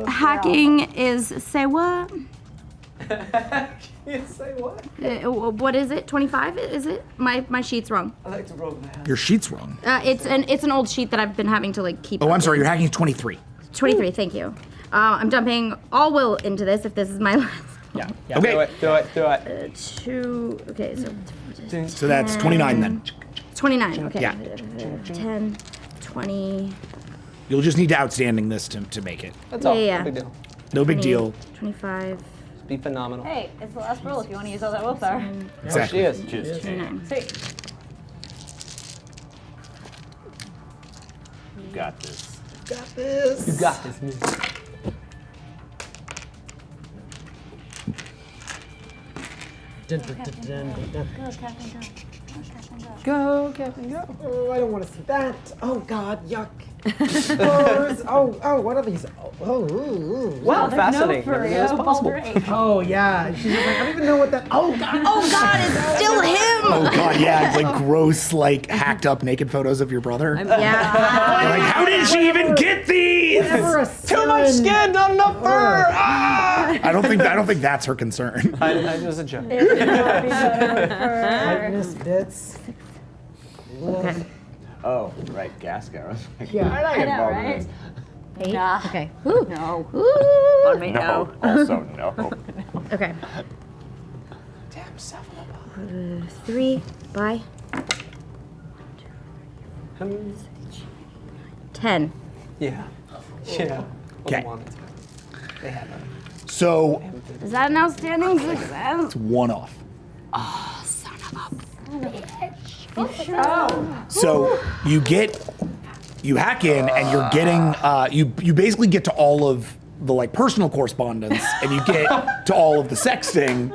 Hacking is say what? You say what? What is it? 25? Is it? My sheet's wrong. I like to roll that. Your sheet's wrong. It's an old sheet that I've been having to like keep. Oh, I'm sorry. updating. You're hacking 23. 23. Thank you. I'm dumping all will into this if this is my last. Yeah. Okay. Do it. Two. Okay, So that's 29 then. 29. Okay. Yeah. 10, 20. You'll just need to outstanding this to make it. That's all. Yeah. No big deal. No big 20, deal. 25. Just be phenomenal. Hey, it's the last roll if you want to use all that willpower. Exactly. Oh, she is. 29. Sweet. You got this. You got this, man. Dun, dun, dun, dun, dun. Go, Captain, go. Go, Captain, go. Oh, I don't want to see that. Oh God, yuck. What are these? Wow, fascinating. Never knew this was possible. Oh yeah, she's just like, I don't even know what that. Oh God. Oh God, it's still him. Oh god, yeah, it's like gross, like hacked up naked photos of your brother. Yeah. Like, how did she even get these? Never a Too much skin, not enough fur. Ah! I don't think that's her concern. I was a joke. Tightness bits. Okay. Oh, right, Gaska. I was like, Yeah. why did I get involved in this? 8. Nah. Okay. Woo. No. Woo. On me, No, no. also no. Okay. Damn, 7 3. Bye. 10. Yeah. Yeah. Okay. They have it. So Is that an outstanding success? it's one off. Oh, son of a bitch. So you hack in and you're getting you basically get to all of the like personal correspondence and you get to all of the sexting.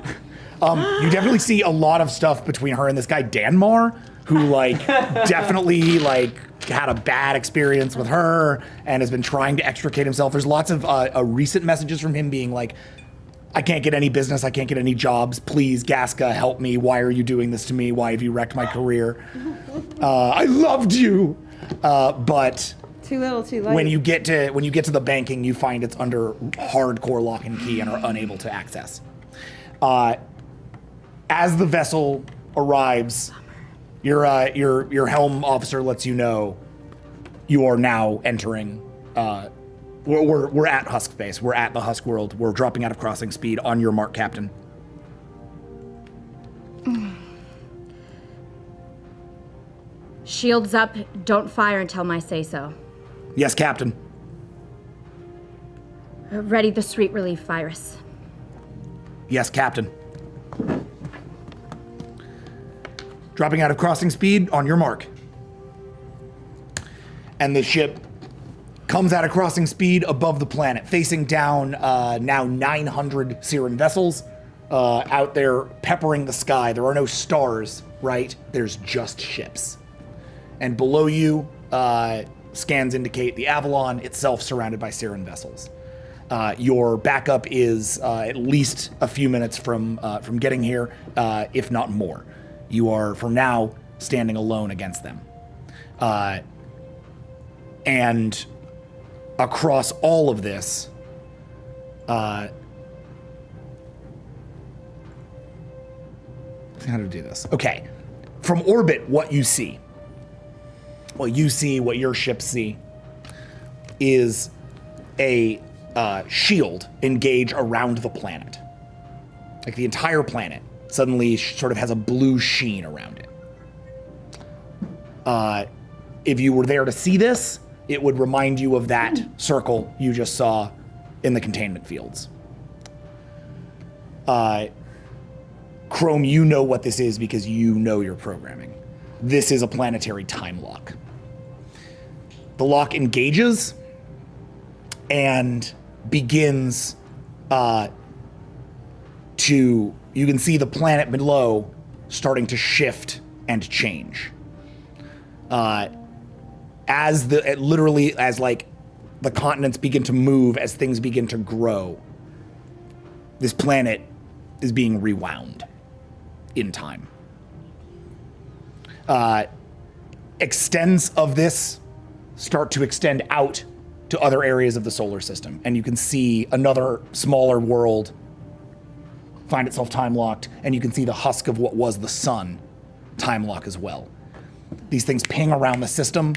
You definitely see a lot of stuff between her and this guy Danmar, who like definitely like had a bad experience with her and has been trying to extricate himself. There's lots of recent messages from him being like, I can't get any business, I can't get any jobs. Please, Gaska, help me. Why are you doing this to me? Why have you wrecked my career? I loved you. But Too little, too late. when you get to the banking, you find it's under hardcore lock and key and are unable to access. As the vessel arrives, your helm officer lets you know you are now entering. We're at Husk Space. We're at the Husk world. We're dropping out of crossing speed on your mark, Captain. Shields up. Don't fire until I say so. Yes, Captain. Ready the sweet relief virus. Yes, Captain. Dropping out of crossing speed on your mark. And the ship comes out of crossing speed above the planet, facing down now 900 Siren vessels out there peppering the sky. There are no stars, right? There's just ships. And below you, scans indicate the Avalon itself surrounded by Siren vessels. Your backup is at least a few minutes from getting here, if not more. You are, for now, standing alone against them. And across all of this, how to do this. Okay. From orbit, what you see, what your ships see, is a shield engage around the planet. Like the entire planet suddenly sort of has a blue sheen around it. If you were there to see this, it would remind you of that circle you just saw in the containment fields. Chrome, you know what this is because you know your programming. This is a planetary time lock. The lock engages and begins you can see the planet below starting to shift and change. As the continents begin to move, as things begin to grow, this planet is being rewound in time. Extents of this start to extend out to other areas of the solar system, and you can see another smaller world find itself time locked, and you can see the husk of what was the sun time lock as well. These things ping around the system,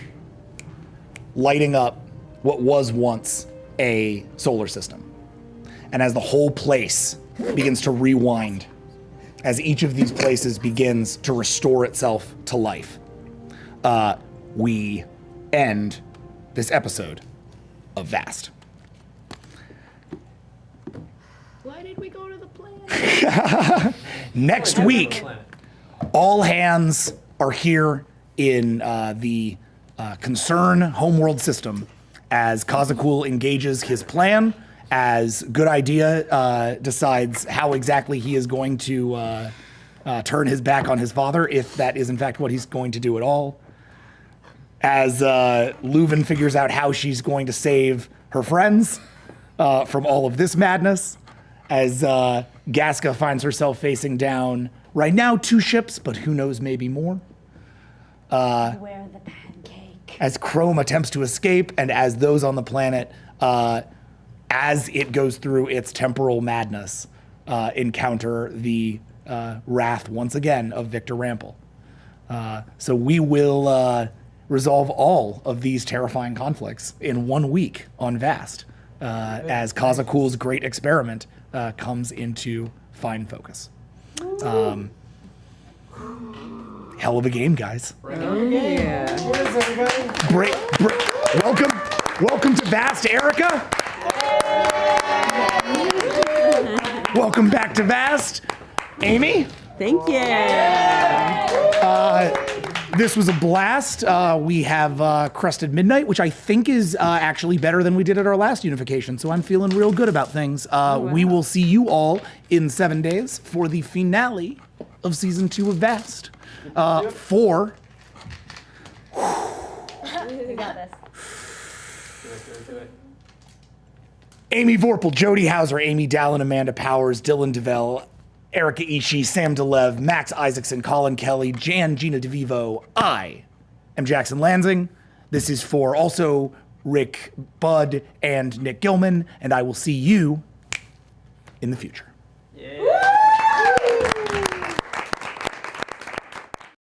lighting up what was once a solar system. And as the whole place begins to rewind, as each of these places begins to restore itself to life, we end this episode of V.A.S.T. Why did we go to the planet? Next week, all hands are here in the Concern homeworld system as Kazakul engages his plan, as Good Idea decides how exactly he is going to turn his back on his father, if that is in fact what he's going to do at all, as Leuven figures out how she's going to save her friends from all of this madness, as Gaska finds herself facing down, right now, 2 ships, but who knows, maybe more. Where the pancake? As Chrome attempts to escape, and as those on the planet, as it goes through its temporal madness, encounter the wrath, once again, of Victor Rampel. So we will resolve all of these terrifying conflicts in 1 week on V.A.S.T. As Kazakul's great experiment comes into fine focus. Hell of a game, guys. Yeah. Welcome to V.A.S.T, Erica. Welcome back to V.A.S.T, Amy. Thank you. This was a blast. We have Crested Midnight, which I think is actually better than we did at our last unification, so I'm feeling real good about things. We will see you all in 7 days for the finale of Season 2 of V.A.S.T. For... We got this. Amy Vorpal, Jody Hauser, Amy Dallin, Amanda Powers, Dylan DeVell, Erica Ishii, Sam DeLev, Max Isaacson, Colin Kelly, Jan Gina DeVivo. I am Jackson Lanzing. This is for also Rick Budd and Nick Gilman, and I will see you in the future.